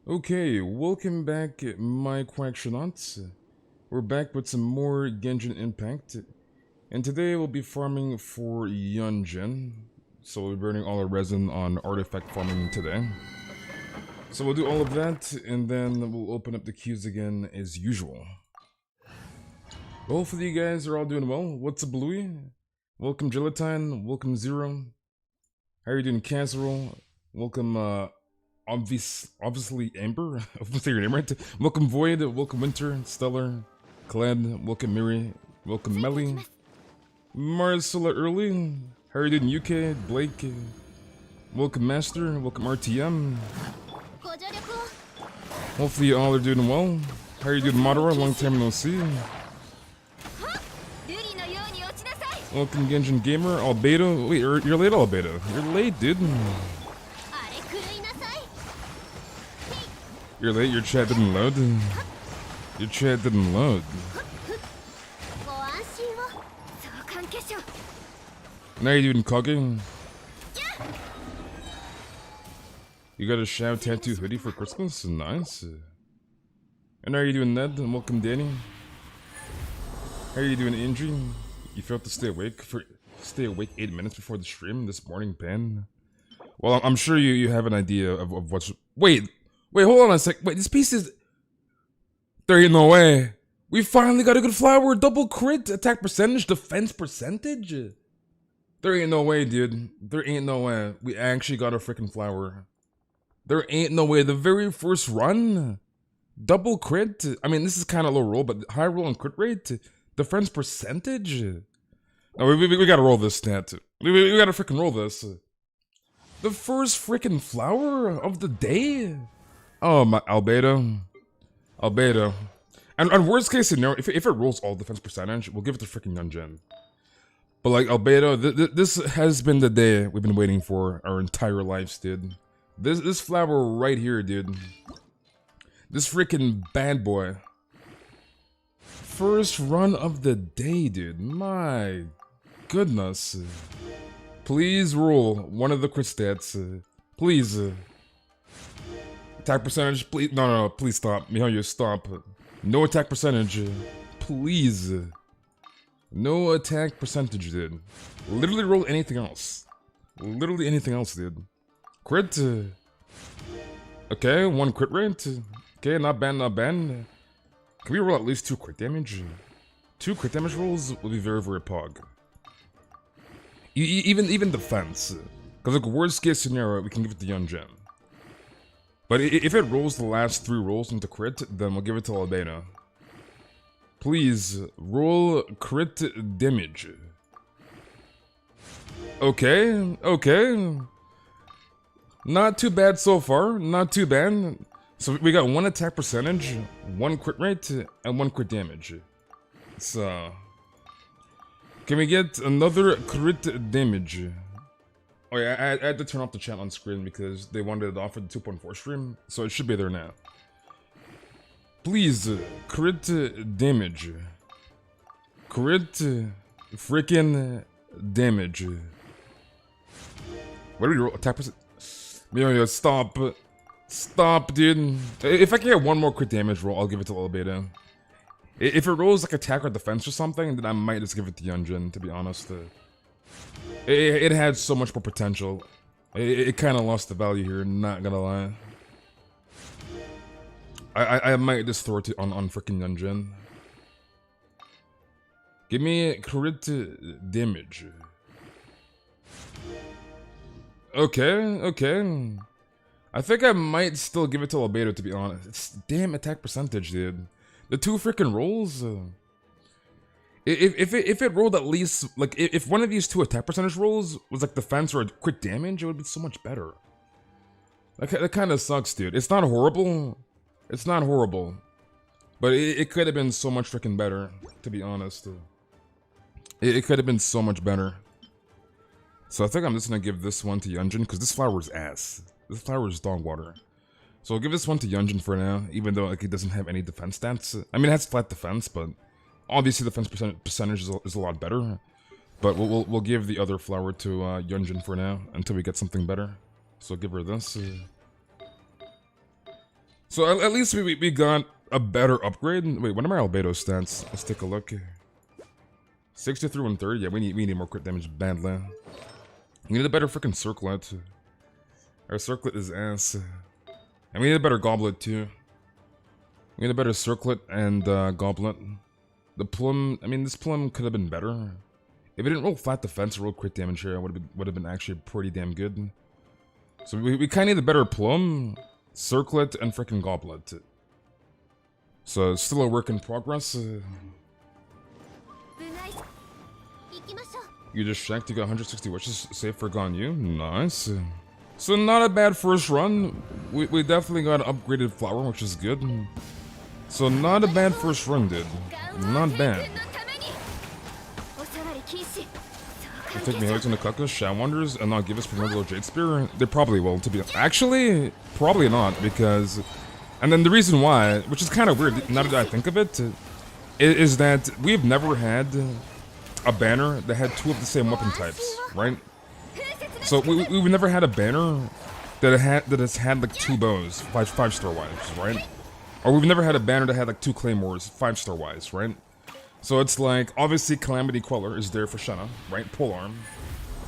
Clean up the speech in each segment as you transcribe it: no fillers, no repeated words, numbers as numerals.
Okay, welcome back, my quackshonauts. We're back with some more Genshin Impact, and today we'll be farming for Yunjin. So we'll be burning all our resin on artifact farming today. So we'll do all of that, and then we'll open up the queues again as usual. Hopefully you guys are all doing well. What's up, Louie? Welcome, Gelatine. Welcome, Zero. How are you doing, Casserole? Welcome, obviously Amber. I was gonna say your name right. Welcome Void, welcome Winter, Stellar, Kled, welcome Miri, welcome Melly, Marcella Early. How are you doing, UK? Blake, welcome Master, welcome RTM. Hopefully you all are doing well. How are you doing, Madara? Long time no see. Welcome Genshin Gamer, Albedo. Wait, you're late, Albedo. You're late, dude. You're late, your chat didn't load. Your chat didn't load. Now you're doing cooking. You got a Shao tattoo hoodie for Christmas? Nice. And how are you doing, Ned? And welcome, Danny. How are you doing, Andrew? You failed to stay awake 8 minutes before the stream this morning, Ben. Well, I'm sure you have an idea of what's. Wait, hold on a sec. Wait, this piece is. There ain't no way. We finally got a good flower. Double crit, attack percentage, defense percentage. There ain't no way, dude. There ain't no way. We actually got a freaking flower. There ain't no way. The very first run, double crit. I mean, this is kind of low roll, but high roll and crit rate, defense percentage. No, we gotta roll this stat. We gotta freaking roll this. The first freaking flower of the day. Oh my, Albedo. And worst case scenario, if it rolls all defense percentage, we'll give it to freaking Yunjin. But like, Albedo, this has been the day we've been waiting for our entire lives, dude. This flower right here, dude. This freaking bad boy. First run of the day, dude. My goodness. Please roll one of the crit stats. Please. Attack percentage, please. No, please stop. Mihail, stop. No attack percentage. Please. No attack percentage, dude. Literally roll anything else. Literally anything else, dude. Crit. Okay, one crit rate. Okay, not bad, not bad. Can we roll at least 2 crit damage? 2 crit damage rolls will be very, very pog. Even defense. Because like, worst case scenario, we can give it to Yunjin. But if it rolls the last 3 rolls into crit, then we'll give it to Albedo. Please, roll crit damage. Okay. Not too bad so far, not too bad. So we got 1 attack percentage, 1 crit rate, and 1 crit damage. So, can we get another crit damage? Oh yeah, I had to turn off the chat on screen because they wanted it off for the 2.4 stream, so it should be there now. Please, crit damage. Crit freaking damage. What do we roll? Attack percent? Yo, stop. Stop, dude. If I can get 1 more crit damage roll, I'll give it to Albedo. If it rolls like attack or defense or something, then I might just give it to Yunjin, to be honest. It had so much more potential. It kind of lost the value here, not gonna lie. I might just throw it on freaking Yunjin. Give me crit damage. Okay. I think I might still give it to Albedo, to be honest. It's damn attack percentage, dude. The 2 freaking rolls. If it rolled at least, like, if one of these 2 attack percentage rolls was like defense or quick damage, it would be so much better. That kind of sucks, dude. It's not horrible. It's not horrible. But it could have been so much freaking better, to be honest. It could have been so much better. So I think I'm just gonna give this one to Yunjin, because this flower is ass. This flower is dog water. So I'll give this one to Yunjin for now, even though like it doesn't have any defense stats. I mean, it has flat defense, but obviously defense percentage is a lot better. But we'll give the other flower to Yunjin for now, until we get something better. So I'll give her this. So at least we got a better upgrade. Wait, what are my albedo stats? Let's take a look. 63 and 30. Yeah, we need more crit damage badly. We need a better freaking circlet. Our circlet is ass. And we need a better goblet too. We need a better circlet and goblet. The plum, I mean, this plum could have been better. If it didn't roll flat defense or roll crit damage here, it would have been actually pretty damn good. So we kind of need a better plum, circlet, and freaking goblet. So still a work in progress. You just checked, you got 160 wishes saved for Ganyu. Nice. So not a bad first run. We definitely got an upgraded flower, which is good. So not a bad first run, dude. Not bad. They take me out in the Cuckoos, Shadow Wonders, and not give us Primordial Jade Spear? They probably will, to be honest. Actually, probably not, because... And then the reason why, which is kind of weird, now that I think of it, is that we've never had a banner that had two of the same weapon types, right? So we've never had a banner that has had like two bows, five-star wise, right? Or we've never had a banner that had like two claymores, 5-star wise, right? So it's like, obviously Calamity Queller is there for Shenna, right? Polearm.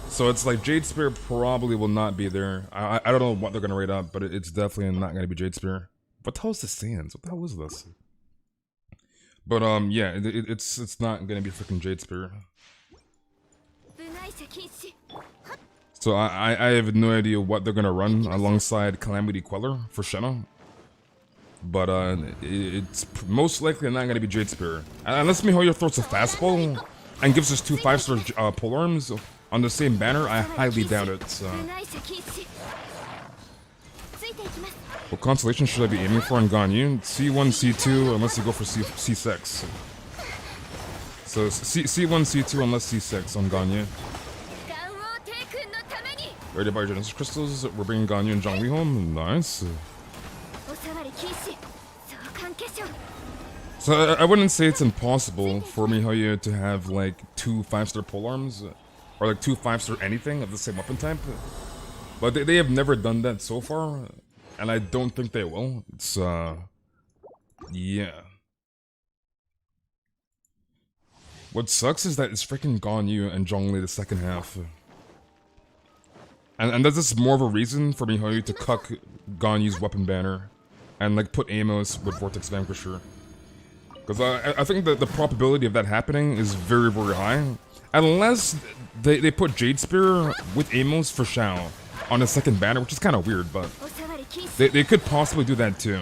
So it's like Jade Spear probably will not be there. I don't know what they're gonna rate up, but it's definitely not gonna be Jade Spear. What the hell is the Sands? What the hell is this? But yeah, it's not gonna be freaking Jade Spear. So I have no idea what they're gonna run alongside Calamity Queller for Shenna. But it's most likely not gonna be Jade Spear. Unless Mihoyo throws a fastball and gives us two 5-star polearms on the same banner, I highly doubt it. So. What constellation should I be aiming for in Ganyu? C1, C2, unless you go for C6. So C1, C2, unless C6 on Ganyu. Ready to buy Genesis Crystals? We're bringing Ganyu and Zhongli home? Nice. So I wouldn't say it's impossible for Mihoyo to have like two 5-star polearms, or like two 5-star anything of the same weapon type. But they have never done that so far, and I don't think they will. It's yeah. What sucks is that it's freaking Ganyu and Zhongli the second half. And this is more of a reason for Mihoyo to cuck Ganyu's weapon banner and like put Amos with Vortex Vanquisher. Because I think that the probability of that happening is very, very high. Unless they put Jade Spear with Amos for Shao on the second banner, which is kind of weird, but they could possibly do that too.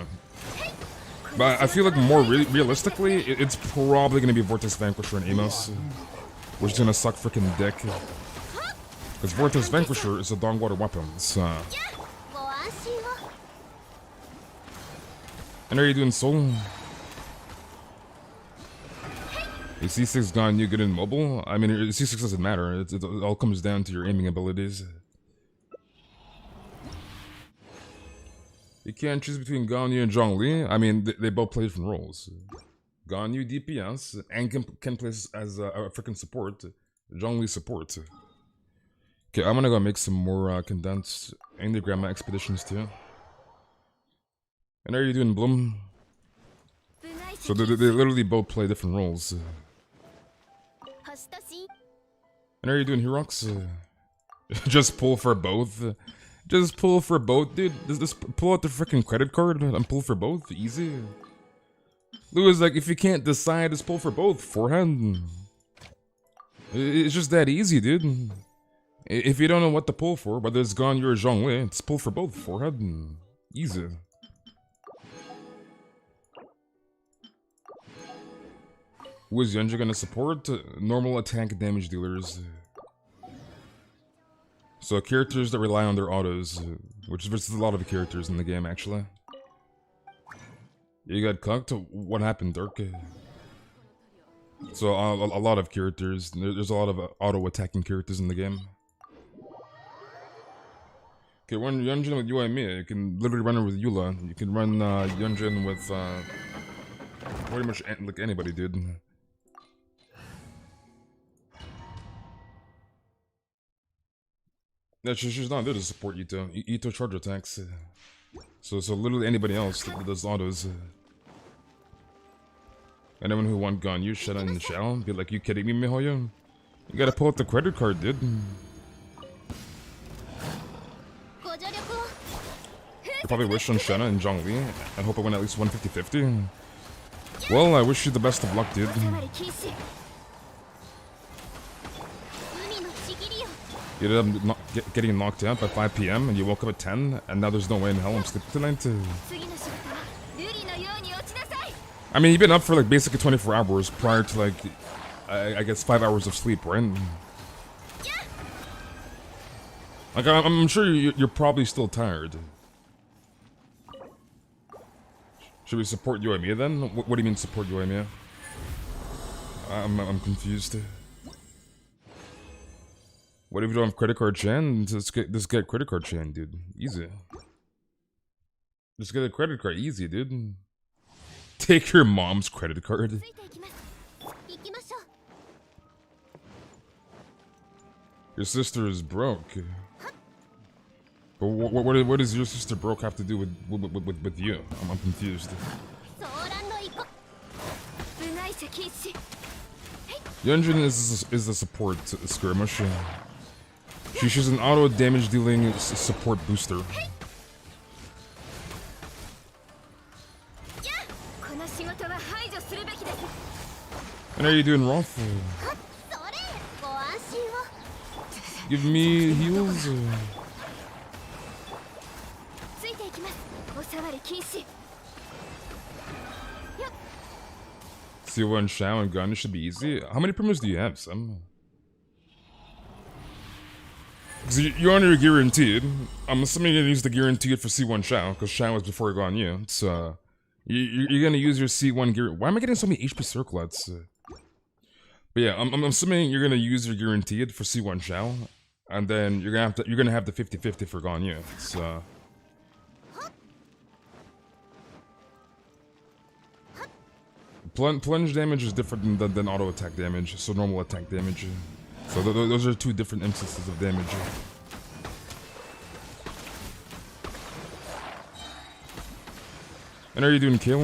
But I feel like more realistically, it's probably going to be Vortex Vanquisher and Amos, which is going to suck freaking dick. Because Vortex Vanquisher is a Dongwater weapon, so... And are you doing Soul? Is C6 Ganyu good in mobile? I mean, C6 doesn't matter. It all comes down to your aiming abilities. You can't choose between Ganyu and Zhongli. I mean, they both play different roles. Ganyu DPS and can play as a freaking support. Zhongli support. Okay, I'm gonna go make some more condensed Enneagramma expeditions too. And are you doing Bloom? So they literally both play different roles. And are you doing Herox? Just pull for both. Just pull for both, dude. Just pull out the freaking credit card and pull for both. Easy. Lou is like, if you can't decide, just pull for both. Forehand. It's just that easy, dude. If you don't know what to pull for, whether it's Ganyu or Zhongli, just pull for both. Forehead. Easy. Who is Yunjin gonna support? Normal attack damage dealers. So characters that rely on their autos, which is a lot of characters in the game, actually. You got cucked? What happened, Dirk? So a lot of characters. There's a lot of auto-attacking characters in the game. Okay, run Yunjin with UID. You can literally run it with Eula. You can run Yunjin with pretty much like anybody, dude. Yeah, she's not there to support Ito. Ito charge attacks. So literally anybody else that does autos. Anyone who want Ganyu, shut in the shell, be like, you kidding me, Mihoyo? You gotta pull out the credit card, dude. I probably wish on Shenna and Zhongli, and hope I win at least 150-50. Well, I wish you the best of luck, dude. You ended up getting knocked out by 5 PM, and you woke up at 10, and now there's no way in hell I'm sleeping tonight. I mean, you've been up for like basically 24 hours prior to like, I guess 5 hours of sleep, right? Like, I'm sure you're probably still tired. Should we support Yoimiya then? What do you mean support Yoimiya? I'm confused. What if you don't have credit card Chan? Just get credit card Chan, dude. Easy. Just get a credit card, easy, dude. Take your mom's credit card. Your sister is broke. But what does your sister broke have to do with you? I'm confused. Yunjin is a support skirmish. She's an auto damage dealing support booster. And are you doing rough? Give me heals. C1 Shao and Ganyu should be easy. How many primos do you have, Sam? Because you're on your guaranteed. I'm assuming you're gonna use the guaranteed for C1 Shao, because Shao was before Ganyu. So you're gonna use your C1 gear. Why am I getting so many HP circlets? But yeah, I'm assuming you're gonna use your guaranteed for C1 Shao, and then you're gonna have the 50-50 for Ganyu. So plunge damage is different than auto attack damage, so normal attack damage. So those are two different instances of damage. And are you doing kill?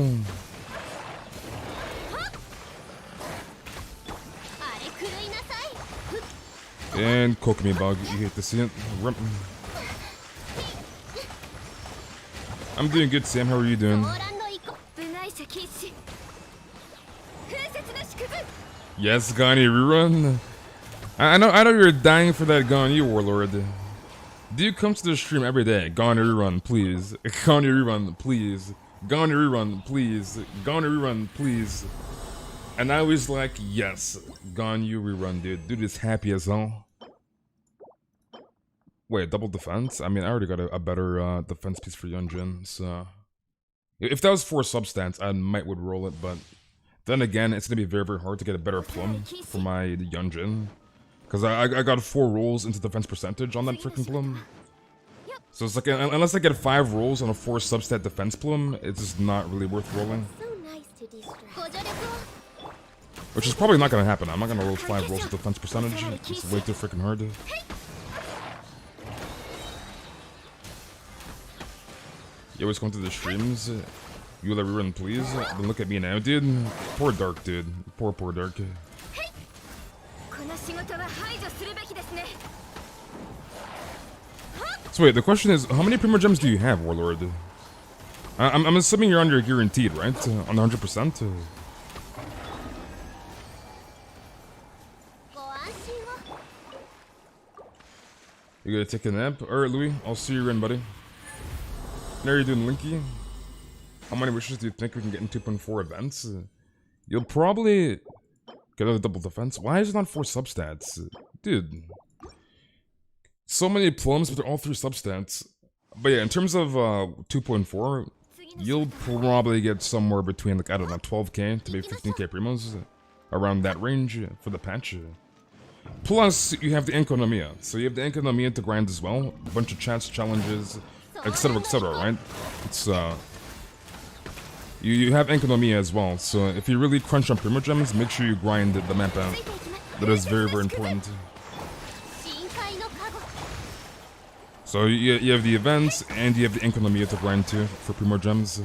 And Kokomi bug, you hate to see it. I'm doing good, Sam. How are you doing? Yes, Ganyu rerun. I know you're dying for that Ganyu Warlord. Do you come to the stream every day? Ganyu rerun, please. Ganyu rerun, please. Ganyu rerun, please. Ganyu rerun, please. And I was like, yes, Ganyu rerun, dude. Dude is happy as hell. Wait, double defense? I mean, I already got a better defense piece for Yunjin, so if that was 4 substance, I might would roll it, but then again, it's gonna be very, very hard to get a better plum for my Yunjin. Because I got 4 rolls into defense percentage on that freaking plum. So it's like, unless I get 5 rolls on a 4 substat defense plum, it's just not really worth rolling. Which is probably not gonna happen. I'm not gonna roll 5 rolls of defense percentage. It's way too freaking hard. You always come to the streams. You let rerun, please. Then look at me now, dude. Poor Dark, dude. Poor Dark. So wait, the question is, how many Primo Gems do you have, Warlord? I'm assuming you're on your guaranteed, right? On 100%? You gonna take a nap? Alright, Louis, I'll see you around, buddy. Now you're doing Linky. How many wishes do you think we can get in 2.4 events? You'll probably get a double defense. Why is it not 4 substats? Dude. So many plums, but they're all 3 substats. But yeah, in terms of 2.4, you'll probably get somewhere between, like, I don't know, 12k to maybe 15k primos. Around that range for the patch. Plus, you have the Enkonomiya. So you have the Enkonomiya to grind as well. A bunch of chance challenges, etc, right? It's, You have Enkonomiya as well, so if you really crunch on Primo Gems, make sure you grind the map out. That is very, very important. So So you have the events, and you have the economy to grind too for Primo Gems.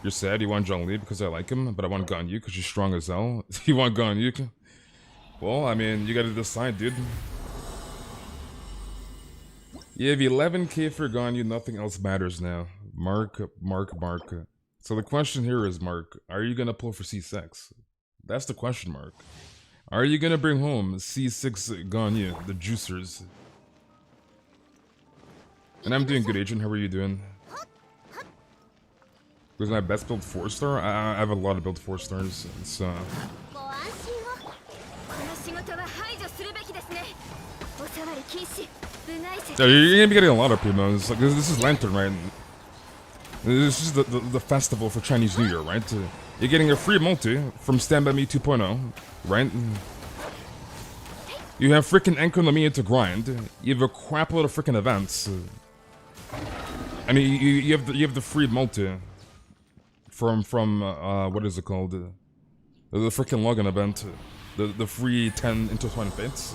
You're sad you want Zhongli because I like him, but I want Ganyu because she's strong as hell. You want Ganyu? Well, I mean, you gotta decide, dude. You have 11k for Ganyu, nothing else matters now. Mark. So the question here is, Mark, are you gonna pull for C6? That's the question mark. Are you gonna bring home C6 Ganyu, the juicers? And I'm doing good, Agent. How are you doing? Was my best build 4-star? I have a lot of build 4 stars, so... Yeah, you're gonna be getting a lot of primos. Like, this is Lantern, right? This is the festival for Chinese New Year, right? You're getting a free multi from Stand By Me 2.0, right? You have freaking Enkonomiya to grind. You have a crap load of freaking events. I mean, you have the free multi from what is it called? The freaking login event, the free 10 intertwined fates.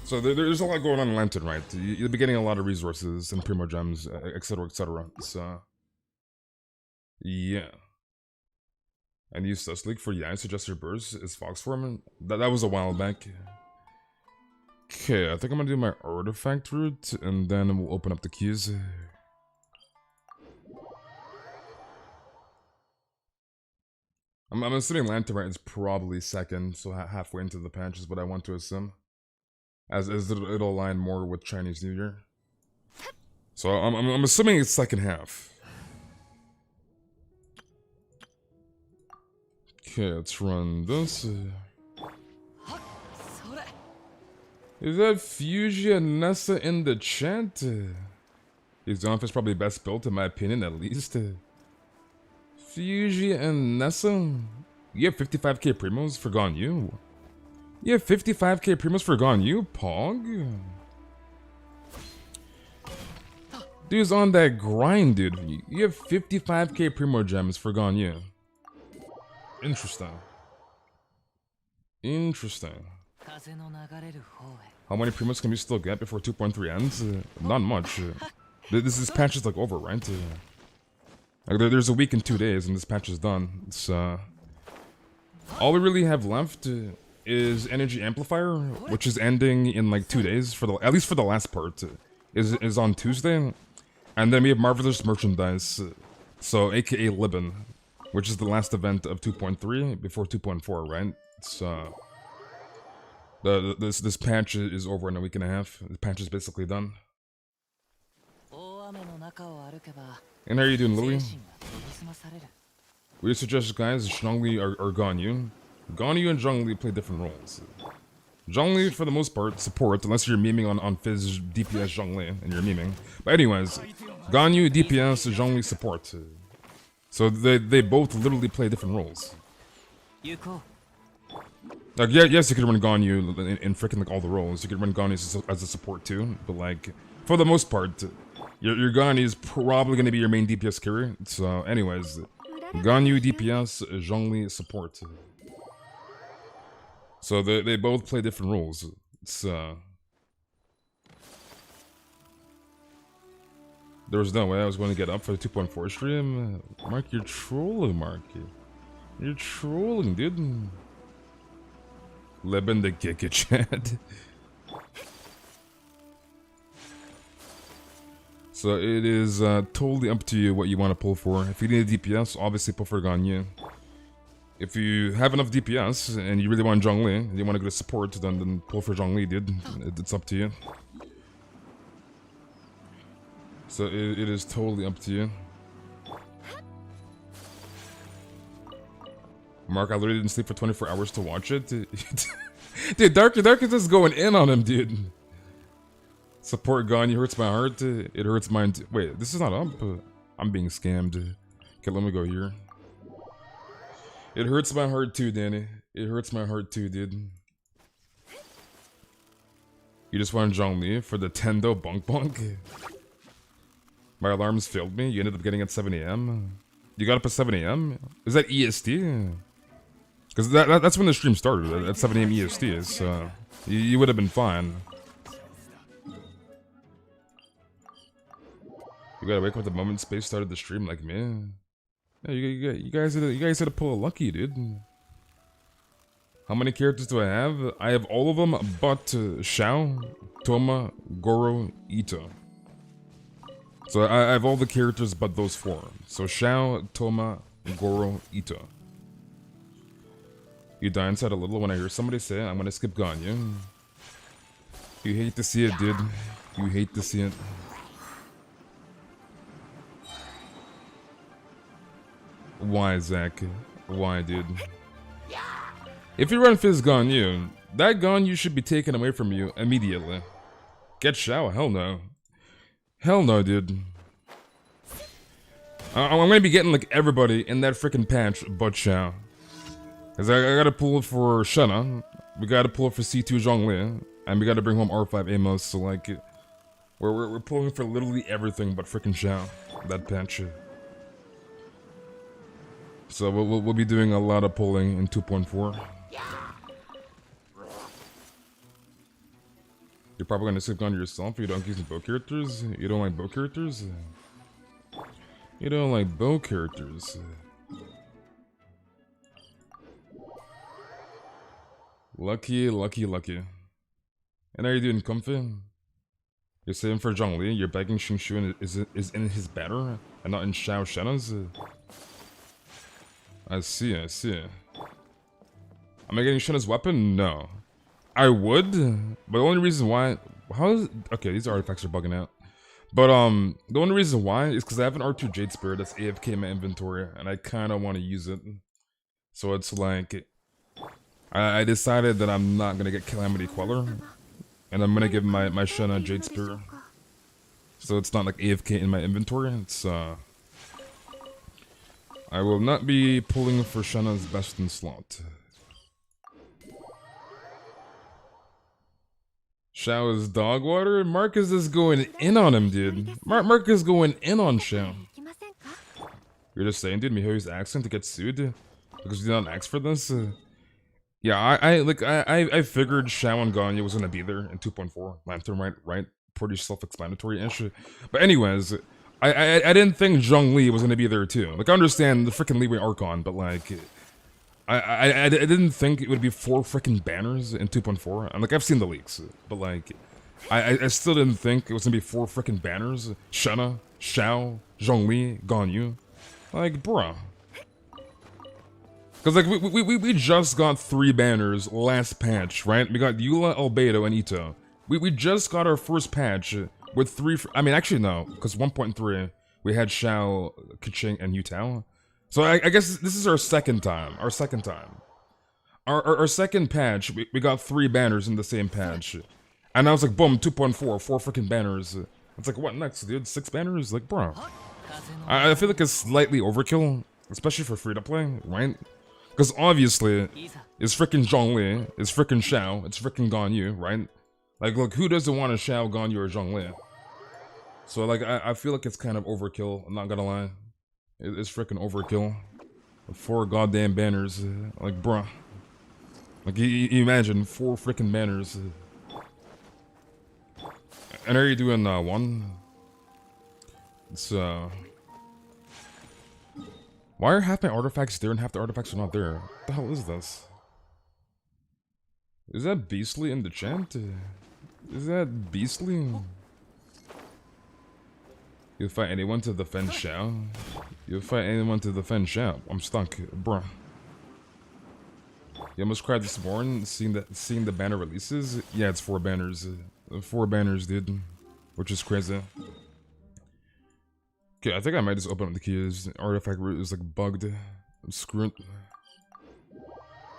So there's a lot going on in Lantern, right? You'll be getting a lot of resources and Primo Gems, etc., etc. So yeah. And use Sus League for I suggest your burst is Fox Form. That was a while back. Okay, I think I'm gonna do my artifact route and then we'll open up the keys. I'm assuming Lantern right is probably second, so halfway into the patch is what I want to assume. As it'll align more with Chinese New Year. So I'm assuming it's second half. Okay, let's run this. Is that Fusion Nessa in the chat? His office probably best built in my opinion, at least. Fuji and Nessa? You have 55k primos for Ganyu? You have 55k primos for Ganyu, Pog? Dude's on that grind, dude. You have 55k primo gems for Ganyu. Interesting. Interesting. How many primos can we still get before 2.3 ends? Not much. This patch is like over, right? Like there's a week and 2 days and this patch is done. So all we really have left is Energy Amplifier, which is ending in like 2 days for at least for the last part. Is on Tuesday, and then we have Marvelous Merchandise, so AKA Libin, which is the last event of 2.3 before 2.4, right? So this patch is over in a week and a half. The patch is basically done. And how are you doing, Louis? We suggest guys Zhongli or Ganyu. Ganyu and Zhongli play different roles. Zhongli, for the most part, support, unless you're memeing on Fizz DPS Zhongli, and you're memeing. But anyways, Ganyu, DPS, Zhongli support. So they both literally play different roles. Like, yeah, yes, you could run Ganyu in freaking like all the roles. You could run Ganyu as a support too, but like, for the most part, your Ganyu is probably going to be your main DPS carry. So anyways, Ganyu, DPS, Zhongli, support. So they both play different roles. So there was no way I was going to get up for the 2.4 stream. Mark, you're trolling, Mark. You're trolling, dude. Leben the Giga Chat. So it is totally up to you what you want to pull for. If you need a DPS, obviously pull for Ganyu. If you have enough DPS and you really want Zhongli, and you want to go to support, then pull for Zhongli, dude. It's up to you. So it is totally up to you. Mark, I literally didn't sleep for 24 hours to watch it. Dude, Dark is just going in on him, dude. Support Ganyu hurts my heart. It hurts mine too. Wait, this is not up. I'm being scammed. Okay, let me go here. It hurts my heart too, Danny. It hurts my heart too, dude. You just wanted Zhongli for the Tendo Bunk Bunk? My alarms failed me. You ended up getting at 7 AM. You got up at 7 AM? Is that EST? Because that's when the stream started, at 7 AM EST, so you would have been fine. You gotta wake up the moment Space started the stream like me. Yeah, you guys had to pull a lucky, dude. How many characters do I have? I have all of them but Xiao, Toma, Goro, Ito. So I have all the characters but those 4. So Xiao, Toma, Goro, Ito. You die inside a little when I hear somebody say I'm gonna skip Ganyu. You hate to see it, dude. You hate to see it. Why, Zach? Why, dude? If you run Fizz Ganyu, that Ganyu should be taken away from you immediately. Get Xiao? Hell no. Hell no, dude. I'm gonna be getting like everybody in that freaking patch but Xiao. Cause I gotta pull it for Shenna, we gotta pull it for C2 Zhongli, and we gotta bring home R5 Amos, so like, we're pulling for literally everything but freaking Xiao, that patch. So we'll be doing a lot of pulling in 2.4. You're probably gonna skip on yourself if you don't use bow characters? You don't like bow characters? You don't like bow characters. Lucky. And are you doing comfy? You're saving for Zhongli, you're begging Xingshu is in his banner, and not in Xiao Shenna's? I see. Am I getting Shenna's weapon? No. I would, but the only reason why... Okay, these artifacts are bugging out. But, the only reason why is because I have an R2 Jade Spirit that's AFK in my inventory, and I kind of want to use it. So it's like... I decided that I'm not going to get Calamity Queller, and I'm going to give my Shenna Jade Spirit. So it's not like AFK in my inventory, it's, I will not be pulling for Shenna's best in slot. Xiao is dog water? Marcus is going in on him, dude. Marcus is going in on Xiao. You're just saying, dude, Mihoyo's accent to get sued? Because we did not ask for this? Yeah, I figured Xiao and Ganyu was gonna be there in 2.4. Lantern, right? Pretty self-explanatory-ish. But anyways, I didn't think Zhongli was gonna be there too. Like, I understand the freaking Liwei Archon, but like, I didn't think it would be 4 freaking banners in 2.4. And like, I've seen the leaks, but like, I still didn't think it was gonna be 4 freaking banners. Shenna, Xiao, Zhongli, Ganyu. Like, bruh. Cause like, we just got 3 banners last patch, right? We got Eula, Albedo, and Ito. We just got our first patch with 3, I mean, actually no, because 1.3, we had Xiao, Keqing, and Yutao. So I guess this is our second time. Our second patch, we got 3 banners in the same patch. And I was like, boom, 2.4, 4 freaking banners. It's like, what next, dude? 6 banners? Like, bro. I feel like it's slightly overkill, especially for free-to-play, right? Because obviously, it's freaking Zhongli, it's freaking Xiao, it's freaking Ganyu, right? Like, look, who doesn't want a Xiao, Ganyu, or Zhongli? So, like, I feel like it's kind of overkill, I'm not gonna lie. It's freaking overkill. 4 goddamn banners, like, bruh. Like, you imagine, 4 freaking banners. And are you doing, 1? It's, why are half my artifacts there and half the artifacts are not there? What the hell is this? Is that Beastly in the chat? Is that Beastly? You'll fight anyone to defend Xiao? You'll fight anyone to defend Xiao? I'm stuck, bruh. You almost cried this morning seeing the banner releases? Yeah, it's 4 banners. 4 banners, dude. Which is crazy. Okay, I think I might just open up the keys. Artifact root is like bugged. I'm screwed.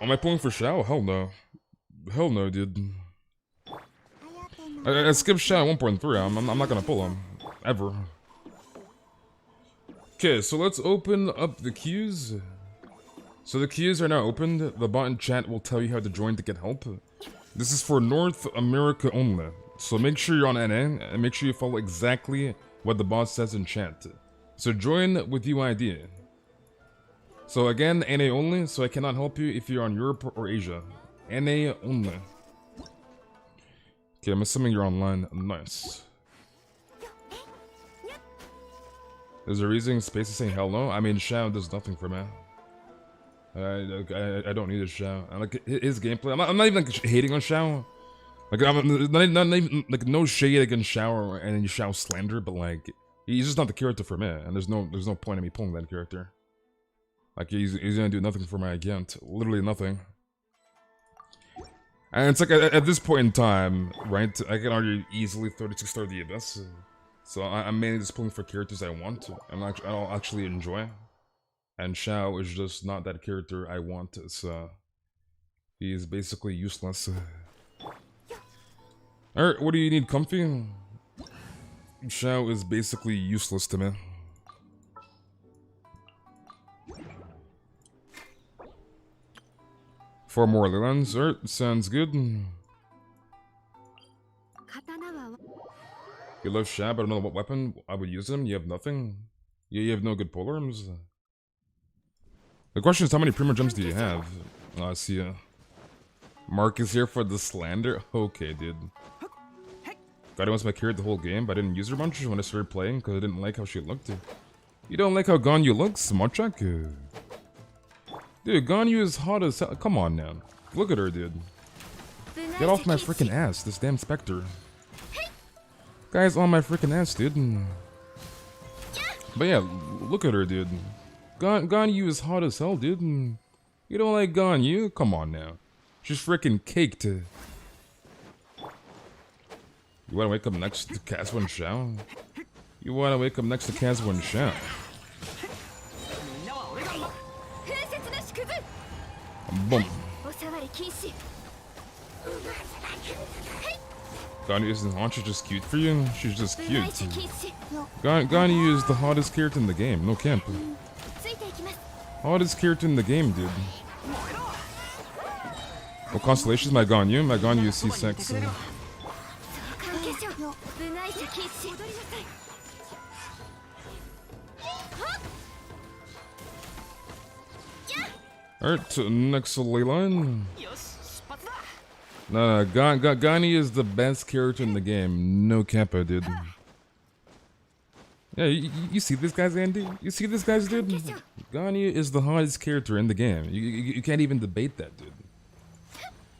Am I pulling for Xiao? Hell no. Hell no, dude. I skipped Xiao 1.3. I'm not gonna pull him. Ever. Okay, so let's open up the queues. So the queues are now opened. The bot in chat will tell you how to join to get help. This is for North America only. So make sure you're on NA and make sure you follow exactly what the bot says in chat. So join with UID. So again, NA only, so I cannot help you if you're on Europe or Asia. NA only. Okay, I'm assuming you're online. Nice. There's a reason Space is saying hell no. I mean, Shao does nothing for me. I don't need a Shao. I like his gameplay. I'm not even like hating on Shao. Like I'm not even like no shade against Shao or any Shao slander, but like he's just not the character for me, and there's no point in me pulling that character. Like he's gonna do nothing for my account, literally nothing. And it's like at this point in time, right? I can argue easily 36 star the Abyss. So I'm mainly just pulling for characters I want and I'll actually enjoy. And Shao is just not that character I want, so he is basically useless. Alright, what do you need, Comfy? Shao is basically useless to me. Four more Lelands, alright, sounds good. You love Shao, but I don't know what weapon I would use him. You have nothing? You have no good polearms? The question is, how many Primo Gems do you have? Oh, I see ya. Mark is here for the slander? Okay, dude. God, I was my carried the whole game, but I didn't use her much when I started playing because I didn't like how she looked. You don't like how Ganyu looks, Marchak? Dude, Ganyu is hot as hell. Come on now. Look at her, dude. Get off my freaking ass, this damn Spectre. Guy's on my freaking ass, dude. But yeah, look at her, dude. Ganyu is hot as hell, dude. You don't like Ganyu? Come on now. She's freaking caked. You wanna wake up next to Kazuha and Shao? You wanna wake up next to Kazuha and Shao? Boom. Ganyu isn't hot, she's just cute for you? She's just cute. Ganyu is the hottest character in the game, no camp. Hottest character in the game, dude. What constellation is my Ganyu? My Ganyu is C6. Alright, next Leyline. No, Ganyu is the best character in the game. No Kappa, dude. Yeah, you see this guys, Andy? You see this guys, dude? Ganyu is the hottest character in the game. You can't even debate that, dude.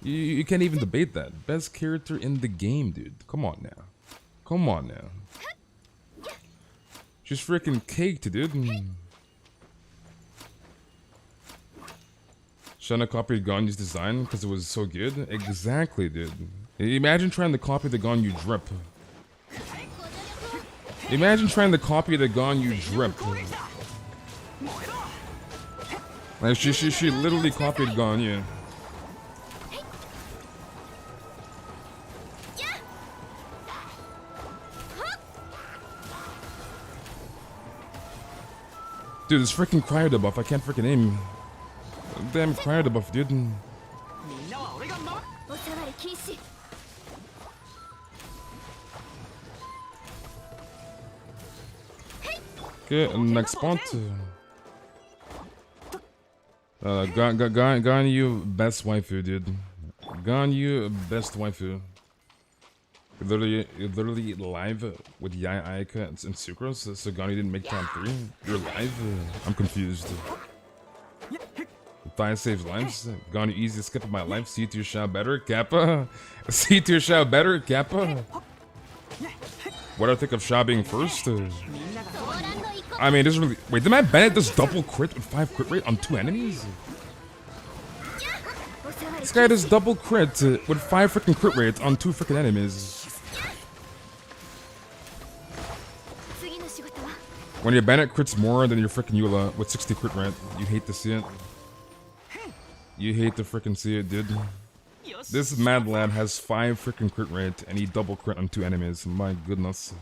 You can't even debate that. Best character in the game, dude. Come on now. Come on now. She's freaking caked, dude. Shana copied Ganyu's design because it was so good? Exactly, dude. Imagine trying to copy the Ganyu drip. Imagine trying to copy the Ganyu drip. Like, she literally copied Ganyu. Dude, this freaking cryo debuff, I can't freaking aim. Damn cryo debuff, dude. Okay, next spot. Ganyu, best waifu, dude. Ganyu, best waifu. You're literally live with Yai Aika and Sucrose, so Ganyu didn't make top 3? You're live? I'm confused. Fire saves lives. Ganyu easy to skip of my life. C2 Shao better, Kappa. C2 Shao better, Kappa. What do I think of Shao being first? I mean, this really. Wait, did my Bennett just double crit with 5 crit rate on 2 enemies? This guy does double crit with 5 freaking crit rates on 2 freaking enemies. When your Bennett crits more than your freaking Eula with 60 crit rate, you hate to see it. You hate to freaking see it, dude. This mad lad has 5 freaking crit rate and he double crit on 2 enemies. My goodness.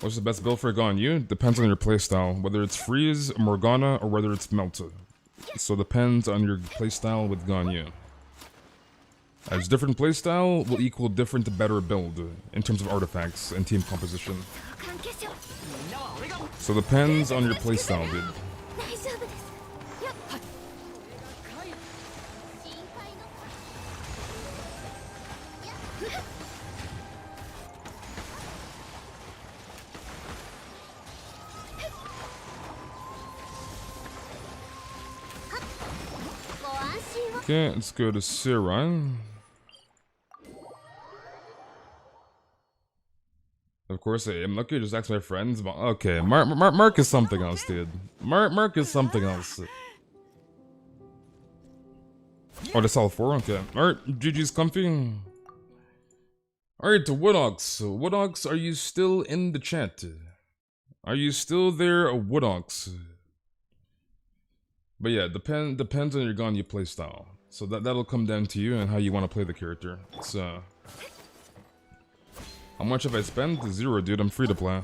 What's the best build for Ganyu? Depends on your playstyle. Whether it's Freeze, Morgana, or whether it's Melt. So depends on your playstyle with Ganyu. As different playstyle will equal different to better build in terms of artifacts and team composition. So depends on your playstyle, dude. Okay, let's go to Siran. Of course, I'm lucky to just ask my friends. But okay, Mark is something else, dude. Mark is something else. Oh, that's all 4? Okay. Alright, GG's comfy. Alright, Woodox. Woodox, are you still in the chat? Are you still there, Woodox? But yeah, depends on your Ganyu playstyle. So that'll come down to you and how you want to play the character. So how much have I spent? 0, dude. I'm free to play.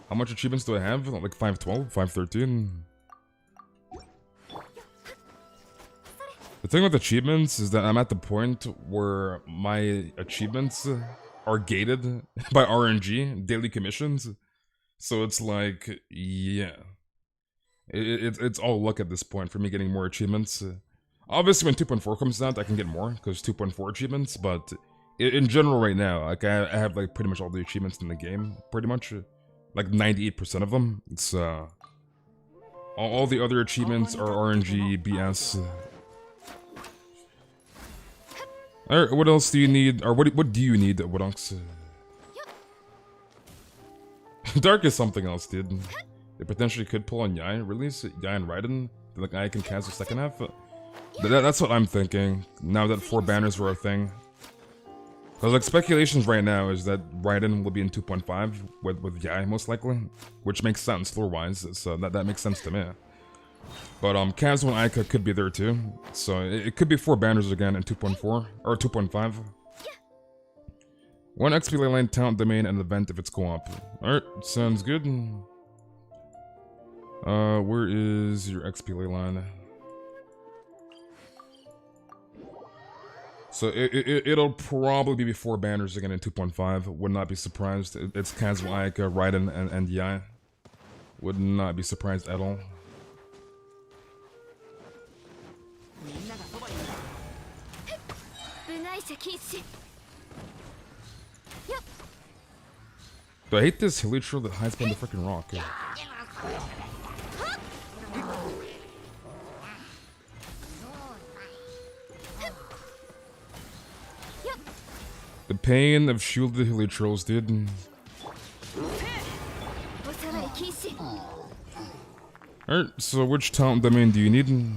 How much achievements do I have? Like 512, 513. The thing with achievements is that I'm at the point where my achievements are gated by RNG, daily commissions. So it's like, yeah. It's all luck at this point for me getting more achievements. Obviously, when 2.4 comes out, I can get more because 2.4 achievements. But in general, right now, like I have like pretty much all the achievements in the game, pretty much, like 98% of them. It's all the other achievements are RNG BS. Alright, what else do you need, or what do you need? What else? Dark is something else, dude. They potentially could pull on Yai, release Yai and Raiden. Like I can cancel second half. That's what I'm thinking. Now that 4 banners were a thing. Because like speculations right now is that Raiden will be in 2.5 with Yai most likely, which makes sense lore wise. So that makes sense to me. But Kazuo and Aika could be there too. So it could be 4 banners again in 2.4 or 2.5. 1 XP line talent domain and event if it's co-op. Alright, sounds good. Where is your XP ley line? So it'll probably be 4 banners again in 2.5. Would not be surprised. It's Kazuo, Aika, Raiden, and Yai. Would not be surprised at all. Do I hate this Hilichurl that hides behind the freaking rock? The pain of shielded Hilichurls, dude. Alright, so which talent domain do you need?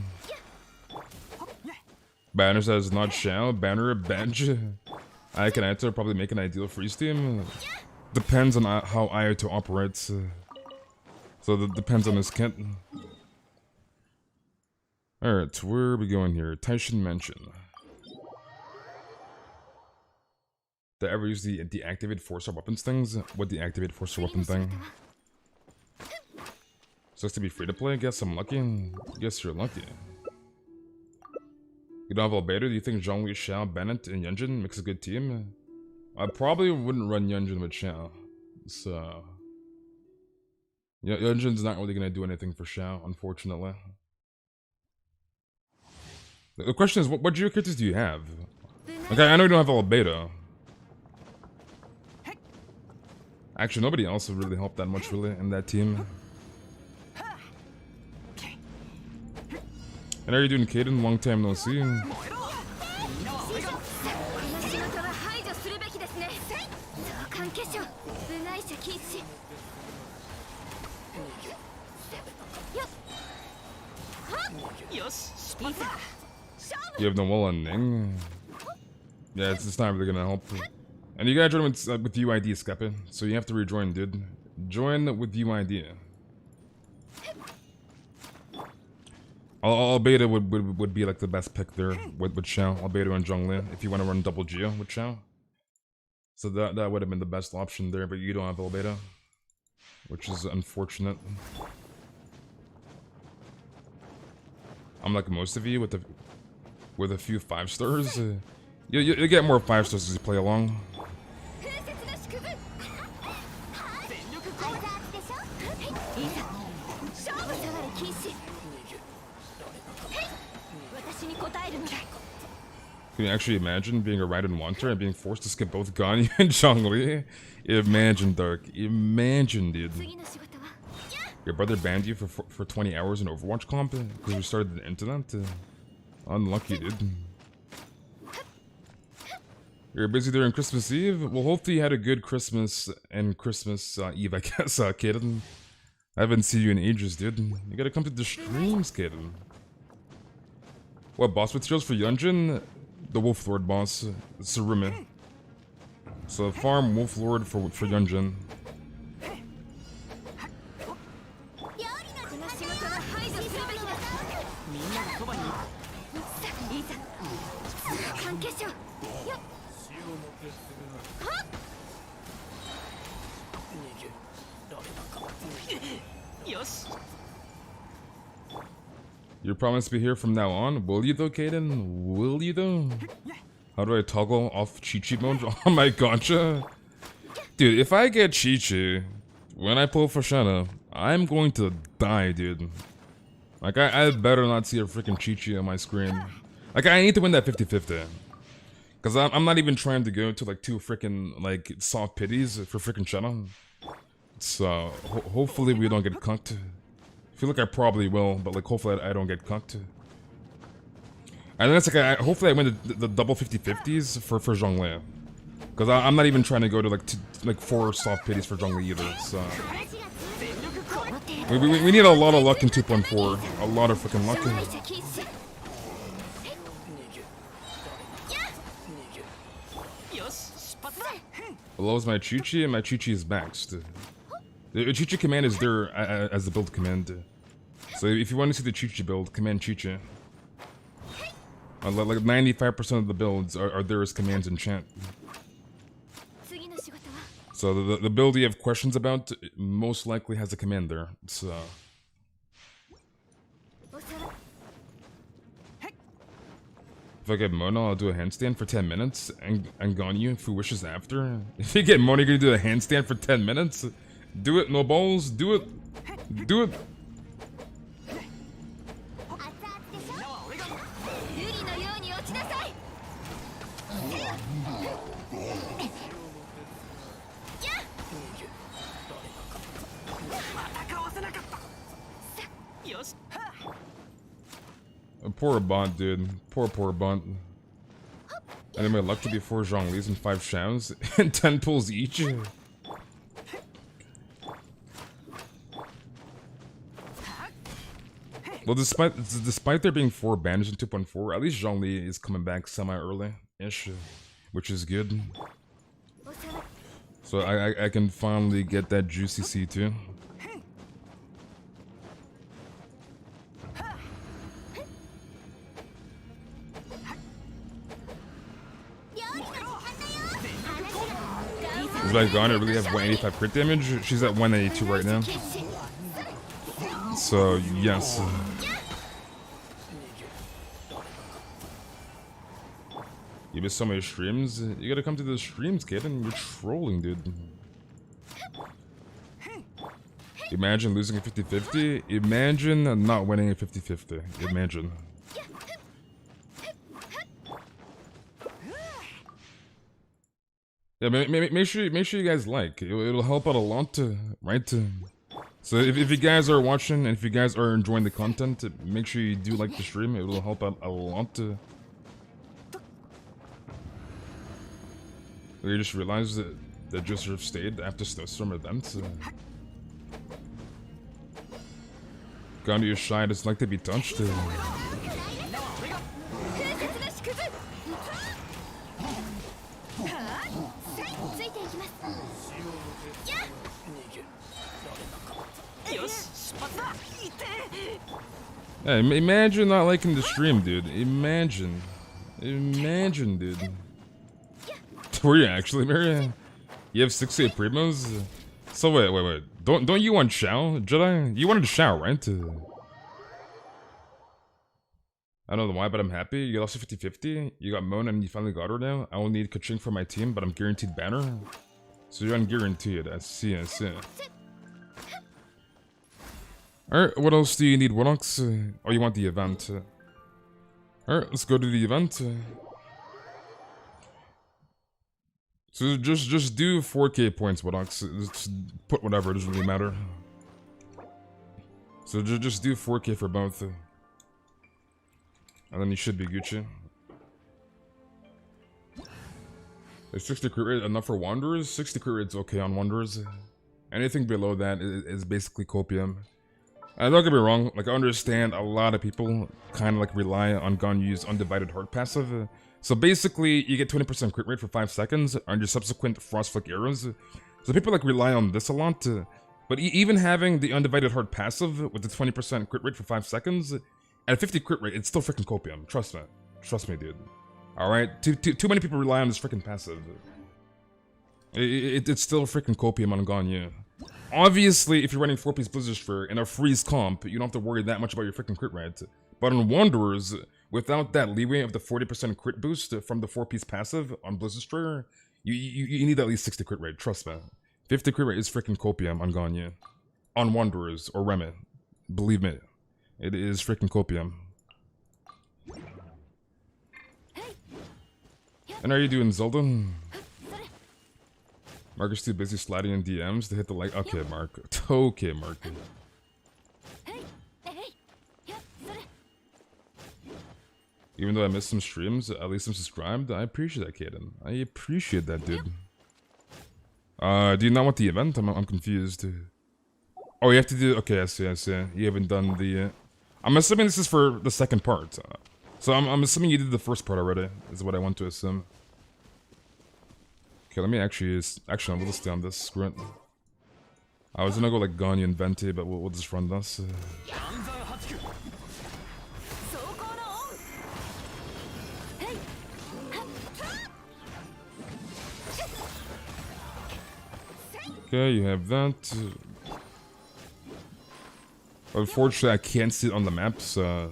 Banner says not shall, banner a bench. I can enter, probably make an ideal freeze team. Depends on how Ayato operates. So that depends on his kit. Alright, where are we going here? Taishin Mansion. Did I ever use the deactivate 4-star weapons things? What deactivate 4-star weapon thing? Sucks to be free to play? Guess I'm lucky. Guess you're lucky. You don't have Albedo? Do you think Zhongli, Xiao, Bennett, and Yunjin makes a good team? I probably wouldn't run Yunjin with Xiao. So Yunjin's not really gonna do anything for Xiao, unfortunately. The question is, what geo characters do you have? Okay, I know you don't have Albedo. Actually, nobody else would really help that much, really, in that team. And how are you doing, Kaden? Long time no see. You have no wall on Ning. Yeah, it's not really gonna help. And you gotta join with UID, Skepe. So you have to rejoin, dude. Join with UID. Albedo would be like the best pick there with Xiao. Albedo and Zhongli if you want to run double Geo with Xiao. So that would have been the best option there, but you don't have Albedo, which is unfortunate. I'm like most of you with the... with a few 5 stars. You'll get more 5 stars as you play along. Can you actually imagine being a Raiden Wanter and being forced to skip both Ganyu and Zhongli? Imagine, Dark. Imagine, dude. Your brother banned you for 20 hours in Overwatch comp because you started the internet? Unlucky, dude. You're busy during Christmas Eve? Well, hopefully you had a good Christmas and Christmas Eve, I guess, Kaden. I haven't seen you in ages, dude. You gotta come to the streams, Kaden. What boss materials for Yunjin? The Wolf Lord boss, Tsurumi. So farm Wolf Lord for Yunjin. You promise to be here from now on? Will you though, Kaden? Will you though? How do I toggle off Chi-Chi mode on my gacha? Dude, if I get Chi-Chi when I pull for Shanna, I'm going to die, dude. Like, I better not see a freaking Chi-Chi on my screen. Like, I need to win that 50-50. Because I'm not even trying to go to, like, 2 freaking, like, soft pities for freaking Shanna. So, hopefully we don't get cunked. I feel like I probably will, but, like, hopefully I don't get cunked. And then it's like, hopefully I win the double 50-50s for Zhongli. Because I'm not even trying to go to, like 4 soft pities for Zhongli either, so... We need a lot of luck in 2.4. A lot of freaking luck. Below is my Chi-Chi, and my Chi-Chi is maxed. The Chi-Chi command is there as the build command. So if you want to see the Chi-Chi build, command Chi-Chi. Like 95% of the builds are there as commands in chat. So the build you have questions about most likely has a command there. So if I get Mona, I'll do a handstand for 10 minutes and Ganyu if he wishes after. If you get Mona, you're gonna do a handstand for 10 minutes? Do it, no balls, do it. Do it. Poor bot, dude. Poor bot. I need my luck to be 4 Zhongli's and 5 Shaos and 10 pulls each. Well, despite there being 4 banners in 2.4, at least Zhongli is coming back semi-early-ish, which is good. So I can finally get that juicy C2. Does my Ganyu really have 185 crit damage? She's at 182 right now. So, yes. You missed so many streams? You gotta come to the streams, kid, and you're trolling, dude. Imagine losing a 50-50. Imagine not winning a 50-50. Imagine. Yeah, make sure you guys like. It'll help out a lot, right? So if you guys are watching and if you guys are enjoying the content, make sure you do like the stream. It will help out a lot. We just realized that Joseph stayed after Snowstorm event. Ganyu is shy, doesn't like to be touched. Yeah, imagine not liking the stream, dude. Imagine, dude. Were you actually, Mary? You have 68 primos? So wait. Don't you want Shao, Jedi? You wanted Shao, right? I don't know why, but I'm happy. You lost 50-50. You got Moan and you finally got her now. I only need Kaching for my team, but I'm guaranteed banner. So you're unguaranteed. I see, I see. Alright, what else do you need, Wonox? Oh, you want the event. Alright, let's go to the event. So just do 4k points, Wonox. Just put whatever, it doesn't really matter. So just do 4k for both. And then you should be Gucci. Is 60 crit rate enough for Wanderers? 60 crit rate's okay on Wanderers. Anything below that is basically copium. And don't get me wrong, like I understand a lot of people kind of like rely on Ganyu's Undivided Heart passive. So basically, you get 20% crit rate for 5 seconds on your subsequent Frost Flick arrows. So people like rely on this a lot. But even having the Undivided Heart passive with the 20% crit rate for 5 seconds, at 50 crit rate, it's still freaking copium. Trust me. Trust me, dude. Alright? Too many people rely on this freaking passive. It's still freaking copium on Ganyu. Obviously, if you're running 4-piece Blizzard Sphere in a freeze comp, you don't have to worry that much about your freaking crit rate. But on Wanderers, without that leeway of the 40% crit boost from the 4-piece passive on Blizzard Sphere, you need at least 60 crit rate. Trust me. 50 crit rate is freaking copium on Ganyu. On Wanderers or Remy. Believe me. It is freaking copium. And are you doing Zelda? Mark is too busy sliding in DMs to hit the like. Okay, Mark. Okay, Mark. Even though I missed some streams, at least I'm subscribed. I appreciate that, Kaden. I appreciate that, dude. Do you not want the event? I'm confused. Oh, you have to do. Okay, I see. I see. You haven't done the. I'm assuming this is for the second part. So I'm assuming you did the first part already. Is what I want to assume. Okay, let me actually we'll just stay on this. Screw it. I was gonna go like Ganyu and Venti, but we'll just run this. Okay, you have that. Unfortunately, I can't see it on the map, so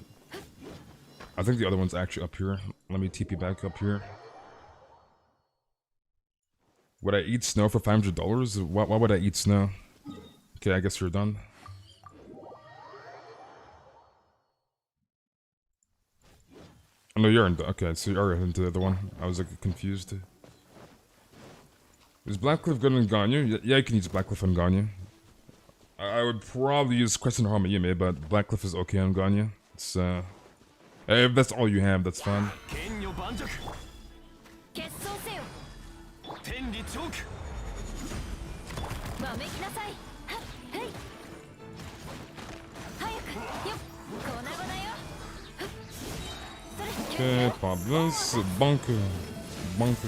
I think the other one's actually up here. Let me TP back up here. Would I eat snow for $500? Why would I eat snow? Okay, I guess you're done. Oh no, you're in. Okay, so you're into the other one. I was like confused. Is Blackcliff good on Ganyu? Yeah, you can use Blackcliff on Ganyu. I would probably use Crescent or Hamayume, but Blackcliff is okay on Ganyu. It's if that's all you have, that's fine. Okay, pop this. Bunker. Bunker.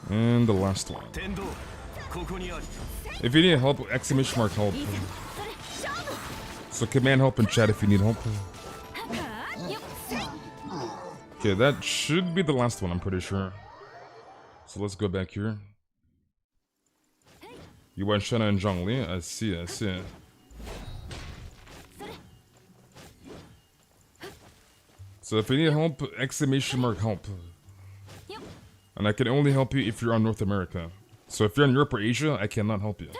And the last one. If you need help, exclamation mark help. So command help in chat if you need help. Okay, that should be the last one, I'm pretty sure. So let's go back here. You want Shanna and Zhongli? I see, I see. So if you need help, exclamation mark help. And I can only help you if you're on North America. So if you're in Europe or Asia, I cannot help you.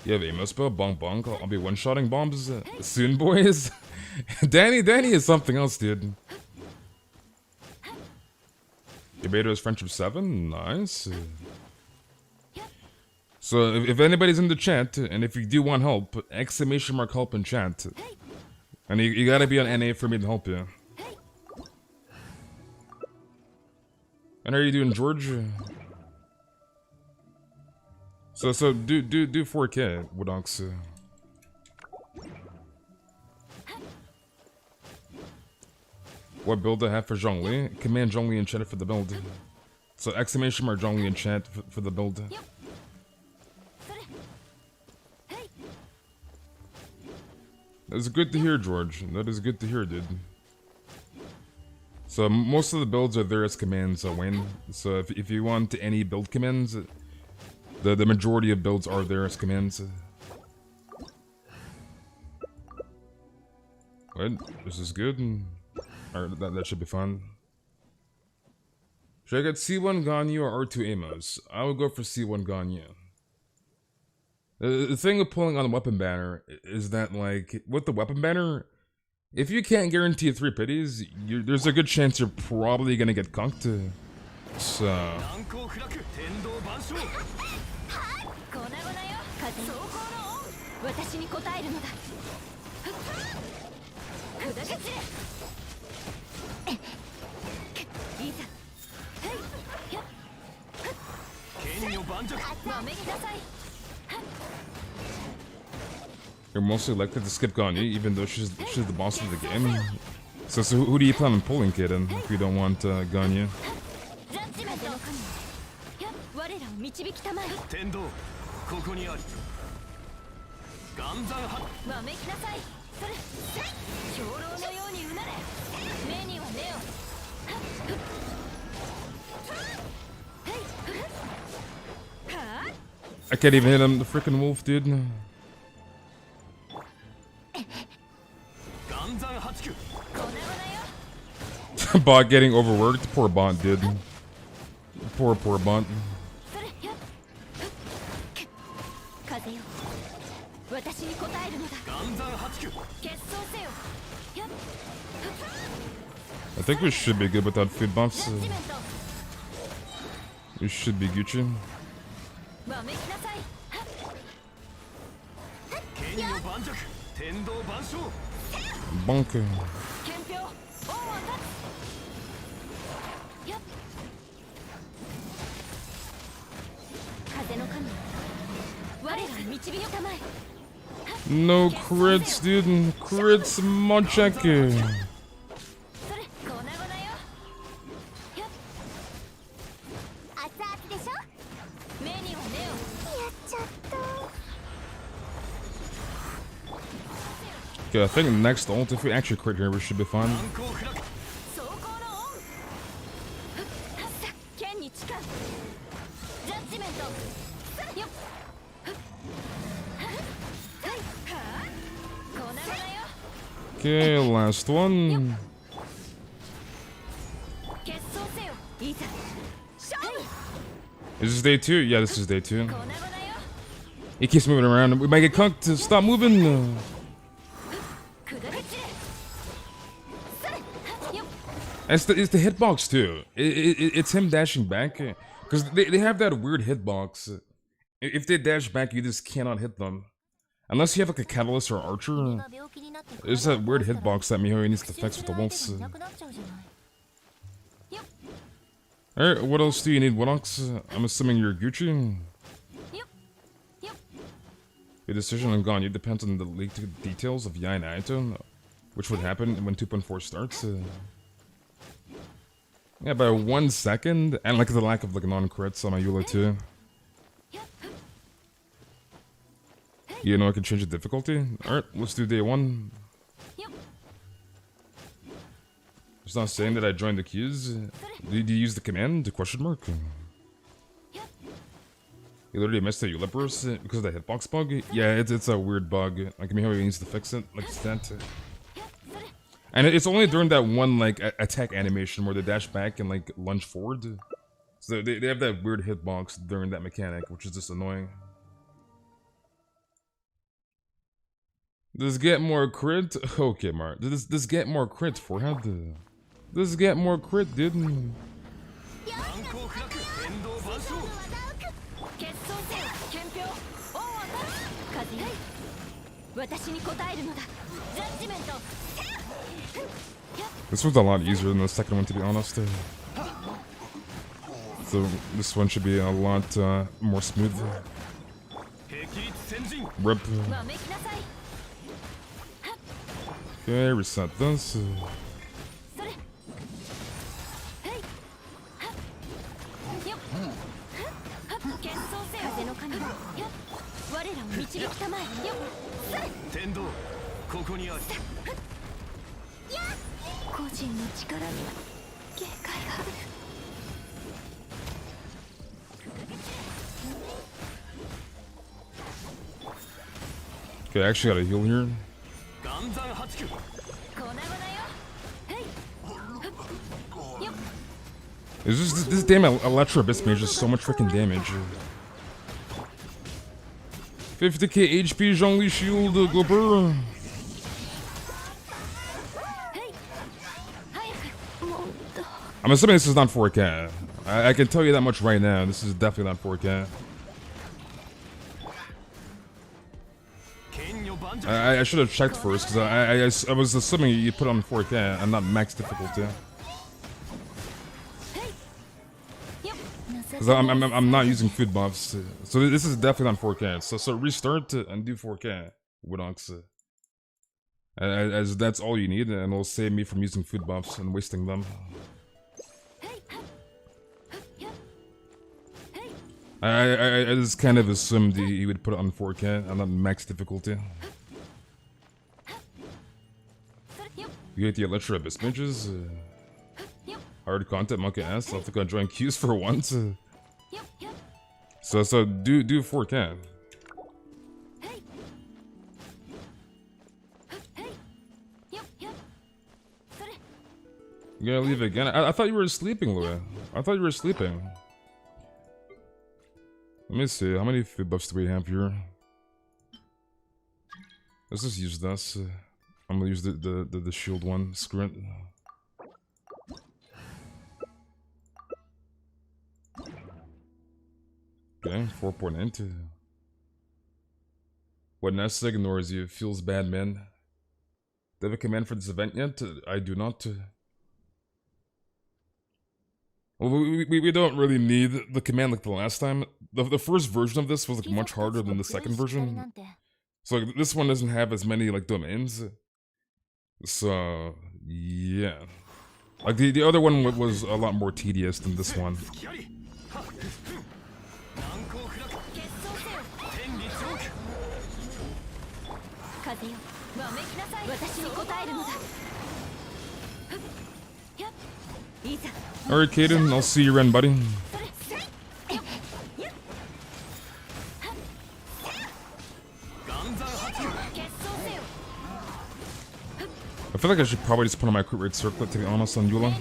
You have Amos spell? Bonk bonk. I'll be one-shotting bombs soon, boys. Danny is something else, dude. Gebato's Friendship 7? Nice. So if anybody's in the chat, and if you do want help, exclamation mark help in chat. And you gotta be on NA for me to help you. And how are you doing, George? So do 4K, Woodonks. What build I have for Zhongli? Command Zhongli in chat for the build. So exclamation mark Zhongli in chat for the build. That's good to hear, George. That is good to hear, dude. So most of the builds are there as commands, Wayne. So if you want any build commands, the majority of builds are there as commands. What? This is good. Alright, that should be fun. Should I get C1 Ganyu or R2 Amos? I would go for C1 Ganyu. The thing with pulling on a weapon banner is that, like, with the weapon banner, if you can't guarantee 3 pities, there's a good chance you're probably gonna get conked. So... You're mostly likely to skip Ganyu, even though she's the boss of the game. So who do you plan on pulling, Kaden, if you don't want Ganyu? I can't even hit him, the freaking wolf, dude. Bot getting overworked. Poor bot, dude. Poor bot. I think we should be good without food buffs. We should be Gucci. Bunker. No crits, dude. Crits, Moncheki. Okay, I think next ult, if we actually crit here, we should be fine. Okay, last one. Is this day 2? Yeah, this is day 2. He keeps moving around. We might get conked to stop moving. It's the hitbox too. It's him dashing back. Because they have that weird hitbox. If they dash back, you just cannot hit them. Unless you have like a Catalyst or Archer. There's that weird hitbox that Mihoyo needs to fix with the wolves. Alright, what else do you need, Wodox? I'm assuming you're Gucci? Your decision on Ganyu depends on the leaked details of Yai and Aito, which would happen when 2.4 starts. Yeah, by 1 second, and like the lack of like non-crits on Ayula too. You know I can change the difficulty? Alright, let's do day 1. It's not saying that I joined the queues. Did you use the command? The question mark? You literally missed the Ayula burst because of the hitbox bug? Yeah, it's a weird bug. Like, Mihoyo needs to fix it. Like, it's that. And it's only during that one, like, attack animation where they dash back and, like, lunge forward. So they have that weird hitbox during that mechanic, which is just annoying. Does get more crit? Okay, Mark. Does get more crit, forehead? Does get more crit, didn't? This one's a lot easier than the second one, to be honest. So this one should be a lot more smooth. Rip. Okay, reset this. Okay, I actually got a heal here. Is this damn Electro Abyss Mage just so much freaking damage? 50k HP, Zhongli Shield, Globber. I'm assuming this is not 4K. I can tell you that much right now. This is definitely not 4K. I should have checked first because I was assuming you put on 4K and not max difficulty. Because I'm not using food buffs, so this is definitely not 4K. So restart and do 4K with Ox. As that's all you need, and it'll save me from using food buffs and wasting them. I just kind of assumed he would put it on 4K and not max difficulty. You get the Electro Abyss Mages. Hard content, monkey ass. I'll think I'll join queues for once. So do 4K. You gotta leave again? I thought you were sleeping, Louis. I thought you were sleeping. Let me see, how many food buffs do we have here? Let's just use this. I'm gonna use the shield one. Screw it. Okay, 4.9. What Nessa ignores you. Feels bad, man. Do you have a command for this event yet? I do not. Well, we don't really need the command like the last time. The first version of this was like much harder than the second version. So like, this one doesn't have as many like domains. So yeah. Like the other one was a lot more tedious than this one. Alright, Kaden, I'll see you around, buddy. I feel like I should probably just put on my crit rate circlet, to be honest, on Eula.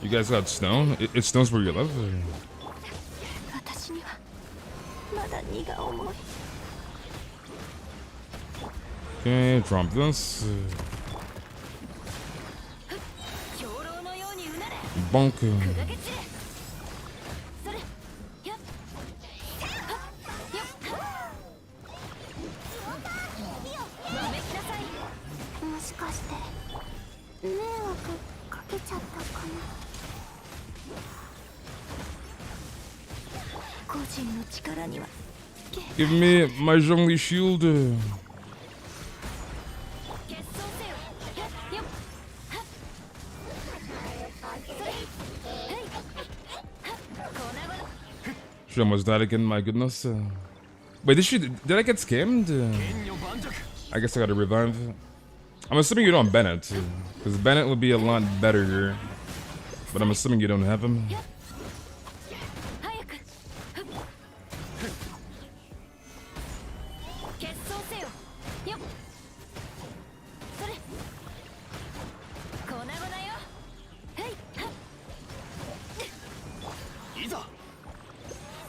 You guys got snow? It snows where you live? Okay, drop this. Bonk. Give me my Zhongli shield. She almost died again, my goodness. Wait, did I get scammed? I guess I gotta revive. I'm assuming you don't Bennett, because Bennett would be a lot better here. But I'm assuming you don't have him.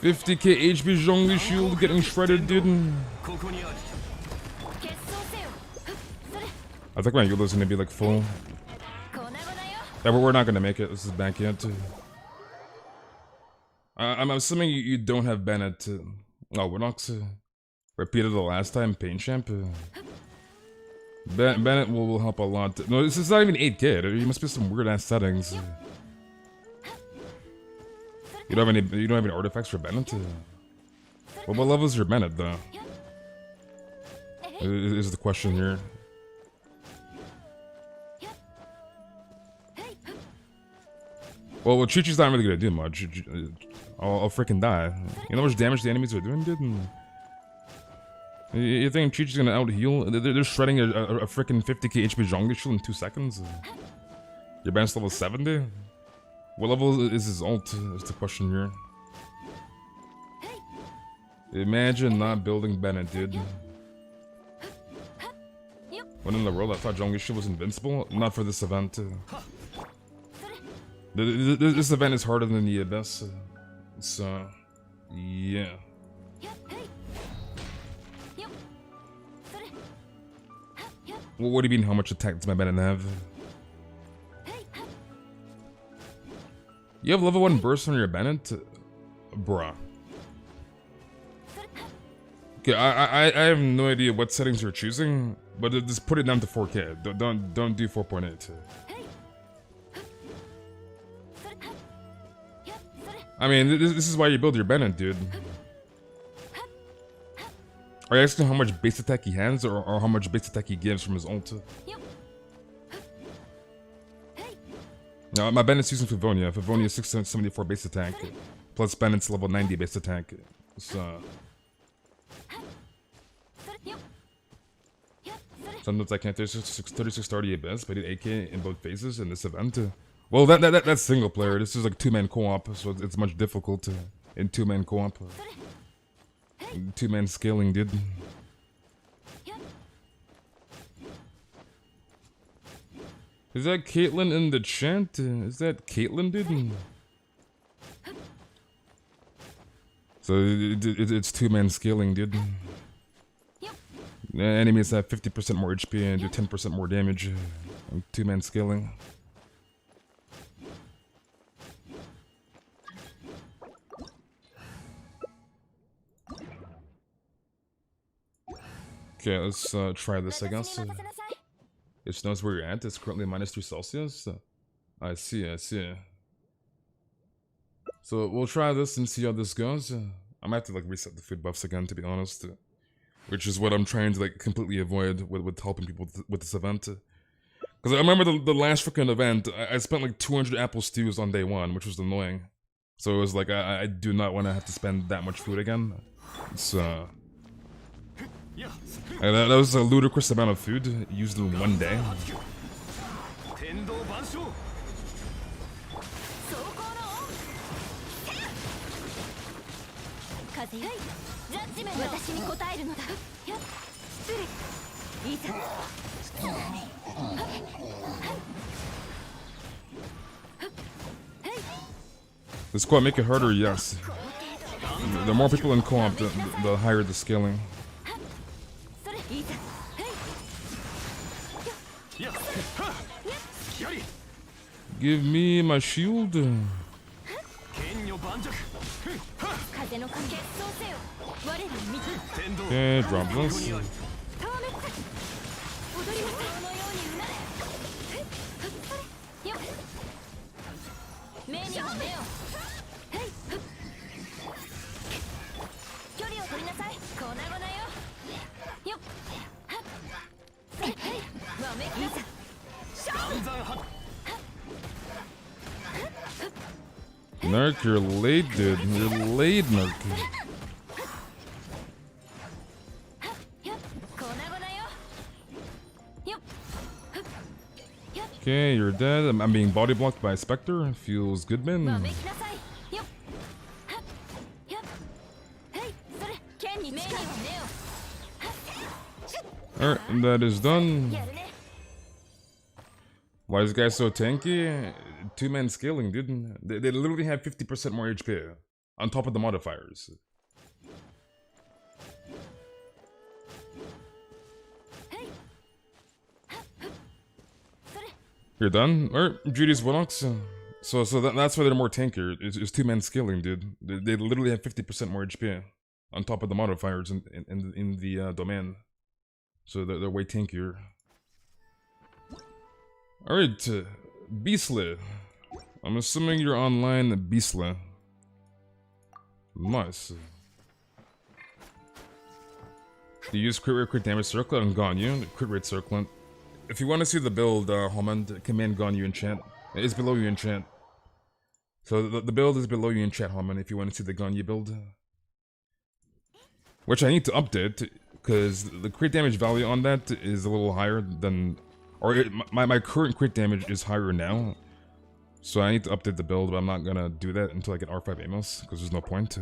$50k HP Zhongli shield getting shredded, dude. I think my Eula's gonna be like full. Yeah, we're not gonna make it. This is back yet. I'm assuming you don't have Bennett. Oh, we're not repeated the last time. Pain Champ. Bennett will help a lot. No, this is not even 8k. There must be some weird ass settings. You don't have any artifacts for Bennett? Well, what level is your Bennett though? Is the question here. Well, Chi-Chi's not really gonna do much. I'll freaking die. You know how much damage the enemies are doing, dude? You think Chi-Chi's gonna out-heal? They're shredding a freaking 50k HP jungle shield in 2 seconds? Your band's level 70? What level is his ult, is the question here. Imagine not building Bennett, dude. When in the world I thought jungle shield was invincible? Not for this event. This event is harder than the Abyss. So, yeah. Well, what do you mean, how much attack does my Bennett have? You have level 1 burst on your Bennett? Bruh. Okay, I have no idea what settings you're choosing, but just put it down to 4K. Don't do 4.8. I mean, this is why you build your Bennett, dude. Are you asking how much base attack he has, or how much base attack he gives from his ult? No, my Bennett's using Favonius. Favonius is 674 base attack, plus Bennett's level 90 base attack. So... sometimes I can't 36 38 best, but I did 8k in both phases in this event. Well, that's single player. This is like 2-man co-op, so it's much difficult in 2-man co-op. 2-man scaling, dude. Is that Caitlyn in the chat? Is that Caitlyn, dude? So it's 2-man scaling, dude. Enemies have 50% more HP and do 10% more damage. 2-man scaling. Okay, let's try this, I guess. It knows where you're at. It's currently -3 Celsius. I see. So we'll try this and see how this goes. I'm gonna have to like reset the food buffs again, to be honest. Which is what I'm trying to like completely avoid with helping people with this event. Because I remember the last freaking event, I spent like 200 apple stews on day 1, which was annoying. So it was like, I do not want to have to spend that much food again. So... that was a ludicrous amount of food used in 1 day. Does co-op make it harder? Yes. The more people in co-op, the higher the scaling. Give me my shield. Okay, drop this. Narc, you're late, dude. You're late, Narc. Okay, you're dead. I'm being body blocked by a Spectre. Feels good, man. Alright, that is done. Why is this guy so tanky? 2-man scaling, dude. They literally have 50% more HP on top of the modifiers. You're done? Alright, Judy's Willox. So that's why they're more tankier. It's 2-man scaling, dude. They literally have 50% more HP on top of the modifiers in the domain. So they're way tankier. Alright, Beastly. I'm assuming you're online, Beastly. Nice. You use crit damage circlet on Ganyu, crit rate circlet. If you want to see the build, Homand, command Ganyu in chat. It's below you in chat. So the build is below you in chat, Harmon, if you want to see the Ganyu build. Which I need to update, because the crit damage value on that is a little higher than... my current crit damage is higher now. So I need to update the build, but I'm not gonna do that until I get R5 Amos, because there's no point.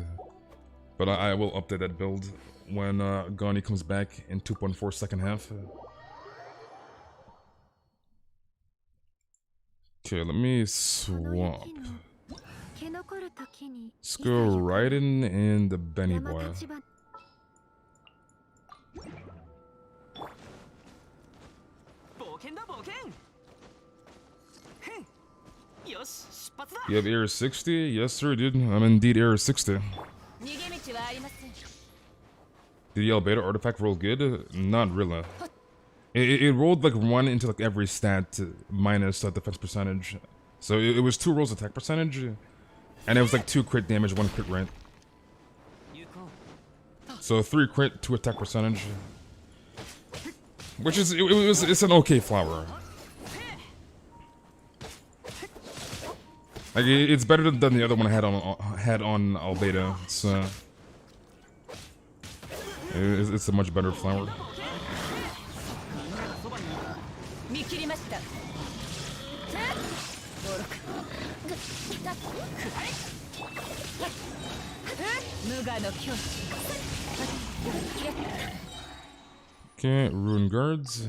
But I will update that build when Ganyu comes back in 2.4 second half. Okay, let me swap. Let's go Raiden and the Benny Boy. You have AR60? Yes sir, dude. I'm indeed AR60. Did yell beta artifact roll good? Not really. It rolled like 1 into like every stat minus defense percentage. So it was 2 rolls attack percentage, and it was like 2 crit damage, 1 crit rate. So 3 crit, 2 attack percentage, which is it's an okay flower. Like it's better than the other one I had on Albedo. It's a much better flower. Okay, Rune Guards.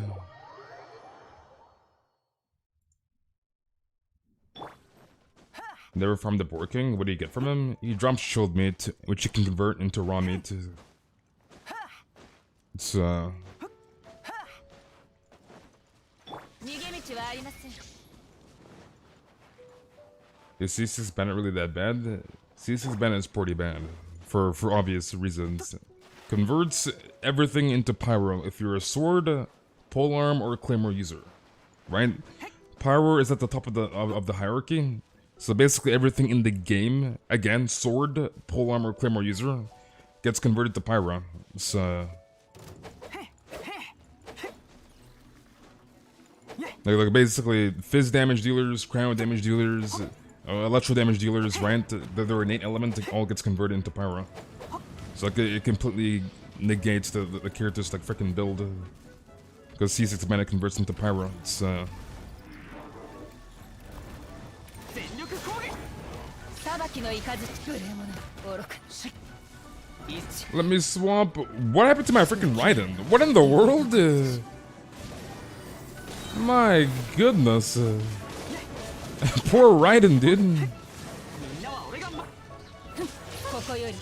Never farmed the Boar King. What do you get from him? He drops shield meat, which you can convert into raw meat. It's Is C6 Bennett really that bad? C6 Bennett is pretty bad. For obvious reasons. Converts everything into pyro if you're a sword, polearm, or claymore user. Right? Pyro is at the top of the hierarchy. So basically everything in the game, again, sword, polearm, or claymore user, gets converted to pyro. So like basically fizz damage dealers, crown damage dealers, electro damage dealers, right? Their innate element all gets converted into pyro. So like it completely negates the character's like freaking build, because C6 mana converts into pyro. It's let me swap. What happened to my freaking Raiden? What in the world? My goodness. Poor Raiden, dude.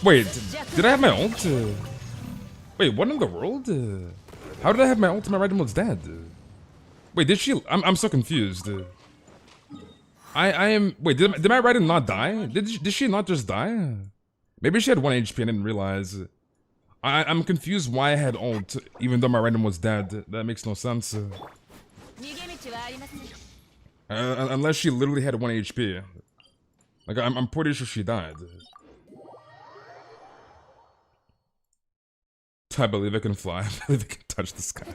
Wait, did I have my ult? Wait, what in the world? How did I have my ult? My Raiden was dead. Wait, did she? I'm so confused. I am. Wait, did my Raiden not die? Did she not just die? Maybe she had 1 HP and didn't realize. I'm confused why I had ult even though my Raiden was dead. That makes no sense. Unless she literally had 1 HP. Like I'm pretty sure she died. I believe I can fly. I believe I can touch the sky.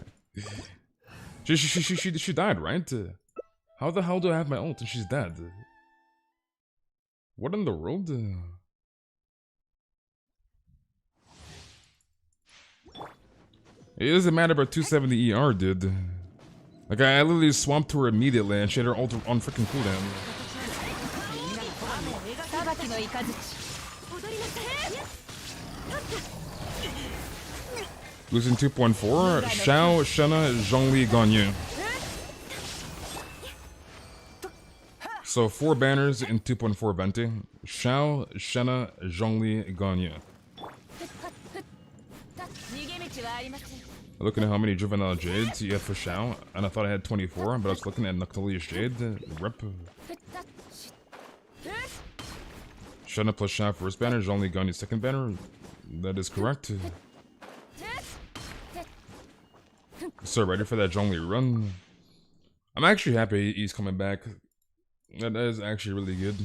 She died, right? How the hell do I have my ult and she's dead? What in the world? It doesn't matter about 270 ER, dude. Like I literally swamped her immediately and she had her ult on freaking cooldown. Losing 2.4. Xiao, Shenna, Zhongli, Ganyu. So 4 banners in 2.4 venti. Xiao, Shenna, Zhongli, Ganyu. Looking at how many Juvenile Jades you have for Xiao, and I thought I had 24, but I was looking at Noctilia's Jade. Rip. Shenna plus Xiao first banner, Zhongli, Ganyu second banner. That is correct. So ready for that Zhongli run? I'm actually happy he's coming back. That is actually really good.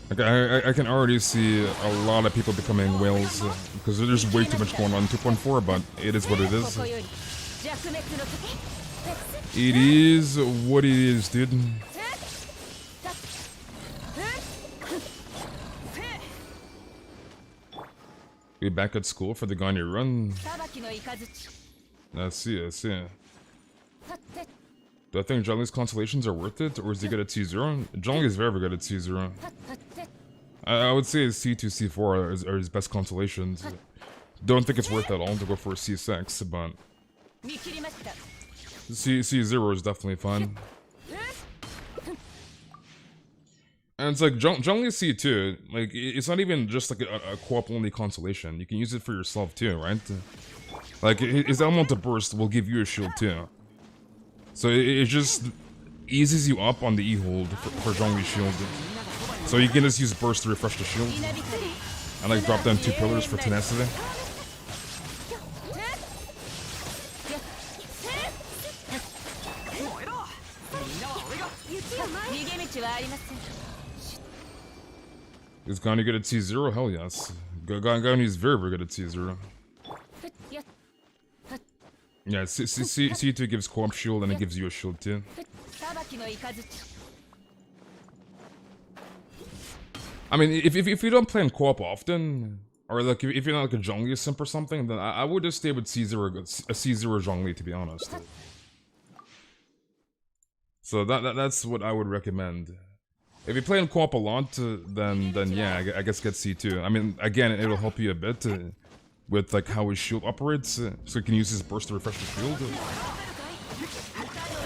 Like I can already see a lot of people becoming whales because there's way too much going on in 2.4, but it is what it is. It is what it is, dude. We back at school for the Ganyu run. I see. Do I think Zhongli's constellations are worth it, or is he good at C0? Zhongli is very good at C0. I would say C2, C4 are his best constellations. Don't think it's worth it at all to go for a C6, but C0 is definitely fun. And it's like Zhongli C2, like it's not even just like a co-op only constellation. You can use it for yourself too, right? Like his elemental burst will give you a shield too. So it just eases you up on the E-hold for Zhongli's shield. So you can just use burst to refresh the shield. And like drop down 2 pillars for tenacity. Is Ganyu good at C0? Hell yes. Ganyu is very good at C0. Yeah, C2 gives co-op shield and it gives you a shield too. I mean, if you don't play in co-op often, or like if you're not like a Zhongli simp or something, then I would just stay with C0, a C0 Zhongli, to be honest. So that's what I would recommend. If you play in co-op a lot, then yeah, I guess get C2. I mean, again, it'll help you a bit with like how his shield operates, so you can use his burst to refresh the shield.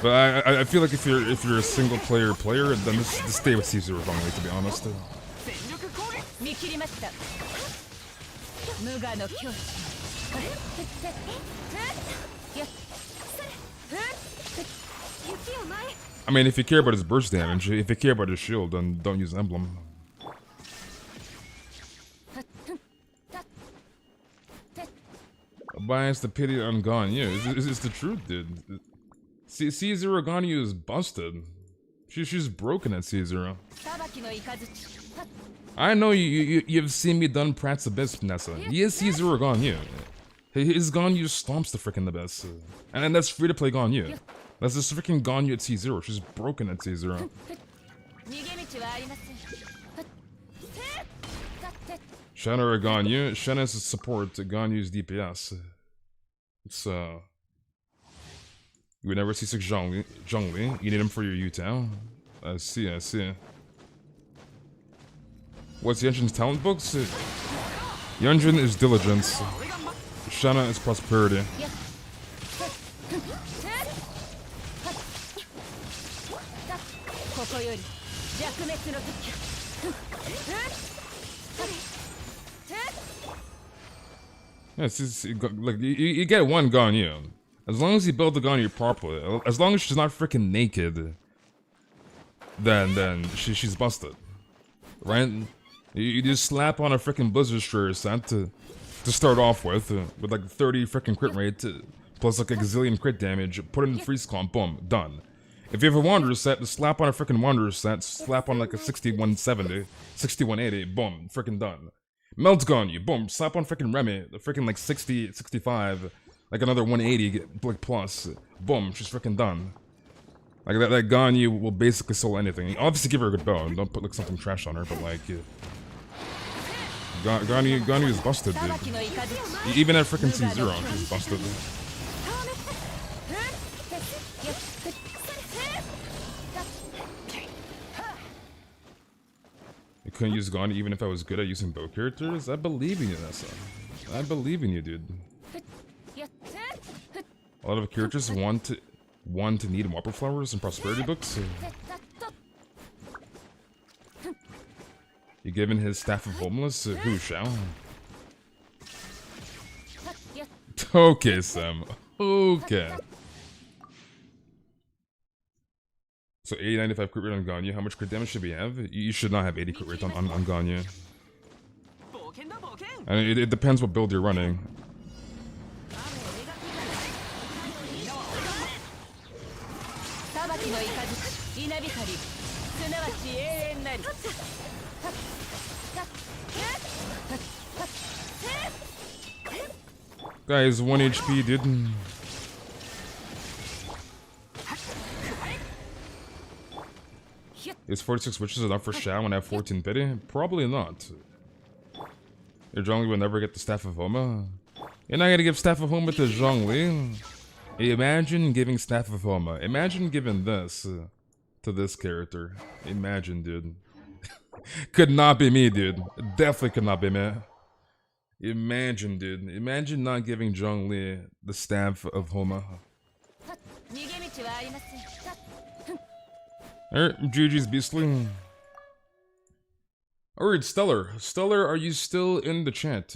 But I feel like if you're a single player, then just stay with C0 Zhongli, to be honest. I mean, if you care about his burst damage, if you care about his shield, then don't use Emblem. Bias the pity on Ganyu. It's the truth, dude. C0 Ganyu is busted. She's broken at C0. I know you've seen me done Pratt's Abyss, Nessa. He is C0 Ganyu. His Ganyu stomps the frickin' Abyss. And that's free to play Ganyu. That's this freaking Ganyu at C0. She's broken at C0. Shanna or Ganyu? Shanna's support, Ganyu's DPS. It's you would never see 6 Zhongli. You need him for your Yutao. I see. What's Yunjin's talent books? Yunjin is diligence. Shanna is prosperity. Yeah, like you get one Ganyu. As long as you build the Ganyu properly, as long as she's not freaking naked, then she's busted, right? You just slap on a freaking Blizzard Destroyer set to start off with like 30 freaking crit rate plus like a gazillion crit damage. Put it in freeze comp, boom, done. If you have a Wanderer set, just slap on a freaking Wanderer set, slap on like a 6170, 6180, boom, freaking done. Melt Ganyu, boom, slap on freaking Remy, the freaking like 60, 65, like another 180 like plus, boom, she's freaking done. Like that Ganyu will basically solo anything. Obviously give her a good bow, and don't put like something trash on her, but like Ganyu is busted, dude. Even at freaking C0, she's busted. You couldn't use Ganyu even if I was good at using bow characters? I believe in you, Nessa. I believe in you, dude. A lot of characters want to need Whopper Flowers and Prosperity books. You given his Staff of Homeless? Who shall? Okay, Sam. Okay. So 80, 95 crit rate on Ganyu. How much crit damage should we have? You should not have 80 crit rate on Ganyu. And it depends what build you're running. Guys, 1 HP, dude. Is 46 witches enough for Shao and have 14 pity? Probably not. Your Zhongli will never get the Staff of Homa. You're not gonna give Staff of Homa to Zhongli. Imagine giving Staff of Homa. Imagine giving this to this character. Imagine, dude. Could not be me, dude. Definitely could not be me. Imagine, dude. Imagine not giving Zhongli the Staff of Homa. Alright, GG's Beastly. Alright, Stellar. Stellar, are you still in the chat?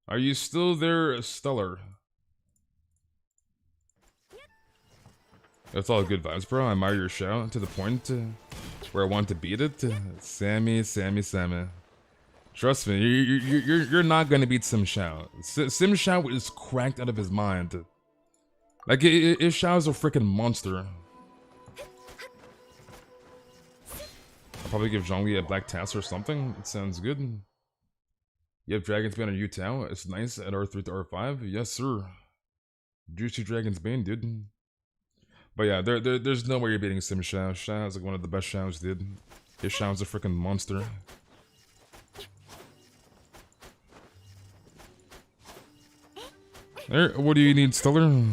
Are you still there, Stellar? That's all good vibes, bro. I admire your shout to the point where I want to beat it. Sammy. Trust me, you're not gonna beat Sim Shao. Sim Shao is cracked out of his mind. Like, his Shao is a freaking monster. I'll probably give Zhongli a black task or something. It sounds good. You have Dragon's Bane on U-Tao. It's nice at R3 to R5. Yes, sir. Juicy Dragon's Bane, dude. But yeah, there's no way you're beating Sim Shao. Shao is like one of the best Shaos, dude. His Shao's a freaking monster. What do you need, Stellar?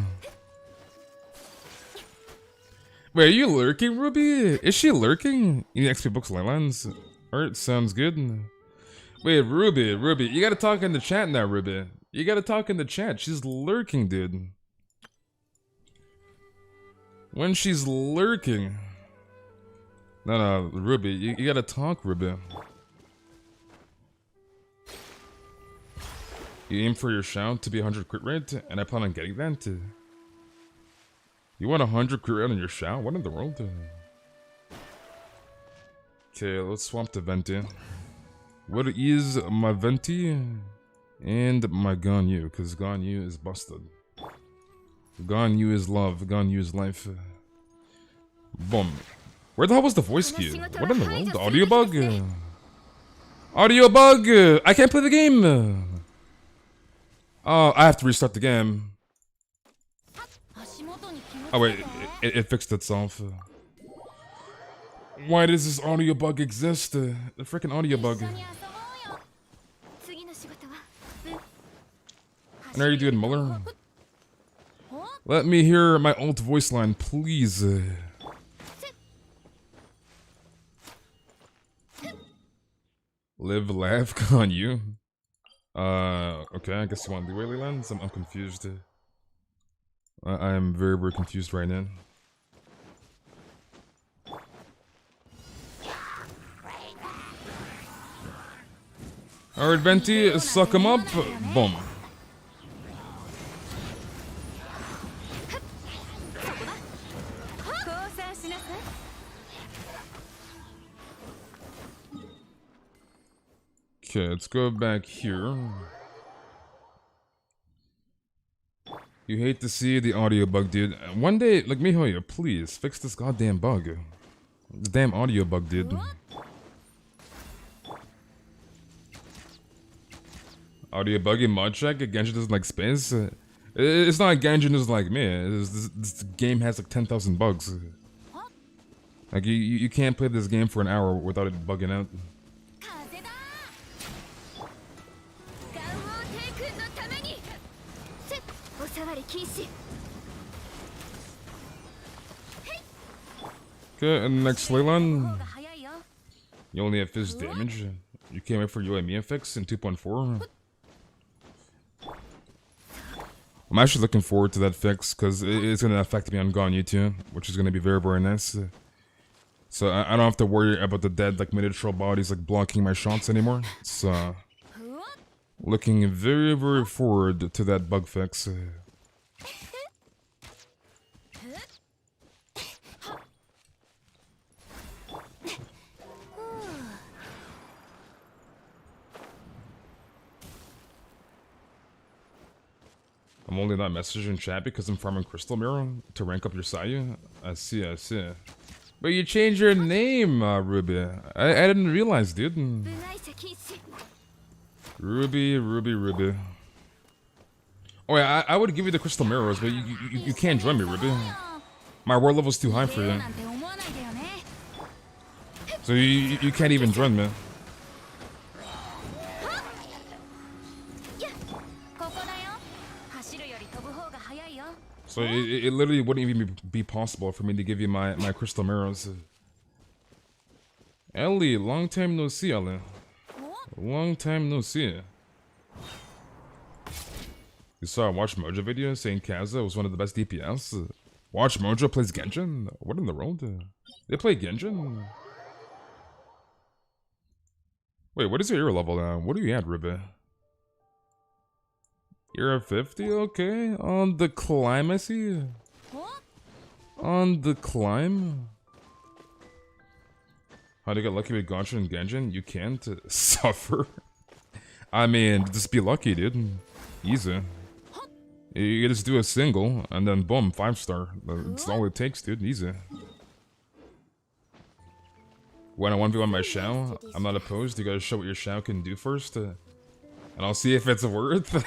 Wait, are you lurking, Ruby? Is she lurking? You need XP books, Leylands? Alright, sounds good. Wait, Ruby, you gotta talk in the chat now, Ruby. You gotta talk in the chat. She's lurking, dude. When she's lurking. No, Ruby, you gotta talk, Ruby. You aim for your shout to be 100 crit rate, and I plan on getting that. You want 100 crit rate on your shout? What in the world? Okay, let's swap to Venti. What is my Venti and my Ganyu? Because Ganyu is busted. Ganyu is love, Ganyu is life. Boom. Where the hell was the voice cue? What in the world? The audio bug? Audio bug! I can't play the game! Oh, I have to restart the game. Oh wait, it fixed itself. Why does this audio bug exist? The freaking audio bug. And are you doing Muller? Let me hear my alt voice line, please. Live, laugh on you. Okay, I guess you want the Whaley lens? I'm confused. I am very, very confused right now. Alright, Venti, suck him up. Boom. Okay, let's go back here. You hate to see the audio bug, dude. One day, like, Mihoyo, please, fix this goddamn bug. The damn audio bug, dude. Audio bug in mod check? Genshin doesn't like space? It's not like Genshin is like me. This game has like 10,000 bugs. Like, you can't play this game for an hour without it bugging out. Okay, and next Leyland. You only have fizz damage. You came out for UID fix in 2.4. I'm actually looking forward to that fix because it's going to affect me on Ganyu too, which is going to be very, very nice. So I don't have to worry about the dead like miniature bodies like blocking my shots anymore. So looking very, very forward to that bug fix. I'm only not messaging chat because I'm farming Crystal Mirror to rank up your Sayu. I see. But you changed your name, Ruby. I didn't realize, dude. Ruby. Oh yeah, I would give you the Crystal Mirrors, but you can't join me, Ruby. My world level's too high for you. So you can't even join me. So it literally wouldn't even be possible for me to give you my crystal mirrors. Ellie, long time no see, Ellie. Long time no see. You saw a Watch Mojo video saying Kaza was one of the best DPS. Watch Mojo plays Genshin? What in the world? They play Genshin? Wait, what is your hero level now? What are you at, Ruby? You're at 50? Okay. On the climb, I see. On the climb? How to get lucky with Genshin and Genjin? You can't suffer. I mean, just be lucky, dude. Easy. You just do a single, and then boom, 5-star. That's all it takes, dude. Easy. When I 1v1 my Xiao, I'm not opposed. You gotta show what your Xiao can do first. And I'll see if it's worth.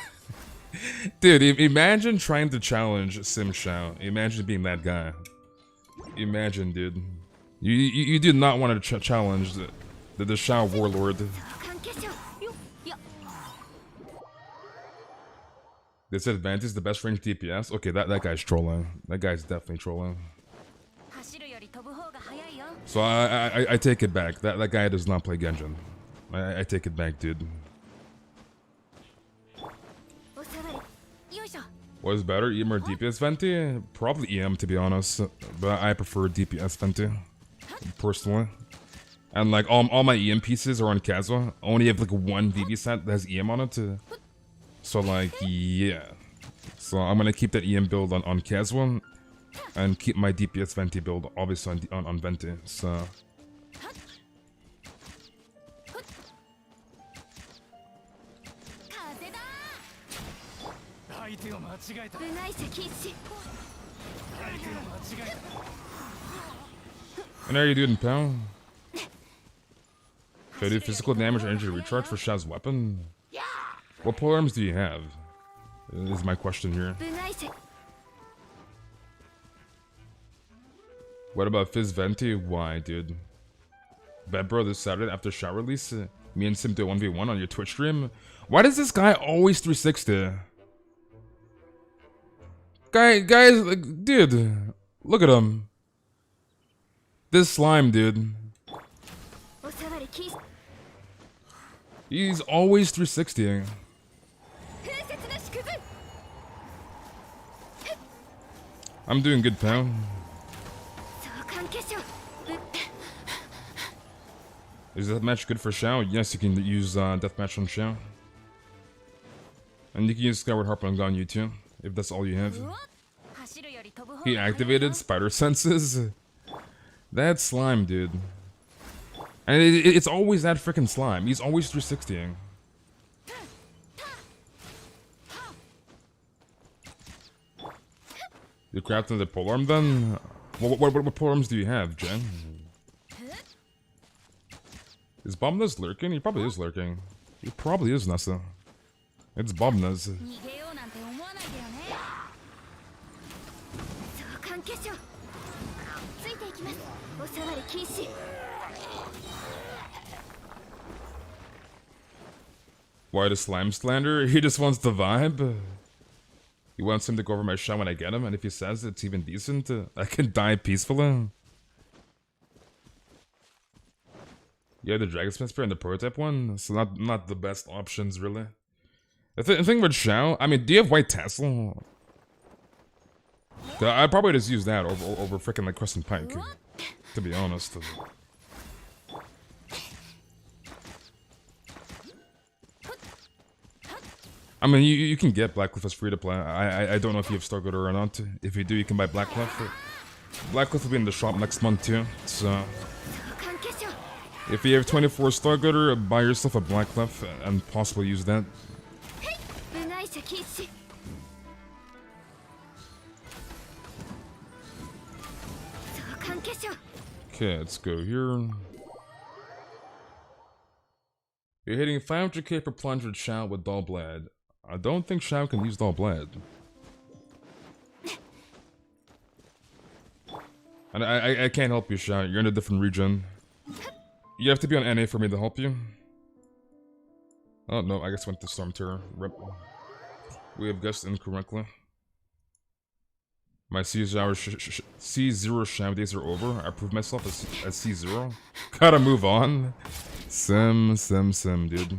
Dude, imagine trying to challenge Sim Xiao. Imagine being that guy. Imagine, dude. You do not want to challenge the Xiao Warlord. They said Advantage is the best range DPS. Okay, that guy's trolling. That guy's definitely trolling. So I take it back. That guy does not play Genshin. I take it back, dude. What is better, EM or DPS Venti? Probably EM, to be honest. But I prefer DPS Venti, personally. And like all my EM pieces are on Kazuha. I only have like one DB set that has EM on it. So like, yeah. So I'm gonna keep that EM build on Kazuha. And keep my DPS Venti build obviously on Venti. So... And are you doing, pal? Should I do physical damage or energy recharge for Xiao's weapon? What pole arms do you have? Is my question here. What about Fizz Venti? Why, dude? Bet bro, this Saturday after Xiao release, me and Sim do 1v1 on your Twitch stream? Why does this guy always 360? Guys, like, dude, look at him. This slime, dude. He's always 360. I'm doing good, pal. Is deathmatch good for Xiao? Yes, you can use deathmatch on Xiao. And you can use Skyward Harp on Ganyu too, if that's all you have. He activated spider senses? That's slime, dude. And it's always that freaking slime. He's always 360ing. You crafted the polearm then? What polearms do you have, Jen? Is Bombness lurking? He probably is lurking. He probably is, Nessa. It's Bombness. Why the slime slander? He just wants the vibe. He wants him to go over my shot when I get him, and if he says it's even decent, I can die peacefully. Yeah, the Dragonsmith Spear and the prototype one, so not the best options, really. The thing with Xiao, I mean, do you have White Tassel? I'd probably just use that over freaking like Crescent Pike, to be honest. I mean, you can get Blackcliff as free to play. I don't know if you have Stargoder or not. If you do, you can buy Blackcliff. Blackcliff will be in the shop next month too, so... If you have 24 Stargoder, buy yourself a Blackcliff and possibly use that. Okay, let's go here. You're hitting 500k per plunge with Xiao with Dull Blade. I don't think Xiao can use Dull Blade. And I can't help you, Xiao. You're in a different region. You have to be on NA for me to help you. Oh no, I guess I went to Storm Terror. Rip. We have guessed incorrectly. My C0 sham days are over. I proved myself as C0. Gotta move on. Sim, dude.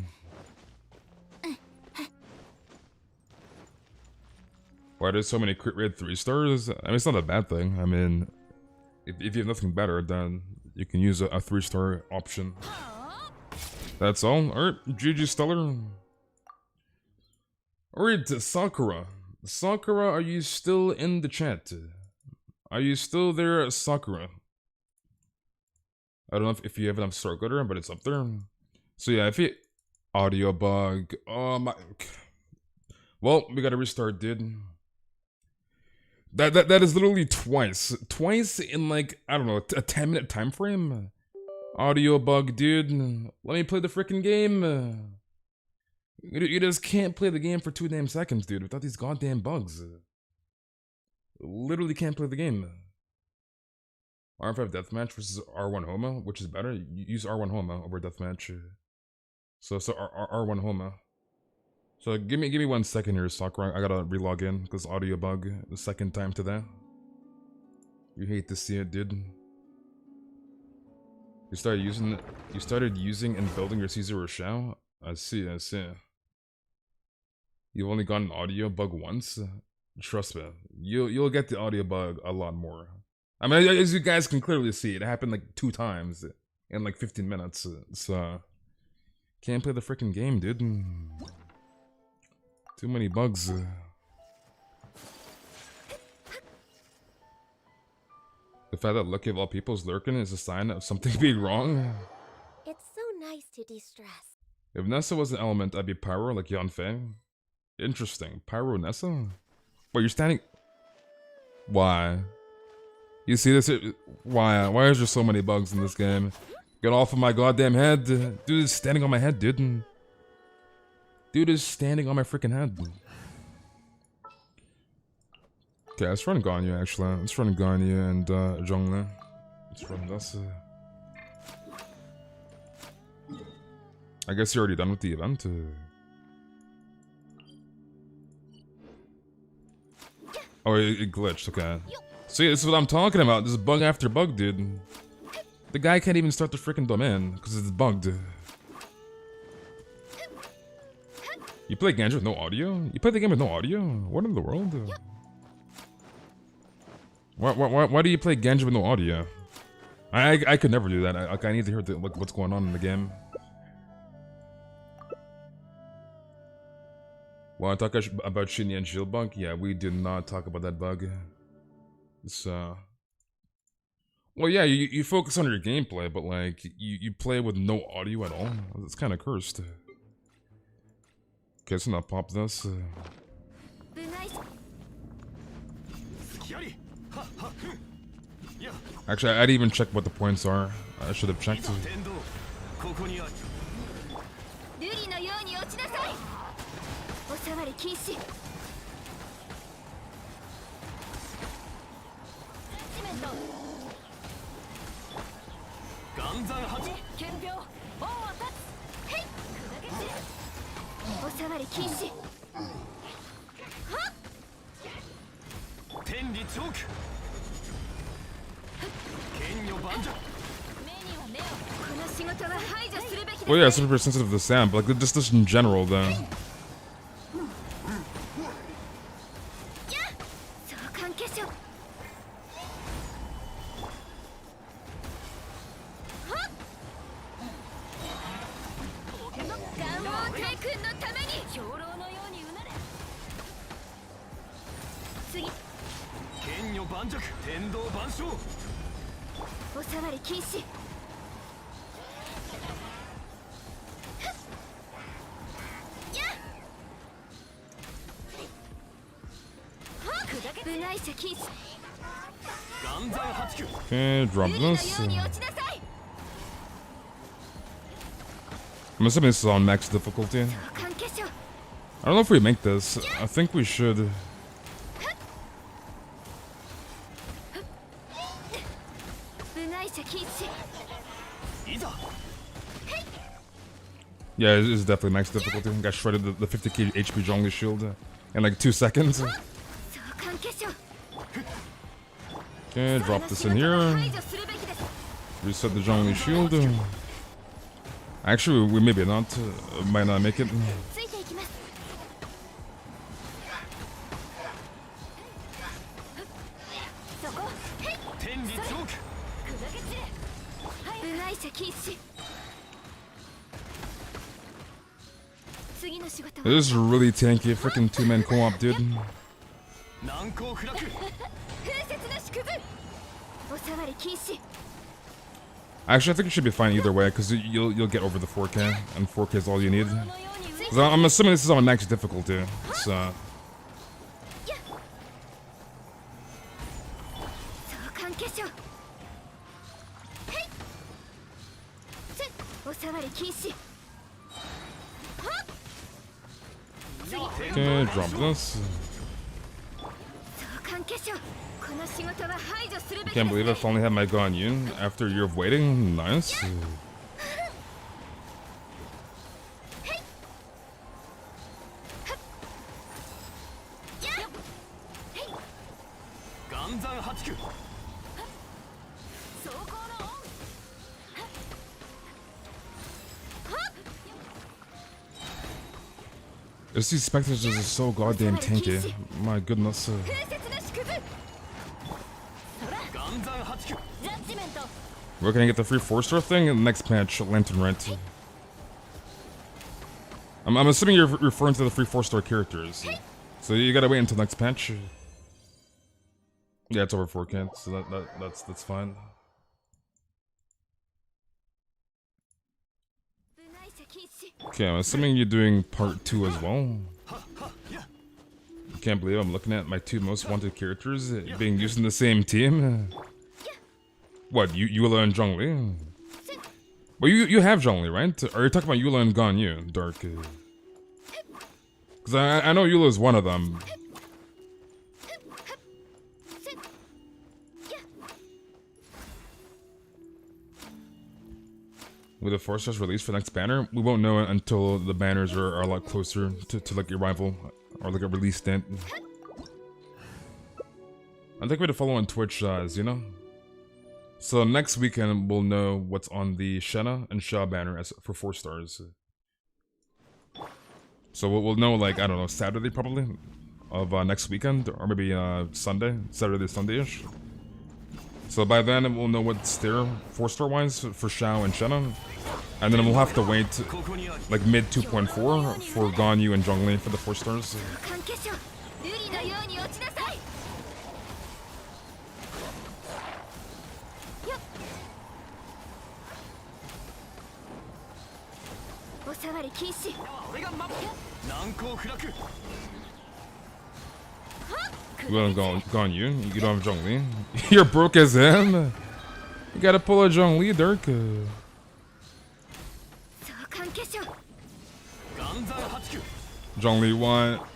Why there's so many crit rate 3 stars? I mean, it's not a bad thing. I mean, if you have nothing better, then you can use a 3-star option. That's all. Alright, GG Stellar. Alright, Sakura. Sakura, are you still in the chat? Are you still there, Sakura? I don't know if you have enough star glitter, but it's up there. So yeah, if you... Audio bug. Oh my... Well, we gotta restart, dude. That is literally twice. Twice in like, I don't know, a 10-minute time frame? Audio bug, dude. Let me play the freaking game. You just can't play the game for 2 damn seconds, dude, without these goddamn bugs. Literally can't play the game. R5 Deathmatch versus R1 Homa, which is better? You use R1 Homa over Deathmatch. So R1 Homa. So give me 1 second here, Sakura. I gotta relog in because audio bug the second time today. You hate to see it, dude. You started using and building your C0 Shao? I see. You've only gotten an audio bug once? Trust me, you'll get the audio bug a lot more. I mean, as you guys can clearly see, it happened like 2 times in like 15 minutes. So can't play the freaking game, dude. Too many bugs. The fact that Lucky of all people is lurking is a sign of something being wrong. It's so nice to de-stress. If Nessa was an element, I'd be Pyro like Yanfei. Interesting. Pyro Nessa? Wait, you're standing... Why? You see this? Why? Why is there so many bugs in this game? Get off of my goddamn head. Dude is standing on my head, dude. Dude is standing on my freaking head. Okay, let's run Ganyu actually. Let's run Ganyu and Zhongle. Let's run this. I guess you're already done with the event. Oh, it glitched, okay. See, this is what I'm talking about. This is bug after bug, dude. The guy can't even start the freaking domain because it's bugged. You play Genshin with no audio? You play the game with no audio? What in the world? Why do you play Genshin with no audio? I could never do that. I need to hear what's going on in the game. Want to talk about Shinny and Shield bug? Yeah, we did not talk about that bug. It's well, yeah, you focus on your gameplay, but like you play with no audio at all. It's kind of cursed. Okay, so now pop this. Actually, I didn't even check what the points are. I should have checked. Well, yeah, super sensitive to sound, but like just in general, though. Okay, drop this. I'm assuming this is on max difficulty. I don't know if we make this. I think we should. Yeah, it's definitely max difficulty. Got shredded the 50k HP Zhongli shield in like 2 seconds. Okay, drop this in here. Reset the Zhongli shield. Actually, we maybe not. Might not make it. This is really tanky, freaking 2-man co-op, dude. Actually, I think it should be fine either way, because you'll get over the 4K, and 4K is all you need. I'm assuming this is on max difficulty, so... Okay, drop this. Can't believe I finally had my Ganyu after a year of waiting. Nice. These specters are so goddamn tanky. My goodness. We're gonna get the free 4-star thing in the next patch, Lantern Rent. I'm assuming you're referring to the free 4-star characters. So you gotta wait until next patch. Yeah, it's over 4K, so that's fine. Okay, I'm assuming you're doing part 2 as well. Can't believe I'm looking at my 2 most wanted characters being used in the same team. What, Eula and Zhongli? Well, you have Zhongli, right? Or you're talking about Eula and Ganyu, Dark? Because I know Eula is one of them. With the 4-stars released for the next banner, we won't know it until the banners are a lot closer to like arrival or like a release date. I think we have to follow on Twitch, Xena. So next weekend we'll know what's on the Shenna and Sha banner as for 4 stars. So we'll know like, I don't know, Saturday probably of next weekend, or maybe Sunday, Saturday, Sunday-ish. So by then we'll know what's there 4-star wise for Shao and Shenna. And then we'll have to wait like mid 2.4 for Ganyu and Zhongli for the 4 stars. You don't Ganyu, you don't have Zhongli. You're broke as him. You gotta pull a Zhongli, Dirk. Zhongli what?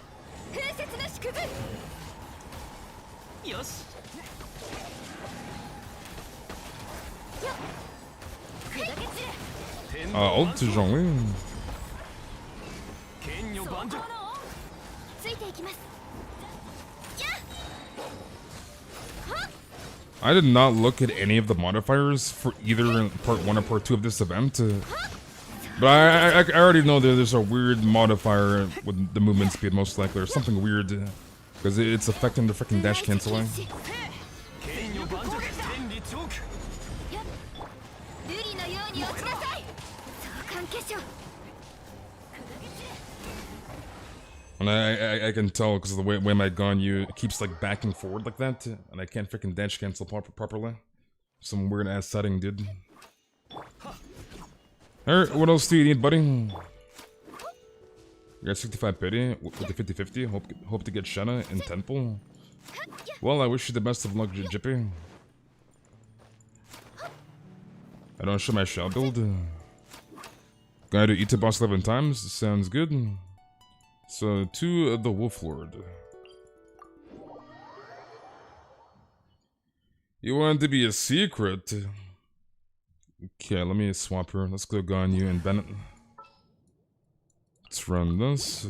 Ult to Zhongli. I did not look at any of the modifiers for either part 1 or part 2 of this event. But I already know that there's a weird modifier with the movement speed, most likely, or something weird. Because it's affecting the freaking dash canceling. And I can tell because of the way my Ganyu keeps like backing forward like that, and I can't freaking dash cancel properly. Some weird ass setting, dude. Alright, what else do you need, buddy? You got 65 pity with the 50-50. Hope to get Shenna in Temple. Well, I wish you the best of luck, Jippy. I don't show my shell build. Gotta eat the boss 11 times. Sounds good. So, to the Wolf Lord. You want it to be a secret? Okay, let me swap her. Let's go Ganyu and Bennett. Let's run this.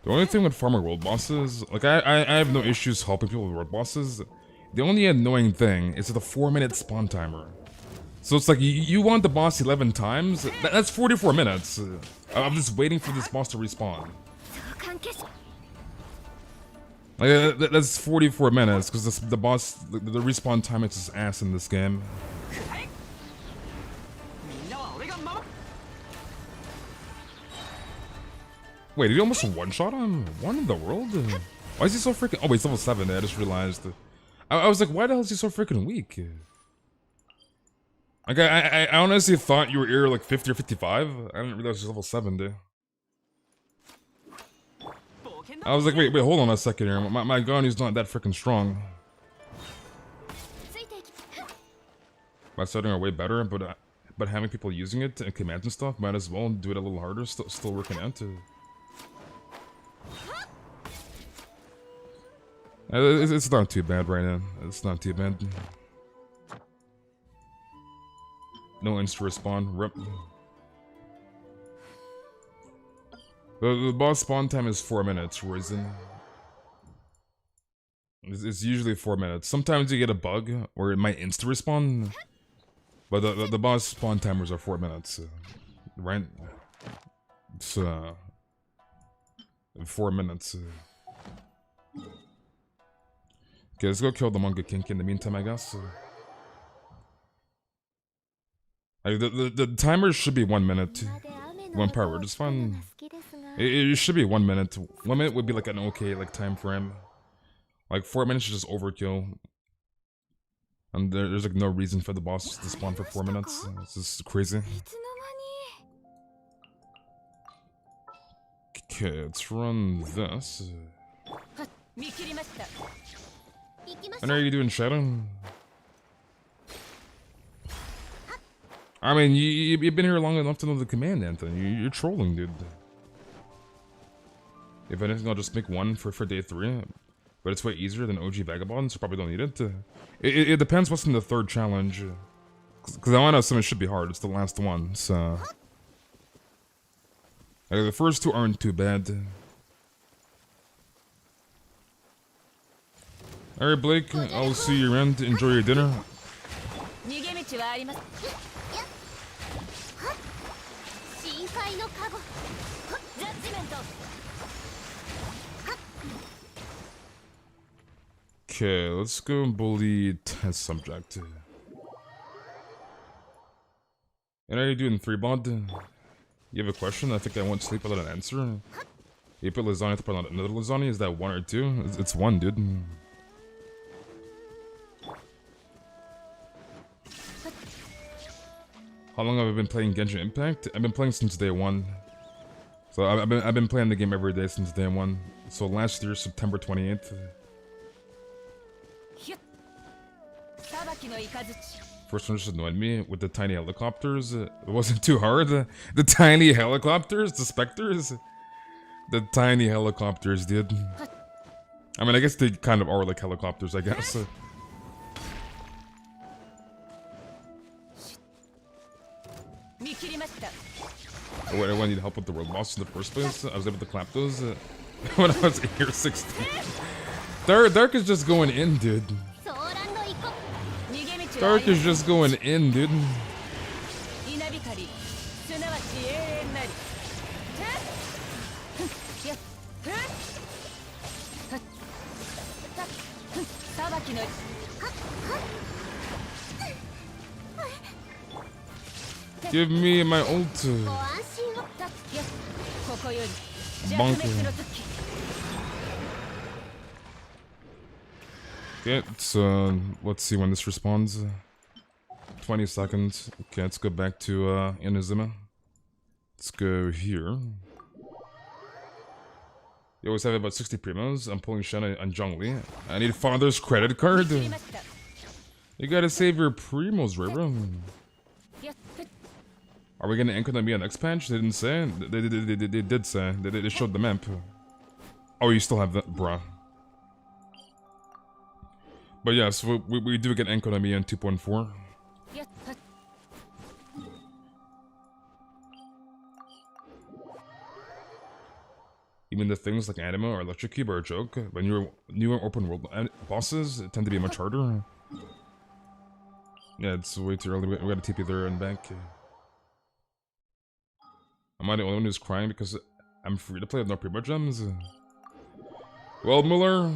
The only thing with farmer world bosses, like I have no issues helping people with world bosses. The only annoying thing is the 4-minute spawn timer. So it's like you want the boss 11 times. That's 44 minutes. I'm just waiting for this boss to respawn. Like that's 44 minutes because the boss, the respawn time is just ass in this game. Wait, did he almost one-shot him? What in the world? Why is he so freaking... Oh, wait, he's level 7. I just realized. I was like, why the hell is he so freaking weak? Like, I honestly thought you were either like 50 or 55. I didn't realize he's level 7, dude. I was like, wait, hold on a second here. My Ganyu's not that freaking strong. By starting our way better, but having people using it and commands and stuff, might as well do it a little harder. Still working out. It's not too bad right now. It's not too bad. No insta respawn. Rip. The boss spawn time is 4 minutes, Risen. It's usually 4 minutes. Sometimes you get a bug where it might insta respawn, but the boss spawn timers are 4 minutes, right? It's 4 minutes. Okay, let's go kill the manga kink in the meantime, I guess. The timer should be 1 minute. 1 power word is fine. It should be 1 minute. 1 minute would be like an okay like time frame. Like 4 minutes is just overkill. And there's like no reason for the boss to spawn for 4 minutes. It's just crazy. Okay, let's run this. And are you doing Shadow? I mean, you've been here long enough to know the command, Anthony. You're trolling, dude. If anything, I'll just make one for day 3. But it's way easier than OG Vagabond, so probably don't need it. It depends what's in the 3rd challenge. Because I know some it should be hard. It's the last one, so... the first 2 aren't too bad. Alright, Blake, I'll see you around. Enjoy your dinner. Okay, let's go bully test subject. And are you doing 3 bod? You have a question? I think I won't sleep without an answer. You put lasagna to put on another lasagna? Is that 1 or 2? It's 1, dude. How long have I been playing Genshin Impact? I've been playing since day 1. So I've been playing the game every day since day 1. So last year, September 28th. First one just annoyed me with the tiny helicopters. It wasn't too hard. The tiny helicopters, the specters. The tiny helicopters, dude. I mean, I guess they kind of are like helicopters, I guess. Wait, I need help with the world boss in the first place. I was able to clap those when I was AR60. Dark is just going in, dude. Dark is just going in, dude. Give me my ult. Bonk. Okay, so let's see when this responds. 20 seconds. Okay, let's go back to Inazuma. Let's go here. You always have about 60 primos. I'm pulling Shanna and Zhongli. I need father's credit card. You gotta save your primos, River. Are we gonna anchor them be on next patch? They didn't say. They did say. They showed the map. Oh, you still have that, bruh. But yes, we do get Enkonomi in 2.4. even the things like anima or electric cube are a joke, but newer open world bosses tend to be much harder. Yeah, it's way too early. We gotta TP there and back. Am I the only one who's crying because I'm free to play with no primo gems? Well, Muller,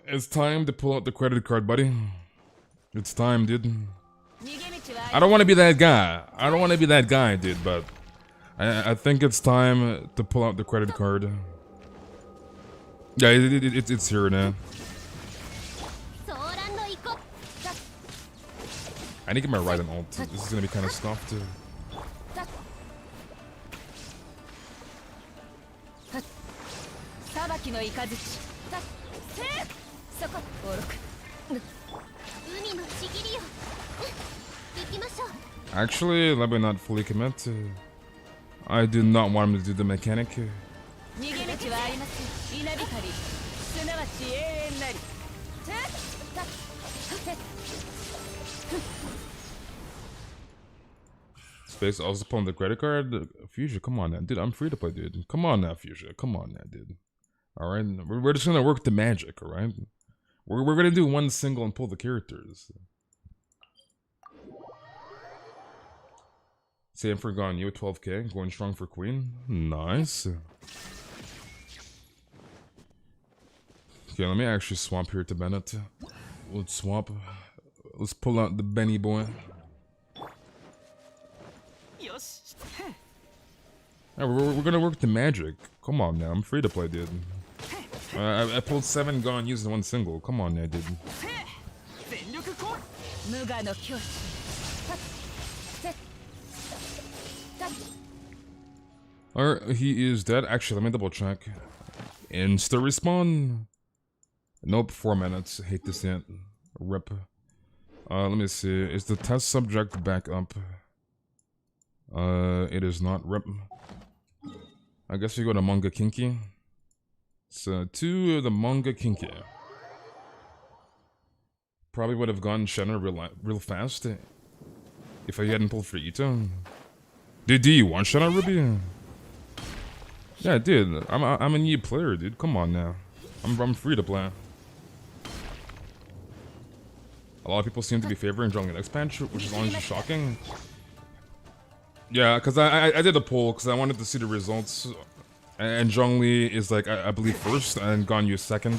it's time to pull out the credit card, buddy. It's time, dude. I don't want to be that guy. I don't want to be that guy, dude, but I think it's time to pull out the credit card. Yeah, it's here now. I need to get my right and ult. This is gonna be kind of stuffed. Actually, let me not fully commit. I do not want him to do the mechanic. Space also pulling the credit card. Fuchsia, come on now, dude. I'm free to play, dude. Come on now, Fuchsia. Come on now, dude. All right, we're just gonna work the magic. All right, we're gonna do one single and pull the characters. Same for Ganyu, 12k, going strong for Queen. Nice. Okay, let me actually swap here to Bennett. Let's swap. Let's pull out the Benny boy. Yeah, we're gonna work the magic. Come on now, I'm free to play, dude. I pulled 7 Ganyus in one single. Come on now, dude. Alright, he is dead. Actually, let me double check. Insta respawn. Nope, 4 minutes. Hate to see it. Rip. Let me see. Is the test subject back up? It is not. Rip. I guess we go to Manga Kinky. So, to the Manga Kinky. Probably would have gone Shenna real fast if I hadn't pulled for Ito. Dude, do you want Shenna Ruby? Yeah, dude. I'm a new player, dude. Come on now. I'm free to play. A lot of people seem to be favoring Zhongli next patch, which is honestly shocking. Yeah, because I did a poll because I wanted to see the results, and Zhongli is like I believe first, and Ganyu second,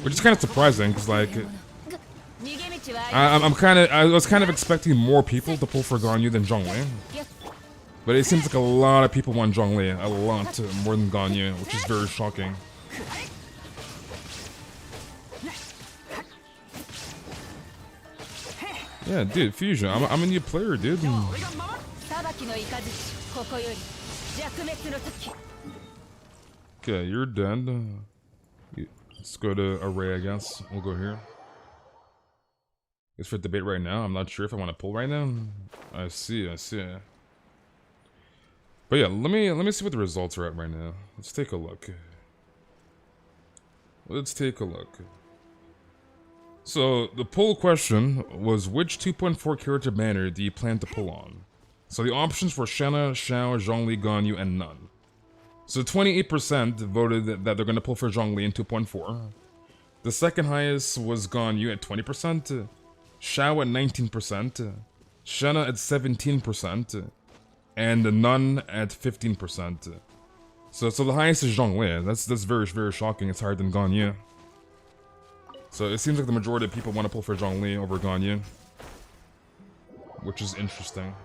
which is kind of surprising because like I was kind of expecting more people to pull for Ganyu than Zhongli, but it seems like a lot of people want Zhongli, a lot more than Ganyu, which is very shocking. Yeah, dude, Fusion, I'm a new player, dude. Okay, you're dead. Let's go to Array, I guess. We'll go here. It's for debate right now. I'm not sure if I want to pull right now. I see. But yeah, let me see what the results are at right now. Let's take a look. So, the poll question was, which 2.4 character banner do you plan to pull on? So the options were Shenna, Xiao, Zhongli, Ganyu, and none. So 28% voted that they're going to pull for Zhongli in 2.4. The second highest was Ganyu at 20%, Xiao at 19%, Shenna at 17%, and none at 15%. So the highest is Zhongli. That's very, very shocking. It's higher than Ganyu. So it seems like the majority of people want to pull for Zhongli over Ganyu, which is interesting.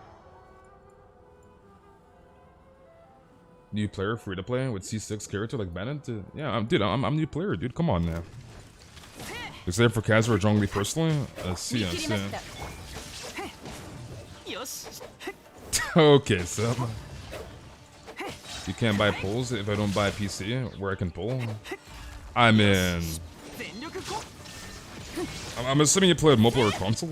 New player, free to play with C6 character like Bennett? Yeah, dude, I'm a new player, dude. Come on now. Except for Kaz or Zhongli personally? I see. Okay, so you can't buy pulls if I don't buy a PC where I can pull. I'm in. I'm assuming you play a mobile or console.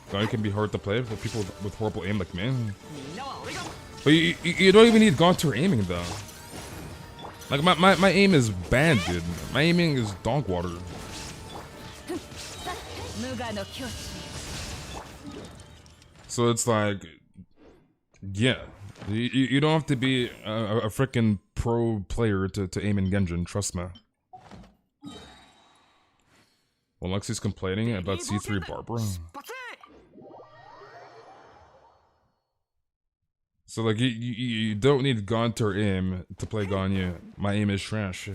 Ganyu can be hard to play for people with horrible aim like me. But you don't even need Gaunter aiming though. Like my aim is bad, dude. My aiming is dog water. So it's like, yeah, you don't have to be a freaking pro player to aim in Genshin, trust me. Well, Lexi's complaining about C3 Barbara. So like you don't need Gaunt or aim to play Ganyu. My aim is trash.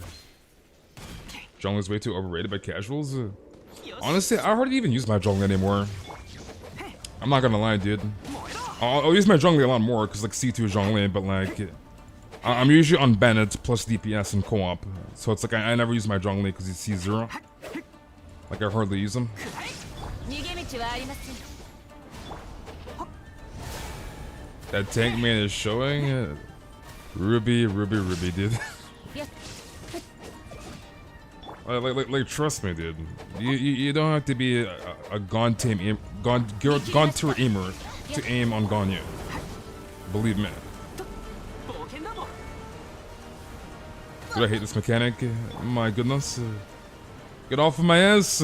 Jungle is way too overrated by casuals. Honestly, I hardly even use my jungle anymore. I'm not gonna lie, dude. I'll use my jungle a lot more because like C2 jungle, but like I'm usually on Bennett plus DPS and co-op. So it's like I never use my jungle because he's C0. Like I hardly use him. That tank man is showing Ruby, dude. like, trust me, dude. You don't have to be a Gontur aimer to aim on Ganyu. Believe me. Dude, I hate this mechanic. My goodness. Get off of my ass.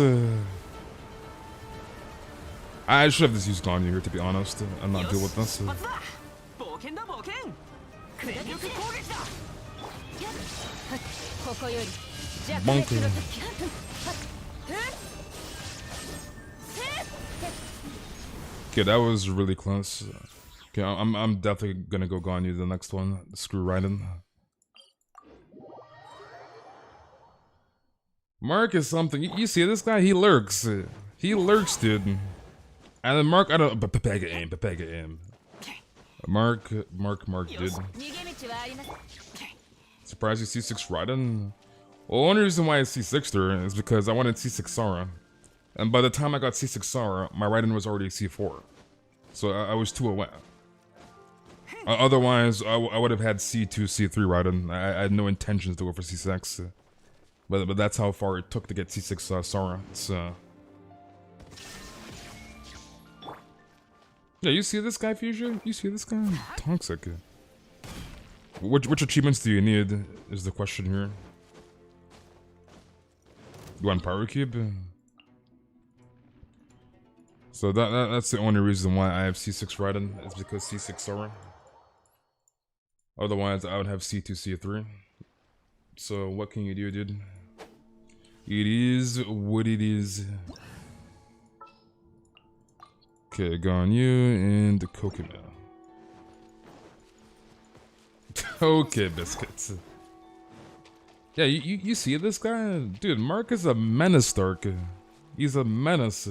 I should have just used Ganyu here, to be honest, and not deal with this. Bunker. Okay, that was really close. Okay, I'm definitely gonna go Ganyu the next one. Screw Raiden. Mark is something. You see this guy? He lurks. He lurks, dude. And then Mark, I don't. Pepega aim. Mark, dude. Surprised you C6 Raiden? Well, one reason why I C6'd her is because I wanted C6 Sara. And by the time I got C6 Sara, my Raiden was already C4. So I was too aware. Otherwise, I would have had C2, C3 Raiden. I had no intentions to go for C6. But that's how far it took to get C6 Sara. It's, yeah, you see this guy, Fusion? You see this guy? Toxic. Which achievements do you need, is the question here. You want Pyro Cube? So that's the only reason why I have C6 Raiden, is because C6 Sora. Otherwise, I would have C2, C3. So what can you do, dude? It is what it is. Okay, Ganyu and Kokima. Okay, biscuits. Yeah, you see this guy? Dude, Mark is a menace, Dark. He's a menace.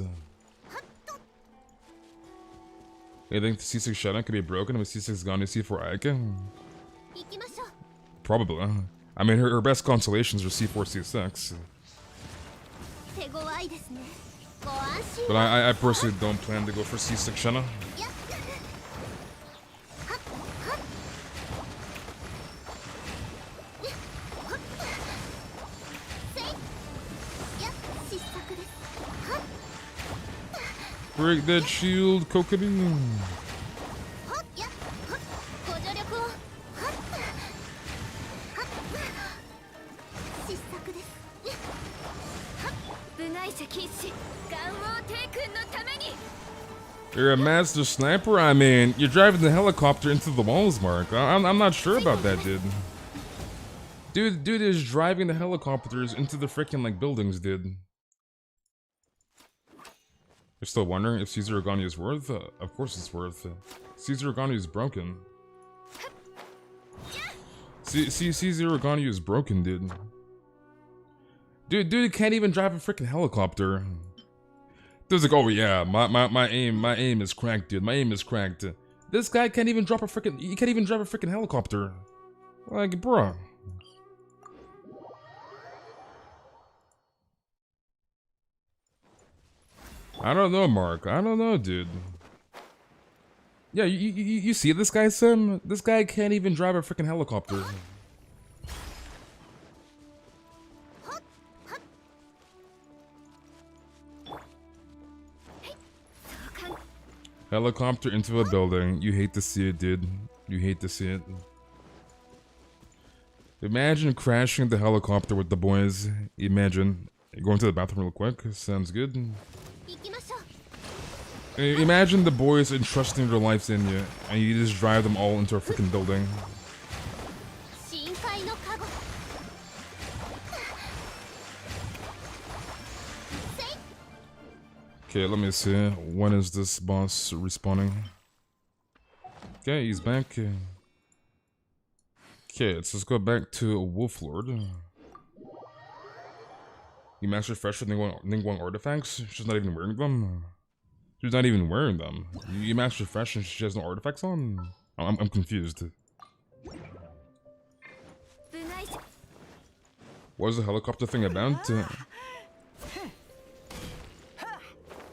You think the C6 Shadow could be broken with C6 Ganyu C4 Aika? Probably. I mean, her best consolations are C4 C6. But I personally don't plan to go for C6 Shadow. Break that shield, Kokobi. You're a master sniper? I mean, you're driving the helicopter into the walls, Mark. I'm not sure about that, dude. Dude is driving the helicopters into the freaking, like, buildings, dude. You're still wondering if Caesar Ganyu is worth? Of course it's worth. Caesar Ganyu is broken. Caesar Ganyu is broken, dude. Dude can't even drive a freaking helicopter. Dude's like, oh yeah, my aim is cracked, dude. My aim is cracked. This guy can't even drop a freaking. He can't even drive a freaking helicopter. Like, bruh. I don't know, Mark. I don't know, dude. Yeah, you see this guy, Sim? This guy can't even drive a freaking helicopter. Helicopter into a building. You hate to see it, dude. You hate to see it. Imagine crashing the helicopter with the boys. Imagine going to the bathroom real quick. Sounds good. Imagine the boys entrusting their lives in you, and you just drive them all into a freaking building. Okay, let me see. When is this boss respawning? Okay, he's back. Okay, let's just go back to Wolf Lord. You master fresh with Ningguang artifacts? She's not even wearing them. She's not even wearing them. You master fresh and she has no artifacts on? I'm confused. What is the helicopter thing about?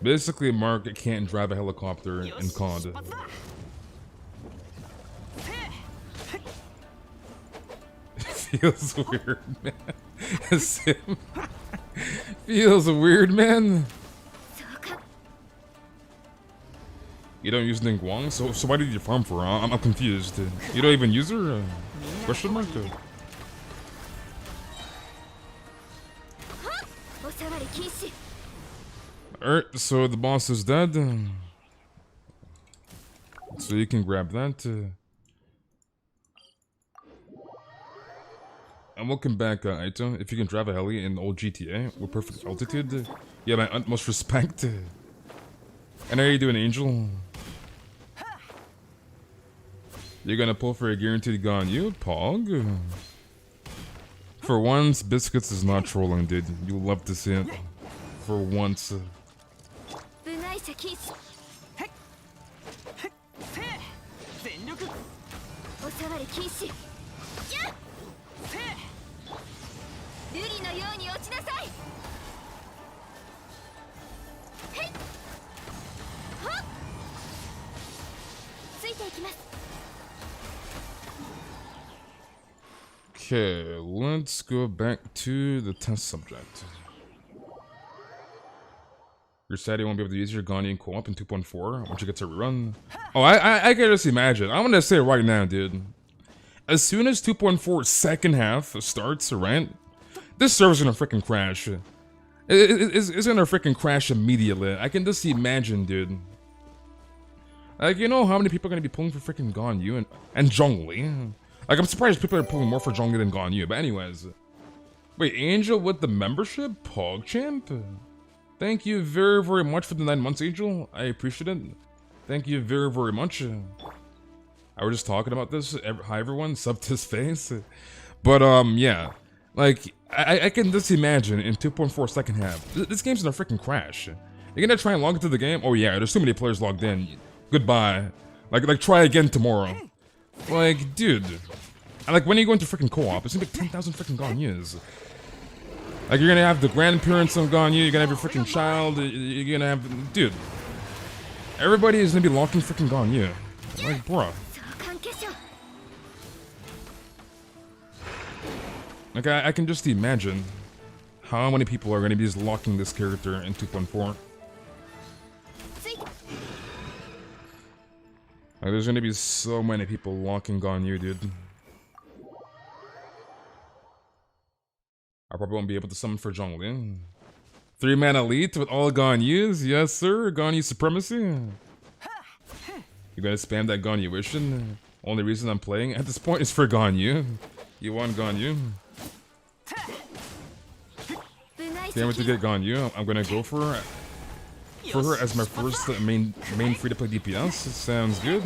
Basically, Mark can't drive a helicopter in COD. Feels weird, man. Sim. Feels weird, man. You don't use Ningguang, so why did you farm for her? I'm confused. You don't even use her? Question mark? Alright, so the boss is dead. So you can grab that. And welcome back, Aito. If you can drive a heli in old GTA with perfect altitude, you have my utmost respect. And how are you doing, Angel? You're gonna pull for a guaranteed Ganyu, Pog? For once, Biscuits is not trolling, dude. You'll love to see it. For once. Okay, let's go back to the test subject. You're sad you won't be able to use your Ganyu co-op in 2.4 once you get to rerun. Oh, I can just imagine. I'm gonna say it right now, dude. As soon as 2.4 second half starts, right? This server's gonna freaking crash. It's gonna freaking crash immediately. I can just imagine, dude. Like, you know how many people are gonna be pulling for freaking Ganyu and Zhongli? Like, I'm surprised people are pulling more for Zhongli than Ganyu, but anyways. Wait, Angel with the membership? PogChamp? Thank you very, very much for the 9 months, Angel. I appreciate it. Thank you very, very much. I was just talking about this. Hi, everyone. Sub to his face. But, yeah. Like, I can just imagine in 2.4 second half, this game's gonna freaking crash. You're gonna try and log into the game? Oh, yeah, there's too many players logged in. Goodbye. Like try again tomorrow. Like, dude. Like, when are you going to freaking co-op? It's gonna be 10,000 freaking Ganyus. Like, you're gonna have the grandparents of Ganyu, you're gonna have your freaking child, you're gonna have... Dude. Everybody is gonna be locking freaking Ganyu. Like, bruh. Like, I can just imagine how many people are gonna be just locking this character in 2.4. Like, there's gonna be so many people locking Ganyu, dude. I probably won't be able to summon for Zhongli. 3-man elite with all Ganyus? Yes, sir. Ganyu supremacy. You gotta spam that Ganyuition. Only reason I'm playing at this point is for Ganyu. You want Ganyu? Can't wait to get Ganyu. I'm gonna go for her as my first main free-to-play DPS. Sounds good.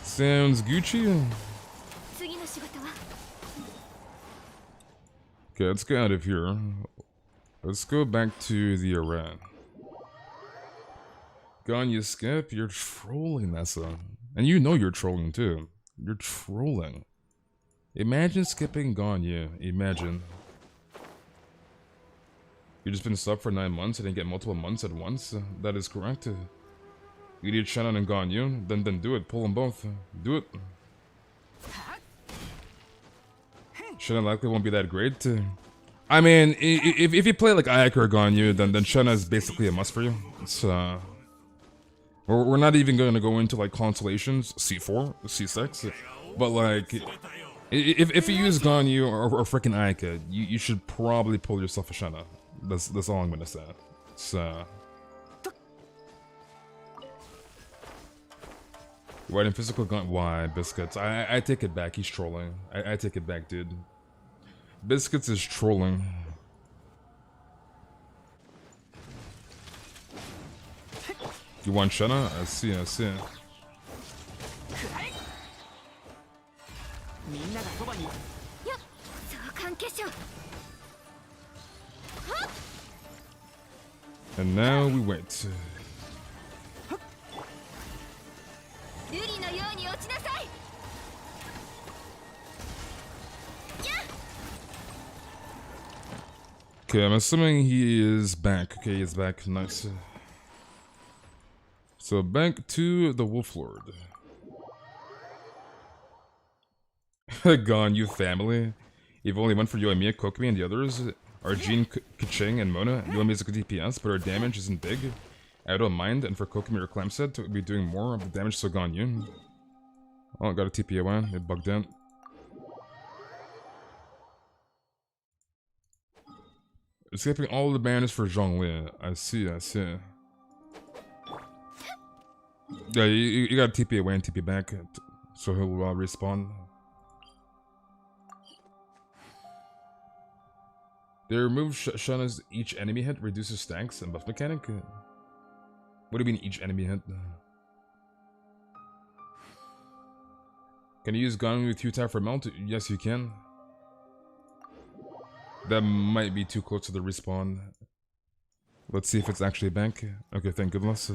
Sounds Gucci. Okay, let's get out of here. Let's go back to the arena. Ganyu skip, you're trolling, Nessa. And you know you're trolling too. You're trolling. Imagine skipping Ganyu. Imagine. You've just been sub for 9 months and then get multiple months at once. That is correct. You need Shannon and Ganyu, then do it. Pull them both. Do it. Shannon likely won't be that great. I mean, if you play like Ayaka or Ganyu, then Shannon is basically a must for you. It's we're not even going to go into like constellations. C4, C6. But like, if you use Ganyu or freaking Aika, you should probably pull yourself a Shanna. That's all I'm gonna say. So. Right in physical gun. Why Biscuits? I take it back. He's trolling. I take it back, dude. Biscuits is trolling. You want Shanna? I see. I see. And now we wait. Okay, I'm assuming he is back. Okay, he's back. Nice. So back to the Wolf Lord. Gone, you family. You've only one for Yoimiya, Kokomi, and the others are Jean, Kaching, and Mona. Yoimiya's a good DPS, but her damage isn't big. I don't mind, and for Kokomi or Clamset to be doing more of the damage, so Ganyu. Oh, I got a TP one. It bugged out. Escaping all the banners for Zhongli. I see, I see. Yeah, you gotta TP away and TP back, so he'll respawn. They remove Shanna's each enemy hit reduces stacks and buff mechanic. What do you mean each enemy hit? Can you use Ganyu with Q-Tap for mount? Yes, you can. That might be too close to the respawn. Let's see if it's actually back. Okay, thank goodness.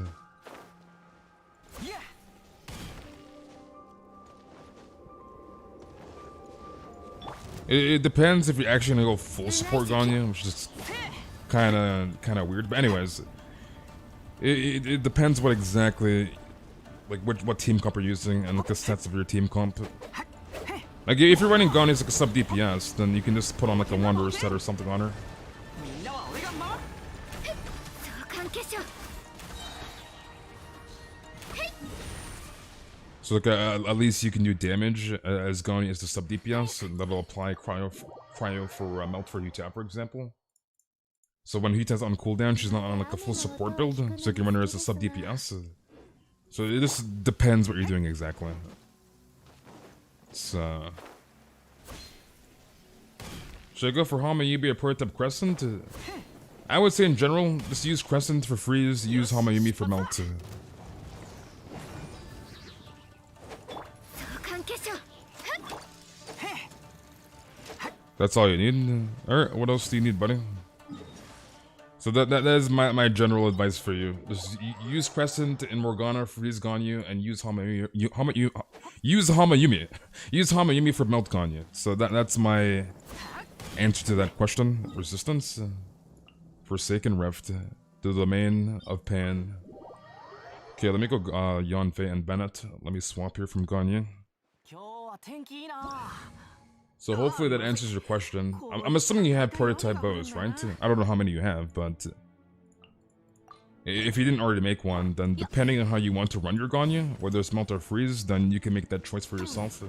It depends if you're actually gonna go full support Ganyu, which is kind of weird. But anyways, it depends what exactly, like what team comp you're using and like the stats of your team comp. Like if you're running Ganyu as like a sub DPS, then you can just put on like a Wanderer set or something on her. So like at least you can do damage as Ganyu as the sub DPS, and that'll apply cryo for melt for Huta, for example. So when Huta's on cooldown, she's not on like a full support build, so you can run her as a sub DPS. So it just depends what you're doing exactly. So should I go for Hamayumi or prototype Crescent? I would say in general, just use Crescent for freeze, use Hamayumi for melt. That's all you need? Alright, what else do you need, buddy? So that is my general advice for you. Just use Crescent in Morgana, freeze Ganyu, and use Hamayumi. Use Hamayumi. Use Hamayumi for melt Ganyu. So that's my answer to that question. Resistance, Forsaken Rift, the domain of pain. Okay, let me go Yanfei and Bennett. Let me swap here from Ganyu. So hopefully that answers your question. I'm assuming you have prototype bows, right? I don't know how many you have, but if you didn't already make one, then depending on how you want to run your Ganyu, whether it's melt or freeze, then you can make that choice for yourself.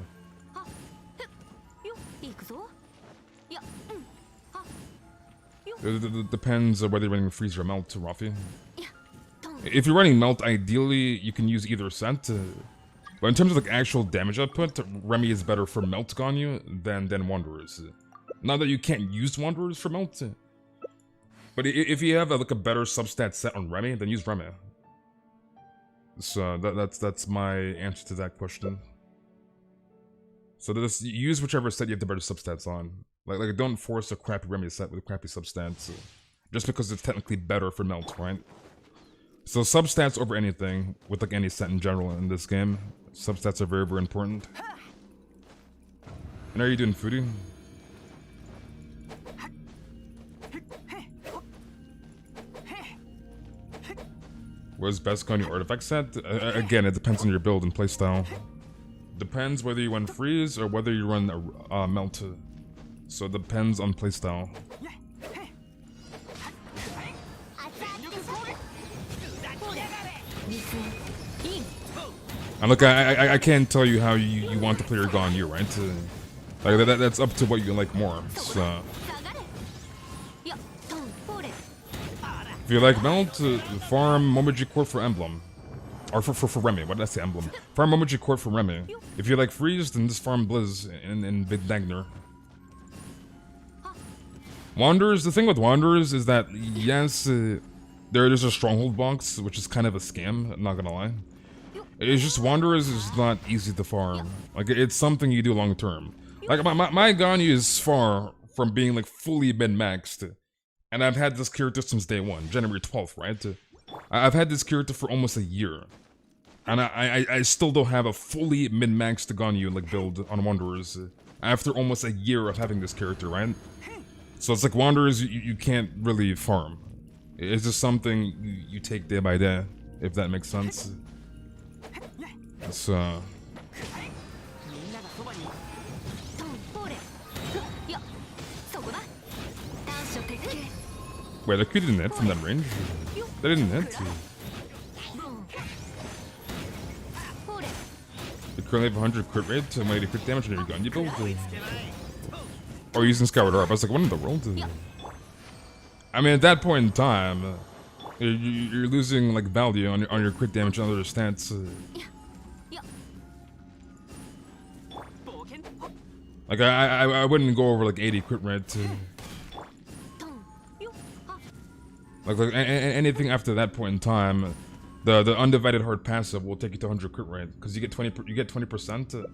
It depends on whether you're running freeze or melt, Rafi. If you're running melt, ideally you can use either set. But in terms of like actual damage output, Remy is better for melt Ganyu than Wanderers. Not that you can't use Wanderers for melt, but if you have like a better substat set on Remy, then use Remy. So that's my answer to that question. So just use whichever set you have the better substats on. Like don't force a crappy Remy set with crappy substats, just because it's technically better for melt, right? So substats over anything, with like any set in general in this game. Substats are very, very important. And are you doing foodie? What's best Ganyu artifact set? Again, it depends on your build and playstyle. Depends whether you run freeze or whether you run melt. So it depends on playstyle. And look, I can't tell you how you want to play your Ganyu, right? Like that's up to what you like more. So if you like Melt, farm Momiji Court for Emblem. Or for Remy, what did I say, Emblem? Farm Momiji Court for Remy. If you like Freeze, then just farm Blizz in Vidnagner. Wanderers, the thing with Wanderers is that, yes, there's a Stronghold box, which is kind of a scam, I'm not gonna lie. It's just Wanderers is not easy to farm. Like, it's something you do long term. Like, my Ganyu is far from being, like, fully min-maxed. And I've had this character since day one, January 12th, right? I've had this character for almost a year. And I still don't have a fully min-maxed Ganyu, like, build on Wanderers. After almost a year of having this character, right? So it's like Wanderers, you can't really farm. It's just something you take day by day, if that makes sense. It's, wait, they could hit from that range? They didn't hit. You currently have 100 crit rate to mighty crit damage on your gun you build? Or using Skyward Harp. I was like, what in the world? I mean, at that point in time, you're losing like value on your crit damage and other stats. Like I wouldn't go over like 80 crit rate. Like anything after that point in time, the undivided heart passive will take you to 100 crit rate because you get 20%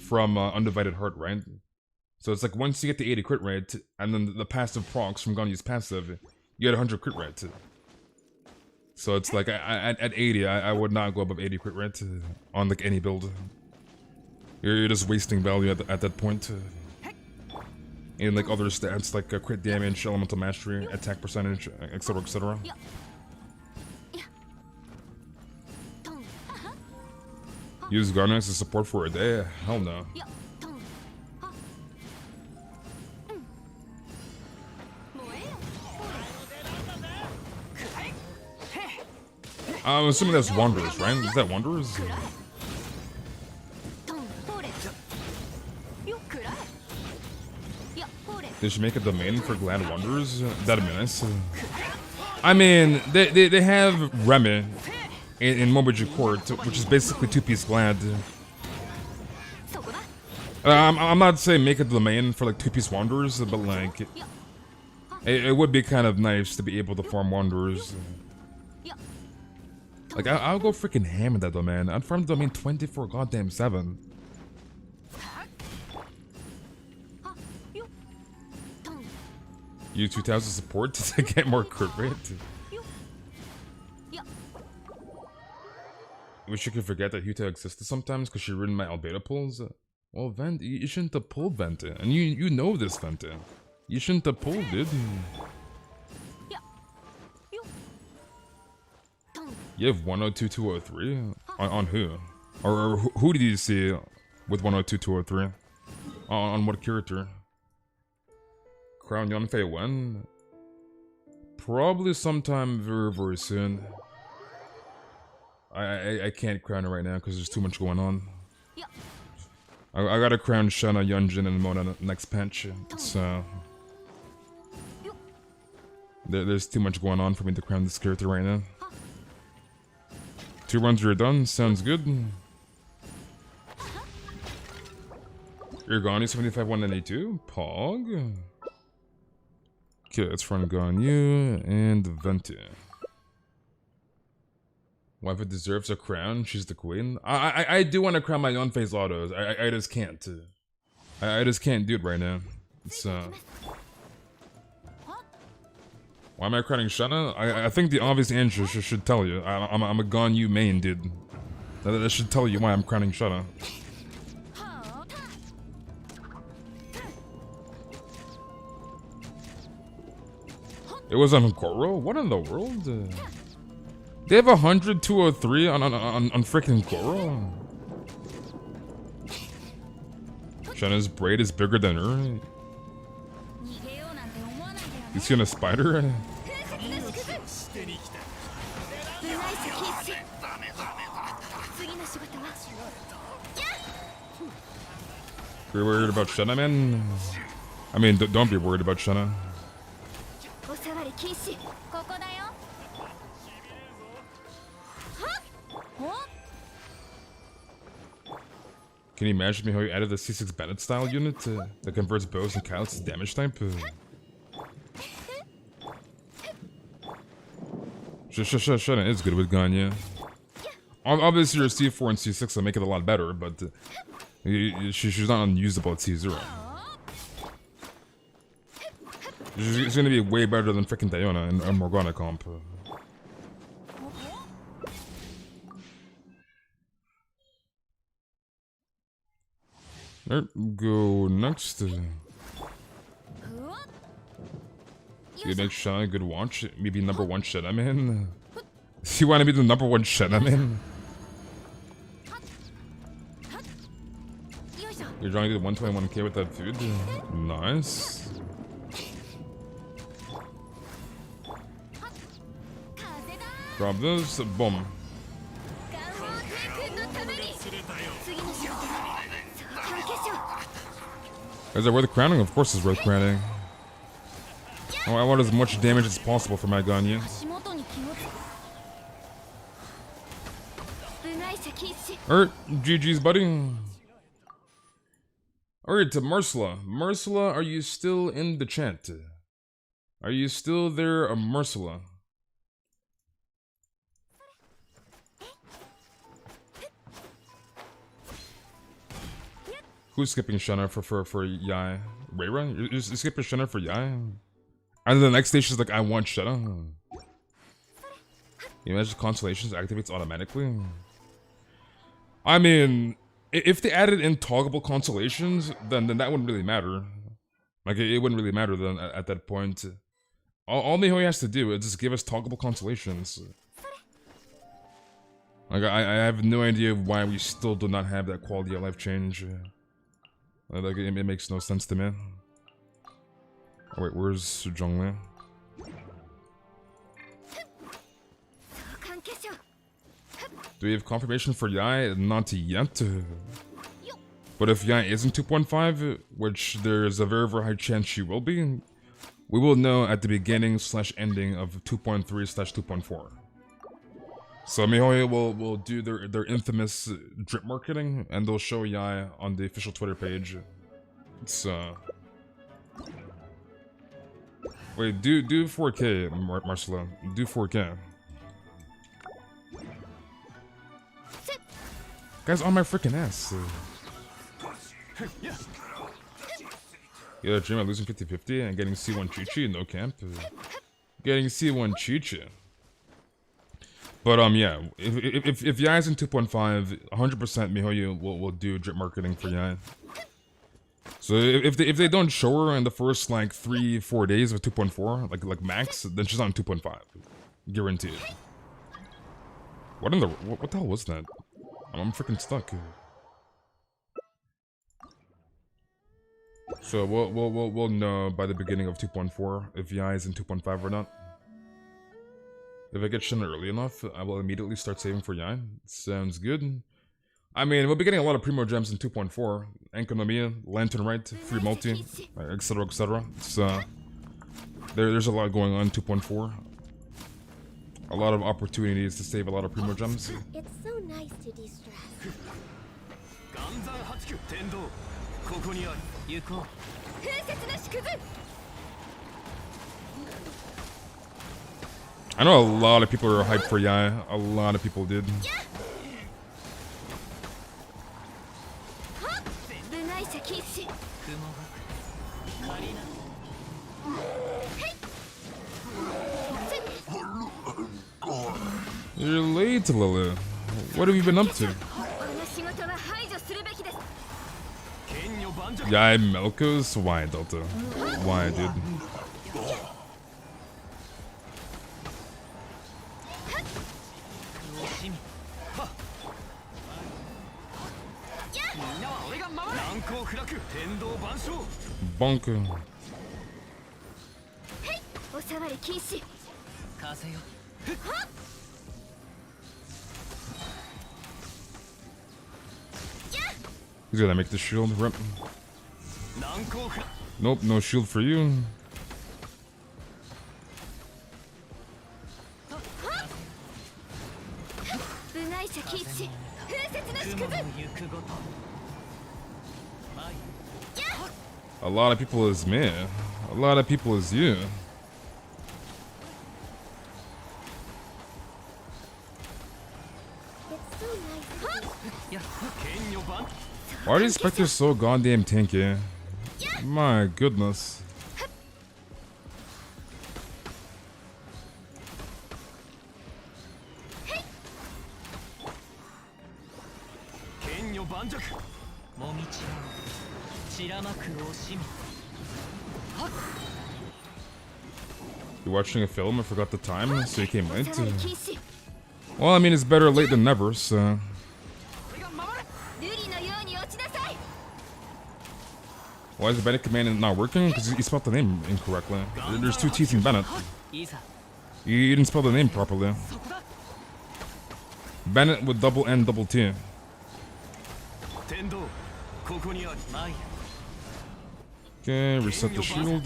from undivided heart, right? So it's like once you get the 80 crit rate and then the passive procs from Ganyu's passive, you get 100 crit rate. So it's like at 80, I would not go above 80 crit rate on like any build. You're just wasting value at that point. And like other stats like crit damage, elemental mastery, attack percentage, etc, etc. Use Ganyu as a support for a day? Hell no. I'm assuming that's Wanderers, right? Is that Wanderers? They should make a domain for Glad Wanderers? That'd be nice. I mean, they have Remy in Momiji Court, which is basically two-piece Glad. I'm not saying make a domain for like two-piece Wanderers, but like it would be kind of nice to be able to farm Wanderers. Like I'll go freaking ham in that domain. I'd farm the domain 24 goddamn 7. Use 2000 support to get more crit rate. Wish you could forget that Huta existed sometimes because she ruined my Albedo pulls. Well, Vent, you shouldn't have pulled Vente, and you know this, Vente. You shouldn't have pulled, dude. You have 102, 203? On who? Or who did you see with 102, 203? On what character? Crown Yunfei when? Probably sometime very, very soon. I can't crown it right now because there's too much going on. I gotta crown Shana, Yunjin, and Mona next patch, so... There's too much going on for me to crown this character right now. 2 runs you're done, sounds good. You're Ganyu 75 192? Pog? Okay, let's run Ganyu and Venti. Wife deserves a crown, she's the queen. I do want to crown my own phase autos. I just can't. I just can't do it right now. It's why am I crowning Shana? I think the obvious answer should tell you. I'm a Ganyu main, dude. That should tell you why I'm crowning Shana. It was on Goro? What in the world? They have 100, 203 on freaking Goro? Shana's braid is bigger than her. You seen a spider? You're worried about Shenna, man? I mean, don't be worried about Shenna. Can you imagine me how you added the C6 Bennett style unit that converts bows and counts to damage type? Shenna is good with Ganyu. Obviously, your C4 and C6 will make it a lot better, but she's not unusable at C0. She's gonna be way better than freaking Diona and Morgana comp. Alright, go next. Good next Shenna, good watch. Maybe number 1 Shenna man. You wanna be the number 1 Shenna man? You're trying to do 121k with that food? Nice. Drop this, boom. Is it worth crowning? Of course it's worth crowning. Oh, I want as much damage as possible for my Ganyu. Alright, GG's buddy. Alright, to Mersla. Mersla, are you still in the chat? Are you still there, Mersla? Who's skipping Shenna for Yai? Reira? You're skipping Shenna for Yai? And then the next station's like, I want Shenna. You imagine Constellations activates automatically? I mean, if they added in toggleable constellations, then that wouldn't really matter. Like, it wouldn't really matter then at that point. All Mihoyo has to do is just give us toggleable constellations. Like, I have no idea why we still do not have that quality of life change. Like, it makes no sense to me. Oh wait, where's Suzhongli? Do we have confirmation for Yai? Not yet. But if Yai isn't 2.5, which there's a very, very high chance she will be, we will know at the beginning / ending of 2.3 / 2.4. So Mihoyo will do their infamous drip marketing, and they'll show Yai on the official Twitter page. It's wait, do 4K, Marcelo. Do 4K. Guys, on my freaking ass. Yeah, dream of losing 50-50 and getting C1 Chi-Chi, no camp. Getting C1 Chi-Chi. But yeah, if Yai's in 2.5, 100% Mihoyo will do drip marketing for Yai. So if they don't show her in the first like 3-4 days of 2.4, like max, then she's on 2.5, guaranteed. What the hell was that? I'm freaking stuck. So we'll know by the beginning of 2.4 if Yai is in 2.5 or not. If I get Shenna early enough, I will immediately start saving for Yai. Sounds good. I mean, we'll be getting a lot of Primo Gems in 2.4. Enkonomiya, Lantern Right, Free Multi, etc, etc. So, there's a lot going on in 2.4. A lot of opportunities to save a lot of Primo Gems. It's so nice to de-stress. I know a lot of people are hyped for Yai. A lot of people did. You're late, Lily. What have you been up to? Yai Melkos? Why, Delta? Why, dude? Bonk. He's gonna make the shield. Rip. Nope, no shield for you. A lot of people is me. A lot of people is you. Why are these specters so goddamn tanky? My goodness. You're watching a film and forgot the time, so you came late? Well, I mean, it's better late than never, so... Why is the Bennett command not working? Because you spelled the name incorrectly. There's two T's in Bennett. You didn't spell the name properly. Bennett with double N, double T. Okay, reset the shield.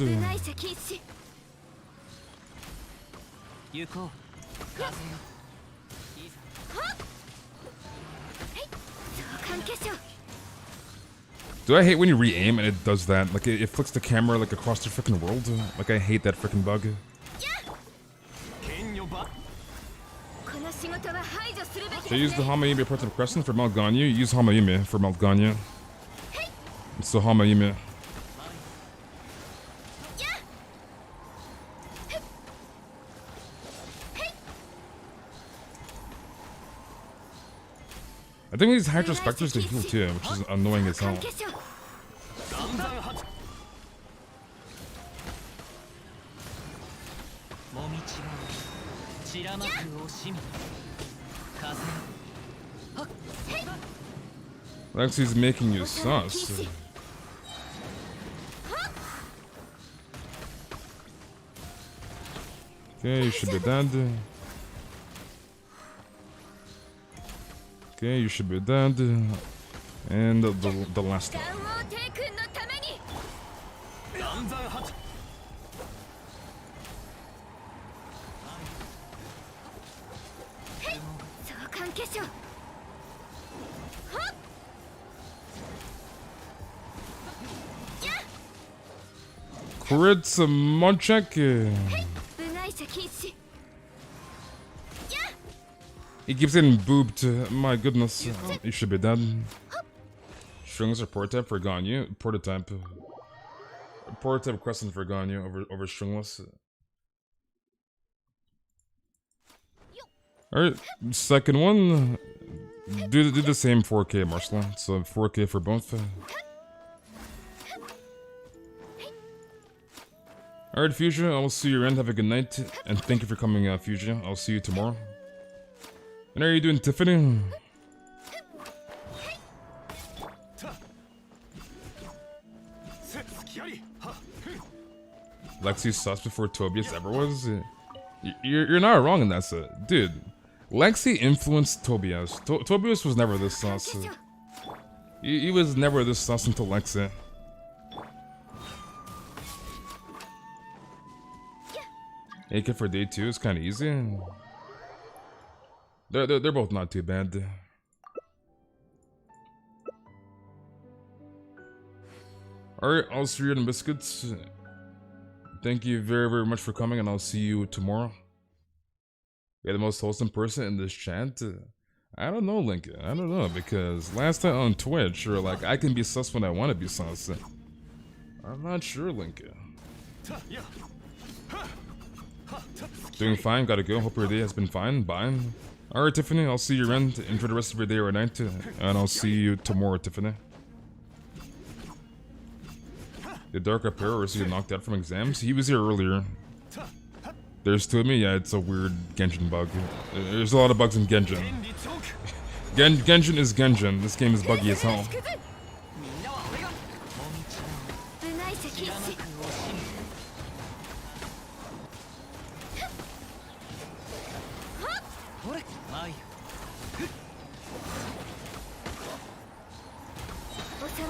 Do I hate when you re-aim and it does that? Like, it flicks the camera like across the freaking world? Like, I hate that freaking bug. Should I use the Hamayume Portrait Crescent for Mount Ganyu? Use Hamayume for Mount Ganyu. It's the Hamayume. I think these Hydra Spectres can heal too, which is annoying as hell. Lexi's making you sus. Okay, you should be dead. Okay, you should be dead. And the last one. Crit some Monchek. He keeps getting booped. My goodness. You should be dead. Strings or prototype for Ganyu. Prototype. Prototype Crescent for Ganyu over stringless. Alright, second one. Do the same 4K, Marcel. So 4K for both. Alright, Fuchsia, I will see you around. Have a good night. And thank you for coming, Fuchsia. I'll see you tomorrow. And how are you doing, Tiffany? Lexi's sus before Tobias ever was? You're not wrong in that set. Dude, Lexi influenced Tobias. Tobias was never this sus. He was never this sus until Lexi. AK for day 2 is kind of easy. They're both not too bad. Alright, I'll see you in biscuits. Thank you very, very much for coming, and I'll see you tomorrow. You're the most wholesome person in this chat. I don't know, Lincoln. I don't know, because last time on Twitch, you're like, I can be sus when I want to be sus. I'm not sure, Lincoln. Doing fine, gotta go. Hope your day has been fine. Bye. Alright, Tiffany, I'll see you around. Enjoy the rest of your day or night. And I'll see you tomorrow, Tiffany. The Dark Apparel was he knocked out from exams? He was here earlier. There's two of me? Yeah, it's a weird Genshin bug. There's a lot of bugs in Genshin. Genshin is Genshin. This game is buggy as hell. I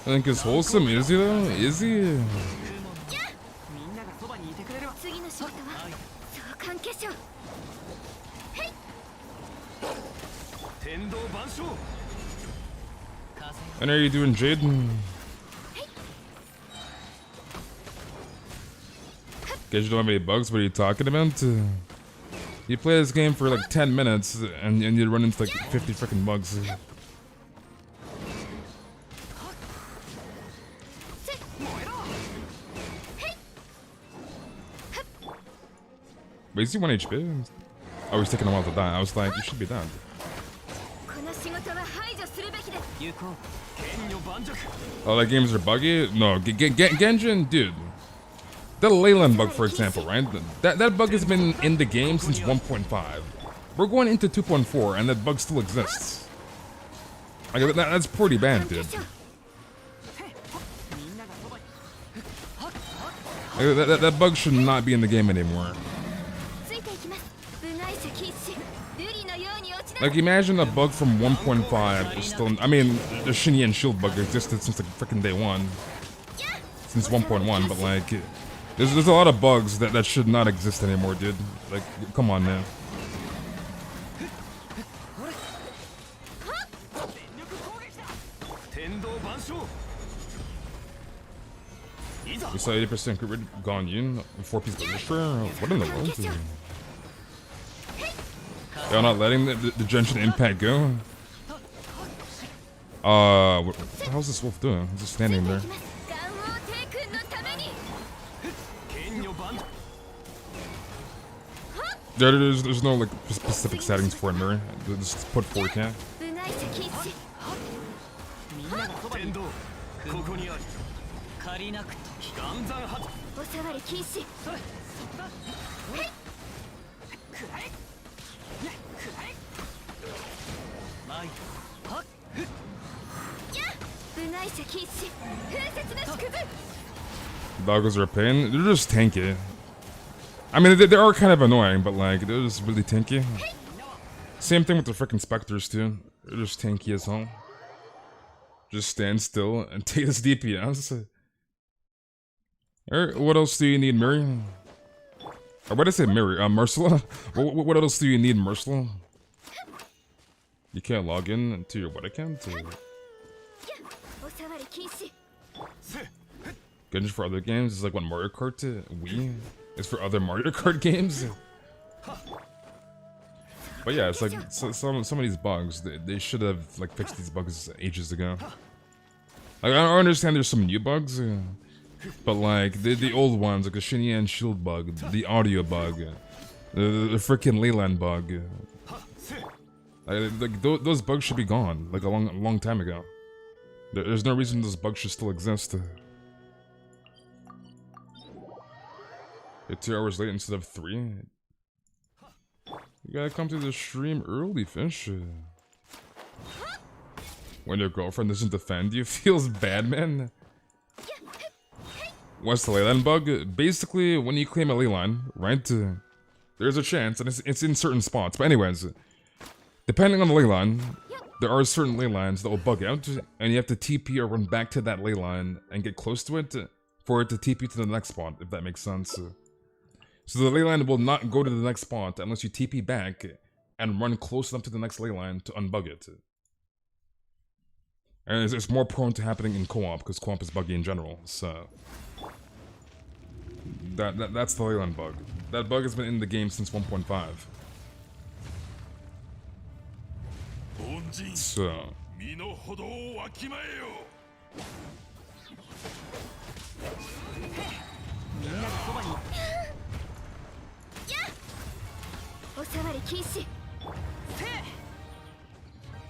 think it's wholesome. Is he though? Is he? みんながそばにいてくれれば次の仕事は召喚化粧。 天道万象 And are you doing, Jaden? Guys, you don't have any bugs? What are you talking about? You play this game for like 10 minutes and you run into like 50 freaking bugs. Wait, is he 1 HP? Oh, he's taking a while to die. I was like, you should be dead. この仕事は排除するべきです。行こう剣女盤石 Oh, that games are buggy? No, Genshin, dude. The Leyland bug, for example, right? That bug has been in the game since 1.5. We're going into 2.4, and that bug still exists. Like, that's pretty bad, dude. Like, that bug should not be in the game anymore. Like, imagine a bug from 1.5 is still... I mean, the Shinyi and Shield bug existed since like freaking day one. Since 1.1, but like... There's a lot of bugs that should not exist anymore, dude. Like, come on, man. We saw 80% crit rate Ganyu, 4-piece Blizzard. What in the world? Y'all not letting the Genshin Impact go? What the hell's this wolf doing? He's just standing there. There's no like specific settings for it, Murray. Just put 4K. 天道ここにあり借りなくと岩山発お触り禁止。それそこだくらえくらえ前はっ部外者禁止。風雪の縮図。 Doggos are a pain. They're just tanky. I mean, they are kind of annoying, but like, they're just really tanky. Same thing with the freaking Spectres too. They're just tanky as hell. Just stand still and take this DPS. Alright, what else do you need, Miri? Or what did I say, Miri? Mercila? What else do you need, Mercila? You can't log in to your what account? Genshin for other games is like what Mario Kart Wii is for other Mario Kart games. But yeah, it's like some of these bugs, they should have like fixed these bugs ages ago. Like, I understand there's some new bugs, but like the old ones, like the Shinyi and Shield bug, the audio bug, the freaking Leyland bug, like those bugs should be gone like a long time ago. There's no reason those bugs should still exist. You're 2 hours late instead of 3. You gotta come to the stream early, fish. When your girlfriend doesn't defend you, feels bad, man. What's the Leyland bug? Basically, when you claim a Leyline, right? There's a chance, and it's in certain spots. But anyways, depending on the Leyline, there are certain Leylines that will bug out, and you have to TP or run back to that Leyline and get close to it for it to TP to the next spot, if that makes sense. So the Leyline will not go to the next spot unless you TP back and run close enough to the next Leyline to unbug it. And it's more prone to happening in co-op because co-op is buggy in general. So that's the Leyland bug. That bug has been in the game since 1.5. So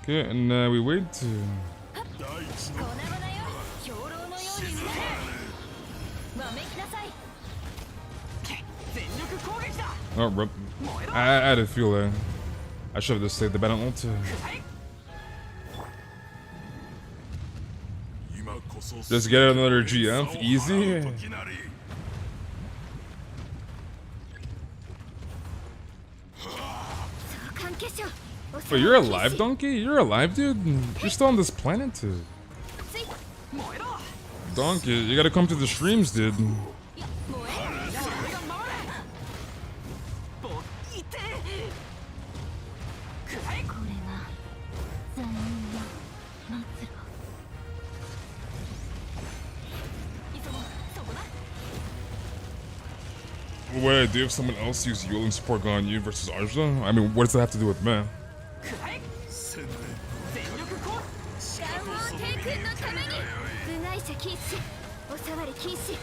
okay, and we wait. Oh, rip. I had a feel that I should have just saved the battle ult. Just get another GF, easy. But you're alive, Donkey? You're alive, dude? You're still on this planet? Donkey, you gotta come to the streams, dude. What would I do if someone else used Yule and support Ganyu versus Arjuna? I mean, what does that have to do with me? 部外者禁止お触り禁止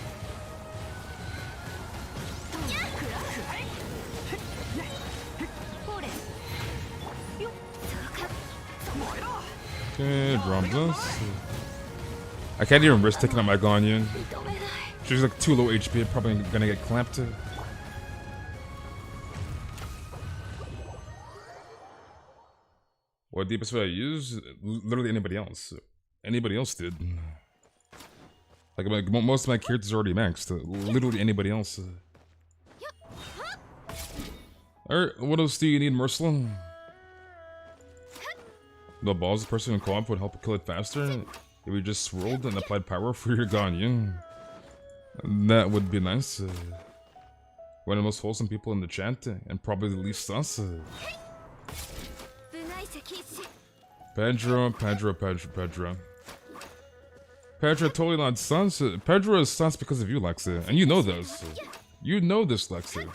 Okay, drop this. I can't even risk taking out my Ganyu. She's like too low HP, probably gonna get clamped. What deepest would I use? Literally anybody else. Anybody else did. Like most of my characters are already maxed. Literally anybody else. Alright, what else do you need, Mercilin? The balls person in co-op would help kill it faster if we just swirled and applied power for your Ganyu. That would be nice. One of the most wholesome people in the chat, and probably the least sus. Pedro. Pedro totally not sus. Pedro is sus because of you, Lexi. And you know this. You know this, Lexi.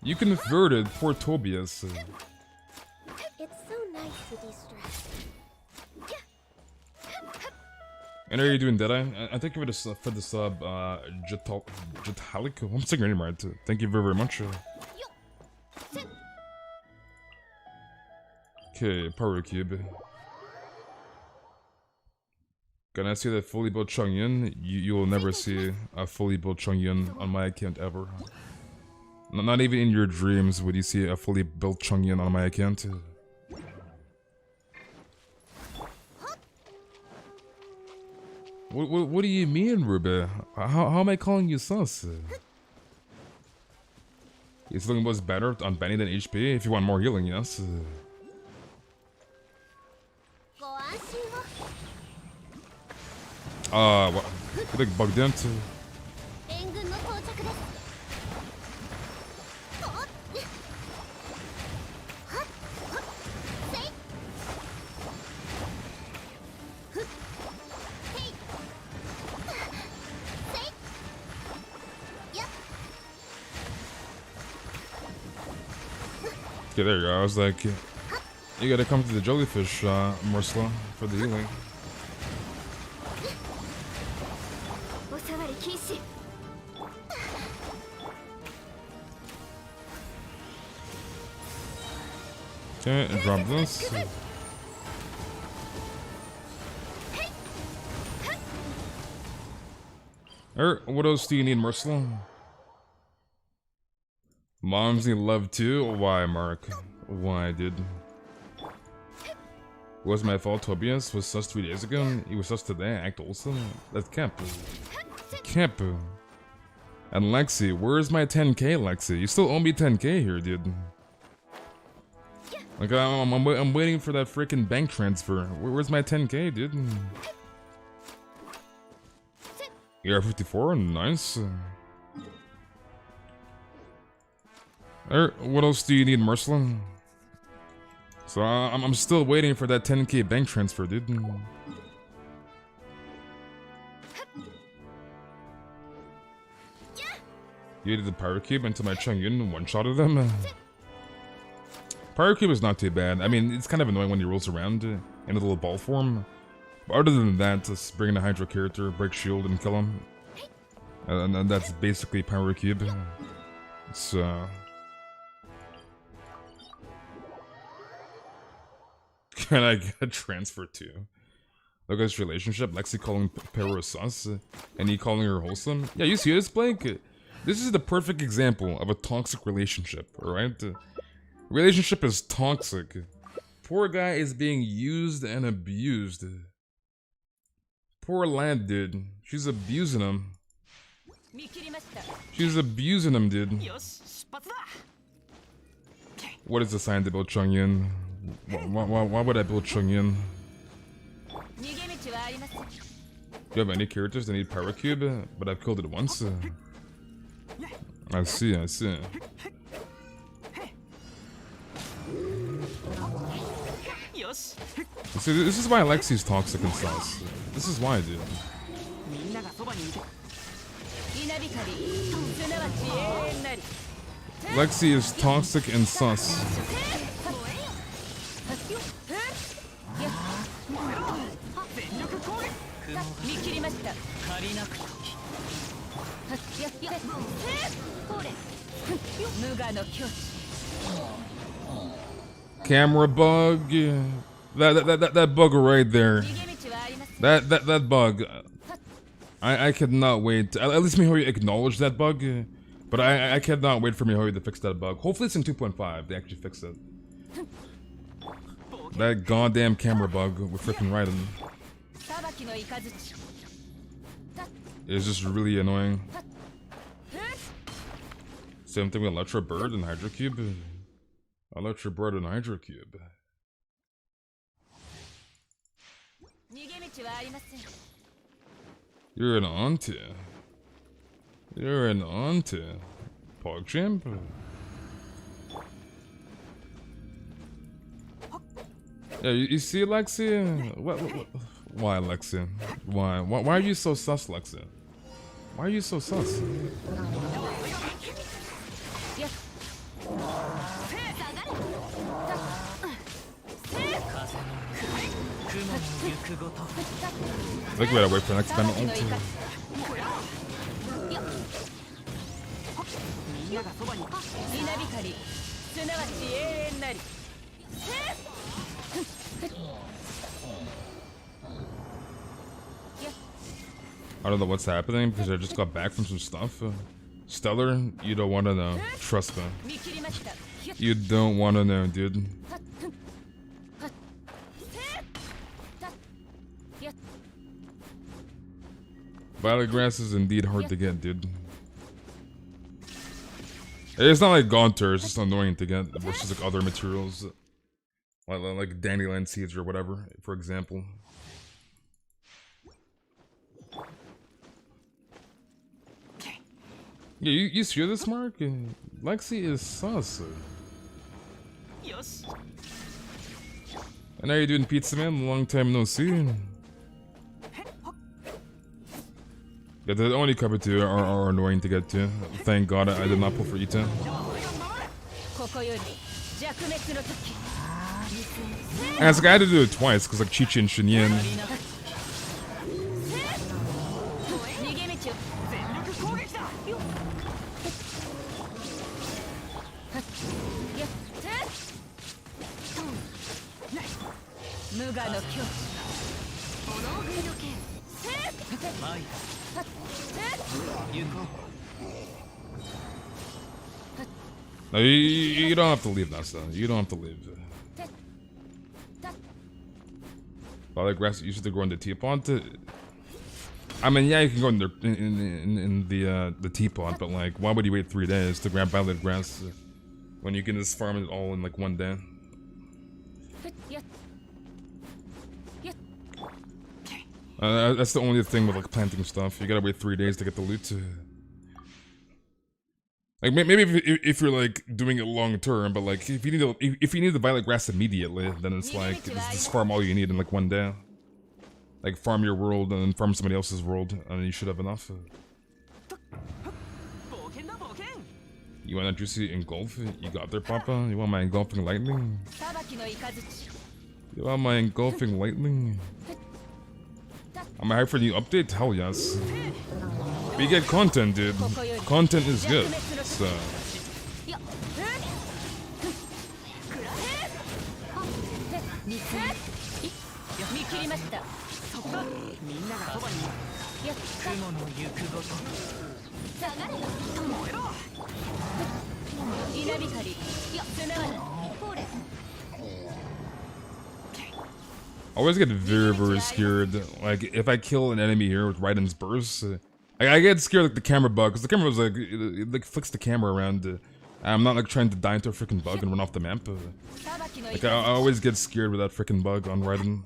You converted poor Tobias. It's so nice to de-stress. And are you doing Deadeye? I thank you for the sub, Jetalik. I'm saying your name right. Thank you very, very much. Okay, Power Cube. Can I see that fully built Chongyun? You will never see a fully built Chongyun on my account ever. Not even in your dreams would you see a fully built Chongyun on my account. What do you mean, Ruby? How am I calling you sus? Is looking was better on Benny than HP? If you want more healing, yes. What? You look bugged into. Okay, there you go. I was like, you gotta come to the jellyfish, Morsla, for the healing. Okay, and drop this. What else do you need, Mercilin? Moms need love too? Why, Mark? Why, dude? It was my fault. Tobias was sus 3 days ago. He was sus today. Act awesome. That's Camp. Camp. And Lexi, where's my 10k, Lexi? You still owe me 10k here, dude. Like, I'm waiting for that freaking bank transfer. Where's my 10k, dude? AR54, nice. What else do you need, Mercilin? So I'm still waiting for that 10k bank transfer, dude. You did the Power Cube until my Chongyun one-shotted them. Power Cube is not too bad. I mean, it's kind of annoying when he rolls around in a little ball form. But other than that, just bring in a Hydro character, break shield, and kill him. And that's basically Power Cube. So... Can I get a transfer too? Look at this relationship. Lexi calling Pero sus, and he calling her wholesome. Yeah, you see this, Blake? This is the perfect example of a toxic relationship, alright? Relationship is toxic. Poor guy is being used and abused. Poor lad, dude. She's abusing him. She's abusing him, dude. What is the sign about Chongyun? Why would I build Chungyun? 逃げ道はありません。 Do you have any characters that need Power Cube? But I've killed it once. I see, I see. Yosh. See, this is why Alexi's toxic and sus. This is why, dude. みんながそばにいて。稲光、すなわち永遠なり。 Lexi is toxic and sus. 見切りました。借りなくとき。無我の境地。 Camera bug. That bug right there. 逃げ道はありません。 That bug. I cannot wait. At least Mihoyo acknowledged that bug. But I cannot wait for Mihoyo to fix that bug. Hopefully it's in 2.5. They actually fix it. That goddamn camera bug with freaking Raiden 裁きの雷。 is just really annoying. Same thing with Electro Bird and Hydro Cube. Electro Bird and Hydro Cube. 逃げ道はありません。 You're an auntie. You're an auntie. PogChamp. Yeah, you see, Lexi? Why, Lexi? Why are you so sus, Lexi? Why are you so sus? 雲の行くごと。 I think we gotta wait for the next penalty. みんながそばに。稲光、すなわち永遠なり。 I don't know what's happening because I just got back from some stuff. Stellar, you don't want to know. Trust me. 見切りました。 You don't want to know, dude. Violet grass is indeed hard to get, dude. It's not like Gaunter, it's just annoying to get versus like other materials. Like dandelion seeds or whatever, for example. Yeah, you hear this, Mark? Lexi is sus. Yosh. And how you doing, Pizza Man? Long time no see. Yeah, the only couple two are annoying to get to. Thank God I did not pull for Ita. ここより弱滅の時。 And it's like I had to do it twice because like Chi-Chi and Shinyan. 逃げ道を。 全力攻撃だ。 無我の境地。 前だ。行こう。 No, you don't have to leave, Nasa. You don't have to leave. Violet grass used to grow in the teapot. I mean, yeah, you can go in the teapot, but like, why would you wait 3 days to grab violet grass when you can just farm it all in like 1 day? That's the only thing with like planting stuff. You gotta wait 3 days to get the loot. Like maybe if you're like doing it long term, but like if you need the violet grass immediately, then it's like just farm all you need in like 1 day. Like farm your world and then farm somebody else's world, and you should have enough. You want a juicy engulf? You got there, Papa? You want my engulfing lightning? 裁きの雷。 You want my engulfing lightning? Am I hyped for the new update? Hell yes. We get content, dude. Content is good. So. 見切りました。 みんながそばに。雲の行くごと。 稲光、すなわち。 I always get very scared. Like if I kill an enemy here with Raiden's burst, I get scared like the camera bug because the camera was like it like flicks the camera around. I'm not like trying to die into a freaking bug and run off the map. Like I always get scared with that freaking bug on Raiden.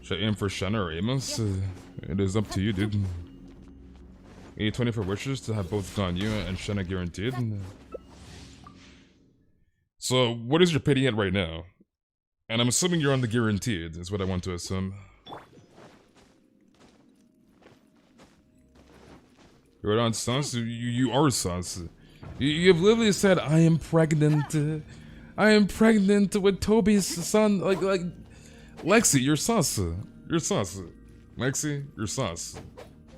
Should I aim for Shenna or Amos? It is up to you, dude. You need 24 wishes to have both Ganyu and Shenna guaranteed. So, what is your pity at right now? And I'm assuming you're on the guaranteed, is what I want to assume. You're on sus? You are sus. You've literally said, I am pregnant. I am pregnant with Toby's son. Like, Lexi, you're sus. You're sus. Lexi, you're sus.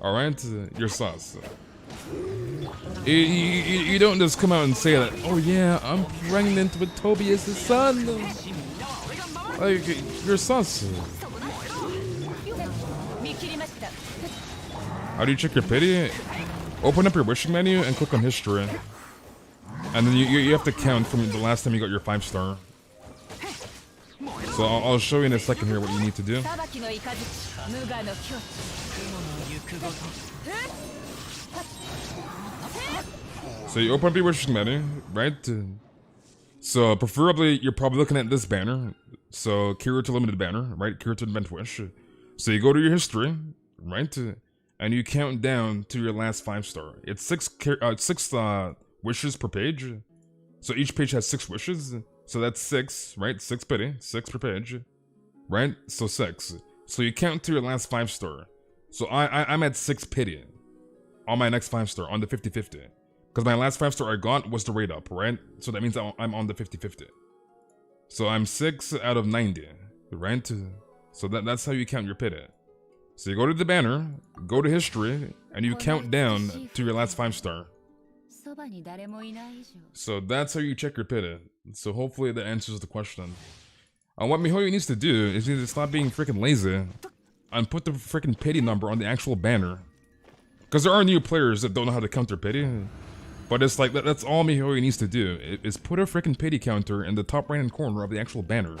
Alright? You're sus. You don't just come out and say that, oh yeah, I'm pregnant with Tobias' son. Like, you're sus. How do you check your pity? Open up your wishing menu and click on history. And then you have to count from the last time you got your 5-star. So I'll show you in a second here what you need to do. So you open up your wishing menu, right? So preferably you're probably looking at this banner. So Kirito Limited banner, right? Kirito Event Wish. So you go to your history, right? And you count down to your last 5-star. It's six wishes per page. So each page has 6 wishes. So that's 6, right? 6 pity, 6 per page, right? So 6. So you count to your last 5-star. So I'm at 6 pity on my next 5-star on the 50-50. Because my last 5-star I got was the rate up, right? So that means I'm on the 50-50. So I'm 6 out of 90, right? So that's how you count your pity. So you go to the banner, go to history, and you count down to your last 5-star. So that's how you check your pity. So hopefully that answers the question. What Mihoyo needs to do is he needs to stop being freaking lazy and put the freaking pity number on the actual banner. Because there are new players that don't know how to count their pity. But it's like, that's all Mihoyo needs to do, is put a freaking pity counter in the top right hand corner of the actual banner.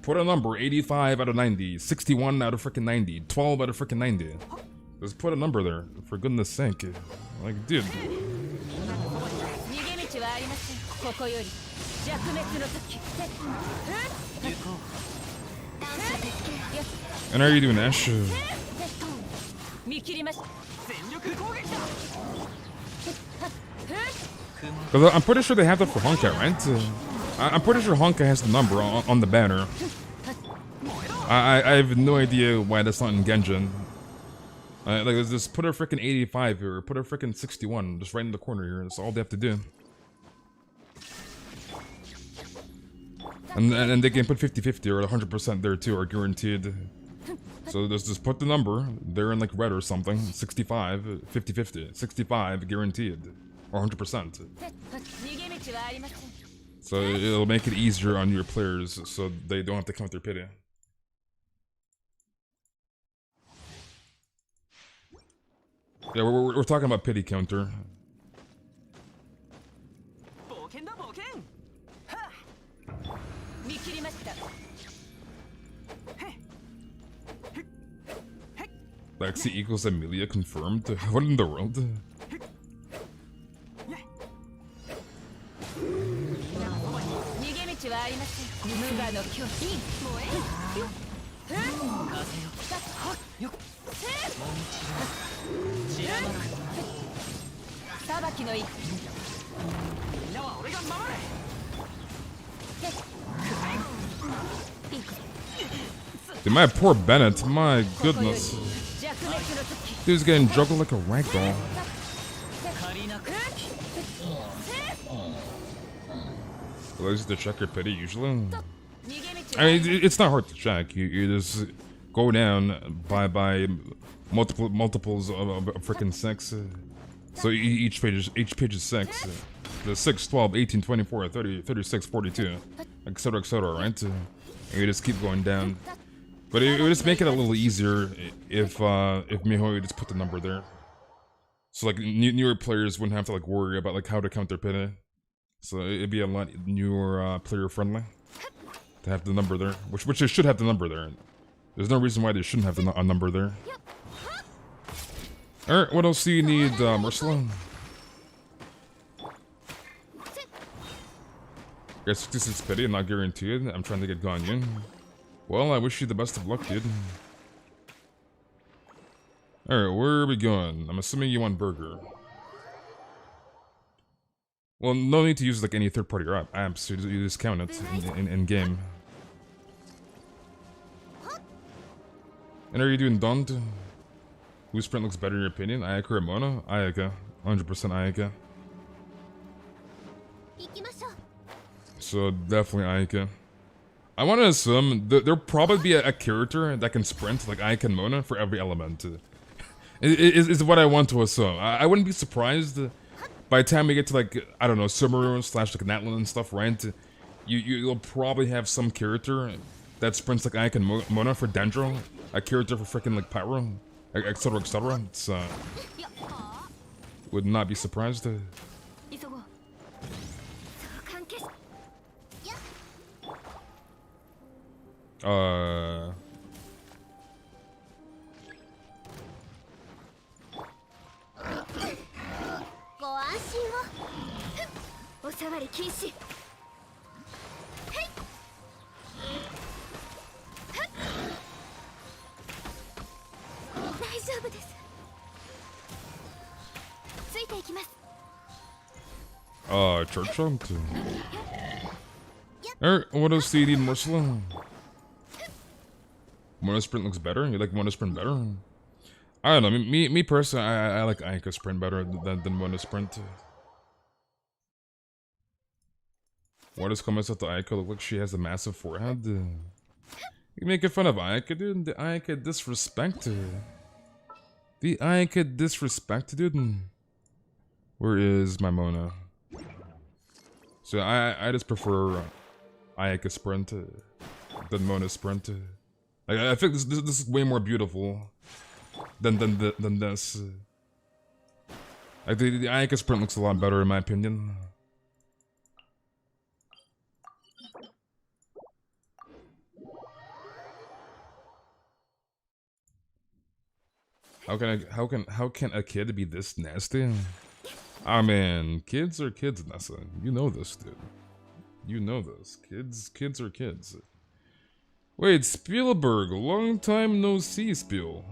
Put a number, 85 out of 90, 61 out of freaking 90, 12 out of freaking 90. Just put a number there, for goodness sake. Like, dude. And are you doing Ash? Because I'm pretty sure they have that for Honka, right? I'm pretty sure Honka has the number on the banner. I have no idea why that's not in Genshin. Like, just put a freaking 85 here, or put a freaking 61, just right in the corner here. That's all they have to do. And they can put 50-50 or 100% there too, or guaranteed. So just put the number there in like red or something. 65, 50-50, 65 guaranteed, or 100%. So it'll make it easier on your players, so they don't have to count their pity. Yeah, we're talking about pity counter. Lexi equals Amelia confirmed? What in the world? Dude, my poor Bennett, my goodness. Dude's getting juggled like a ragdoll. Well, is to check your pity usually? I mean, it's not hard to check. You just go down by multiples of freaking 6. So each page is 6. The 6, 12, 18, 24, 30, 36, 42, etc., right? And you just keep going down. But it would just make it a little easier if Mihoyo just put the number there. So like newer players wouldn't have to like worry about like how to count their pity. So it'd be a lot newer player friendly to have the number there, which they should have the number there. There's no reason why they shouldn't have a number there. Alright, what else do you need, Ursula? Got 66 pity, not guaranteed. I'm trying to get Ganyu. Well, I wish you the best of luck, dude. Alright, where are we going? I'm assuming you want burger. Well, no need to use like any third-party apps. You just count it in game. And are you doing Daunt? Whose sprint looks better in your opinion? Ayaka or Mona? Ayaka. 100% Ayaka. So definitely Ayaka. I want to assume there'll probably be a character that can sprint like Ayaka and Mona for every element. Is what I want to assume. I wouldn't be surprised by the time we get to like, I don't know, Sumeru / like Natlan and stuff, right? You'll probably have some character that sprints like Ayaka and Mona for Dendro, a character for freaking like Pyro, etc, etc. It's would not be surprised. Church hunt. Alright, what else do you need, Ursula? Mona sprint looks better? You like Mona sprint better? I don't know, me personally, I like Ayaka sprint better than Mona sprint. What is comments at the Ayaka look like she has a massive forehead? You making fun of Ayaka, dude? The Ayaka disrespect. The Ayaka disrespect, dude. Where is my Mona? So I just prefer Ayaka sprint than Mona sprint. Like, I think this is way more beautiful than this. Like the Ayaka sprint looks a lot better in my opinion. How can a kid be this nasty? Ah man, kids are kids, Nessa. You know this, dude. You know this. Kids are kids. Wait, Spielberg, long time no see, Spiel.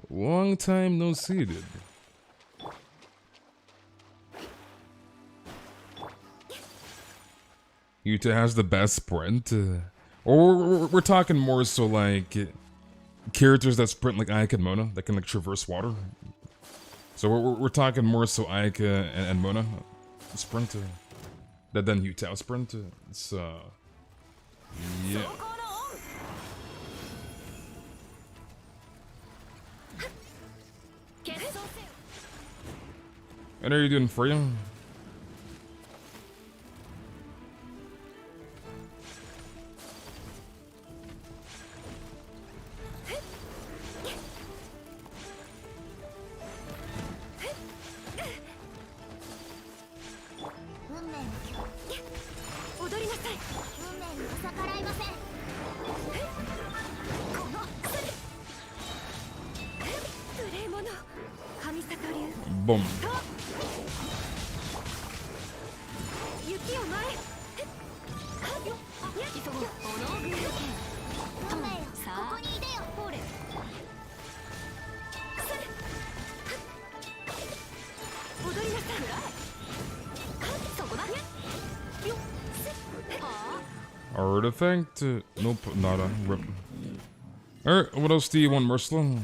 Long time no see, dude. Yuta has the best sprint. Or we're talking more so like characters that sprint like Ayaka and Mona, that can like traverse water. So we're talking more so Ayaka and Mona sprint than Yuta sprint. It's yeah. And are you doing free? Boom. Artifact? Nope, nada. Rip. Alright, what else do you want, Ursula?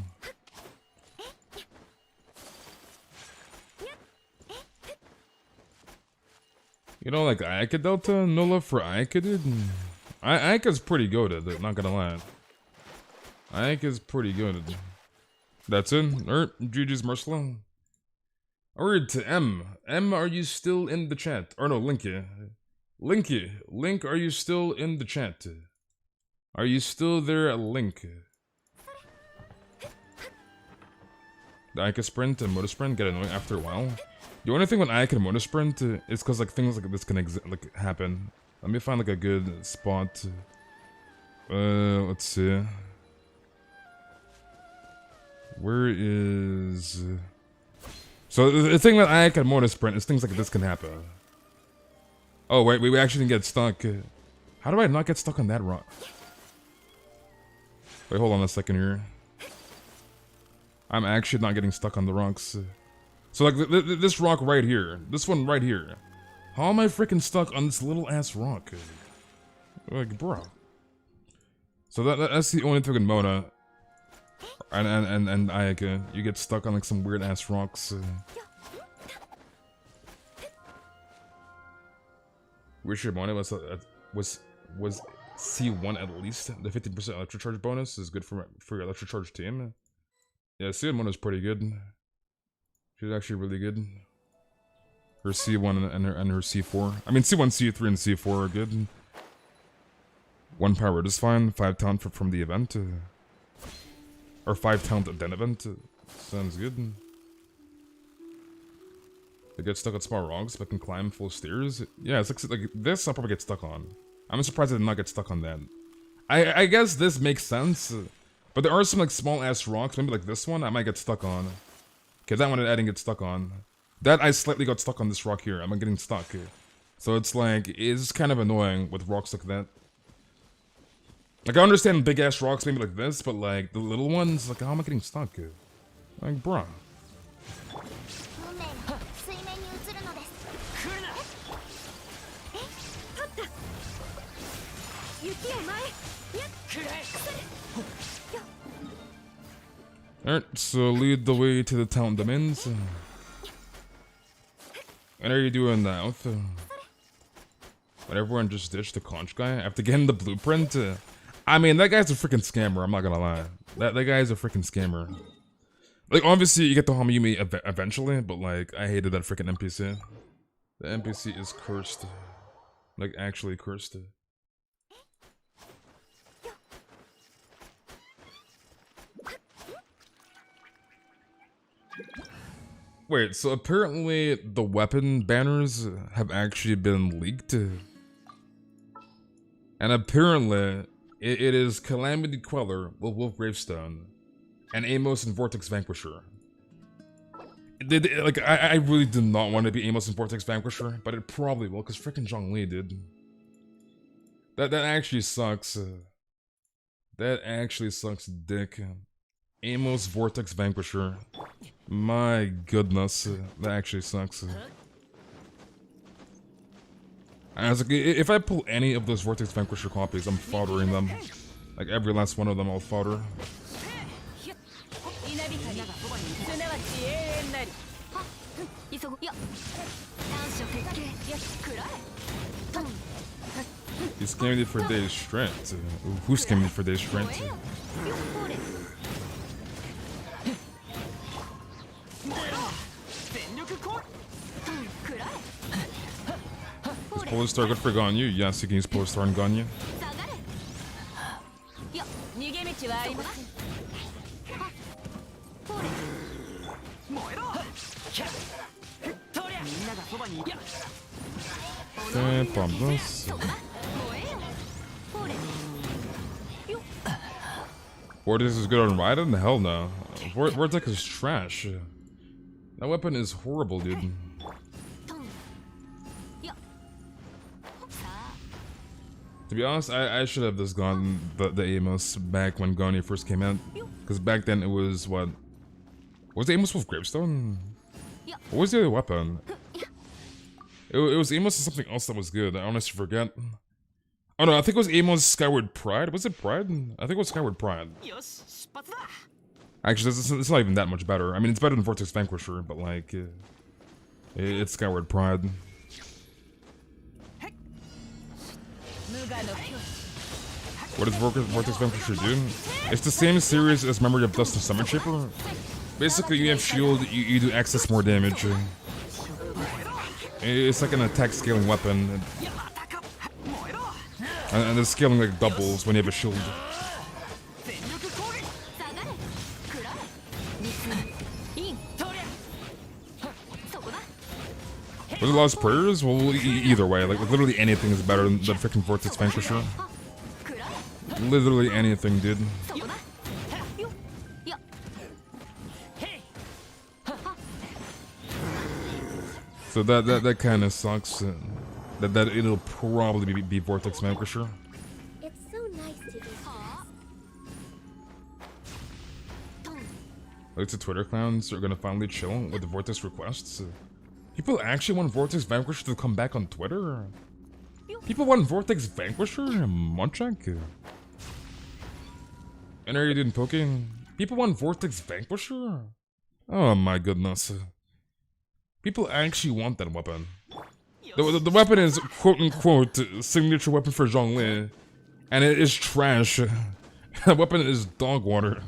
You know, like Ayaka Delta? No love for Ayaka, dude? Ayaka's pretty goated, not gonna lie. Ayaka's pretty goated. That's it? Alright, GG's Ursula. Alright, M. M, are you still in the chat? Or no, Linky. Link, are you still in the chat? Are you still there, Link? The Ayaka sprint and Motor sprint get annoying after a while. The only thing with Ayaka and Motor sprint is because like things like this can happen. Let me find like a good spot. Let's see. Where is So the thing that I can motor sprint is things like this can happen. Oh wait, we actually didn't get stuck. How do I not get stuck on that rock? Wait, hold on a second here. I'm actually not getting stuck on the rocks. So like this rock right here, this one right here. How am I freaking stuck on this little ass rock? Like, bro. So that's the only thing in Mona. And Ayaka, you get stuck on like some weird ass rocks. Wish your Mona was C1 at least. The 50% electric charge bonus is good for your electric charge team. Yeah, C1 Mona's pretty good. She's actually really good. Her C1 and her C4. I mean C1, C3, and C4 are good. 1 power is fine. 5 talent from the event. Or 5 talent at den event. Sounds good. They get stuck at small rocks but can climb full stairs. Yeah, it's like this I'll probably get stuck on. I'm surprised I did not get stuck on that. I guess this makes sense. But there are some like small ass rocks, maybe like this one I might get stuck on. Okay, that one I didn't get stuck on. That I slightly got stuck on this rock here. I'm getting stuck. So it's like, it's kind of annoying with rocks like that. Like I understand big ass rocks maybe like this, but like the little ones, like how am I getting stuck? Like bruh. Alright, so lead the way to the town domains. What are you doing now? When everyone just ditched the conch guy after getting the blueprint? I mean, that guy's a freaking scammer, I'm not gonna lie. That guy's a freaking scammer. Like, obviously, you get the Hamayumi eventually, but like, I hated that freaking NPC. The NPC is cursed. Like, actually cursed. Wait, so apparently the weapon banners have actually been leaked. And apparently, it is Calamity Queller, Wolf Gravestone, and Amos and Vortex Vanquisher. Like, I really did not want to be Amos and Vortex Vanquisher, but it probably will, because freaking Zhongli did. That actually sucks. That actually sucks dick. Amos Vortex Vanquisher. My goodness, that actually sucks. I was like, if I pull any of those Vortex Vanquisher copies, I'm foddering them. Like every last one of them, I'll fodder. He's scamming it for Day's strength. Who's scamming it for Day's strength? Is Polestar good for Ganyu? Yes, you can use Polestar and Ganyu. Okay, problems. Vortex is good on Raiden? Hell no. Vortex is trash. That weapon is horrible, dude. To be honest, I should have just gone the Amos back when Ganyu first came out. Because back then it was what? Was the Amos with Gravestone? What was the other weapon? It was Amos and something else that was good. I honestly forget. Oh no, I think it was Amos Skyward Pride. Was it Pride? I think it was Skyward Pride. Actually, it's not even that much better. I mean, it's better than Vortex Vanquisher, but like, it's Skyward Pride. What does Vortex Vanquisher do? It's the same series as Memory of Dust and Summon Shaper. Basically, you have shield, you do access more damage. It's like an attack scaling weapon. And the scaling like doubles when you have a shield. Was it Lost Prayers? Well, either way, like literally anything is better than the freaking Vortex Vanquisher. Literally anything, dude. So that kind of sucks. That it'll probably be Vortex Vanquisher. It's so nice to be Like the Twitter clowns are gonna finally chill with the Vortex requests. People actually want Vortex Vanquisher to come back on Twitter? People want Vortex Vanquisher? Munchak? And are you doing poking? People want Vortex Vanquisher? Oh my goodness. People actually want that weapon. The weapon is quote-unquote signature weapon for Zhongli. And it is trash. The weapon is dog water.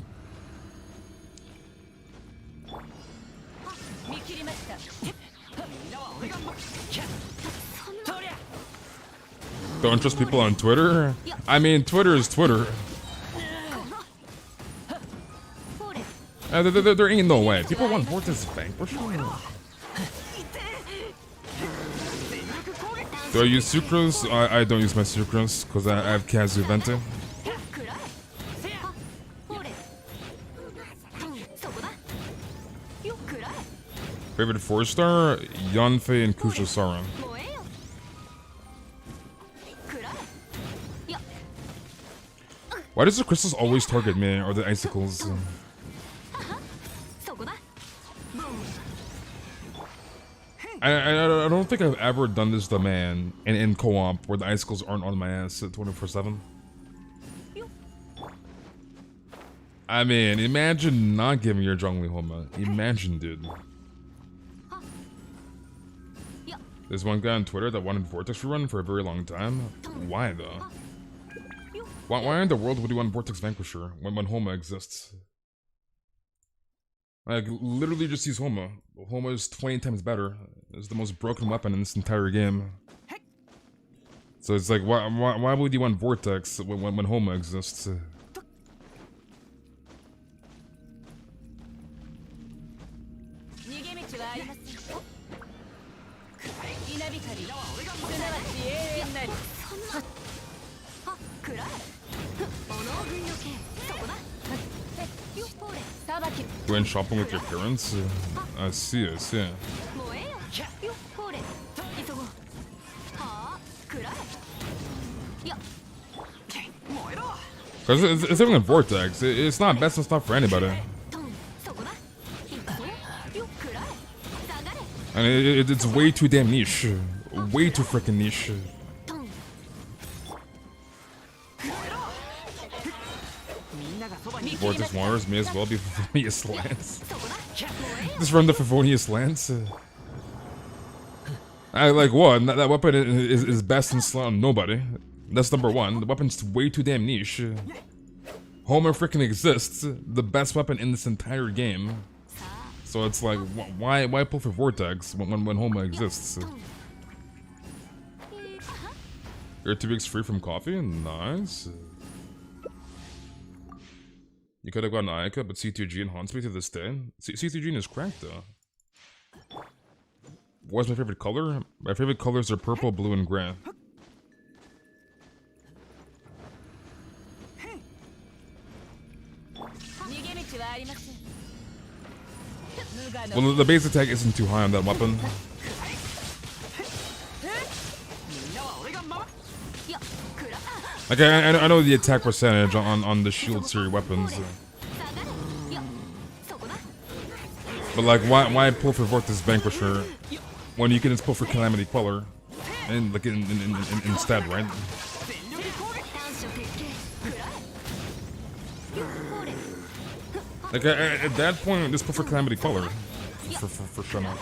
Don't trust people on Twitter? I mean, Twitter is Twitter. There ain't no way. People want Vortex Vanquisher? Do I use Sucrose? I don't use my Sucrose because I have Kazu Vente. Favorite 4-star? Yanfei and Kushasara. Why does the crystals always target me, or the icicles? I don't think I've ever done this demand in co-op where the icicles aren't on my ass at 24/7. I mean, imagine not giving your Zhongli Homa. Imagine, dude. There's one guy on Twitter that wanted Vortex rerun for a very long time. Why though? Why in the world would you want Vortex Vanquisher when Homa exists? Like, literally just use Homa. Homa is 20 times better. It's the most broken weapon in this entire game. So it's like, why would you want Vortex when Homa exists? You went shopping with your parents? I see, I see. Because it's even a Vortex. It's not best stuff for anybody. And it's way too damn niche. Way too freaking niche. Vortex Waters may as well be Favonius Lance. Just run the Favonius Lance. I like what? That weapon is best in slot on nobody. That's number one. The weapon's way too damn niche. Homer freaking exists. The best weapon in this entire game. So it's like, why pull for Vortex when Homer exists? You're 2 weeks free from coffee? Nice. You could have gotten Ayaka, but C2G haunts me to this day. C2G is cracked though. What's my favorite color? My favorite colors are purple, blue, and gray. Well, the base attack isn't too high on that weapon. Like, I know the attack percentage on the shield series weapons. But like, why pull for Vortex Vanquisher when you can just pull for Calamity Queller and like instead, right? Like at that point, just pull for Calamity Queller for Shana.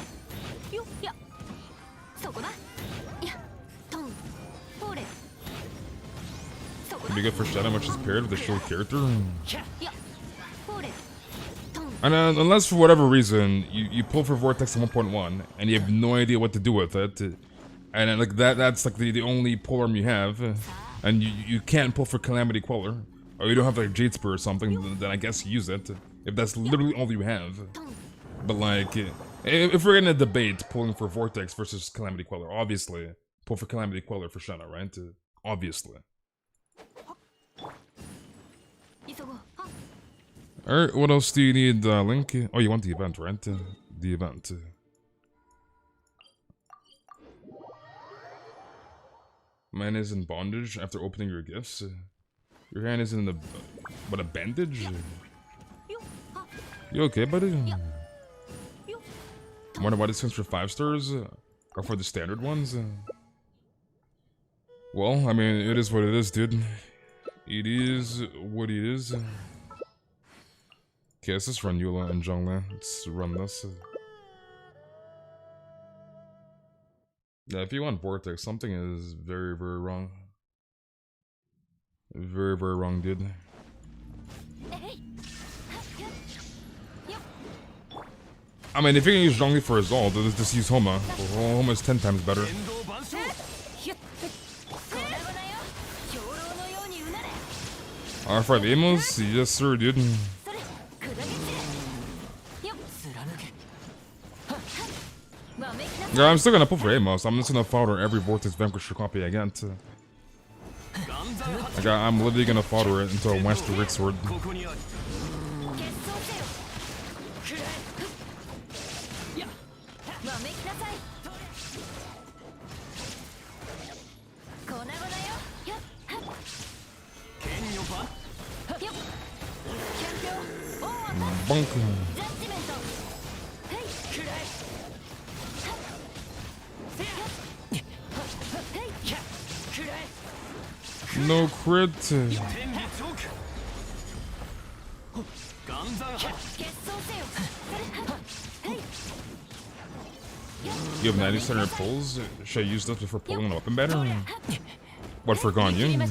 Could be good for Shadow, which is paired with a shield character. And unless for whatever reason you pull for Vortex in 1.1 and you have no idea what to do with it, and like that's like the only polearm you have, and you can't pull for Calamity Queller, or you don't have like Jade Spear or something, then I guess use it if that's literally all you have. But like, if we're in a debate pulling for Vortex versus Calamity Queller, obviously pull for Calamity Queller for Shadow, right? Obviously. Alright, what else do you need, Link? Oh, you want the event, right? The event. Man is in bondage after opening your gifts. Your hand is in the... What, a bandage? You okay, buddy? Wonder why this comes for 5 stars? Or for the standard ones? Well, I mean, it is what it is, dude. It is what it is. Okay, let's just run Eula and Zhongli. Let's run this. Yeah, if you want Vortex, something is very, very wrong. Very, very wrong, dude. I mean, if you can use Zhongli for his ult, just use Homa. Homa is 10 times better. R5 Amos? Yes, sir, dude. Yeah, I'm still gonna pull for Amos. I'm just gonna fodder every Vortex Vanquisher copy again. Like, I'm literally gonna fodder it until I wants the Rick Sword. Bonk. No crit. You have 90 center pulls. Should I use those before pulling an weapon banner? What for Ganyu?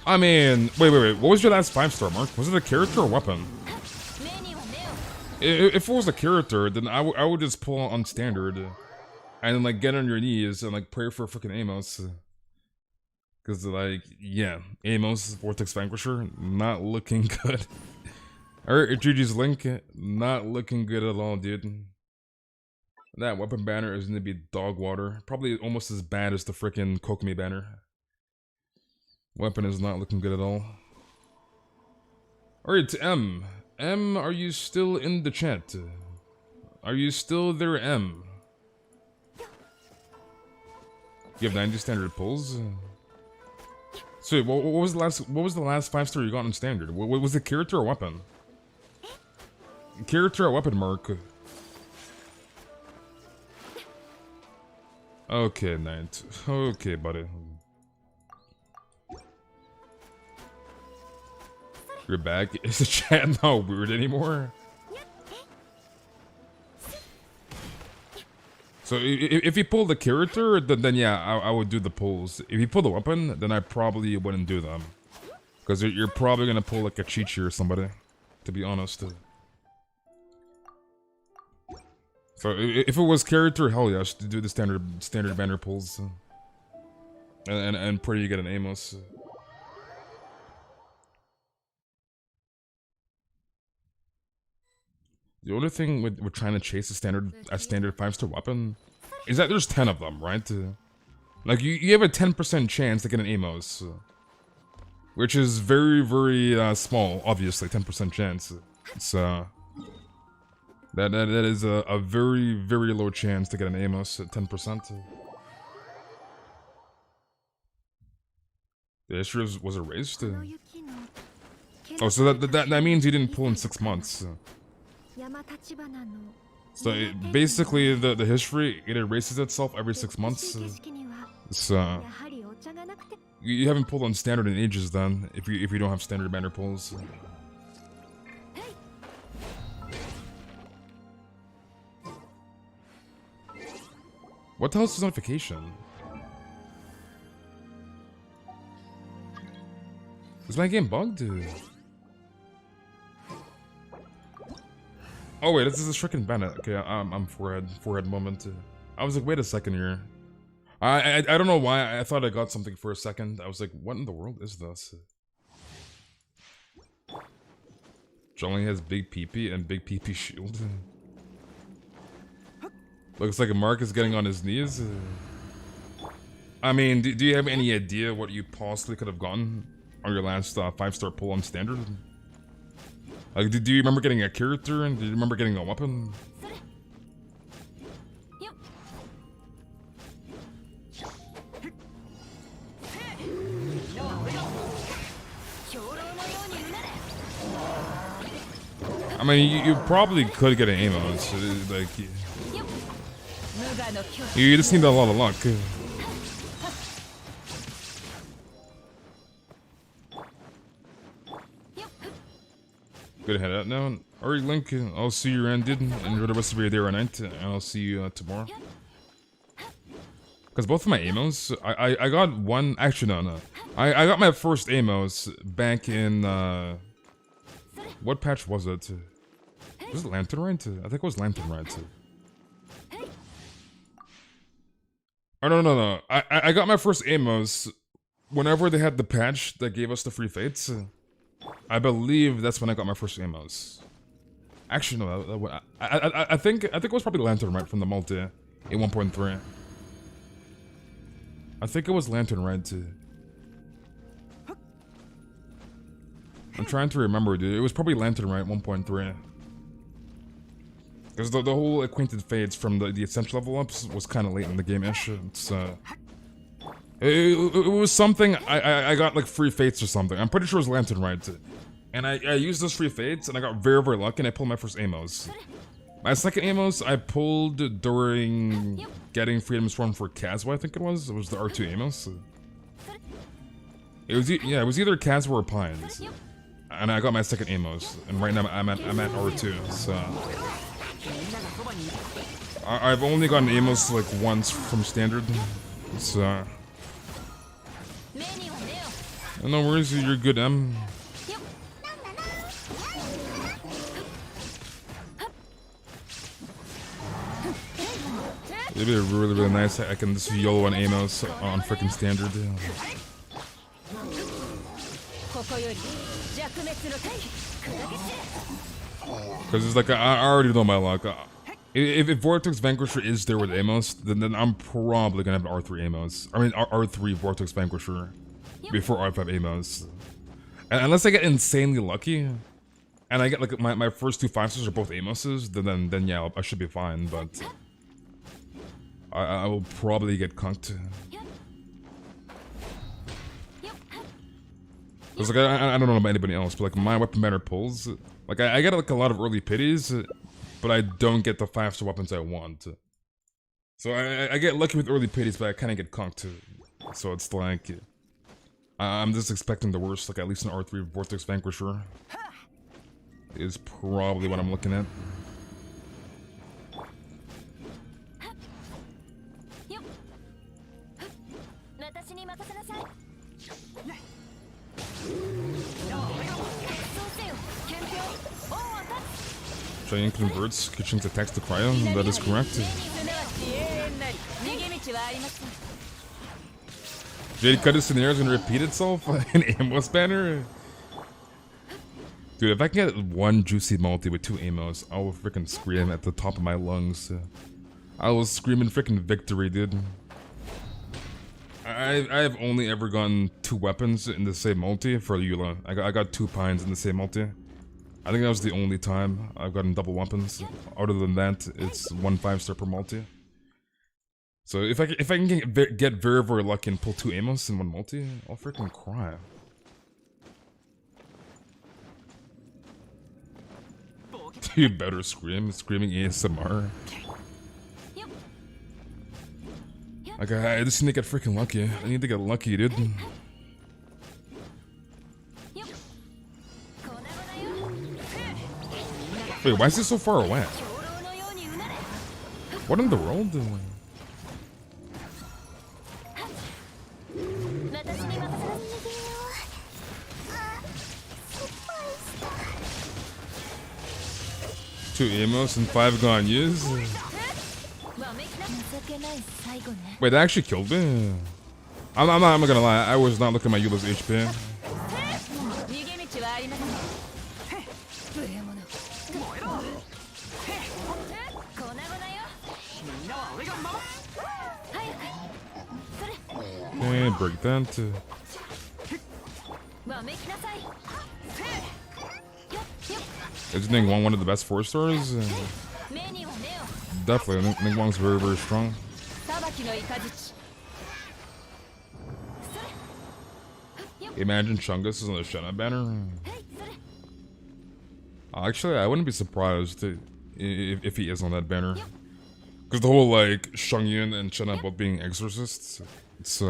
I mean, wait. What was your last 5-star, Mark? Was it a character or weapon? If it was a character, then I would just pull on standard, and then like get on your knees and like pray for freaking Amos. Cause like, yeah, Amos, Vortex Vanquisher, not looking good. Alright, GG's Link, not looking good at all, dude. That weapon banner is gonna be dog water. Probably almost as bad as the freaking Kokomi banner. Weapon is not looking good at all. Alright, M. M, are you still in the chat? Are you still there, M? You have 90 standard pulls? So what was the last 5-star you got in standard? What was it, character or weapon? Character or weapon, Mark? Okay, Knight. Okay, buddy. You're back. Is the chat not weird anymore? So if you pull the character, then yeah, I would do the pulls. If you pull the weapon, then I probably wouldn't do them. Because you're probably gonna pull like a Chi-Chi or somebody, to be honest. So if it was character, hell yeah, I should do the standard banner pulls. And pray you get an Amos. The only thing with trying to chase a standard 5-star weapon is that there's 10 of them, right? Like you have a 10% chance to get an Amos, which is very, very small. Obviously, 10% chance. So that is a very, very low chance to get an Amos at 10%. The issue was erased. Oh, so that means you didn't pull in 6 months. So basically, the history, it erases itself every 6 months. So you haven't pulled on standard in ages then, if you don't have standard banner pulls. What the hell is this notification? Is my game bugged? Oh wait, this is a freaking Bennett. Okay, I'm forehead moment. I was like, wait a second here. I don't know why. I thought I got something for a second. I was like, what in the world is this? Jolly has big PP and big PP shield. Looks like Mark is getting on his knees. I mean, do you have any idea what you possibly could have gotten on your last 5-star pull on standard? Like, do you remember getting a character, and do you remember getting a weapon? I mean, you probably could get an Amos. Like, you just need a lot of luck. Good head out now. Alright, Link, I'll see you around, dude. Enjoy the rest of your day or night, and I'll see you tomorrow. Because both of my Amos, I got one. Actually, no. I got my first Amos back in. What patch was it? Was it Lantern Right? I think it was Lantern Right. Oh, no. I got my first Amos whenever they had the patch that gave us the free fates. I believe that's when I got my first Amos. Actually, no. I think it was probably Lantern Right from the multi in 1.3. I think it was Lantern Right too. I'm trying to remember, dude. It was probably Lantern Right 1.3. Because the whole Acquainted Fates from the Essential level ups was kind of late in the game-ish. It was something, I got like free fates or something. I'm pretty sure it was Lantern Right. And I used those free fates and I got very, very lucky and I pulled my first Amos. My second Amos I pulled during getting Freedom Storm for Kazwa, I think it was. It was the R2 Amos. It was either Kazwa or Pines. And I got my second Amos. And right now I'm at R2, so... I've only gotten Amos like once from Standard, so... No worries, you're good, M. It'd be really, really nice. I can just YOLO on Amos on freaking Standard. Because it's like, I already know my luck. If Vortex Vanquisher is there with Amos, then I'm probably gonna have an R3 Amos. I mean, R3 Vortex Vanquisher before R5 Amos. And unless I get insanely lucky, and I get like my first two 5-stars are both Amoses, then yeah, I should be fine, but... I will probably get conked. Cause like I don't know about anybody else, but like my weapon banner pulls, like I get like a lot of early pities, but I don't get the 5-star weapons I want. So I get lucky with early pities, but I kind of get conked. So it's like I'm just expecting the worst. Like at least an R3 Vortex Vanquisher is probably what I'm looking at. Giant converts Kitchen's attacks to cryo, that is correct. Jade cut his scenarios and repeat itself in Amos banner? Dude, if I can get one juicy multi with 2 Amos, I will freaking scream at the top of my lungs. I will scream in freaking victory, dude. I've only ever gotten 2 weapons in the same multi for Eula. I got 2 Pines in the same multi. I think that was the only time I've gotten double weapons. Other than that, it's 1 5-star per multi. So if I can get very, very lucky and pull 2 Amos in 1 multi, I'll freaking cry. You better scream. Screaming ASMR. Like, I just need to get freaking lucky. I need to get lucky, dude. Wait, why is this so far away? What in the world? Two Amos and 5 Ganyus? Wait, that actually killed me? I'm not gonna lie, I was not looking at my Eula's HP. Okay, break that. Is Ning Wong one of the best 4-stars? Definitely, Ning Wong's very, very strong. Imagine Chungus is on the Shenna banner. Actually, I wouldn't be surprised if he is on that banner. Because the whole, like, Shangyun and Chena both being exorcists, it's,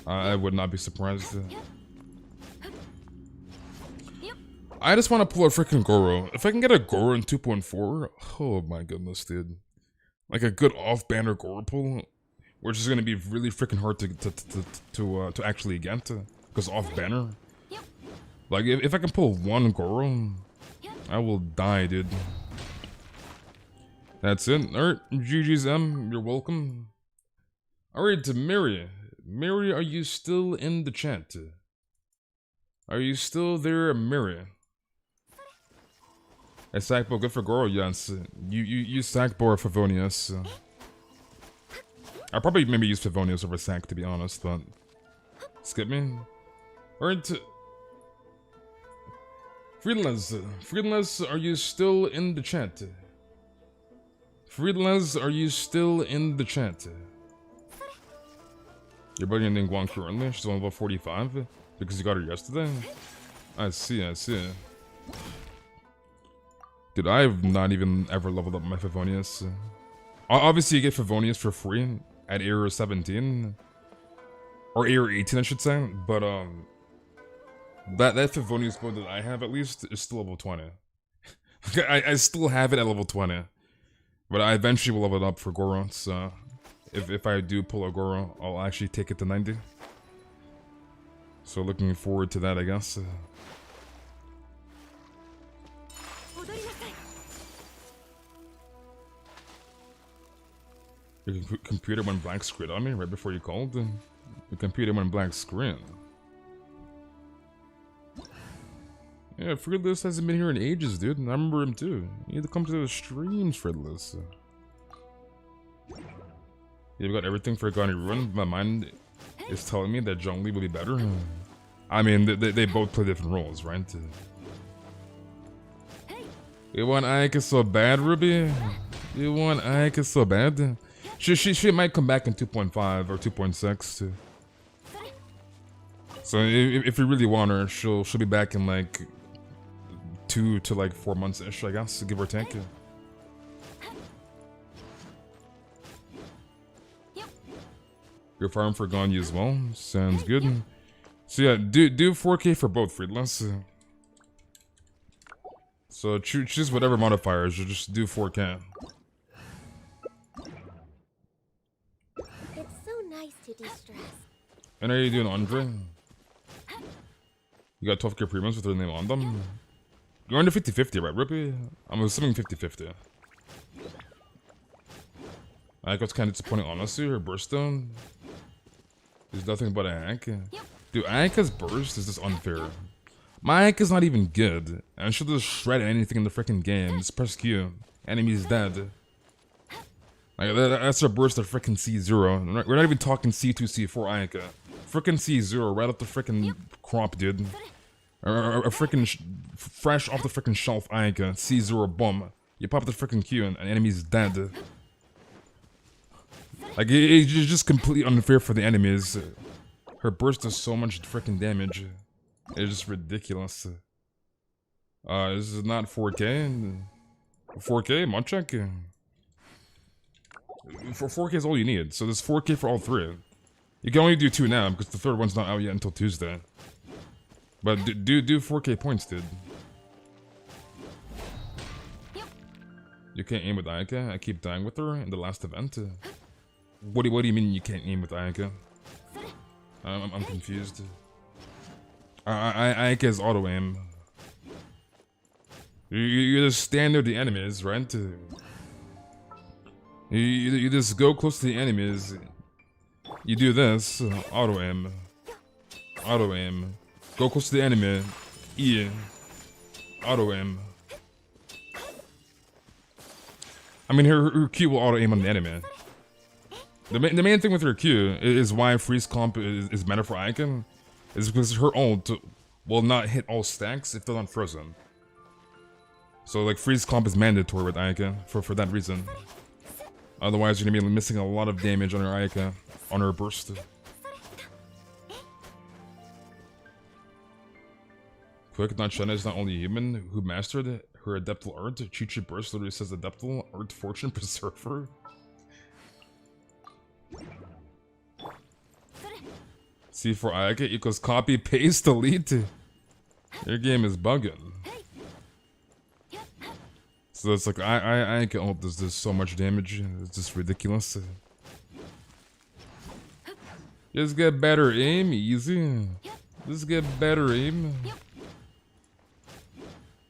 I would not be surprised. I just want to pull a freaking Goro. If I can get a Goro in 2.4, oh my goodness, dude. Like a good off-banner Goro pull, which is going to be really freaking hard to actually get, because off-banner. Like, if I can pull one Goro, I will die, dude. That's it. Alright, GG's M, you're welcome. Alright, to Mary. Mary, are you still in the chat? Are you still there, Mary? A Sackbo, good for Goro, yes. You use Sackbo or Favonius. I'll probably maybe use Favonius over Sack, to be honest, but... Skip me. Alright. Friedless, are you still in the chat? Friedless, are you still in the chat? Your buddy named Guang currently, she's on level 45, because you got her yesterday? I see. Dude, I've not even ever leveled up my Favonius. Obviously, you get Favonius for free at AR17. Or AR18, I should say. But, that Favonius build that I have, at least, is still level 20. I still have it at level 20. But I eventually will level it up for Goro, so... If I do pull a Goro, I'll actually take it to 90. So looking forward to that, I guess. Your computer went blank screen on me right before you called. Your computer went blank screen. Yeah, Friedless hasn't been here in ages, dude. And I remember him too. You need to come to the streams, Friedless. You've got everything for Ganyu Run. My mind is telling me that Zhongli will be better. I mean, they both play different roles, right? You want Aika so bad, Ruby? You want Aika so bad? She might come back in 2.5 or 2.6. So if you really want her, she'll be back in like 2 to like 4 months ish, I guess, give or take. Your farm for Ganyu as well. Sounds good. So yeah, do 4K for both, Friedless. So choose whatever modifiers, or just do 4K. It's so nice to de-stress. And are you doing Andre? You got 12K premiums with her name on them? You're under 50-50, right, Rippy? I'm assuming 50-50. I got kind of disappointing, honestly. Her burststone is nothing but a hack. Dude, Ayaka's burst is just unfair. My Ayaka's not even good, and she'll just shred anything in the freaking game. Just press Q. Enemy's dead. Like, that's her burst of freaking C0. We're not even talking C2, C4 Ayaka. Freaking C0 right off the freaking crop, dude. Or a freaking fresh off the freaking shelf Ayaka. C0 bomb. You pop the freaking Q and enemy's dead. Like, it's just completely unfair for the enemies. Her burst does so much freaking damage. It's just ridiculous. This is not 4K. 4K, mod check. For 4K is all you need. So there's 4K for all three. You can only do 2 now because the third one's not out yet until Tuesday. But do 4K points, dude. You can't aim with Ayaka. I keep dying with her in the last event. What do you mean you can't aim with Ayaka? I'm confused. Ayaka is auto aim. You just stand near the enemies, right? You just go close to the enemies. You do this, auto aim. Auto aim. Go close to the enemy. E. Auto aim. I mean, her Q will auto aim on the enemy. The main thing with her Q is why freeze comp is better for Icon, is because her ult will not hit all stacks if they're not frozen. So like freeze comp is mandatory with Icon for that reason. Otherwise you're gonna be missing a lot of damage on her Icon, on her burst. Quick, not Shenna is not only human who mastered her adeptal art. Chi Burst literally says adeptal art fortune preserver. C4 Ayaka equals copy paste delete. Your game is bugging. So it's like Ayaka ult does this so much damage. It's just ridiculous. Just get better aim, easy. Just get better aim.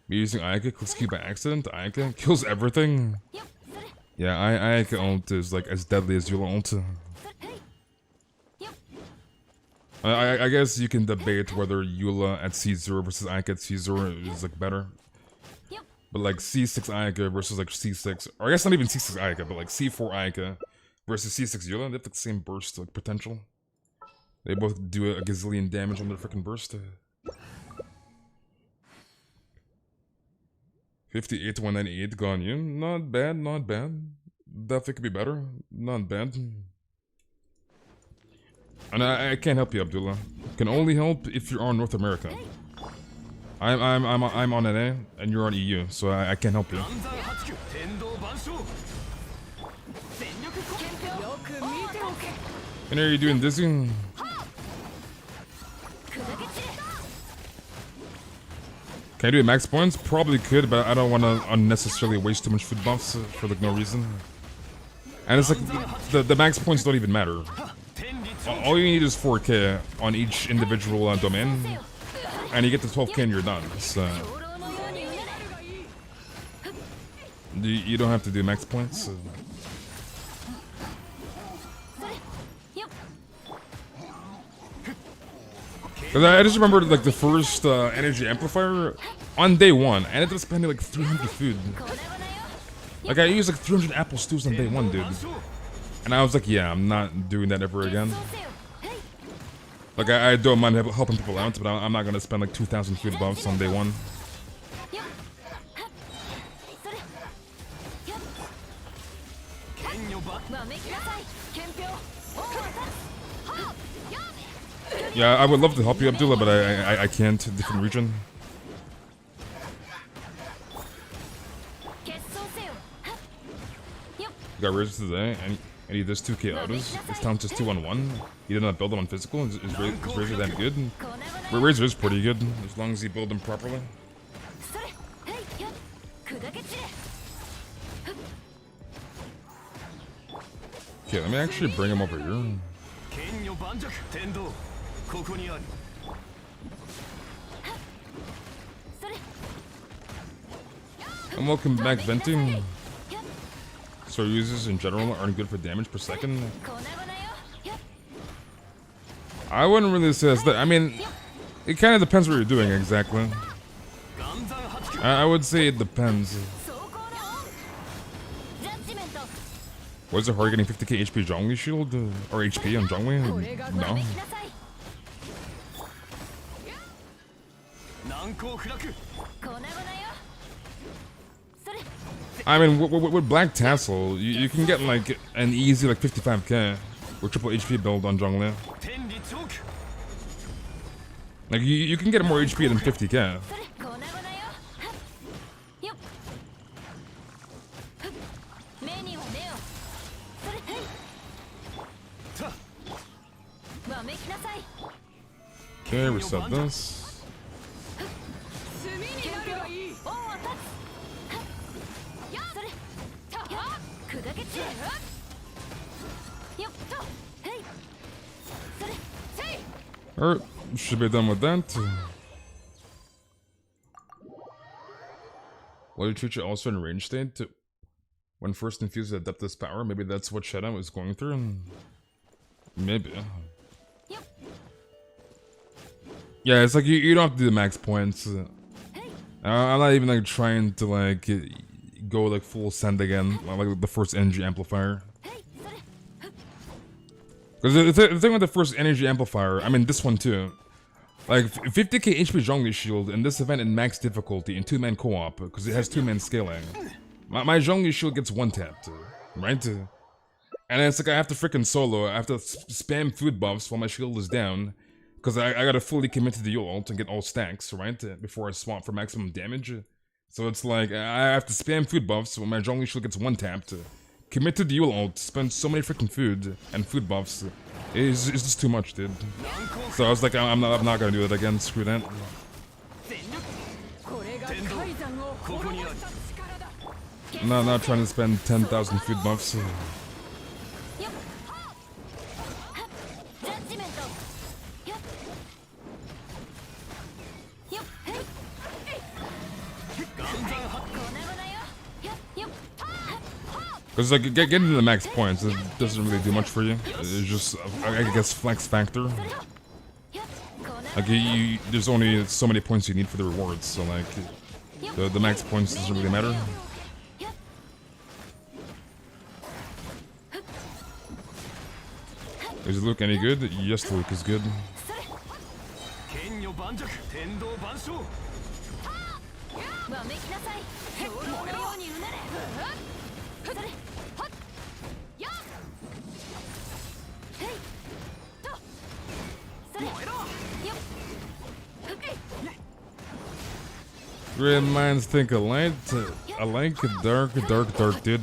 Me using Ayaka clicks Q by accident. Ayaka kills everything. Yeah, Ayaka ult is like as deadly as Eula ult. I guess you can debate whether Eula at C0 versus Ayaka at C0 is like better. But like C6 Ayaka versus like C6, or I guess not even C6 Ayaka, but like C4 Ayaka versus C6 Eula, they have the same burst like potential. They both do a gazillion damage on their freaking burst. 58 to 198 Ganyu. Not bad, not bad. Definitely could be better. Not bad. And I can't help you, Abdullah. Can only help if you're on North America. I'm on NA and you're on EU, so I can't help you. And are you doing dizzy? Can I do it max points? Probably could, but I don't want to unnecessarily waste too much food buffs for like no reason. And it's like the max points don't even matter. All you need is 4k on each individual domain, and you get to 12k and you're done. So you don't have to do max points. Cause I just remember like the first energy amplifier on day one, and I ended up spending like 300 food. Like I used like 300 apple stews on day one, dude. And I was like, yeah, I'm not doing that ever again. Like I don't mind helping people out, but I'm not gonna spend like 2,000 food buffs on day one. Yeah, I would love to help you, Abdullah, but I can't. Different region. Got raised today. I need this 2k autos. It's down to 2-on-1. You did not build them on physical. Is Razor that good? Razor is pretty good as long as you build them properly. Okay, let me actually bring him over here. And welcome back, Venting. So users in general aren't good for damage per second. I wouldn't really say that. I mean, it kind of depends what you're doing exactly. I would say it depends. Was it hard getting 50k HP Zhongli shield? Or HP on Zhongli? No. I mean, with Black Tassel, you can get like an easy like 55k with triple HP build on Zhongli. Like you can get more HP than 50k. Okay, reset this. Alright, should be done with that. Will you treat you also in range state when first infused with Adeptus power? Maybe that's what Shadow was going through. Maybe. Yeah, it's like you don't have to do the max points. I'm not even like trying to like go like full send again, like the first energy amplifier. Because the thing with the first energy amplifier, I mean this one too, like 50k HP Zhongli shield in this event in max difficulty in 2-man co-op because it has 2-man scaling. My Zhongli shield gets one-tapped, right? And it's like I have to freaking solo, I have to spam food buffs while my shield is down Because I gotta fully commit to the ult and get all stacks, right? Before I swap for maximum damage. So it's like, I have to spam food buffs when my Zhongli shield gets one tapped. Commit to the ult, spend so many freaking food and food buffs. It's just too much, dude. So I was like, I'm not gonna do that again, screw that. Not trying to spend 10,000 food buffs. Because like getting to the max points, it doesn't really do much for you. It's just, I guess, flex factor. Like there's only so many points you need for the rewards, so like the max points doesn't really matter. Is Luke any good? Yes, Luke is good. Red minds think alike, dark, dude.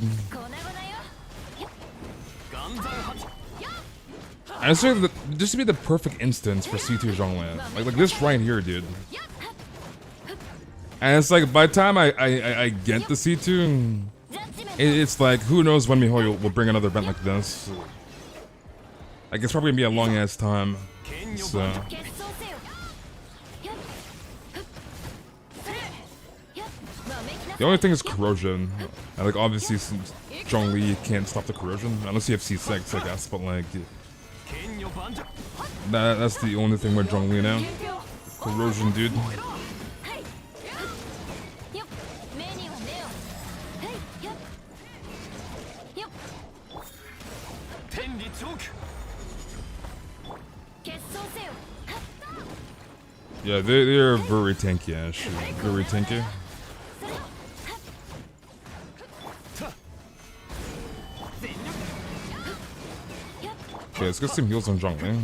I say that this would be the perfect instance for C2 Zhongli. Like this right here, dude. And it's like by the time I get the C2, it's like who knows when Mihoyo will bring another event like this. Like it's probably gonna be a long ass time. So the only thing is corrosion. And like obviously since Zhongli can't stop the corrosion unless you have C6, I guess. But like that's the only thing with Zhongli now. Corrosion, dude. Yeah, they're very tanky, actually. Very tanky. Okay, let's get some heals on Zhongli.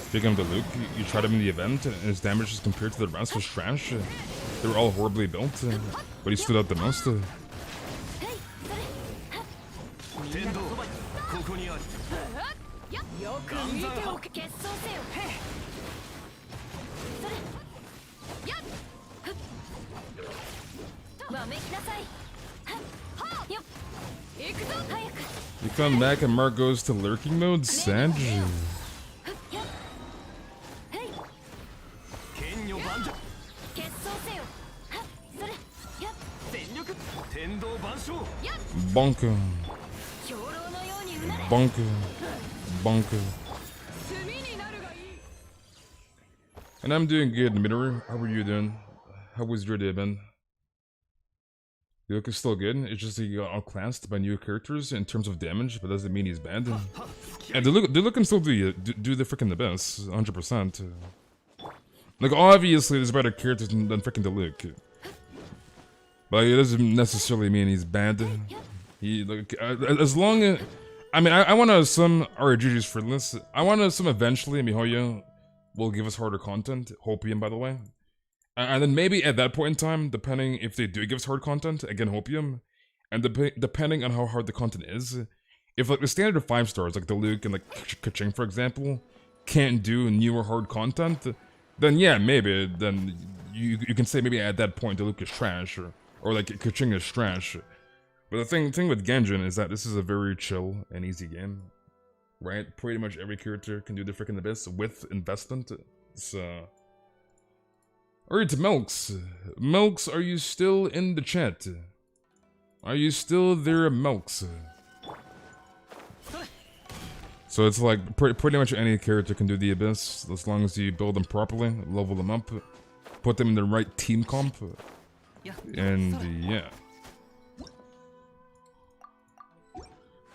Speaking of the Luke, you tried him in the event, and his damage as compared to the rest was trash. They were all horribly built, but he stood out the most. You come back and Mark goes to lurking mode? Sag? Bonka. Bonka. Bonka. And I'm doing good, Midori. How are you doing? How was your day, Ben? The look is still good, it's just that he got outclassed by new characters in terms of damage, but doesn't mean he's bad. And the look can still do the freaking the best, 100%. Like obviously there's better characters than freaking the Luke. But it doesn't necessarily mean he's bad. He like as long as I mean I want to assume RGG's for this. I want to assume eventually Mihoyo will give us harder content. Hopium, by the way. And then maybe at that point in time, depending if they do give us hard content, again Hopium, and depending on how hard the content is, if like the standard 5 stars, like the Luke and like Kaching for example, can't do newer hard content, then yeah, maybe, then you can say maybe at that point the Luke is trash, or like Kaching is trash. But the thing with Genshin is that this is a very chill and easy game, right? Pretty much every character can do the freaking abyss with investment, so... Alright, Melks. Melks, are you still in the chat? Are you still there, Melks? So it's like, pretty much any character can do the Abyss, as long as you build them properly, level them up, put them in the right team comp, and yeah.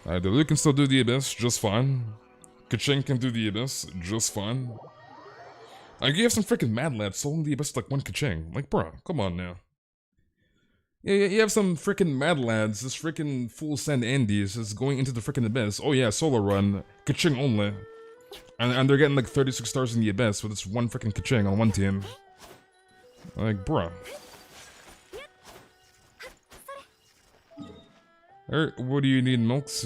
The Luke can still do the Abyss just fine. Kaching can do the Abyss just fine. Like, you have some freaking mad lads soloing the abyss like one ka-ching. Like, bro, come on now. Yeah, you have some freaking mad lads, this freaking full send Andes is going into the freaking abyss. Oh yeah, solo run, ka-ching only. And they're getting like 36 stars in the abyss with this one freaking ka-ching on one team. Like, bruh. What do you need, Milks?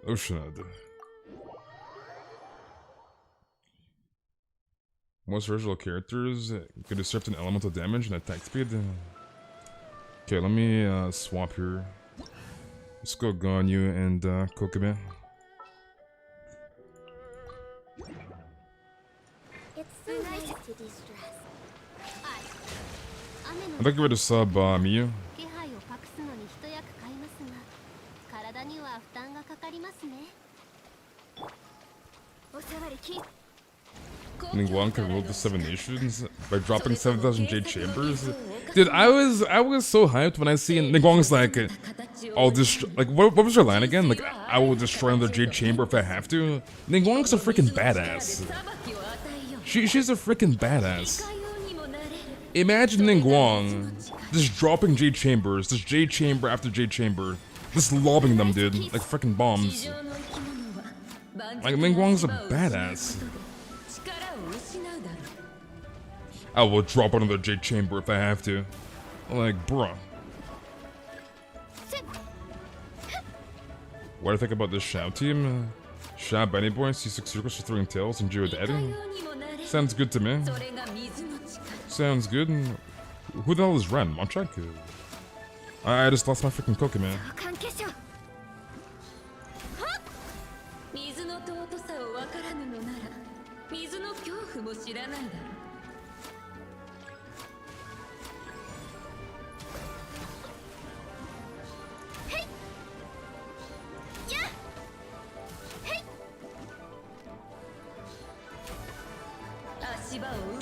Oceanad. Most original characters could accept an elemental damage and attack speed. Okay, let me swap here. Let's go Ganyu and Kokobe. It's so nice to de-stress. I'd like to give it a sub, Miyu. 気配を隠すのに一役買いますが、体には負担がかかりますね。おさわりき。 Ningguang can rule the 7 nations by dropping 7,000 Jade Chambers. Dude, I was so hyped when I see Ningguang's like, I'll just like what was her line again? Like, I will destroy another Jade Chamber if I have to. Ningguang's a freaking badass. She's a freaking badass. Imagine Ningguang just dropping Jade Chambers, just Jade Chamber after Jade Chamber, just lobbing them, dude, like freaking bombs. Like Ningguang's a badass. I will drop another Jade Chamber if I have to. Like, bruh. What do you think about this Shao team? Shao, Benny Boy, C6 Circles for throwing tails, and Geodaddy? Sounds good to me. Sounds good. Who the hell is Ren? Monchak? I just lost my freaking Pokemon. 水の尊さをわからぬのなら水の恐怖も知らないだろう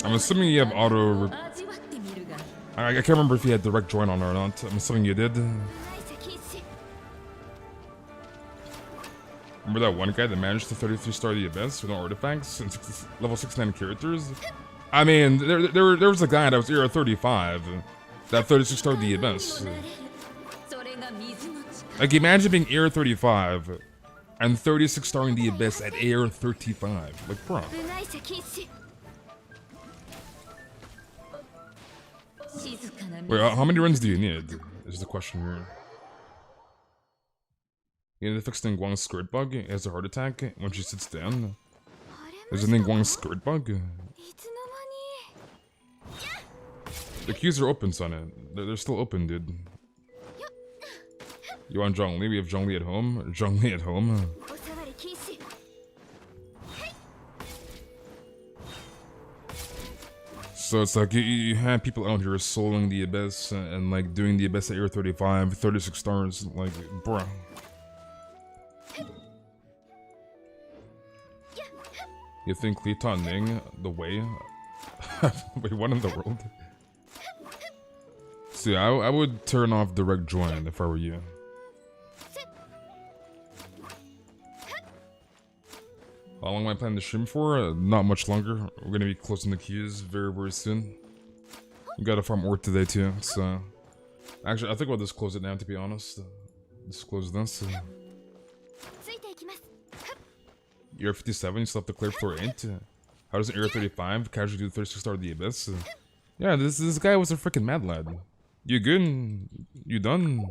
I'm assuming you have auto. I can't remember if you had direct join on or not. I'm assuming you did. Remember that one guy that managed to 33-star the abyss with no artifacts and level 69 characters? I mean, there was a guy that was AR 35 that 36-starred the abyss. Like, imagine being AR 35 and 36-starring the abyss at AR 35. Like, bro. Wait, how many runs do you need? Is the question here. You need to fix Ningguang's skirt bug. It has a heart attack when she sits down. There's a Ningguang's skirt bug. The queues are open, Sonnet. They're still open, dude. You want Zhongli? We have Zhongli at home. Zhongli at home. So it's like you have people out here soloing the abyss and like doing the abyss at AR 35, 36 stars, like, bruh. You think Litan Ning, the way? Wait, what in the world? See, I would turn off direct join if I were you. How long am I planning to stream for? Not much longer. We're gonna be closing the queues very, very soon. We gotta farm work today too, so... Actually, I think we'll just close it now, to be honest. Just close this. You're 57, you still have to clear floor 8. How does an AR 35 casually do 36-star of the abyss? Yeah, this guy was a freaking mad lad. You good? You done?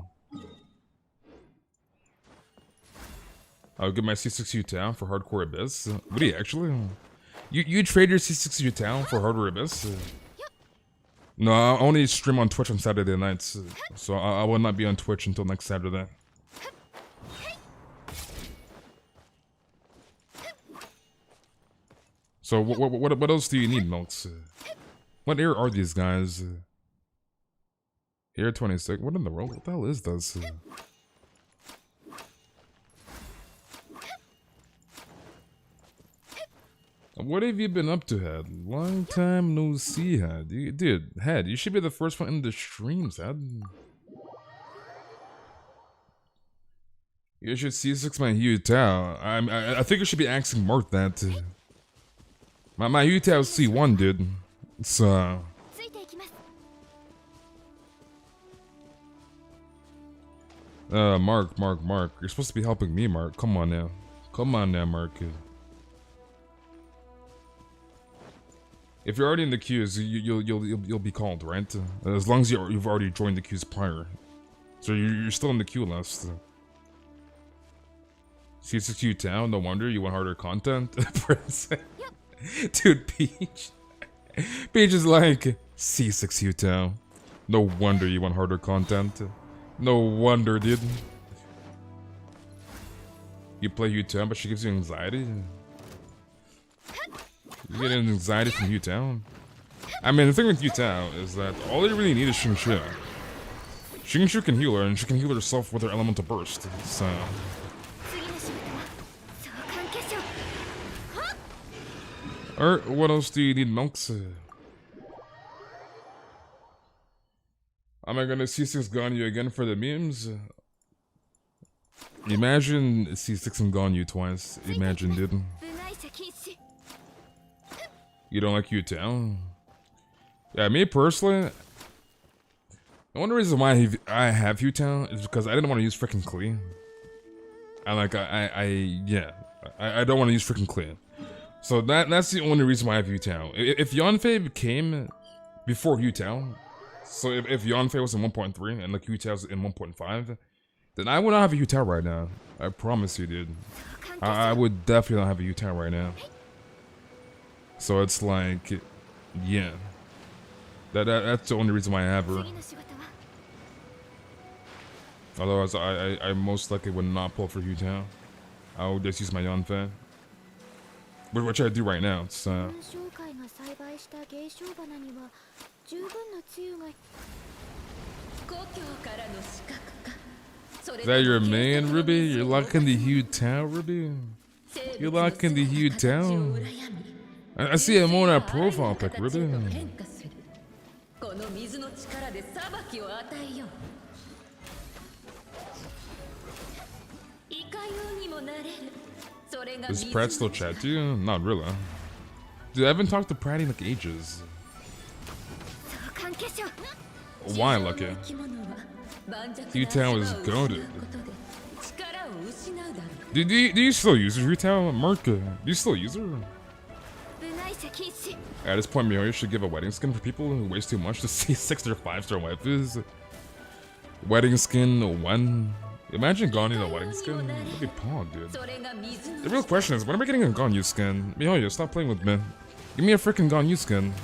I'll get my C6 Utah for hardcore abyss. What do you actually? You trade your C6 Utah for hardcore abyss? No, I only stream on Twitch on Saturday nights, so I will not be on Twitch until next Saturday. So what else do you need, Milks? What air are these guys? Air 26. What in the world? What the hell is this? What have you been up to, Head? Long time no see, Head. Dude, Head, you should be the first one in the streams, Head. You should C6 my Hu Tao. I think you should be asking Mark that. My Utah is C1, dude. It's ついていきます。 Mark. You're supposed to be helping me, Mark. Come on now. Mark. If you're already in the queues, you'll be called, right? As long as you've already joined the queues prior. So you're still in the queue list. C6U town, no wonder you want harder content. Dude, Peach. Peach is like, C6U town. No wonder you want harder content. No wonder, dude. You play U-Town, but she gives you anxiety? You get anxiety from U-Town? I mean, the thing with U-Town is that all you really need is Xingqiu. Xingqiu can heal her, and she can heal herself with her elemental burst, so... Alright, what else do you need, Monks? Am I gonna C6 Ganyu again for the memes? Imagine C6 Ganyu twice. Imagine, dude. You don't like U-Town? Yeah, me personally, the only reason why I have U-Town is because I didn't want to use freaking Klee. I don't want to use freaking Klee. So that's the only reason why I have U-Town. If Yanfei came before U-Town, so if Yanfei was in 1.3 and like U-Town was in 1.5, then I would not have a U-Town right now. I promise you, dude. I would definitely not have a U-Town right now. So it's like, yeah. That's the only reason why I have her. Otherwise, I most likely would not pull for U-Town. I would just use my Yanfei. Which I do right now. It's Is that your main, Ruby? You're locking the U-Town, Ruby? You're locking the U-Town? I see him on that profile pic, Ruby. Does Pratt still chat to you? Not really. Dude, I haven't talked to Pratt in like ages. Why, Lucky? U-Town is goated. Do you still use her, U-Town? Mark, do you still use her? At this point, Mihoyo should give a wedding skin for people who waste too much to see 6 or 5-star waifus. Wedding skin 1. Imagine Ganyu the wedding skin. That'd be pog, dude. The real question is, when am I getting a Ganyu skin? Mihoyo, stop playing with me. Give me a freaking Ganyu skin.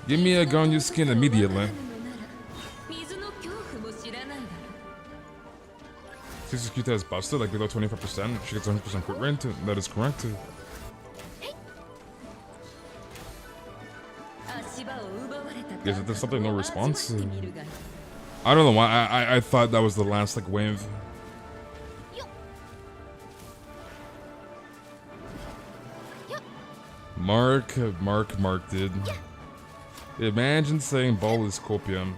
Give me a Ganyu skin immediately. Suzuki is busted, like below 25%. She gets 100% crit rate. That is correct. Is there something no response? I don't know why. I thought that was the last like wave. Mark, dude. Imagine saying ball is copium.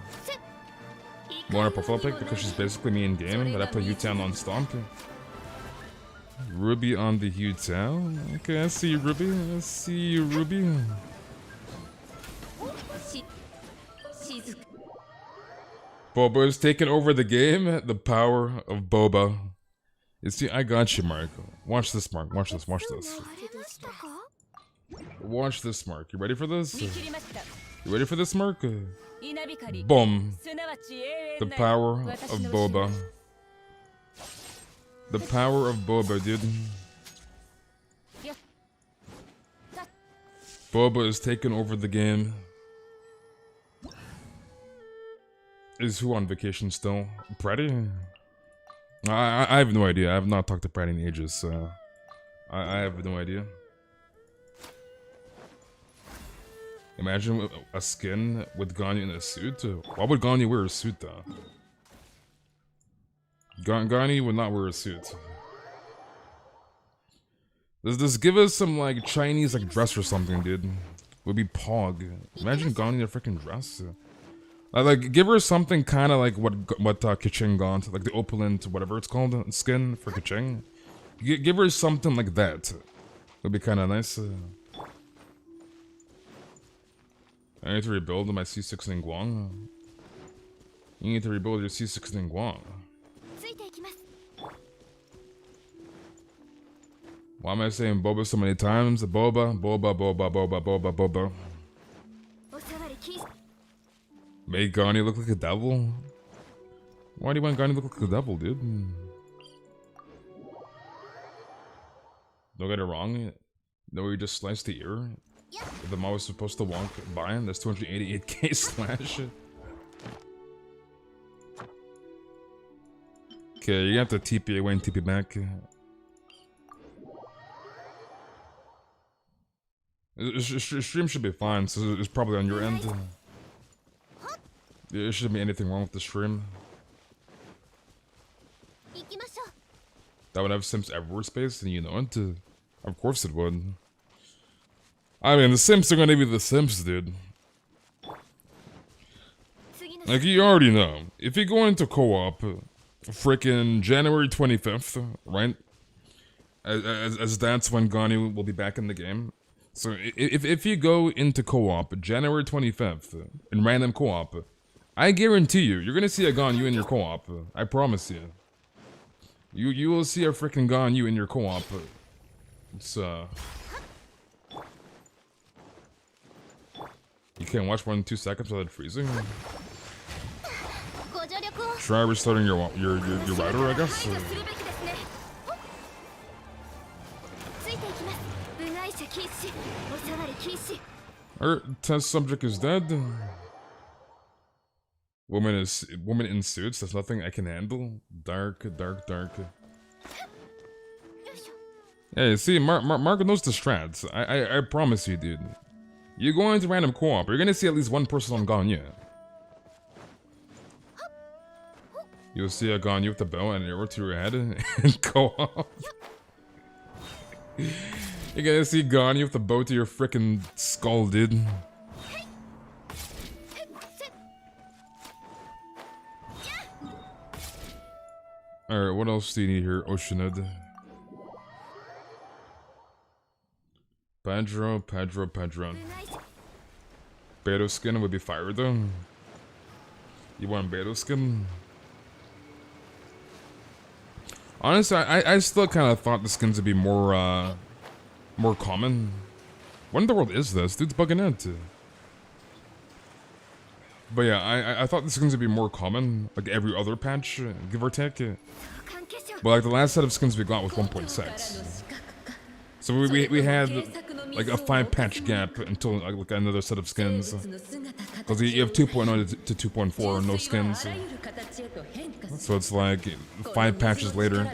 Want a profile pic because she's basically me in game, but I play U-Town on Stomp. Ruby on the U-Town? Okay, I see you, Ruby. I see you, Ruby. Boba is taking over the game. The power of Boba. You see, I got you, Mark. Watch this, Mark. Watch this. Watch this. Watch this, Mark. You ready for this? You ready for this, Mark? Boom. The power of Boba. The power of Boba, dude. Boba is taking over the game. Is who on vacation still? Pretty? I have no idea. I have not talked to Pretty in ages, so I have no idea. Imagine a skin with Ganyu in a suit. Why would Ganyu wear a suit though? Ganyu would not wear a suit. Does this give us some like Chinese like dress or something, dude? Would be pog. Imagine Ganyu in a freaking dress. Like give her something kind of like what Keqing got, like the opulent whatever it's called skin for Keqing. Give her something like that. Would be kind of nice. I need to rebuild my C6 in Guang. You need to rebuild your C6 in Guang. ついていきます。 Why am I saying boba so many times? Boba, boba, boba, boba, boba, boba. おさわり禁止。 Make Ganyu look like a devil? Why do you want Ganyu to look like a devil, dude? Don't get it wrong. No, you just sliced the ear. If the mouse was supposed to walk by, and that's 288k slash. Okay, you have to TP away and TP back. Stream should be fine, so it's probably on your end. There shouldn't be anything wrong with the stream. 行きましょう。 That would have Sims everywhere space, and you know it. Of course it would. I mean, the Sims are gonna be the Sims, dude. 次の Like, you already know. If you go into co-op, frickin' January 25th, right? As that's when Ganyu will be back in the game. So if you go into co-op January 25th in random co-op, I guarantee you're gonna see a Ganyu in your co-op. I promise you. You will see a freaking Ganyu in your co-op. It's you can't watch more than 2 seconds without freezing. ご助力を Try restarting your router, I guess. 排除するべきですね。ついていきます。部外者禁止。おさわり禁止。 Our test subject is dead. Woman in suits. That's nothing I can handle. Dark. よいしょ。 Hey, see, Marco knows the strats. I promise you, dude. You go into random co-op, you're gonna see at least one person on Ganyu. You'll see a Ganyu with the bow and an arrow to your head and co-op. You're gonna see Ganyu with the bow to your frickin' skull, dude. Alright, what else do you need here, Oceanid? Pedro. 部外者 Beto skin would be fire though. You want Beto skin? Honestly, I still kind of thought the skins would be more common. What in the world is this? Dude's bugging out. But yeah, I thought the skins would be more common, like every other patch, give or take. 関係者 But like the last set of skins we got was 1.6. So we had like a 5 patch gap until like another set of skins. Because you have 2.0 to 2.4 no skins. So it's like 5 patches later.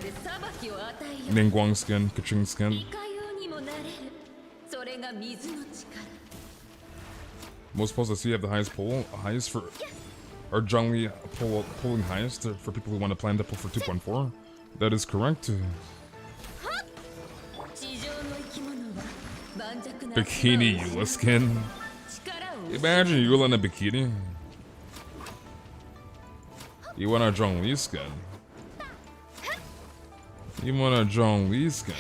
Ningguang skin, Kaching skin. Most supposed to see you have the highest for or Zhongli pulling highest for people who want to plan to pull for 2.4. That is correct. Bikini Eula skin. Imagine Eula in a bikini. You want a Zhongli skin. You want a Zhongli skin.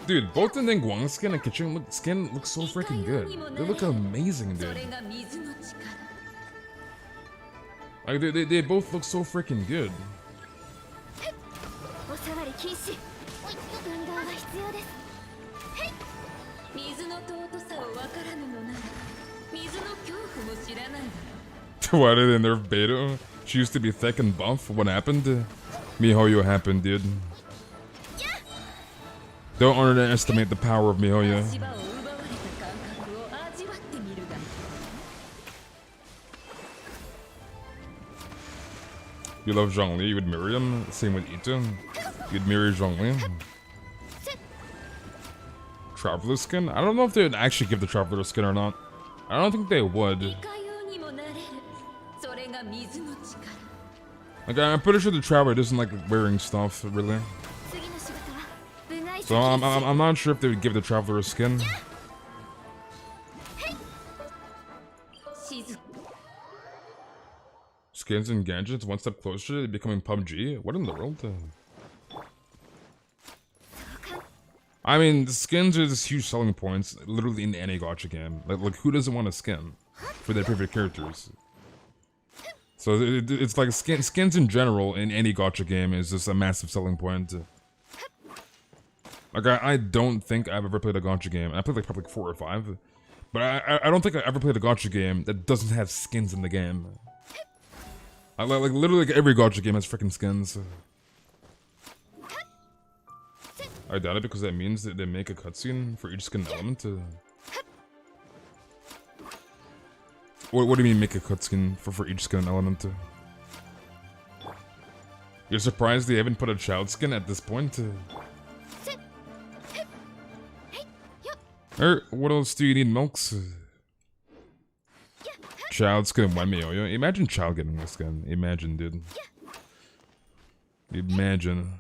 Dude, both the Ningguang skin and Kaching skin look so freaking good. They look amazing, dude. Like, they both look so freaking good. おさわり禁止。運動が必要です。 水の尊さを分からぬのなら水の恐怖も知らないだろう。 Why did they nerf Beto? She used to be thick and buff. What happened? Mihoyo happened, dude. Don't underestimate the power of Mihoyo. 足場を奪われた感覚を味わってみるがいい。 You love Zhongli, you would marry him. Same with Ito. You'd marry Zhongli. Traveler skin? I don't know if they would actually give the Traveler skin or not. I don't think they would. いかようにもなれる。それが水の力。 Like, I'm pretty sure the Traveler doesn't like wearing stuff, really. 次の仕事は部外者 So I'm not sure if they would give the Traveler a skin. 静か。 Skins and gadgets one step closer to becoming PUBG? What in the world? I mean, the skins are just huge selling points, literally in any gacha game. Like who doesn't want a skin for their favorite characters? So it's like skins in general in any gacha game is just a massive selling point. Like I don't think I've ever played a gacha game. I played like probably 4 or 5, but I don't think I ever played a gacha game that doesn't have skins in the game. Like literally like every gacha game has freaking skins. I doubt it because that means that they make a cutscene for each skin element. What do you mean make a cutscene for each skin element? You're surprised they haven't put a child skin at this point? Or what else do you need, Milks? Child skin one Miyoyo. Imagine child getting a skin. Imagine, dude. Imagine.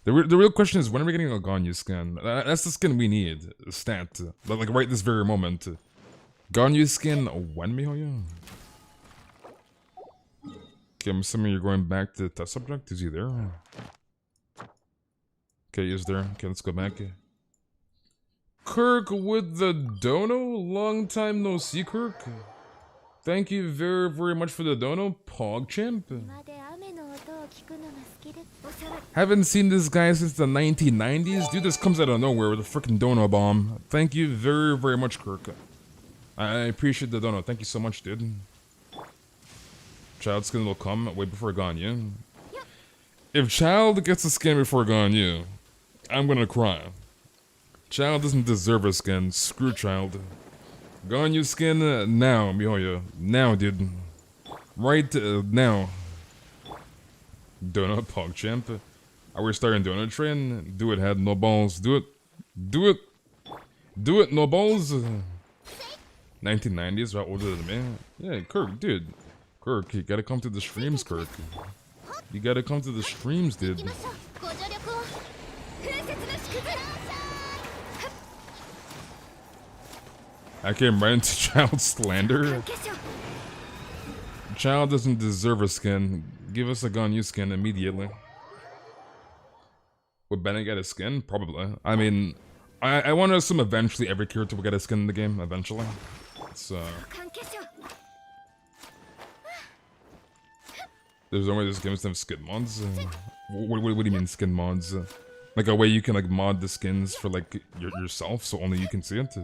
The real question is, when are we getting a Ganyu skin? That's the skin we need. Stat. Like right this very moment. Ganyu skin when Mihoyo? Okay, I'm assuming you're going back to the test subject. Is he there? Okay, he's there. Okay, let's go back. Kirk with the dono? Long time no see, Kirk. Thank you very, very much for the dono, PogChamp. Haven't seen this guy since the 1990s. Dude, this comes out of nowhere with a freaking dono bomb. Thank you very, very much, Kirk. I appreciate the dono. Thank you so much, dude. Child skin will come way before Ganyu. If Child gets a skin before Ganyu, I'm gonna cry. Child doesn't deserve a skin. Screw Child. Ganyu skin now, Mihoyo. Now, dude. Right now. Donut PogChamp. Are we starting Donut Train? Do it, head, no balls. Do it. Do it. Do it, no balls. 1990s, right older than me. Yeah, Kirk, dude. Kirk, you gotta come to the streams, Kirk. You gotta come to the streams, dude. I came right into Child slander. Child doesn't deserve a skin. Give us a Ganyu skin immediately. Would Bennett get a skin? Probably. I mean, I want to assume eventually every character will get a skin in the game, eventually. So... There's no way this game doesn't have skin mods? What do you mean skin mods? Like a way you can like mod the skins for like yourself so only you can see it?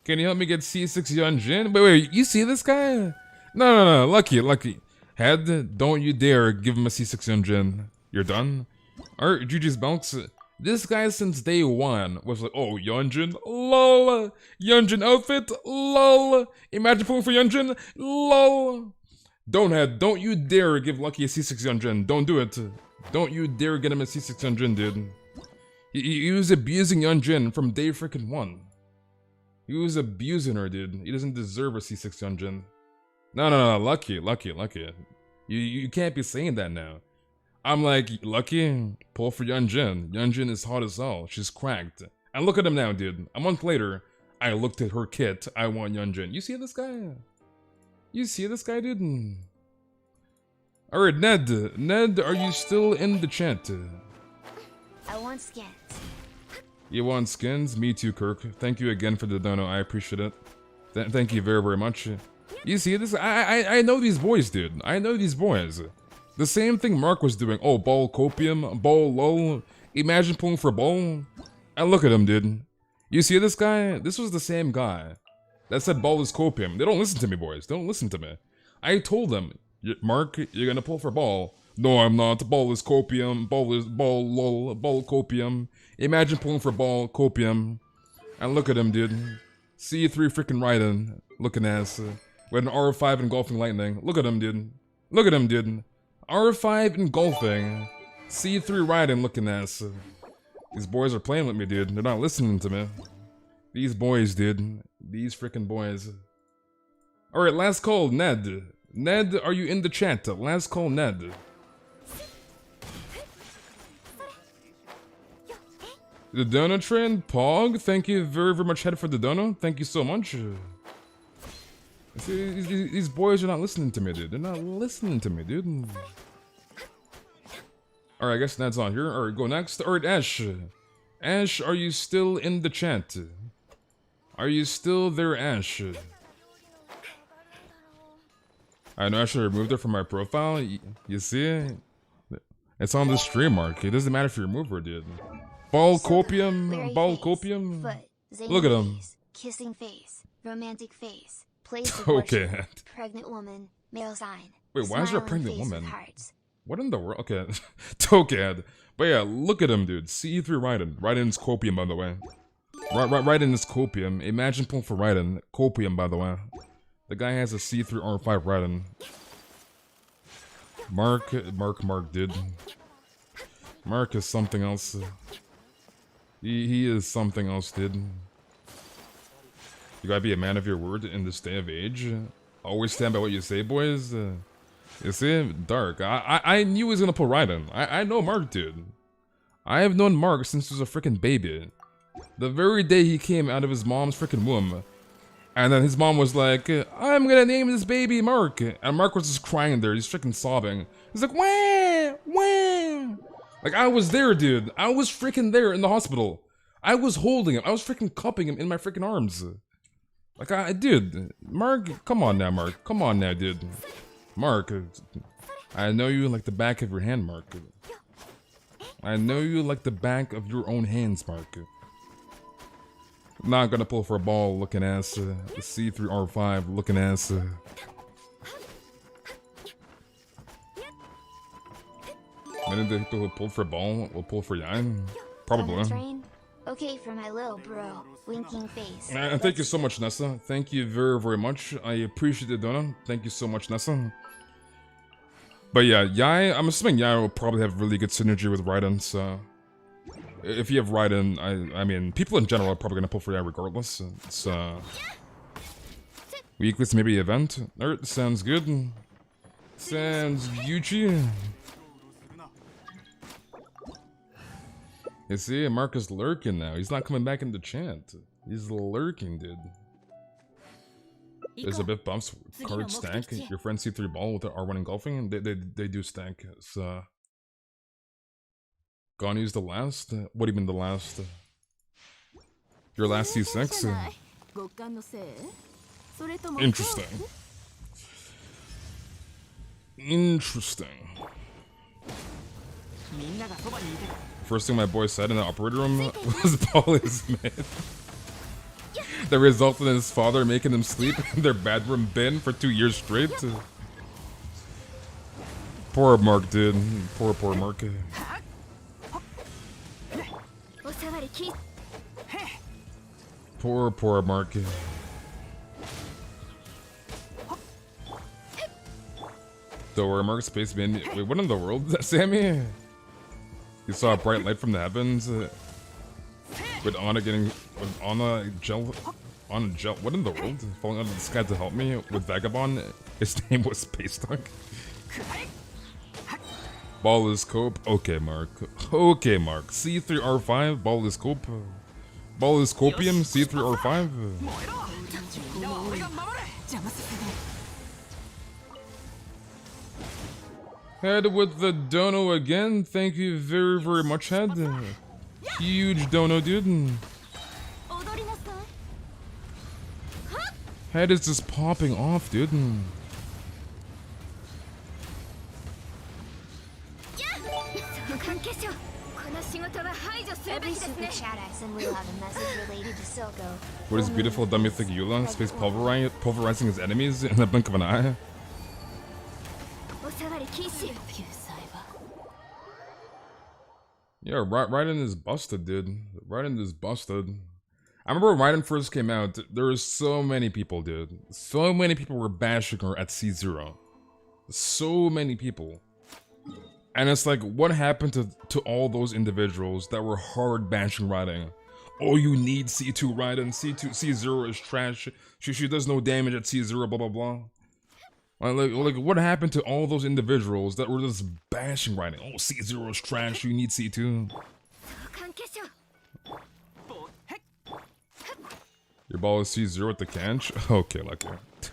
Can you help me get C6 Yunjin? Wait, you see this guy? No, lucky. Head, don't you dare give him a C6 Yunjin. You're done? Alright, GG's Belks. This guy since day one was like, oh, Yunjin, lol. Yunjin outfit, lol. Imagine pulling for Yunjin, lol. Don't you dare give Lucky a C6 Yunjin. Don't do it. Don't you dare get him a C6 Yunjin, dude. He was abusing Yunjin from day freaking one. He was abusing her, dude. He doesn't deserve a C6 Yunjin. No, lucky. You can't be saying that now. I'm like, Lucky, pull for Yunjin. Yunjin is hot as hell. She's cracked. And look at him now, dude. A month later, I looked at her kit. I want Yunjin. You see this guy? You see this guy, dude? Alright, Ned. Ned, are you still in the chat? I want skins. You want skins? Me too, Kirk. Thank you again for the dono. I appreciate it. Thank you very, very much. You see this? I know these boys, dude. I know these boys. The same thing Mark was doing. Oh, ball copium, ball lol. Imagine pulling for ball. And look at him, dude. You see this guy? This was the same guy that said ball is copium. They don't listen to me, boys. They don't listen to me. I told them, Mark, you're gonna pull for ball. No, I'm not. Ball is copium. Ball is ball lol. Ball copium. Imagine pulling for ball copium. And look at him, dude. C3 freaking Raiden. Looking ass. With an R5 engulfing lightning. Look at him, dude. Look at him, dude. R5 engulfing. C3 Raiden looking ass. These boys are playing with me, dude. They're not listening to me. These boys, dude. These freaking boys. Alright, last call, Ned. Ned, are you in the chat? Last call, Ned. The dono trend, Pog. Thank you very, very much, Head, for the dono. Thank you so much. See, these boys are not listening to me, dude. They're not listening to me, dude. Alright, I guess that's on here. Alright, go next. Alright, Ash. Ash, are you still in the chat? Are you still there, Ash? I know I should have removed her from my profile. You see it? It's on the stream, Mark. It doesn't matter if you remove her, dude. Ball copium. Ball copium. Look at him. Kissing face. Romantic face. Place of Okay. worship, pregnant woman. Male sign. Wait, why is there a Smiling pregnant face with woman? hearts. What in the world? Okay. Tokehead. But yeah, look at him, dude. C3 Raiden. Raiden's copium, by the way. Raiden is copium. Imagine pulling for Raiden. Copium, by the way. The guy has a C3 R5 Raiden. Mark, dude. Mark is something else. He is something else, dude. You gotta be a man of your word in this day of age. Always stand by what you say, boys. You see? Dark. I knew he was gonna pull Raiden. I know Mark, dude. I have known Mark since he was a freaking baby. The very day he came out of his mom's freaking womb. And then his mom was like, I'm gonna name this baby Mark. And Mark was just crying there. He's freaking sobbing. He's like, wah, wah. Like, I was there, dude. I was freaking there in the hospital. I was holding him. I was freaking cupping him in my freaking arms. Like, dude. Mark, come on now, Mark. Come on now, dude. Mark, I know you like the back of your hand, Mark. I know you like the back of your own hands, Mark. Not gonna pull for a ball looking ass. The C3R5 looking ass. Many of the people who pulled for a ball will pull for Yan. Probably. Train? Okay for my little bro. Winking face. And thank you so much, Nessa. Thank you very, very much. I appreciate the donut. Thank you so much, Nessa. But yeah, Yai, I'm assuming Yai will probably have really good synergy with Raiden, so... If you have Raiden, I mean, people in general are probably gonna pull for Yai regardless. It's, weeklies, maybe event. Alright, sounds good. Sounds Gucci. You see, Mark is lurking now. He's not coming back into chat. He's lurking, dude. There's a bit bumps. Card stack. Your friend C3 ball with the R1 engulfing. They do stack. So Ganyu's the last. What do you mean the last? Your last C6. Interesting. Interesting. First thing my boy said in the operator room was ball is mid. That resulted in his father making him sleep in their bedroom bin for 2 years straight. Poor Mark, dude. Poor Mark. Poor Mark. Don't worry, Mark Space Man. Wait, what in the world is that, Sammy? You saw a bright light from the heavens. With Anna getting... With Anna gel... What in the world? Falling out of the sky to help me with Vagabond. His name was Space Dog. Ball is cope. Okay, Mark. Okay, Mark. C3R5. Ball is cope. Ball is copium. C3R5. Head with the dono again. Thank you very, very much, Head. Huge dono, dude. Head is just popping off, dude. Every super chat I send will have a message related to Silco. What is beautiful, dumb mythic Eula? Space pulverizing his enemies in the blink of an eye. Yeah, Raiden is busted, dude. Raiden is busted. I remember when Raiden first came out, there were so many people, dude. So many people were bashing her at C0. So many people. And it's like, what happened to all those individuals that were hard bashing Raiden? Oh, you need C2 Raiden. C0 is trash. She does no damage at C0, blah, blah, blah. Like, what happened to all those individuals that were just bashing Raiden? Oh, C0 is trash, you need C2. Your ball is C0 at the canch? Okay, lucky.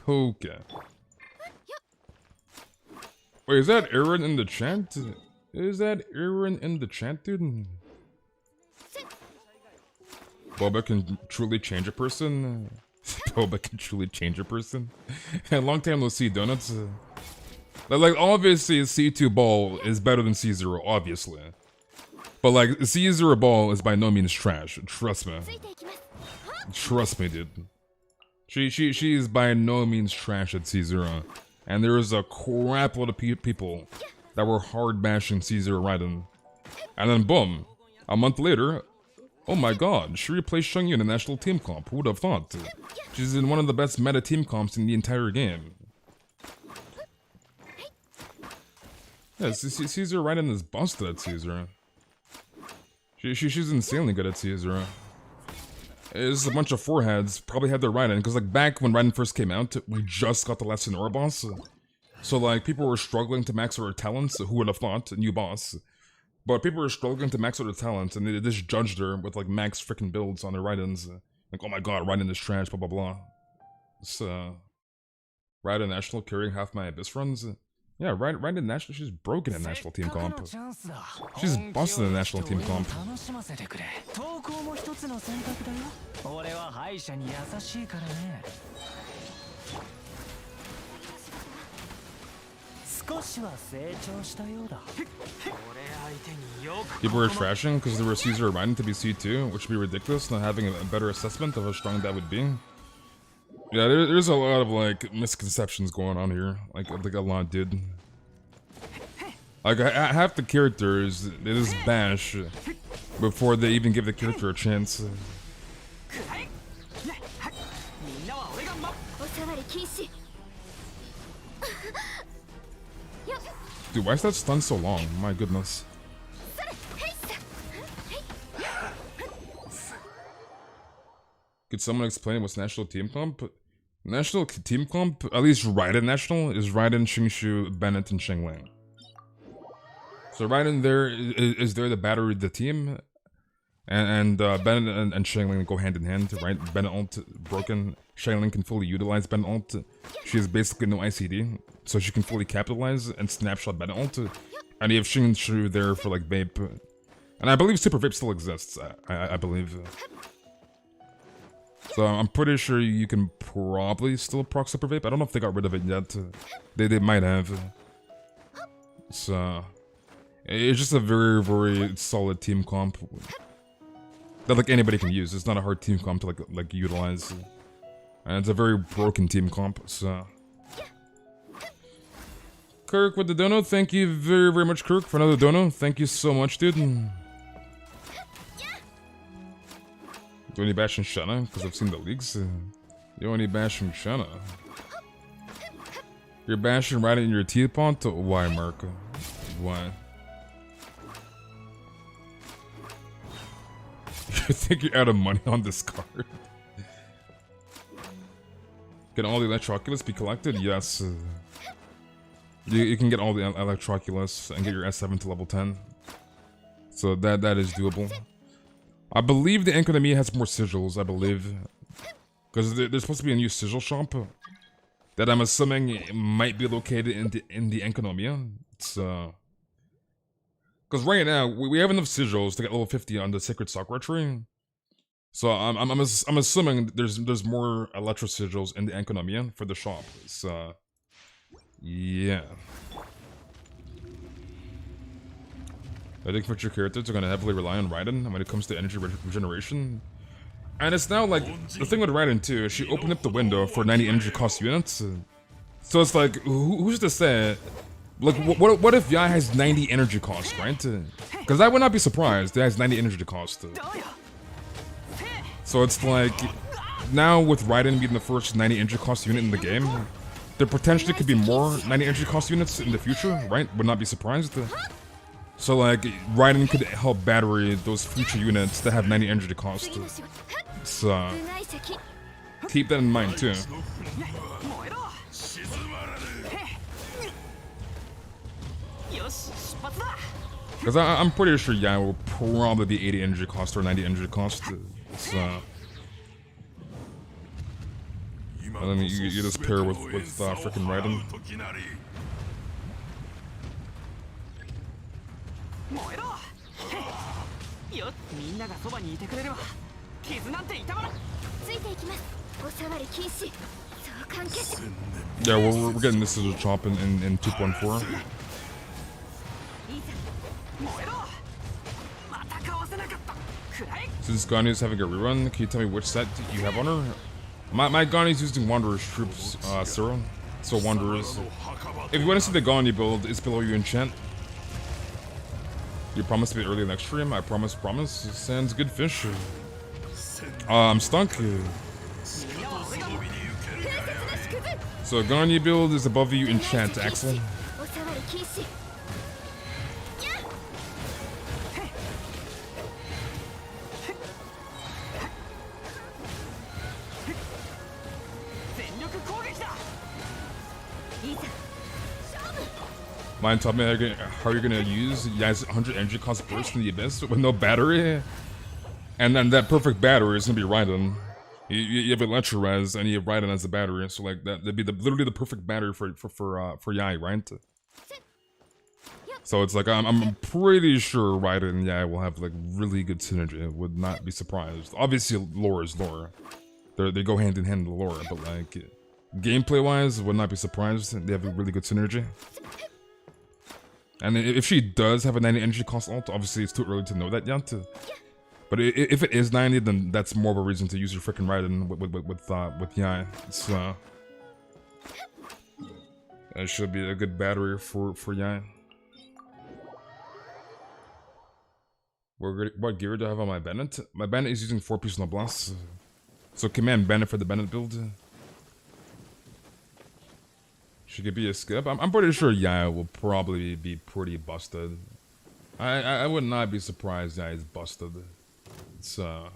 Okay. Wait, is that Aaron in the chat? Is that Aaron in the chat, dude? Boba can truly change a person. Boba can truly change a person. Long time no see, donuts. Like, obviously, C2 ball is better than C0, obviously. But like, C0 ball is by no means trash. Trust me. Trust me, dude. She is by no means trash at C0. And there is a crap load of people that were hard bashing C0 Raiden. And then boom, a month later, oh my god, she replaced Shang in a national team comp. Who would have thought? She's in one of the best meta team comps in the entire game. Yeah, C0 Raiden is busted at C0. She's insanely good at C0. It's a bunch of foreheads, probably had their Raiden, because like back when Raiden first came out, we just got the last Sonora boss. So like people were struggling to max out their talents, who would have thought, a new boss. But people were struggling to max out their talents, and they just judged her with like max freaking builds on their Raidens. Like, oh my god, Raiden is trash, blah blah blah. So, Raiden National carrying half my Abyss runs. Yeah, Raiden National, she's broken at National Team Comp. She's busted in National Team Comp. People were trashing because there were Caesar Raiden to be C2, which would be ridiculous, not having a better assessment of how strong that would be. Yeah, there's a lot of like misconceptions going on here, like a lot, dude. Like half the characters, they just bash before they even give the character a chance. Dude, why is that stun so long? My goodness. Could someone explain what's National Team Comp? National Team Comp, at least Raiden National, is Raiden, Xingshu, Bennett, and Shengling. So Raiden there is there to battery the team, and Bennett and Shengling go hand in hand, right? Bennett ult broken, Shengling can fully utilize Bennett ult. She has basically no ICD, so she can fully capitalize and snapshot Bennett ult. And you have Xingshu there for like Vape. And I believe Super Vape still exists, I believe. So I'm pretty sure you can probably still proc Super Vape. I don't know if they got rid of it yet. They might have. So it's just a very, very solid team comp that like anybody can use. It's not a hard team comp to like utilize. And it's a very broken team comp, so. Kirk with the dono, thank you very, very much, Kirk, for another dono. Thank you so much, dude. Do any bashing Shana? Because I've seen the leaks. Do any bashing Shana? You're bashing right in your teapot? Why, Mark? Why? You think you're out of money on this card? Can all the Electroculus be collected? Yes. You can get all the Electroculus and get your S7 to level 10. So that is doable. I believe the Enconomia has more sigils, I believe. Because there's supposed to be a new sigil shop that I'm assuming might be located in the Enconomia. So, because right now we have enough sigils to get level 50 on the Sacred Sakura tree. So I'm assuming there's more Electro sigils in the Enconomia for the shop. So yeah. I think future characters are going to heavily rely on Raiden when it comes to energy regeneration. And it's now like, the thing with Raiden too, she opened up the window for 90 energy cost units. So it's like, who's to say, like, what if Yai has 90 energy cost, right? Because I would not be surprised, it has 90 energy cost. So it's like, now with Raiden being the first 90 energy cost unit in the game, there potentially could be more 90 energy cost units in the future, right? Would not be surprised. So like, Raiden could help battery those future units that have 90 energy cost. So, keep that in mind too. Because I'm pretty sure Yai will probably be 80 energy cost or 90 energy cost. So, and then you just pair with freaking Raiden. 燃えろよっみんながそばにいてくれれば傷なんて痛まらついていきます。お触り禁止。そう関係者。 Yeah, we're getting this as a chop in 2.4. 燃えろまたかわせなかったくらい Since Ganyu's having a rerun, can you tell me which set you have on her? My Ganyu's using Wanderer's Troops, Cyril. So Wanderers. If you want to see the Ganyu build, it's below you in chat. You promised to be early next stream. I promise. Sounds good fish. I'm stuck. So Ganyu build is above you in chat, Axel. お触り禁止。 Mine told me how you're gonna use Yai's 100 energy cost burst in the abyss with no battery, and then that perfect battery is gonna be Raiden. You have Electro Res and you have Raiden as the battery, so like that'd be literally the perfect battery for Yai, right? So it's like I'm pretty sure Raiden and Yai will have like really good synergy. I would not be surprised. Obviously, lore is lore. They go hand in hand in the lore, but like gameplay wise, would not be surprised. They have a really good synergy. And if she does have a 90 energy cost ult, obviously it's too early to know that yet. But if it is 90, then that's more of a reason to use your freaking Raiden with Yai. So that should be a good battery for Yai. What gear do I have on my Bennett? My Bennett is using 4-piece Noblesse. So command Bennett for the Bennett build. She could be a skip. I'm pretty sure Yaya will probably be pretty busted. I would not be surprised Yaya is busted. It's Okay,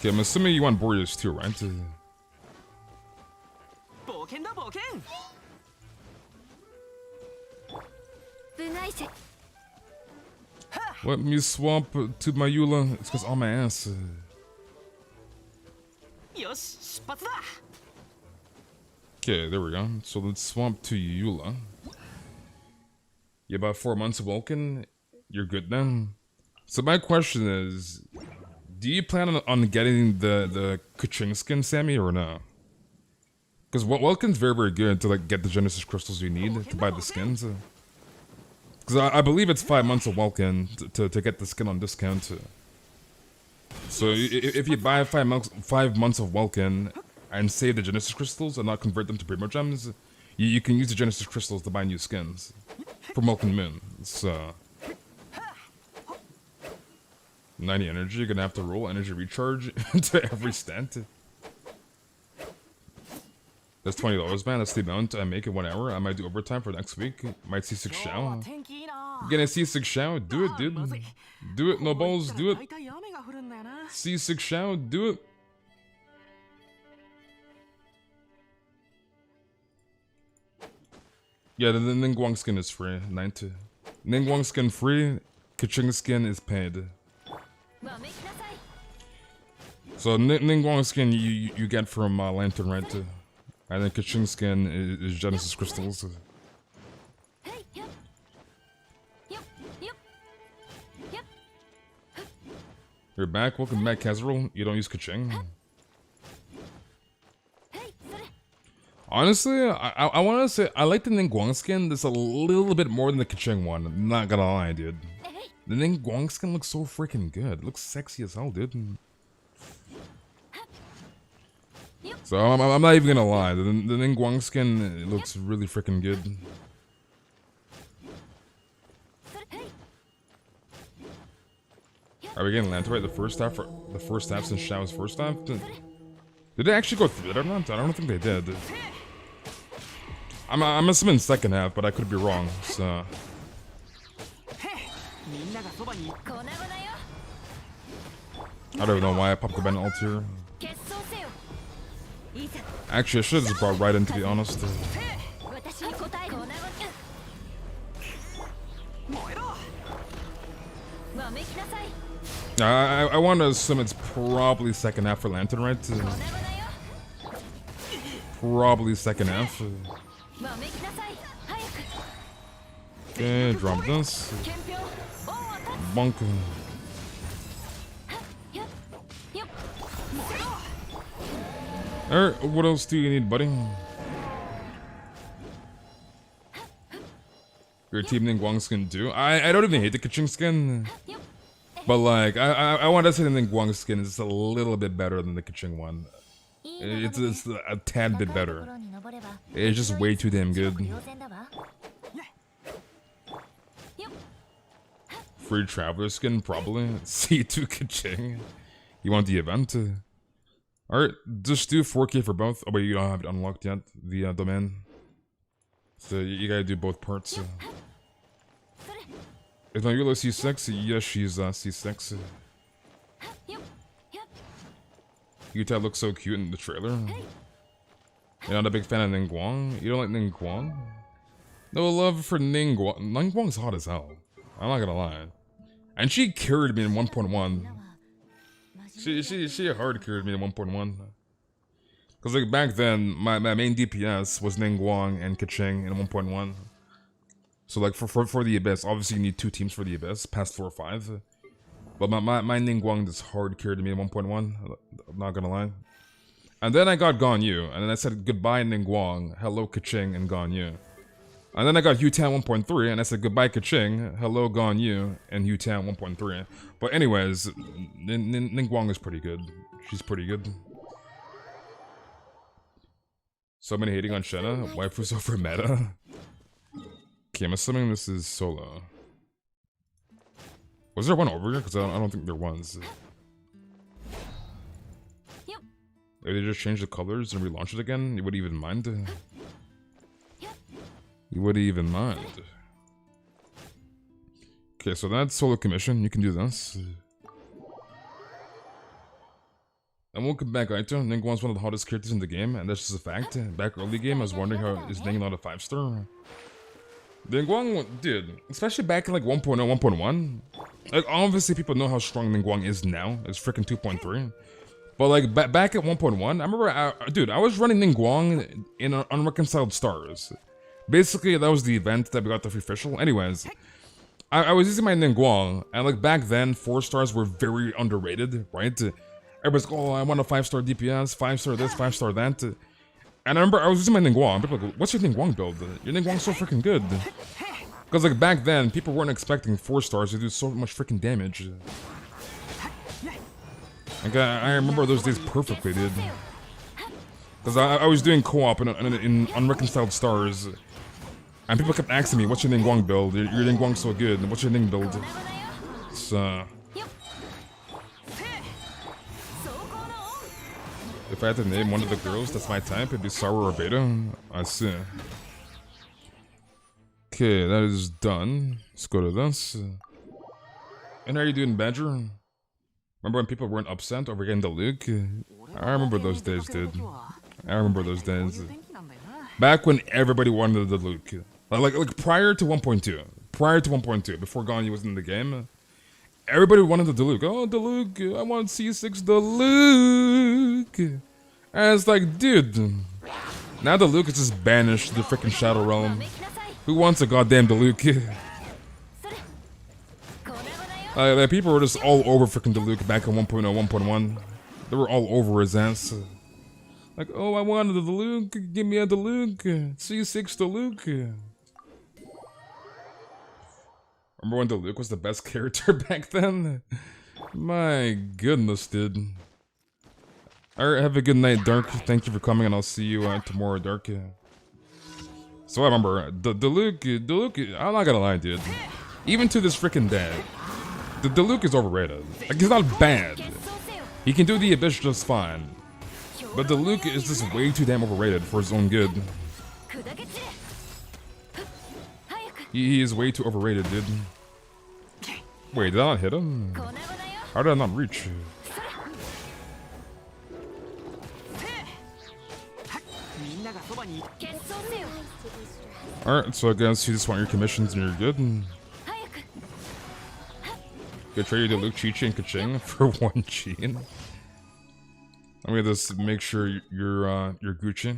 I'm assuming you want Boreas too, right? Let me swap to my Eula. It's because all my ass. Okay, there we go. So let's swap to Eula. You about 4 months of Vulcan? You're good then? So my question is, do you plan on getting the Kuching skin, Sammy, or no? Because Vulcan's very, very good to like get the Genesis crystals you need to buy the skins. Because I believe it's 5 months of Vulcan to get the skin on discount. So if you buy 5 months of Vulcan and save the Genesis crystals and not convert them to Primo Gems, you can use the Genesis crystals to buy new skins for Vulcan Moon. So 90 energy, you're gonna have to roll energy recharge into every stat. That's $20, man. That's the amount I make in 1 hour. I might do overtime for next week. Might see 6 Shao. Gonna see 6 Shao? Do it, dude. Do it, no balls. Do it. See 6 Shao? Do it. Yeah, the Ningguang skin is free. 90. Ningguang skin free. Kuching skin is paid. So Ningguang skin you get from Lantern, right? And then Kuching skin is Genesis crystals. You're back. Welcome back, Kazrul. You don't use Kuching. Honestly, I want to say I like the Ningguang skin. That's a little bit more than the Kuching one. I'm not gonna lie, dude. The Ningguang skin looks so freaking good. It looks sexy as hell, dude. So I'm not even gonna lie. The Ningguang skin it looks really freaking good. Are we getting Lantoite the first half since Shao's first half? Did they actually go through it or not? I don't think they did. I'm assuming second half, but I could be wrong. So I don't even know why I popped the Ben ult here. Actually, I should have just brought right in, to be honest. I want to assume it's probably second half for Lantern, right? probably second half. わめきなさい早く Okay, drop this. 憲兵王を立 Bonk. つよっよっ Alright, what else do you need, buddy? Your team Ningguang skin do? I don't even hate the Keqing skin. よっ But like, I want to say the Ningguang skin is a little bit better than the Keqing one. It's a tad bit better. It's just way too damn good. Free Traveler skin, probably. C2 Keqing. You want the event? Alright, just do 4K for both. Oh wait, you don't have it unlocked yet, the domain. So you gotta do both parts. Is Nagula C6? Yes, she's C6. よっよっ Yuta looks so cute in the trailer. You're not a big fan of Ningguang? You don't like Ningguang? No love for Ningguang. Ningguang's hot as hell. I'm not gonna lie. And she carried me in 1.1. She hard carried me in 1.1. Cause like back then, my main DPS was Ningguang and Keqing in 1.1. So like for the Abyss, obviously you need 2 teams for the Abyss, past 4 or 5. But my Ningguang just hard carried me in 1.1, I'm not gonna lie. And then I got Ganyu, and then I said goodbye Ningguang, hello Keqing and Ganyu. And then I got Yutan 1.3, and I said goodbye Keqing, hello Ganyu, and Yutan 1.3. But anyways, Ningguang is pretty good. She's pretty good. So many hating on Shenna, waifus over meta. Okay, I'm assuming this is solo. Was there one over here? Because I don't think there was. If they just changed the colors and relaunch it again, you wouldn't even mind? You wouldn't even mind. Okay, so that's solo commission. You can do this. And welcome back, Aito. Ningguang's one of the hottest characters in the game, and that's just a fact. Back early game, I was wondering how is Ning not a 5-star? Ningguang, dude, especially back in like 1.0, 1.1. Like, obviously people know how strong Ningguang is now. It's freaking 2.3. But like, back at 1.1, I remember, dude, I was running Ningguang in Unreconciled Stars. Basically, that was the event that we got the free official. Anyways, I was using my Ningguang, and like back then, 4 stars were very underrated, right? Everybody's like, oh, I want a 5-star DPS, 5-star this, 5-star that. And I remember I was using my Ningguang. People were like, what's your Ningguang build? Your Ningguang's so freaking good. Because like back then, people weren't expecting 4 stars to do so much freaking damage. Like I remember those days perfectly, dude. Because I was doing co-op in Unreconciled Stars. And people kept asking me, what's your Ningguang build? Your Ningguang's so good. What's your Ning build? So... if I had to name one of the girls that's my type, it'd be Saru or Beta. I see. Okay, that is done. Let's go to this. And how are you doing, Badger? Remember when people weren't upset over getting the Luke? I remember those days, dude. I remember those days. Back when everybody wanted the Luke. Like prior to 1.2. Prior to 1.2, before Ganyu was in the game. Everybody wanted the Diluc. Oh, Diluc, I want C6 Diluc. And it's like, dude. Now Diluc is just banished to the freaking Shadow Realm. Who wants a goddamn Diluc? Like, people were just all over freaking Diluc back in 1.0, 1.1. They were all over his ass. Like, oh, I wanted the Diluc. Give me a Diluc. C6 Diluc. Remember when Diluc was the best character back then? My goodness, dude. Alright, have a good night, Dark. Thank you for coming, and I'll see you tomorrow, Dark. So I remember, Diluc, I'm not gonna lie, dude. Even to this freaking day, the Diluc is overrated. Like, he's not bad. He can do the Abyss just fine. But Diluc is just way too damn overrated for his own good. He is way too overrated, dude. Wait, did I not hit him? How did I not reach? Alright, so I guess you just want your commissions and you're good. Go trade you to Luke, Chi-Chi, and Keqing for 1 Chi. I'm gonna just make sure you're Gucci.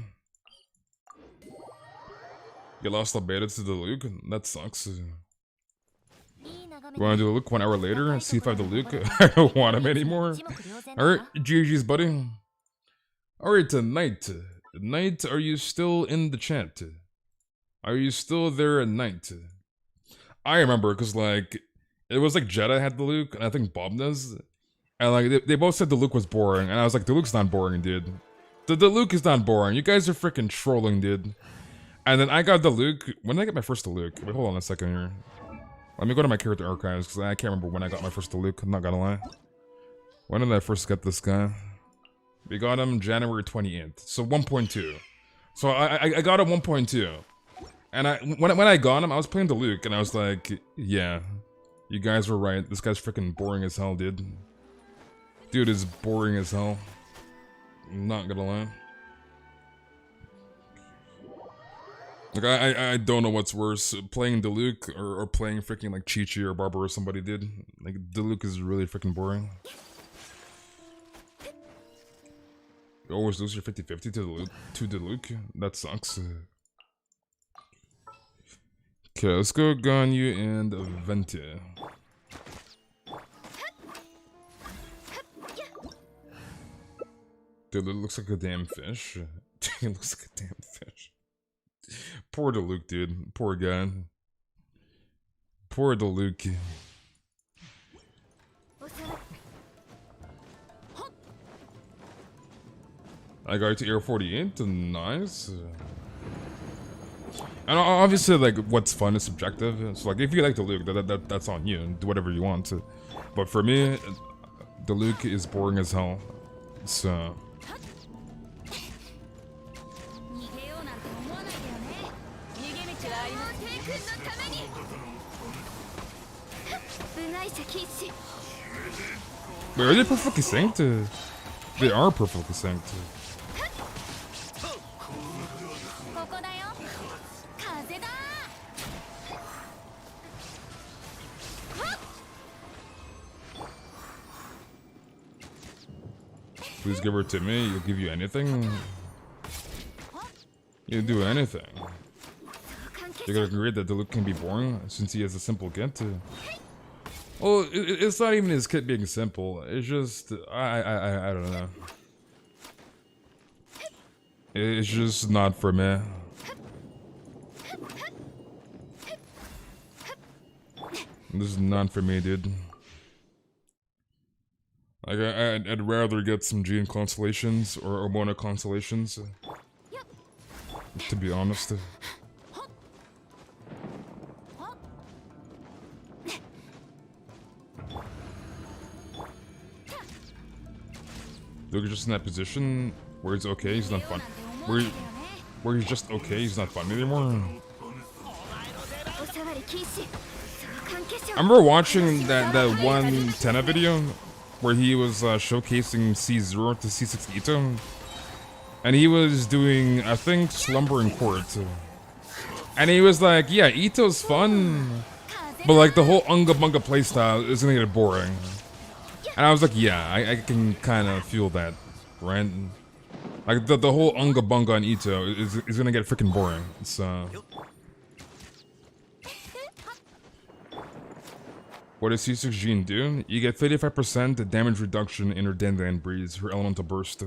You lost the beta to the Luke? That sucks. You wanna do a Luke 1 hour later? See if I have the Luke? I don't want him anymore. Alright, GG's, buddy. Alright, tonight. Knight, are you still in the chat? Are you still there at night? I remember, because, like, it was like Jeddah had the Luke, and I think Bob does. And, like, they both said the Luke was boring, and I was like, the Luke's not boring, dude. The Luke is not boring. You guys are freaking trolling, dude. And then I got the Luke. When did I get my first Luke? Wait, hold on a second here. Let me go to my character archives, because I can't remember when I got my first Luke. I'm not gonna lie. When did I first get this guy? We got him January 28th. So 1.2. So I got him 1.2. And when I got him, I was playing the Luke, and I was like, yeah, you guys were right. This guy's freaking boring as hell, dude. Dude is boring as hell. I'm not gonna lie. Like, I don't know what's worse, playing the Luke or playing freaking like Chi-Chi or Barbara or somebody did. Like, the Luke is really freaking boring. You always lose your 50-50 to the Luke. That sucks. Okay, let's go Ganyu and Venti. Dude, it looks like a damn fish. It looks like a damn fish. Poor the Luke, dude. Poor guy. Poor the Luke. I got to AR48, nice. And obviously, like, what's fun is subjective. So, like, if you like the Luke, that's on you. Do whatever you want. But for me, the Luke is boring as hell. So... Wait, are they perfectly synced? They are perfectly synced. Please give her to me, you'll give you anything. You'll do anything. You're gonna agree that the Luke can be boring since he has a simple kit. Well, it's not even his kit being simple. It's just I don't know. It's just not for me. This is not for me, dude. Like, I'd rather get some Gene constellations or Mona constellations. To be honest. Luke is just in that position where he's okay, he's not fun. Where he's just okay, he's not fun anymore. I remember watching that one Tenna video where he was showcasing C0 to C6 Ito. And he was doing, I think, Slumbering Court. And he was like, yeah, Ito's fun, but like the whole Unga Bunga playstyle is gonna get boring. And I was like, yeah, I can kind of feel that, right? Like the whole Unga Bunga on Ito is gonna get freaking boring. So, what does C6 Jean do? You get 35% damage reduction in her Dandelion Breeze, her Elemental Burst.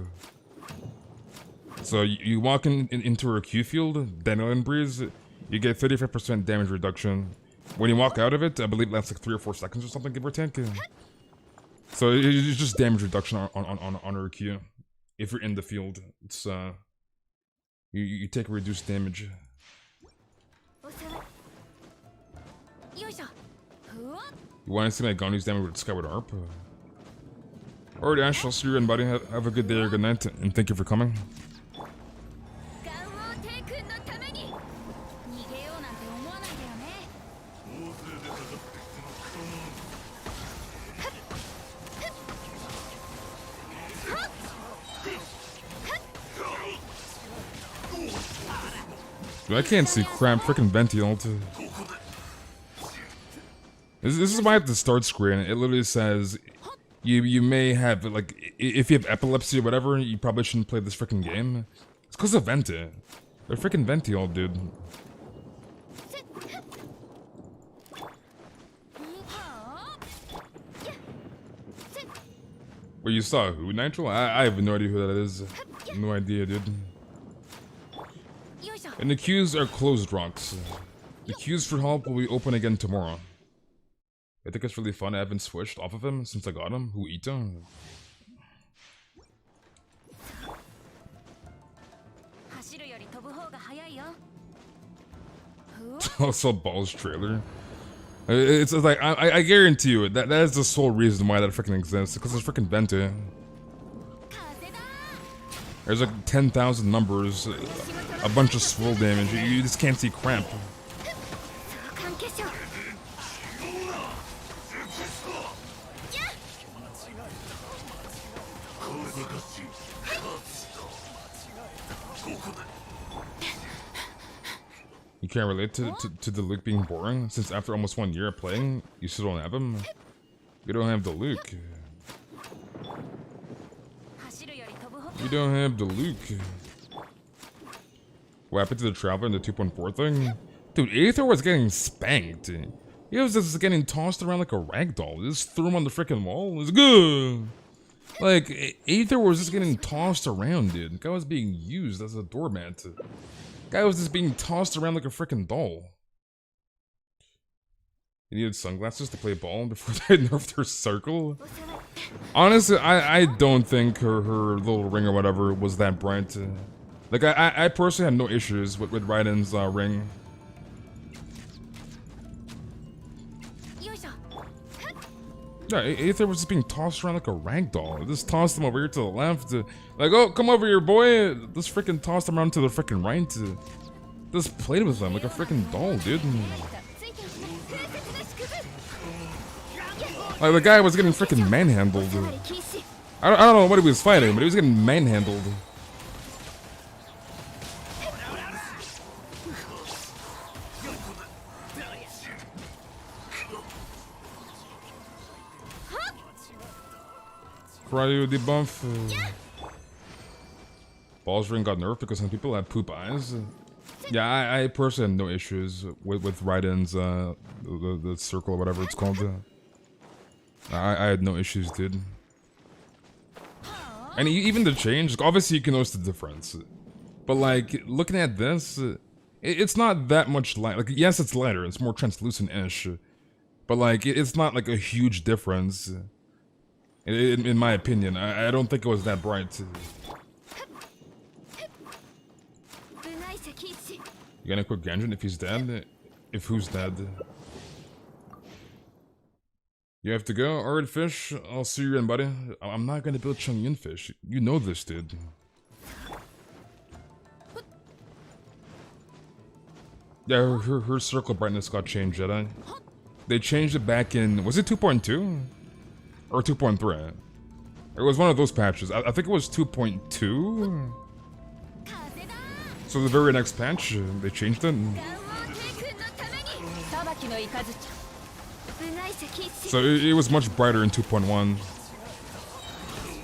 So you walk into her Q field, Dandelion Breeze, you get 35% damage reduction. When you walk out of it, I believe that's like 3 or 4 seconds or something, give or take. So it's just damage reduction on her Q. If you're in the field, it's you take reduced damage. You want to see my Ganyu's damage with Skyward Harp? Alright, Ash, I'll see you in, buddy. Have a good day or good night, and thank you for coming. Dude, I can't see crap. Freaking Venti ult. This is why at the start screen it literally says you may have, like, if you have epilepsy or whatever, you probably shouldn't play this freaking game. It's because of Venti. They're freaking Venti ult, dude. Wait, you saw who, Nitro? I have no idea who that is. No idea, dude. And the queues are closed, rocks. The queues for help will be open again tomorrow. I think it's really fun. I haven't switched off of him since I got him. Who Ito? Also, Ball's trailer. It's like I guarantee you that is the sole reason why that freaking exists, because it's freaking Venti. There's like 10,000 numbers, a bunch of swirl damage. You just can't see cramp. You can't relate to the Luke being boring, since after almost 1 year of playing, you still don't have him? You don't have the Luke. You don't have the Luke. What happened to the Traveler in the 2.4 thing? Dude, Aether was getting spanked. He was just getting tossed around like a ragdoll. Just threw him on the freaking wall. It was good. Like, Aether was just getting tossed around, dude. The guy was being used as a doormat. Guy was just being tossed around like a freaking doll. You needed sunglasses to play ball before they nerfed her circle? Honestly, I don't think her little ring or whatever was that bright. Like, I personally had no issues with Raiden's ring. Yeah, Aether was just being tossed around like a ragdoll. Just tossed him over here to the left. Like, oh, come over here, boy. Just freaking tossed him around to the freaking right. Just played with him like a freaking doll, dude. Like, the guy was getting freaking manhandled. I don't know what he was fighting, but he was getting manhandled. Cryo debuff. Ball's ring got nerfed because some people had poop eyes. Yeah, I personally had no issues with Raiden's the circle or whatever it's called. I had no issues, dude. And even the change, obviously you can notice the difference. But like, looking at this, it's not that much light. Like, yes, it's lighter, it's more translucent-ish. But like, it's not like a huge difference. In my opinion, I don't think it was that bright. You gonna quit Genshin if he's dead? If who's dead? You have to go? Alright, fish. I'll see you in, buddy. I'm not gonna build Chongyun fish. You know this, dude. Yeah, her circle brightness got changed, Jedi. They changed it back in... Was it 2.2? Or 2.3? It was one of those patches. I think it was 2.2? So the very next patch, they changed it. So it was much brighter in 2.1.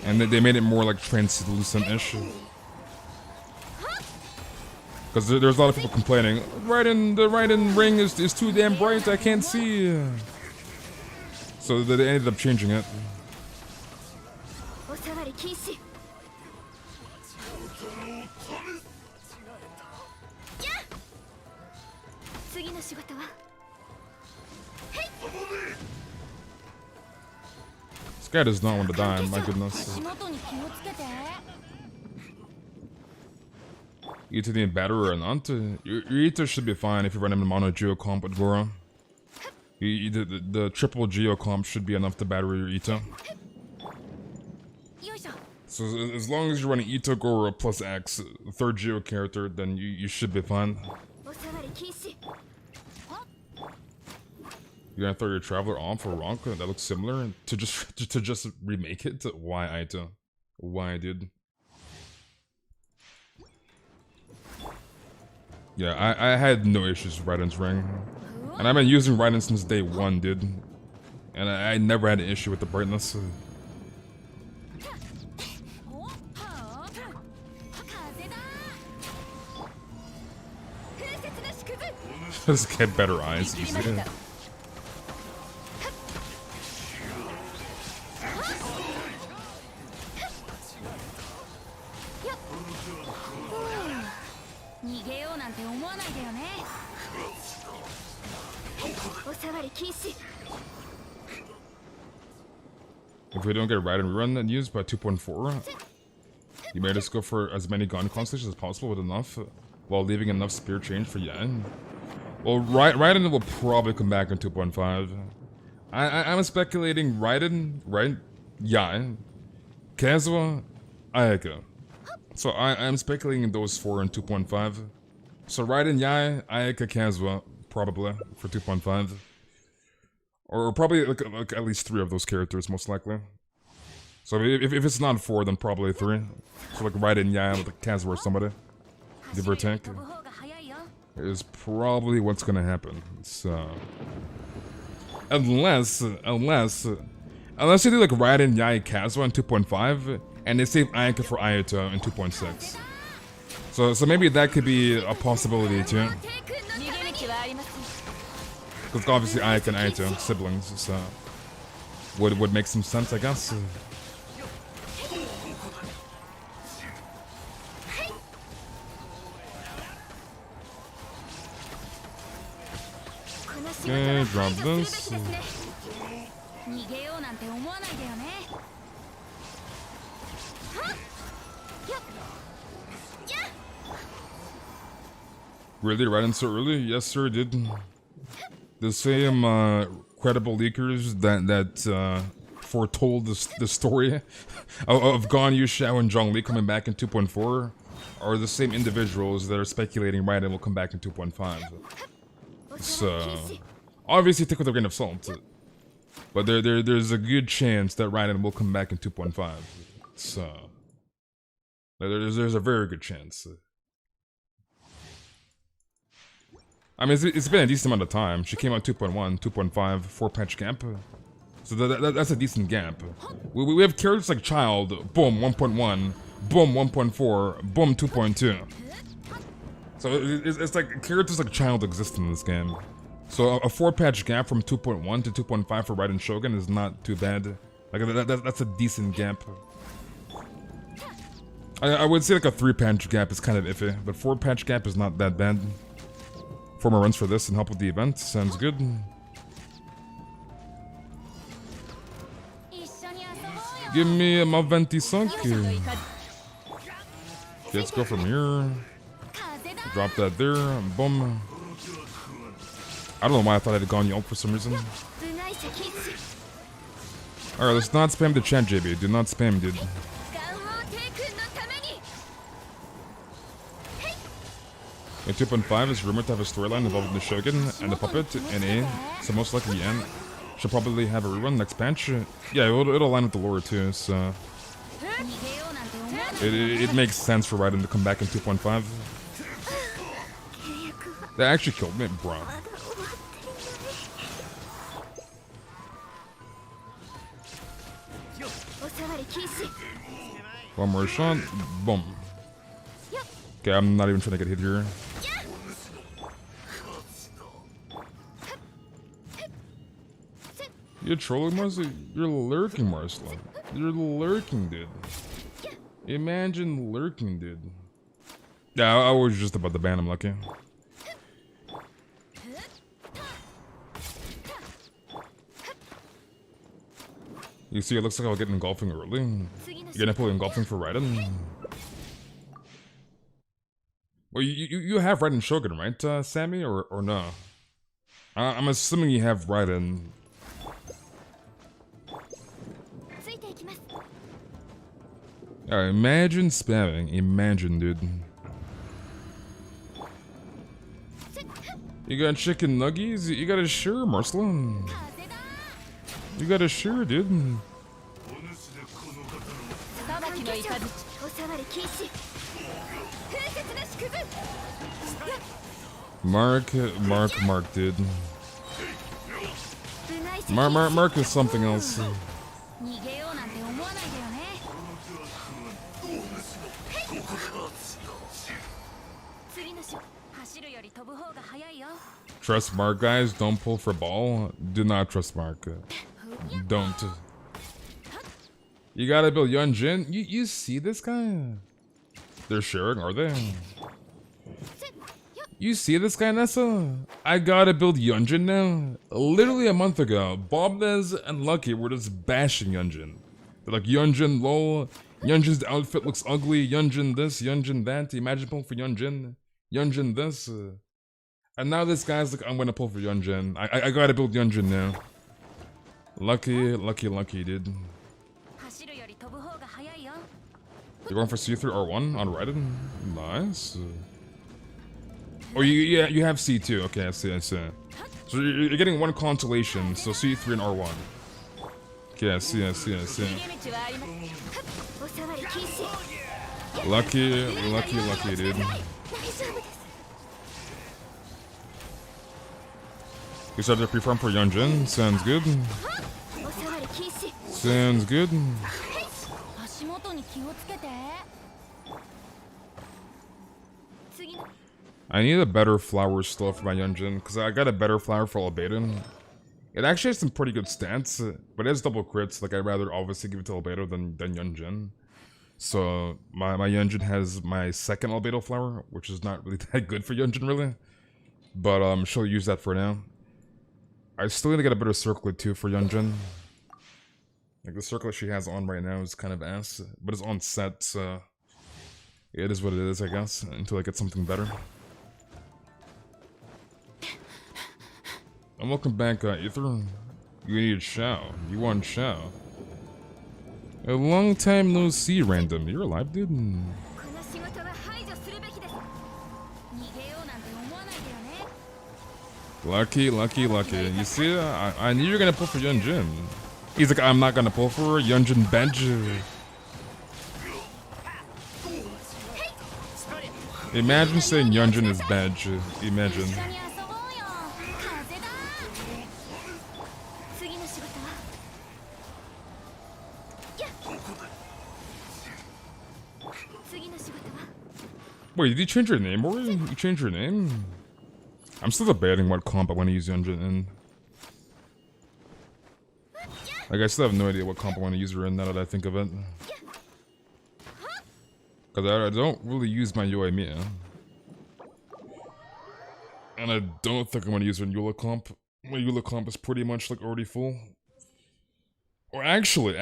And they made it more like translucent-ish. Because there's a lot of people complaining, the Raiden ring is too damn bright, I can't see. So they ended up changing it. This guy does not want to die, my goodness. Ito need battery or not? Your Ito should be fine if you run him in mono Geo comp with Goro. The triple Geo comp should be enough to battery your Ito. So as long as you're running Ito, Goro plus X, the third Geo character, then you should be fine. You're gonna throw your Traveler on for Ronka? That looks similar to just remake it? Why, Ito? Why, dude? Yeah, I had no issues with Raiden's ring. And I've been using Raiden since day one, dude. And I never had an issue with the brightness. Just get better eyes easy. If we don't get Raiden rerun news by 2.4, you may just go for as many gun constellations as possible with enough, while leaving enough spear change for Yan. Well, Raiden will probably come back in 2.5. I'm speculating Raiden, right? Yan, Kazuha, Ayaka. So I'm speculating those 4 in 2.5. So Raiden, Yai, Ayaka, Kazuha, probably for 2.5. Or probably like at least 3 of those characters, most likely. So if it's not 4, then probably 3. So like Raiden, Yai, with Kazuha or somebody, give or take, is probably what's gonna happen. So unless you do like Raiden, Yai, Kazuha in 2.5, and they save Ayaka for Ayato in 2.6. So maybe that could be a possibility too. Because obviously Ayaka and Ayato, siblings, so would make some sense, I guess. Okay, drop this. Really, Raiden so early? Yes, sir, did. The same credible leakers that foretold the story of Ganyu, Xiao, and Zhongli coming back in 2.4 are the same individuals that are speculating Raiden will come back in 2.5. So obviously take with a grain of salt, but there's a good chance that Raiden will come back in 2.5. So there's a very good chance. I mean, it's been a decent amount of time. She came out 2.1, 2.5, 4-patch gap. So that's a decent gap. We have characters like Child, boom, 1.1, boom, 1.4, boom, 2.2. So it's like characters like Child exist in this game. So a 4-patch gap from 2.1 to 2.5 for Raiden Shogun is not too bad. Like that's a decent gap. I would say like a 3-patch gap is kind of iffy, but 4-patch gap is not that bad. 4 more runs for this and help with the event. Sounds good. Give me my 25. Okay, let's go from here. Drop that there. Boom. I don't know why I thought I had gone Ganyu for some reason. Alright, let's not spam the chat, JB. Do not spam, dude. In 2.5 is rumored to have a storyline involving the Shogun and the puppet in A, so most likely Yan should probably have a rerun next patch. Yeah, it'll align with the lore too, so it makes sense for Raiden to come back in 2.5. That actually killed me, bro. One more shot, boom. Okay, I'm not even trying to get hit here. You're trolling, Marcel? You're lurking, Marcel. You're lurking, dude. Imagine lurking, dude. Yeah, I was just about to ban him, lucky. You see, it looks like I'll get engulfing early. You're gonna pull engulfing for Raiden? Well, you have Raiden Shogun, right, Sammy, or no? I'm assuming you have Raiden. Imagine spamming. Imagine, dude. You got chicken nuggies? You got a sure, Marcelin. You got a sure, dude. Mark, dude. Mark is something else. Trust Mark, guys. Don't pull for ball. Do not trust Mark. Don't. You gotta build Yunjin. You see this guy? They're sharing, are they? You see this guy, Nessa? I gotta build Yunjin now. Literally a month ago, Bobnez and Lucky were just bashing Yunjin. They're like, Yunjin, lol. Yunjin's outfit looks ugly. Yunjin this, Yunjin that. Imagine pulling for Yunjin. Yunjin this. And now this guy's like, I'm gonna pull for Yunjin. I gotta build Yunjin now. Lucky, dude. You're going for C3 R1 on Raiden? Nice. Oh, you have C2. Okay, I see. So you're getting one constellation, so C3 and R1. Okay, I see. Lucky, dude. You started to pre-farm for Yunjin? Sounds good. Sounds good. I need a better flower still for my Yunjin, because I got a better flower for Albedo. It actually has some pretty good stats, but it has double crits. Like, I'd rather obviously give it to Albedo than Yunjin. So, my Yunjin has my second Albedo flower, which is not really that good for Yunjin, really. But she'll use that for now. I still need to get a better circlet too for Yunjin. Like, the circlet she has on right now is kind of ass, but it's on set, so it is what it is, I guess, until I get something better. And welcome back, Ether. You need Shao. You want Shao. A long time no see, random. You're alive, dude? Lucky. You see, I knew you were gonna pull for Yunjin. He's like, I'm not gonna pull for Yunjin bench. Imagine saying Yunjin is bench. Imagine. Wait, did you change your name already? You changed your name? I'm still debating what comp I want to use Yunjin in. Like, I still have no idea what comp I want to use her in now that I think of it. Because I don't really use my UID. And I don't think I'm going to use her in Eula comp. My Eula comp is pretty much like already full. Or actually.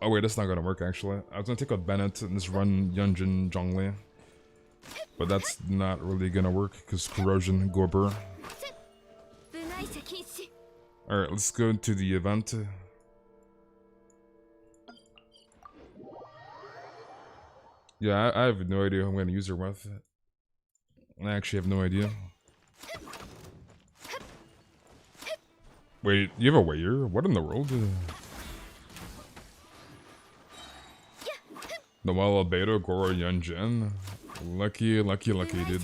Oh wait, that's not gonna work actually. I was gonna take out Bennett and just run Yunjin Zhongli. But that's not really gonna work because Corrosion Gorber. Alright, let's go to the event. Yeah, I have no idea who I'm gonna use her with. I actually have no idea. Wait, you have a waiter? What in the world? Noelle Albedo, Goro Yunjin. Lucky, dude.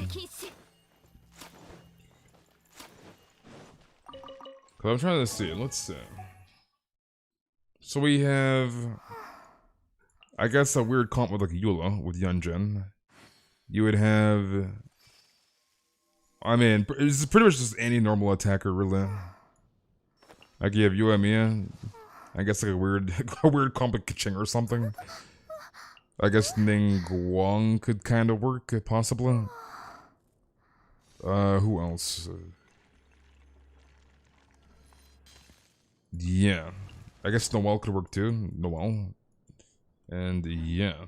I'm trying to see, let's see. So we have, I guess, a weird comp with like Eula with Yunjin. You would have, I mean, it's pretty much just any normal attacker, really. Like you have Yuamiya, I guess like a weird comp with Kaching or something. I guess Ning Guang could kind of work, possibly. Who else? Yeah. I guess Noelle could work too. Noelle. And yeah.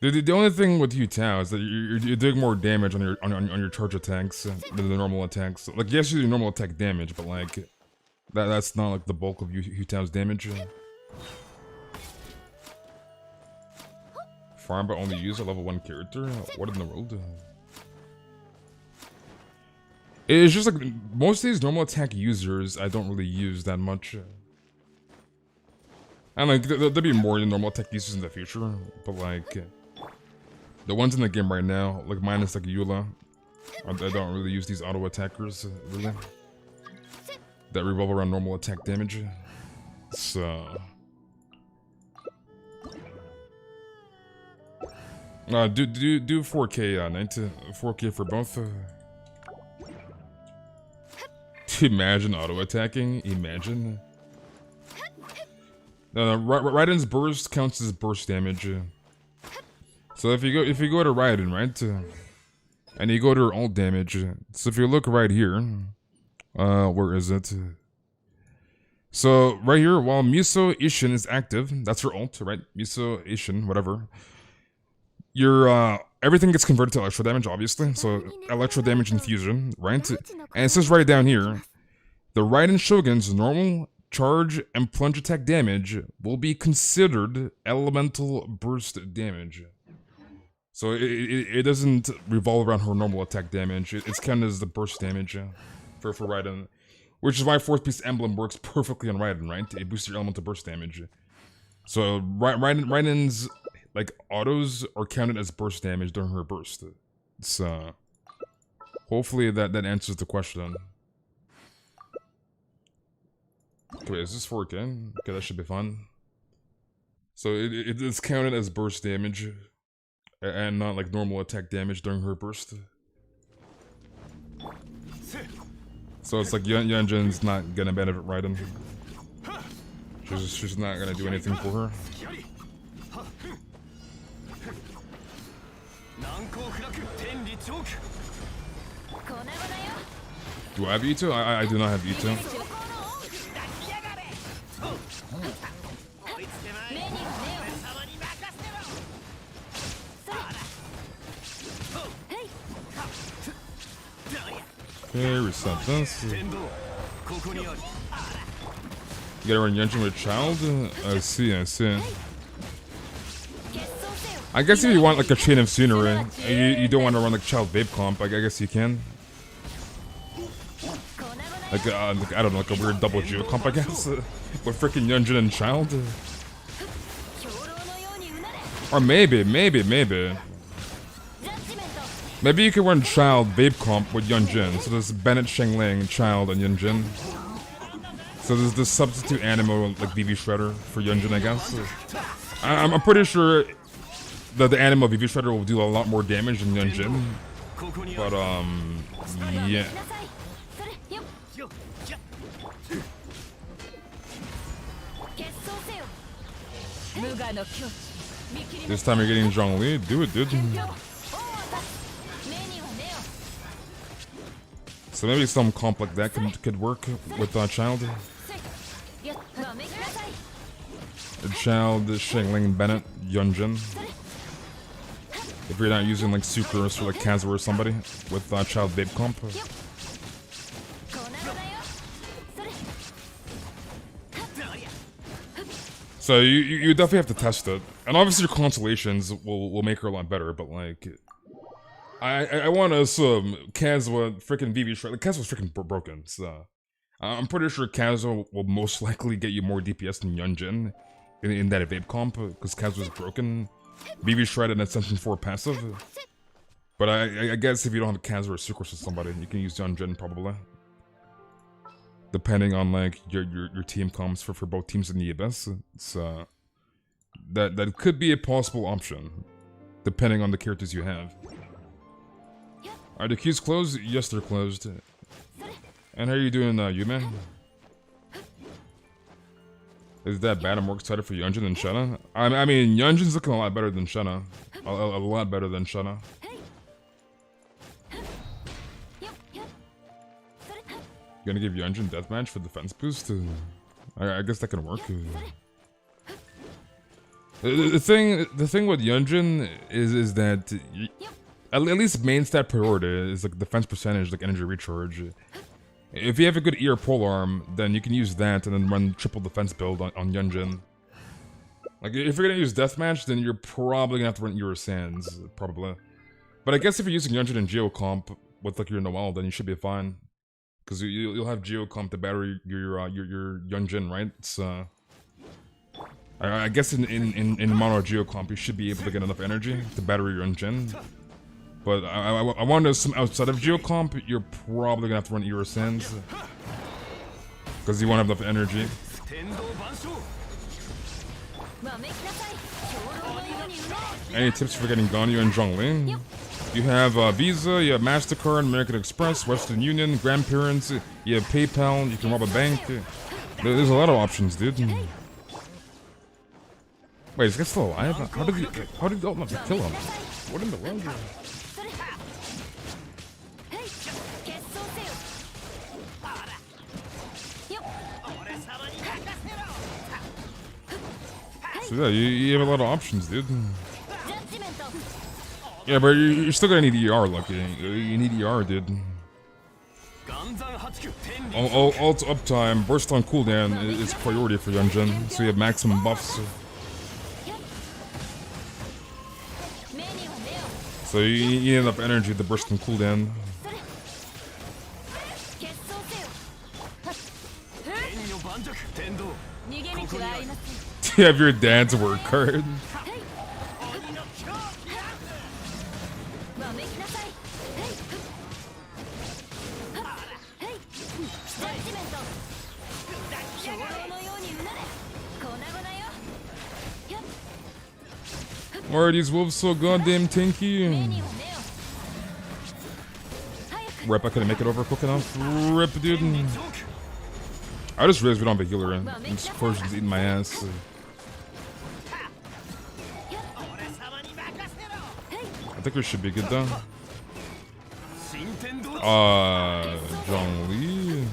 The only thing with Yu Tao is that you're doing more damage on your charge attacks than the normal attacks. Like, yes, you do normal attack damage, but like that's not like the bulk of Yu Tao's damage. Farm but only use a level 1 character? What in the world? It's just like most of these normal attack users I don't really use that much. And like there'll be more normal attack users in the future, but like the ones in the game right now, like minus like Eula, I don't really use these auto attackers, really. That revolve around normal attack damage. So do 4K, 4K for both. Imagine auto attacking. Imagine. Raiden's burst counts as burst damage. So if you go to Raiden, right, and you go to her ult damage. So if you look right here, where is it? So right here, while Muso Ishin is active, that's her ult, right? Muso Ishin, whatever. Your everything gets converted to electro damage, obviously. So electro damage infusion, right? And it says right down here, the Raiden Shogun's normal, charge, and plunge attack damage will be considered elemental burst damage. So it doesn't revolve around her normal attack damage. It's counted as the burst damage for Raiden. Which is why Fourth Piece Emblem works perfectly on Raiden, right? It boosts your elemental burst damage. So Raiden's like autos are counted as burst damage during her burst. So hopefully that answers the question. Okay, is this 4K? Okay, that should be fun. So it's counted as burst damage and not like normal attack damage during her burst. So it's like Yunjin's not gonna benefit Raiden. She's not gonna do anything for her. Do I have Ito? I do not have Ito. Okay, reset this. You gotta run Yunjin with Child? I see. I guess if you want like a chain of scenery, you don't want to run like Child Vape Comp, I guess you can. Like, I don't know, like a weird double Geo Comp, I guess. With freaking Yunjin and Child. Or maybe. Maybe you could run Child Vape Comp with Yunjin. So there's Bennett, Shengling, Child, and Yunjin. So there's this substitute animo like VV Shredder for Yunjin, I guess. I'm pretty sure that the animo VV Shredder will do a lot more damage than Yunjin. But yeah. This time you're getting Zhongli. Do it, dude. So maybe some comp like that could work with Child. Child, Shengling, Bennett, Yunjin. If you're not using like Sucrose or like Kazuo or somebody with Child Vape Comp. So you definitely have to test it. And obviously your constellations will make her a lot better, but like... I want to assume Kazuo freaking VV Shred. Like, Kazuo's freaking broken, so I'm pretty sure Kazuo will most likely get you more DPS than Yunjin in that vape comp because Kazuo's broken. VV Shred and Ascension 4 passive. But I guess if you don't have Kazuo or Sucrose or somebody, you can use Yunjin probably. Depending on like your team comps for both teams in the Abyss. So that could be a possible option, depending on the characters you have. Are the queues closed? Yes, they're closed. And how are you doing, Yume? Is that bad? I'm more excited for Yunjin than Shenna. I mean, Yunjin's looking a lot better than Shenna. A lot better than Shenna. Gonna give Yunjin deathmatch for defense boost? I guess that can work. The thing with Yunjin is that at least main stat priority is like defense percentage, like energy recharge. If you have a good ear polearm, then you can use that and then run triple defense build on Yunjin. Like if you're gonna use deathmatch, then you're probably gonna have to run Ear Sands, probably. But I guess if you're using Yunjin and Geocomp with like your Noel, then you should be fine. Because you'll have Geocomp to battery your Yunjin, right? So I guess in mono Geocomp you should be able to get enough energy to battery your Yunjin. But I want to assume outside of Geocomp, you're probably gonna have to run Ear Sands. Because you won't have enough energy. Any tips for getting Ganyu and Zhongli? You have Visa, you have MasterCard, American Express, Western Union, Grandparents, you have PayPal, you can rob a bank. There's a lot of options, dude. Wait, is this guy still alive? How did he not kill him? What in the world? So yeah, you have a lot of options, dude. Yeah, but you're still gonna need ER, Lucky. You need ER, dude. Ult uptime, burst on cooldown is priority for Yunjin, so you have maximum buffs. So you need enough energy to burst on cooldown. You have your dad's work card. Why are these wolves so goddamn tanky? Rip, I couldn't make it over quick enough. Rip, dude. I just realized we don't have a healer. This person's eating my ass. I think we should be good though. Zhongli.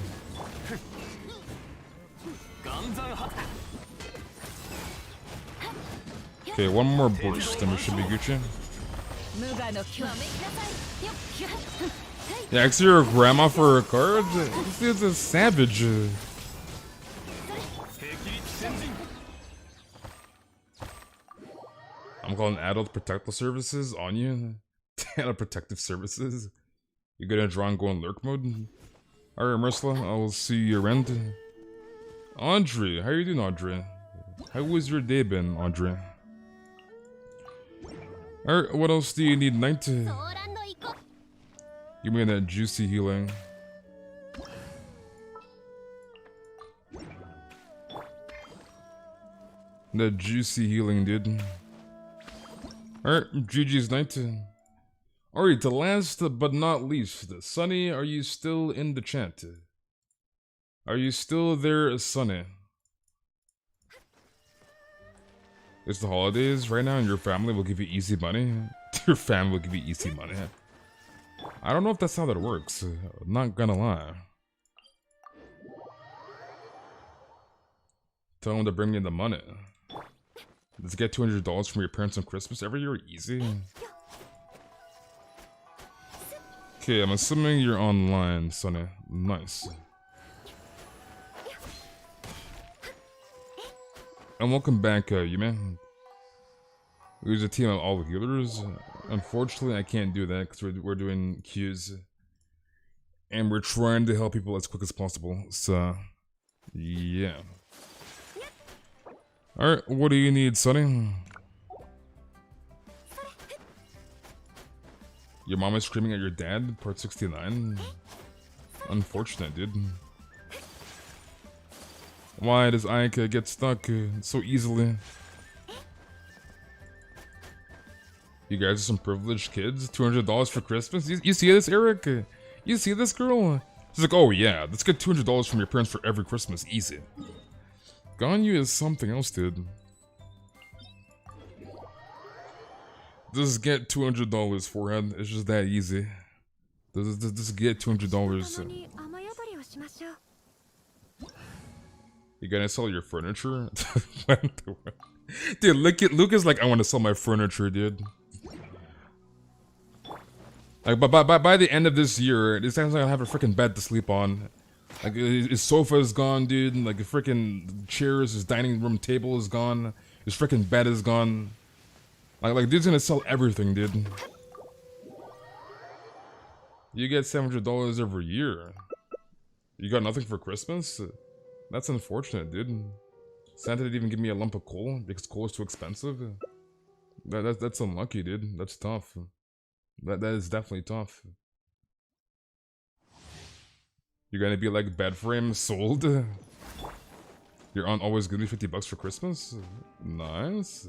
Okay, one more burst and we should be Gucci. Yeah, actually your grandma for a card? This is a savage. I'm calling adult protective services on you. Adult protective services. You're gonna draw and go in lurk mode? Alright, Mersla, I will see you around. Andre, how you doing, Andre? How was your day been, Andre? Alright, what else do you need, Knight? Give me that juicy healing. That juicy healing, dude. Alright, GG's Knight. Alright, the last but not least, Sunny, are you still in the chat? Are you still there, Sunny? It's the holidays right now and your family will give you easy money? Your family will give you easy money. I don't know if that's how that works, not gonna lie. Tell them to bring me the money. Let's get $200 from your parents on Christmas every year, easy. Okay, I'm assuming you're online, Sonny. Nice. And welcome back, Yume. There's a team of all healers. Unfortunately, I can't do that because we're doing queues. And we're trying to help people as quick as possible, so... yeah. Alright, what do you need, Sonny? Your mom is screaming at your dad, part 69? Unfortunate, dude. Why does Aika get stuck so easily? You guys are some privileged kids? $200 for Christmas? You see this, Eric? You see this girl? She's like, oh yeah, let's get $200 from your parents for every Christmas, easy. Ganyu is something else, dude. Just get $200, forehead. It's just that easy. Just get $200. You gonna sell your furniture? Dude, look at Luke is like, I want to sell my furniture, dude. Like, by the end of this year, this guy's gonna have a freaking bed to sleep on. Like, his sofa is gone, dude. Like, the freaking chairs, his dining room table is gone. His freaking bed is gone. Like, dude's gonna sell everything, dude. You get $700 every year. You got nothing for Christmas? That's unfortunate, dude. Santa didn't even give me a lump of coal because coal is too expensive. That's unlucky, dude. That's tough. That is definitely tough. You're gonna be like bed frame sold. Your aunt always give me $50 for Christmas. Nice.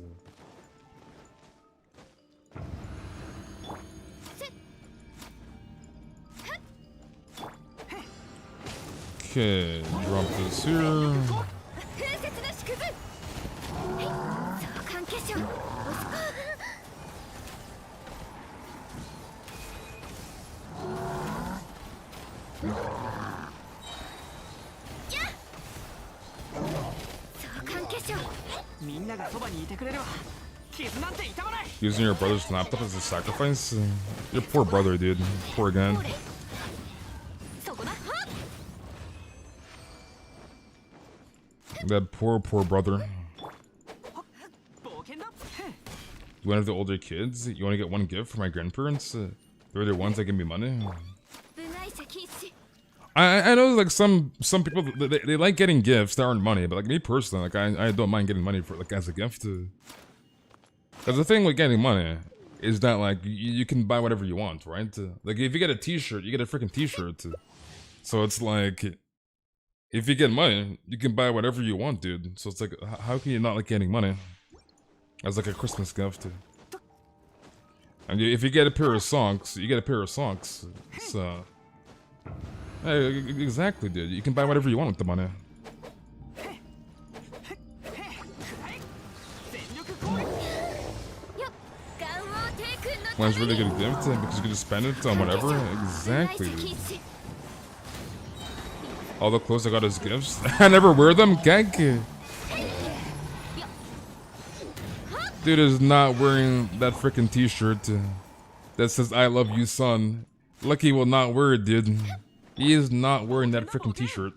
Okay, drop this here. Using your brother's laptop as a sacrifice? Your poor brother, dude. Poor guy. That poor brother. One of the older kids? You want to get one gift for my grandparents? They're the ones that give me money. I know like some people they like getting gifts that aren't money, but like me personally, like I don't mind getting money for like as a gift. Because the thing with getting money is that like you can buy whatever you want, right? Like if you get a T-shirt, you get a freaking T-shirt. So it's like if you get money, you can buy whatever you want, dude. So it's like how can you not like getting money as like a Christmas gift? And if you get a pair of socks, you get a pair of socks. So. Hey, exactly, dude. You can buy whatever you want with the money. One's really good gift because you can just spend it on whatever. Exactly, dude. All the clothes I got as gifts. I never wear them, gank. Dude is not wearing that freaking T-shirt that says "I love you, son." Lucky will not wear it, dude. He is not wearing that freaking T-shirt.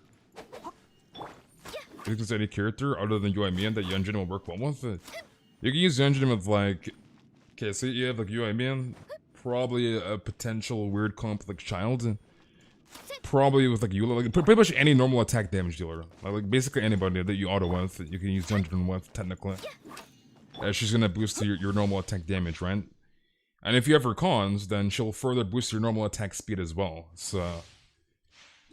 You can say any character other than UID that Yunjin will work well with. You can use Yunjin with like, okay, so you have like UID, probably a potential weird comp like child. Probably with like Eula, like pretty much any normal attack damage dealer. Like basically anybody that you auto with, you can use Yunjin with technically. She's gonna boost your normal attack damage, right? And if you have her cons, then she'll further boost your normal attack speed as well. So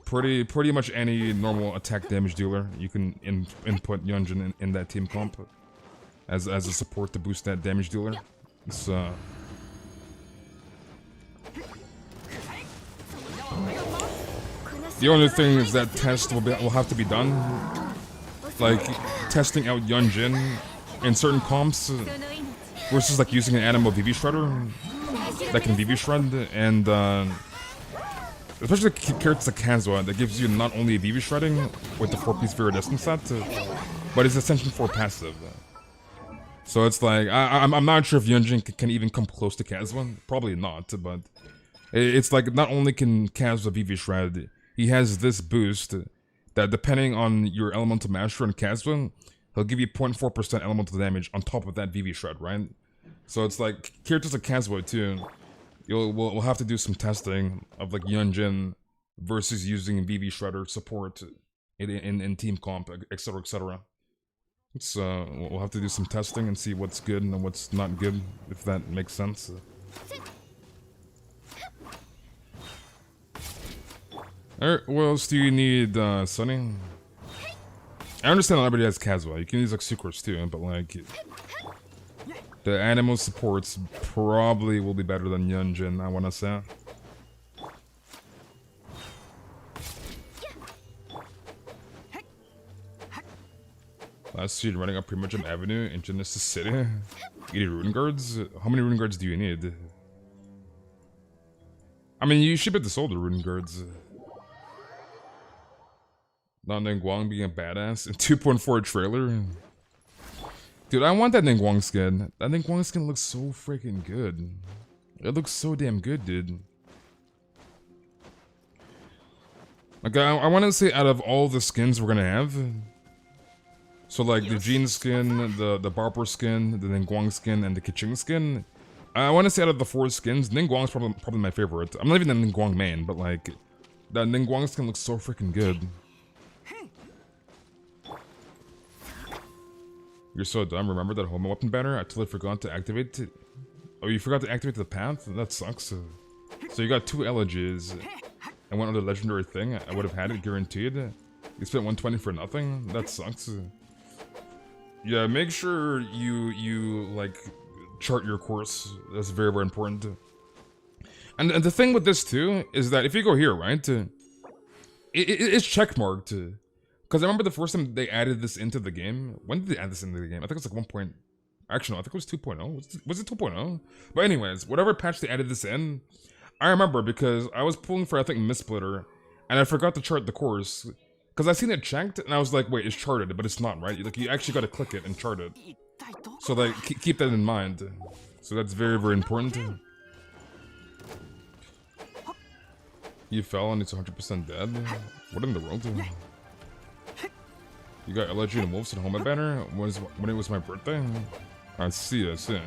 pretty much any normal attack damage dealer you can input Yunjin in that team comp as a support to boost that damage dealer. So the only thing is that test will have to be done, like testing out Yunjin in certain comps versus like using an animal VV shredder that can VV shred, and especially characters like Kazuha that gives you not only VV shredding with the 4-piece Viridescent set, but it's Ascension 4 passive. So it's like I'm not sure if Yunjin can even come close to Kazuha. Probably not, but it's like not only can Kazuha VV shred, he has this boost that depending on your elemental master and Kazuha, he'll give you 0.4% elemental damage on top of that VV shred, right? So it's like characters like Kazuha too. We'll have to do some testing of like Yunjin versus using VV shredder support in team comp, etc, etc. So we'll have to do some testing and see what's good and what's not good, if that makes sense. Alright, what else do you need, Sunny? I understand not everybody has Kazuha. You can use like Sucrose too, but like the animal supports probably will be better than Yunjin, I wanna say. Last seed running up Primogem Avenue in Genesis City. You need rune guards? How many rune guards do you need? I mean, you should be able to sold the rune guards. Not Ningguang being a badass in 2.4 trailer. Dude, I want that Ningguang skin. That Ningguang skin looks so freaking good. It looks so damn good, dude. Like, I want to say out of all the skins we're gonna have, so like the Jean skin, the Barber skin, the Ningguang skin, and the Keqing skin, I want to say out of the 4 skins, Ningguang's probably my favorite. I'm not even a Ningguang main, but like, that Ningguang skin looks so freaking good. You're so dumb. Remember that Homo weapon banner? I totally forgot to activate it. Oh, you forgot to activate the path? That sucks. So you got 2 elegies and one other legendary thing. I would have had it guaranteed. You spent 120 for nothing? That sucks. Yeah, make sure you like chart your course. That's very, very important. And the thing with this too is that if you go here, right, it's checkmarked. Because I remember the first time they added this into the game. When did they add this into the game? I think it's like 1. Actually, no, I think it was 2.0. Was it 2.0? But anyways, whatever patch they added this in, I remember because I was pulling for, I think, Missplitter, and I forgot to chart the course. Because I seen it checked, and I was like, wait, it's charted, but it's not, right? Like, you actually gotta click it and chart it. So, like, keep that in mind. So that's very, very important. You fell and it's 100% dead? What in the world? You got LG and Wolves and Home banner when it was my birthday? I see, I see.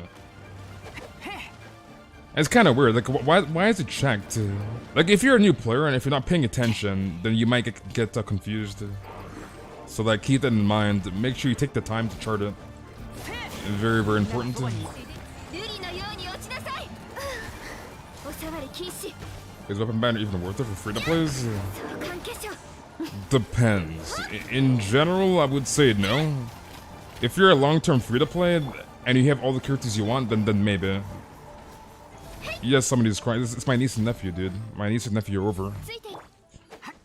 It's kind of weird, like, why is it checked? Like, if you're a new player and if you're not paying attention, then you might get confused. So, like, keep that in mind. Make sure you take the time to chart it. Very, very important. Is weapon banner even worth it for free-to-plays? Depends. In general, I would say no. If you're a long-term free-to-play and you have all the characters you want, then maybe. Yes, somebody's crying. It's my niece and nephew, dude. My niece and nephew are over.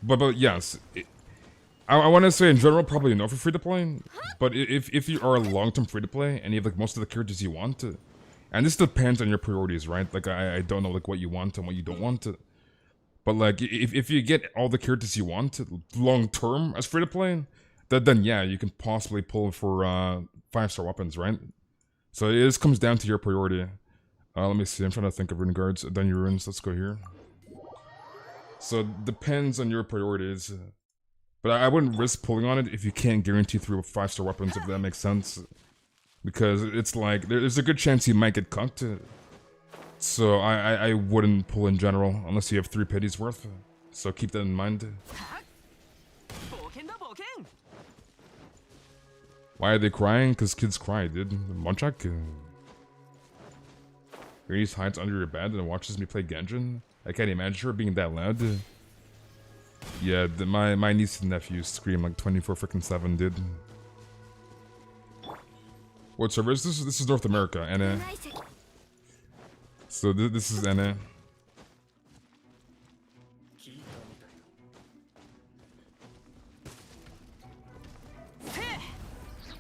But yes, I want to say in general probably no for free to play. But if you are a long-term free to play and you have like most of the characters you want, and this depends on your priorities, right? Like I don't know like what you want and what you don't want. But like if you get all the characters you want long-term as free to play, then yeah, you can possibly pull for 5-star weapons, right? So it just comes down to your priority. Let me see, I'm trying to think of rune guards. Then your runes, let's go here. So it depends on your priorities. But I wouldn't risk pulling on it if you can't guarantee 3 or 5-star weapons, if that makes sense. Because it's like, there's a good chance you might get cucked. So I wouldn't pull in general, unless you have 3 pities worth. So keep that in mind. Why are they crying? Because kids cry, dude. Monchak. Grace hides under your bed and watches me play Genshin. I can't imagine her being that loud. Yeah, my niece and nephew scream like 24/7, dude. What server is this? This is North America, NA. So this is NA.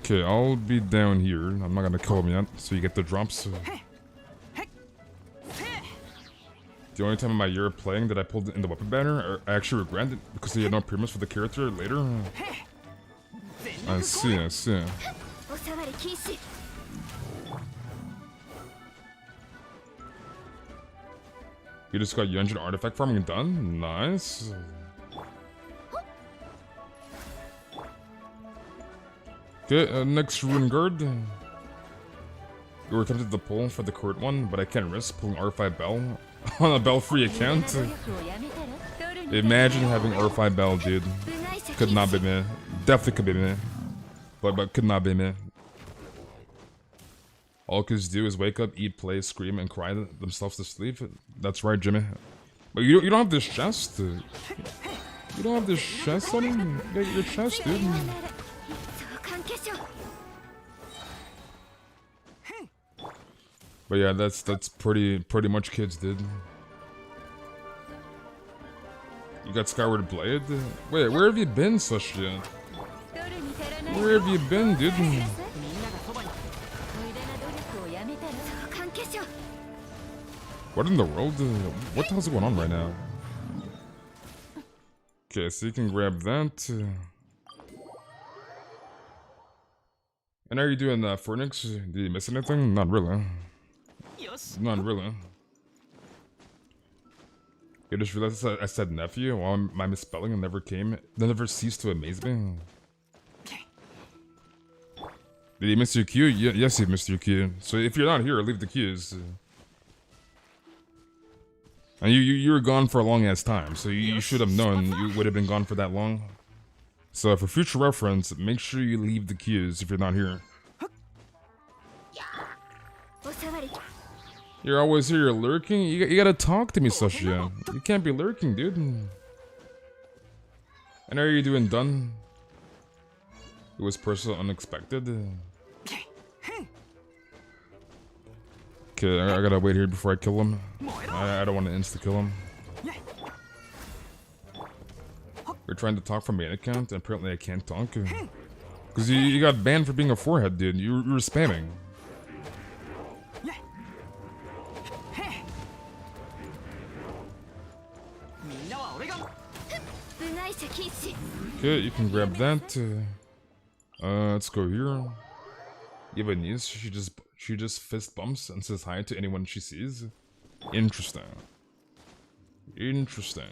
Okay, I'll be down here. I'm not gonna kill him yet, so you get the drops. The only time in my year of playing that I pulled in the weapon banner, I actually regret it because they had no premise for the character later. I see, I see. You just got Yunjin artifact farming done? Nice. Okay, next rune guard. You were tempted to pull for the current one, but I can't risk pulling R5 Bell on a Bell-free account. Imagine having R5 Bell, dude. Could not be me. Definitely could be me. But could not be me. All kids do is wake up, eat, play, scream, and cry themselves to sleep. That's right, Jimmy. But you don't have this chest. You don't have this chest on him? You got your chest, dude. But yeah, that's pretty much kids, dude. You got Skyward Blade? Wait, where have you been, Sasha? Where have you been, dude? What in the world? What the hell's going on right now? Okay, so you can grab that. And are you doing Phoenix? Did you miss anything? Not really. Not really. I just realized I said nephew while my misspelling never came. They never ceased to amaze me. Did he miss your queue? Yes, he missed your queue. So if you're not here, leave the queues. And you were gone for a long ass time, so you should have known you would have been gone for that long. So for future reference, make sure you leave the queues if you're not here. You're always here, you're lurking? You gotta talk to me, Sasha. You can't be lurking, dude. And are you doing done? It was personal, unexpected. Okay, I gotta wait here before I kill him. I don't want to insta-kill him. You're trying to talk from main account, and apparently I can't talk. Because you got banned for being a forehead, dude. You were spamming. Okay, you can grab that. Let's go here. You have a niece. She just fist bumps and says hi to anyone she sees. Interesting. Interesting.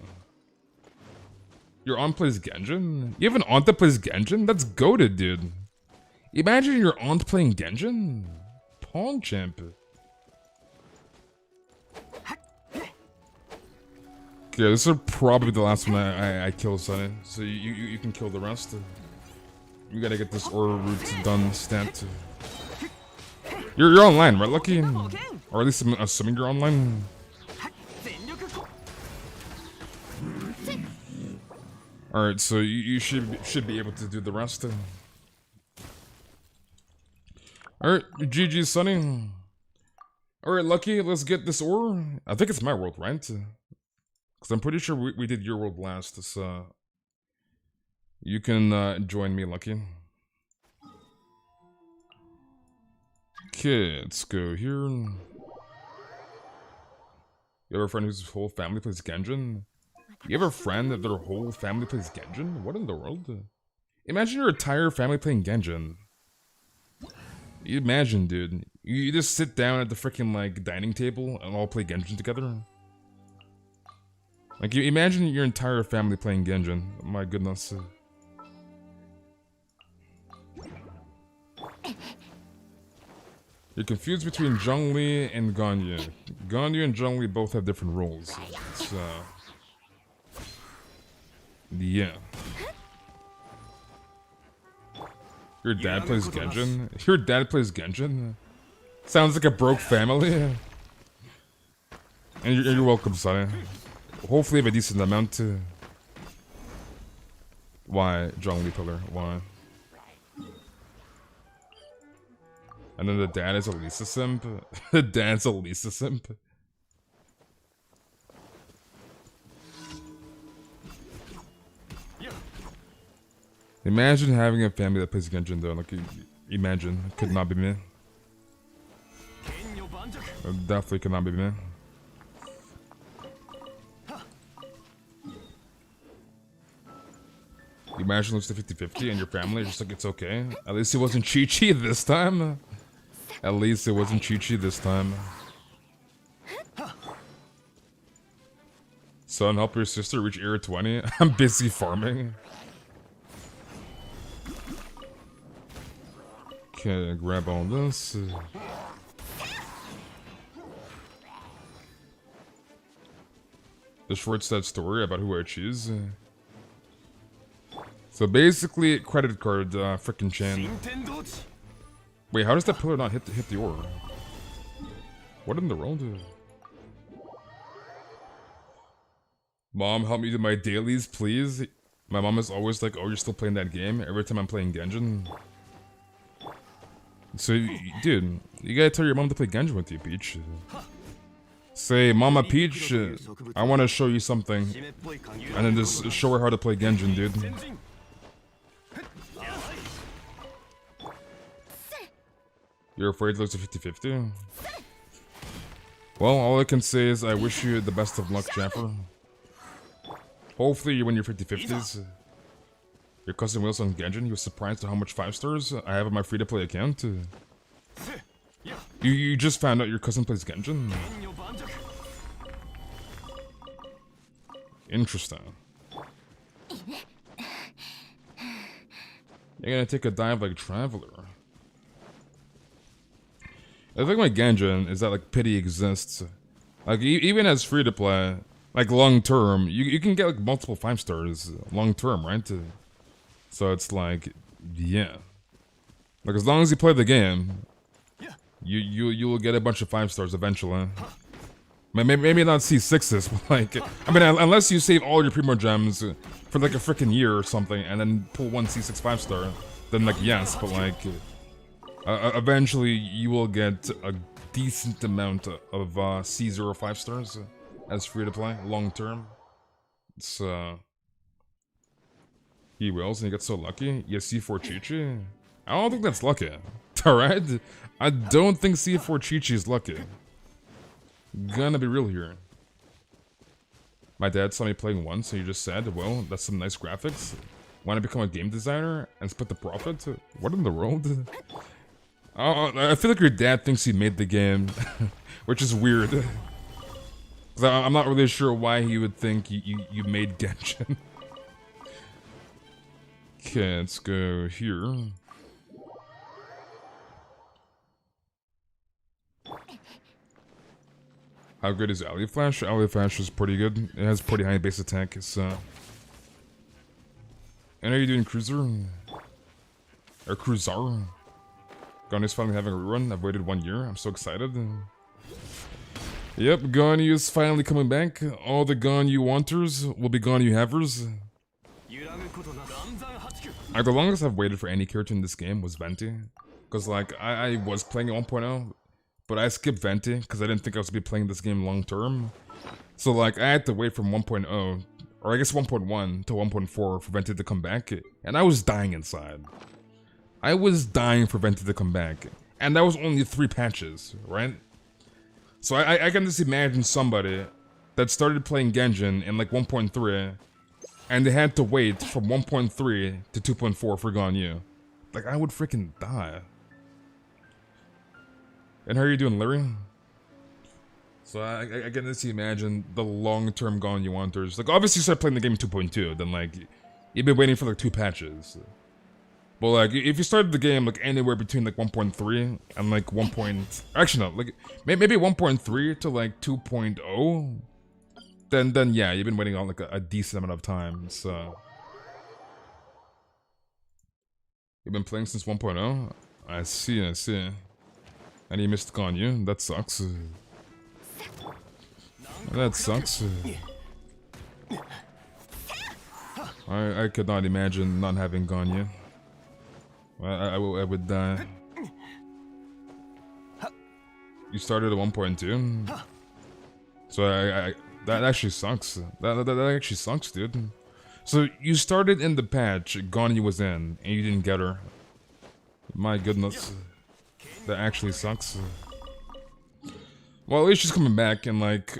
Your aunt plays Genshin? You have an aunt that plays Genshin? That's goated, dude. Imagine your aunt playing Genshin. Pawn champ. Okay, this is probably the last one I kill, Sonny. So you can kill the rest. We gotta get this aura route done, stat. You're online, right, Lucky? Or at least I'm assuming you're online. Alright, so you should be able to do the rest. Alright, GG, Sonny. Alright, Lucky, let's get this ore. I think it's my world, right? Because I'm pretty sure we did your world last, so... You can join me, Lucky. Okay, let's go here. You have a friend whose whole family plays Genshin? You have a friend that their whole family plays Genshin? What in the world? Imagine your entire family playing Genshin. You imagine, dude. You just sit down at the freaking like dining table and all play Genshin together. Like, you imagine your entire family playing Genshin. My goodness. You're confused between Zhongli and Ganyu. Ganyu and Zhongli both have different roles. So... yeah. Your dad plays Genshin? Your dad plays Genshin? Sounds like a broke family. And you're welcome, Sonny. Hopefully you have a decent amount to... Why, Zhongli pillar? Why? And then the dad is a Lisa simp? The dad's a Lisa simp? Imagine having a family that plays Genshin though, like, imagine. It could not be me. It definitely could not be me. Imagine it's the 50-50 and your family are just like, it's okay. At least it wasn't Chi-Chi this time. At least it wasn't Chi-Chi this time. Son, help your sister reach Era 20. I'm busy farming. Okay, grab all this. The short sad story about who I choose. So basically, credit card, frickin' Chan. Wait, how does that pillar not hit the ore? What in the world? Mom, help me do my dailies, please. My mom is always like, oh, you're still playing that game? Every time I'm playing Genshin. So, dude, you gotta tell your mom to play Genshin with you, Peach. Say, Mama Peach, I want to show you something. And then just show her how to play Genshin, dude. You're afraid to lose to 50-50? Well, all I can say is I wish you the best of luck, Jaffer. Hopefully you win your 50-50s. Your cousin Will's on Genshin, he was surprised at how much 5 stars I have on my free-to-play account. You just found out your cousin plays Genshin? Interesting. You're gonna take a dive like Traveler. The thing with Genshin is that like pity exists. Like even as free to play, like long term, you can get like multiple 5 stars long term, right? So it's like, yeah. Like as long as you play the game, you'll get a bunch of 5 stars eventually. Maybe not C6s, but like, I mean, unless you save all your Primo Gems for like a freaking year or something, and then pull one C6 5-star, then like yes, but like, eventually you will get a decent amount of C0 5 stars as free to play long term. It's he wills and he gets so lucky. Yeah, C4 Chi-Chi. I don't think that's lucky. Alright? I don't think C4 Chi-Chi is lucky. Gonna be real here. My dad saw me playing once, and he just said, well, that's some nice graphics. Want to become a game designer and split the profit? What in the world? Oh, I feel like your dad thinks he made the game, which is weird. 'Cause I'm not really sure why he would think you made Genshin. Okay, let's go here. How good is Alley Flash? Alley Flash is pretty good. It has pretty high base attack, so... And are you doing Cruiser? Or Cruiser? Ganyu's finally having a rerun. I've waited 1 year. I'm so excited. Yep, Ganyu is finally coming back. All the Ganyu wanters will be Ganyu havers. Like, the longest I've waited for any character in this game was Venti. Because, like, I was playing at 1.0, but I skipped Venti because I didn't think I was going to be playing this game long term. So, like, I had to wait from 1.0, or I guess 1.1 to 1.4 for Venti to come back, and I was dying inside. I was dying for Venti to come back, and that was only 3 patches, right? So I can just imagine somebody that started playing Genshin in like 1.3, and they had to wait from 1.3 to 2.4 for Ganyu. Like, I would freaking die. And how are you doing, Larry? So I can just imagine the long-term Ganyu wanters. Like, obviously you started playing the game in 2.2, then like, you've been waiting for like 2 patches. But like, if you started the game like anywhere between like 1.3 and like 1. Actually no, like maybe 1.3 to like 2.0, then yeah, you've been waiting on like a decent amount of time. So you've been playing since 1.0. I see. And you missed Ganyu. That sucks. That sucks. I could not imagine not having Ganyu. I would die. You started at 1.2? So that actually sucks. That actually sucks, dude. So you started in the patch Ganyu was in, and you didn't get her. My goodness. That actually sucks. Well, at least she's coming back in like,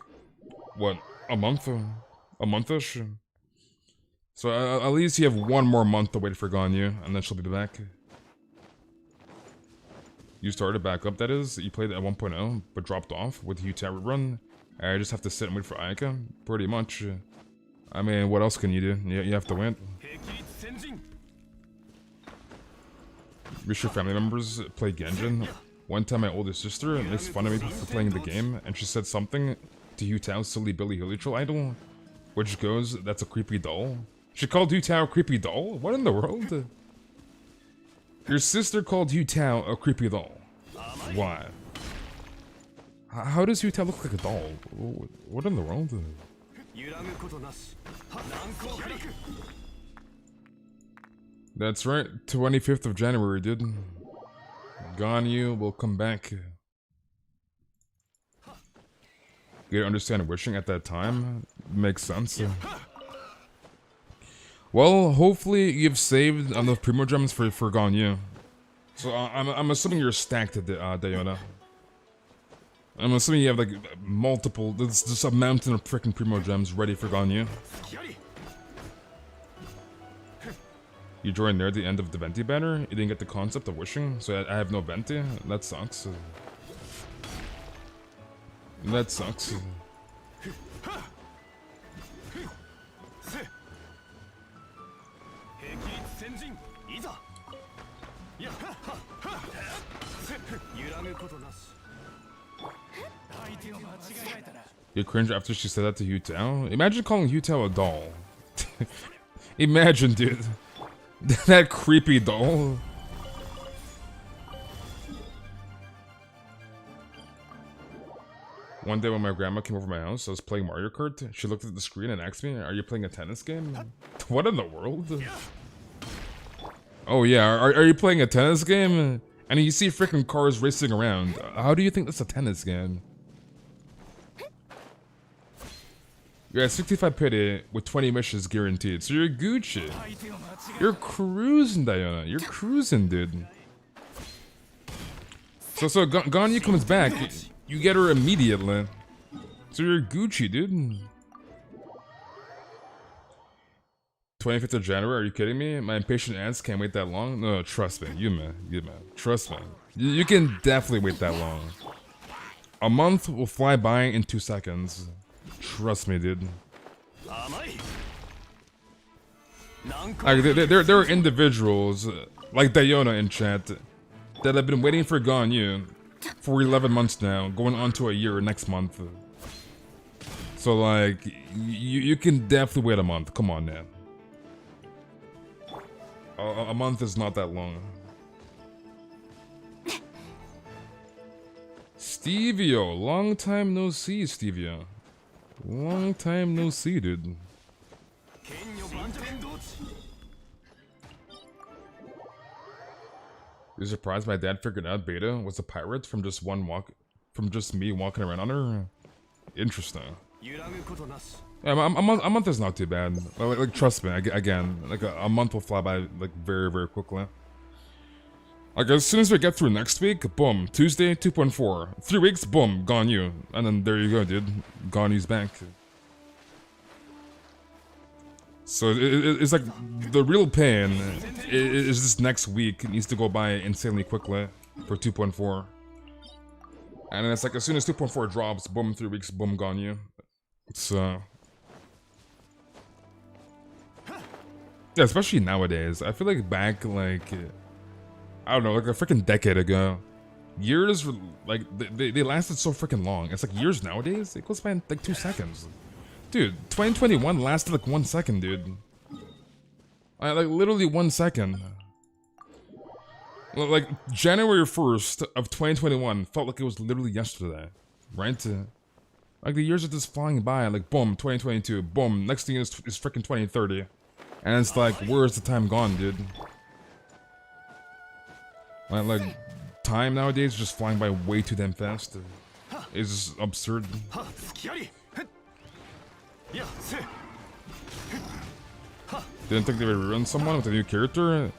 what, a month? A month-ish? So at least you have 1 more month to wait for Ganyu, and then she'll be back. You started back up, that is. You played at 1.0, but dropped off with Hu Tower run. I just have to sit and wait for Aika, pretty much. I mean, what else can you do? You have to wait. Wish your family members play Genshin. One time my older sister makes fun of me for playing the game, and she said something to Hu Tao's silly Billy Hilichal idol, which goes, "That's a creepy doll." She called Hu Tao a creepy doll? What in the world? Your sister called Hu Tao a creepy doll. Why? How does Hu Tao look like a doll? What in the world? That's right, 25th of January, dude. Ganyu will come back. You understand wishing at that time? Makes sense. Well, hopefully you've saved enough Primo Gems for Ganyu. So I'm assuming you're stacked at Dayona. I'm assuming you have like multiple, there's just a mountain of frickin' Primo Gems ready for Ganyu. You joined there at the end of the Venti banner? You didn't get the concept of wishing, so I have no Venti? That sucks. That sucks. You cringe after she said that to Hu Tao? Imagine calling Hu Tao a doll. Imagine, dude. That creepy doll. One day when my grandma came over my house, I was playing Mario Kart. She looked at the screen and asked me, "Are you playing a tennis game?" What in the world? Oh yeah, are you playing a tennis game? And you see freaking cars racing around. How do you think that's a tennis game? You're at 65 pity with 20 missions guaranteed, so you're Gucci. You're cruising, Diana. You're cruising, dude. So Ganyu comes back, you get her immediately. So you're Gucci, dude. 25th of January, are you kidding me? My impatient ass can't wait that long? No, trust me, you man. Trust me. You can definitely wait that long. A month will fly by in 2 seconds. Trust me, dude. Like, there are individuals, like Diona in chat, that have been waiting for Ganyu for 11 months now, going on to a year next month. So, like, you can definitely wait a month. Come on, man. A month is not that long. Stevio, long time no see, Stevio. Long time no see, dude. You're surprised my dad figured out Beta was a pirate from just me walking around on her? Interesting. Yeah, a month is not too bad. Like trust me, again, like a month will fly by like very, very quickly. Like as soon as we get through next week, boom, Tuesday 2.4. 3 weeks, boom, Ganyu, and then there you go, dude. Ganyu's back. So it's like the real pain is this next week. It needs to go by insanely quickly for 2.4. And then it's like as soon as 2.4 drops, boom, 3 weeks, boom, Ganyu. It's yeah, especially nowadays. I feel like back like I don't know, like a freaking decade ago, years like they lasted so freaking long. It's like years nowadays. It goes by in like 2 seconds. Dude, 2021 lasted like 1 second, dude. Like literally 1 second. Like January 1st of 2021 felt like it was literally yesterday, right? Like the years are just flying by. Like boom, 2022, boom. Next thing is freaking 2030, and it's like, where's the time gone, dude? Like time nowadays is just flying by way too damn fast. It's just absurd. Didn't think they would ruin someone with a new character?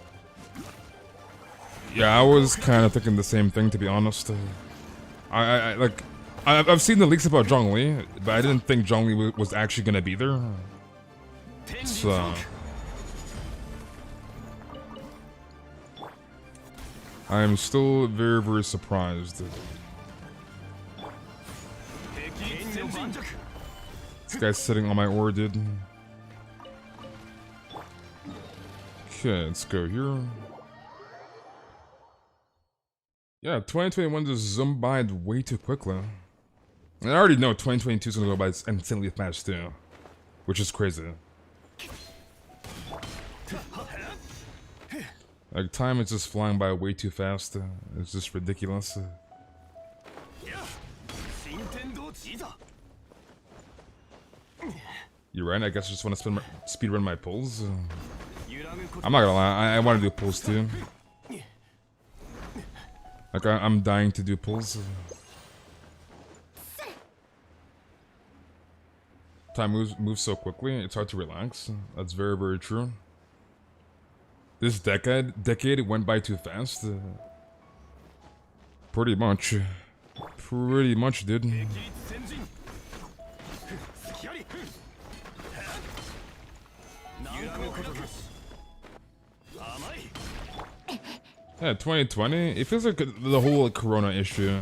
Yeah, I was kind of thinking the same thing, to be honest. I've seen the leaks about Zhongli, but I didn't think Zhongli was actually gonna be there. So I'm still very, very surprised. This guy's sitting on my ore, dude. Okay, let's go here. Yeah, 2021 just zoomed by way too quickly. And I already know 2022 is gonna go by insanely fast too, which is crazy. Like time is just flying by way too fast. It's just ridiculous. You're right. I guess I just want to speedrun my pulls. I'm not gonna lie. I want to do pulls too. Like I'm dying to do pulls. Time moves so quickly. It's hard to relax. That's very, very true. This decade went by too fast. Pretty much, dude. Yeah, 2020. It feels like the whole Corona issue.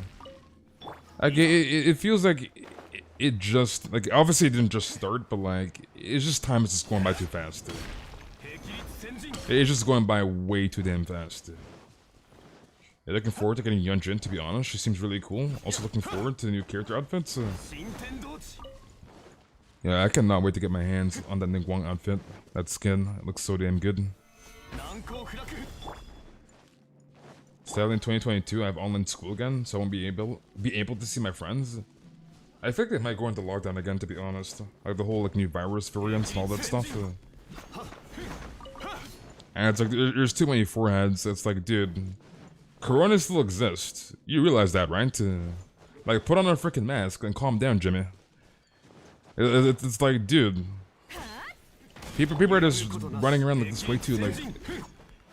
Like it feels like it just like obviously it didn't just start, but like it's just time is just going by too fast. It's just going by way too damn fast. Yeah, looking forward to getting Yunjin, to be honest. She seems really cool. Also looking forward to the new character outfits. Yeah, I cannot wait to get my hands on that Ningguang outfit. That skin, it looks so damn good. Sadly, in 2022, I have online school again, so I won't be able to see my friends. I think they might go into lockdown again, to be honest. Like the whole like new virus variants and all that stuff. And it's like there's too many foreheads. It's like, dude, Corona still exists. You realize that, right? Like, put on a freaking mask and calm down, Jimmy. It's like, dude, people are just running around like this way too. Like,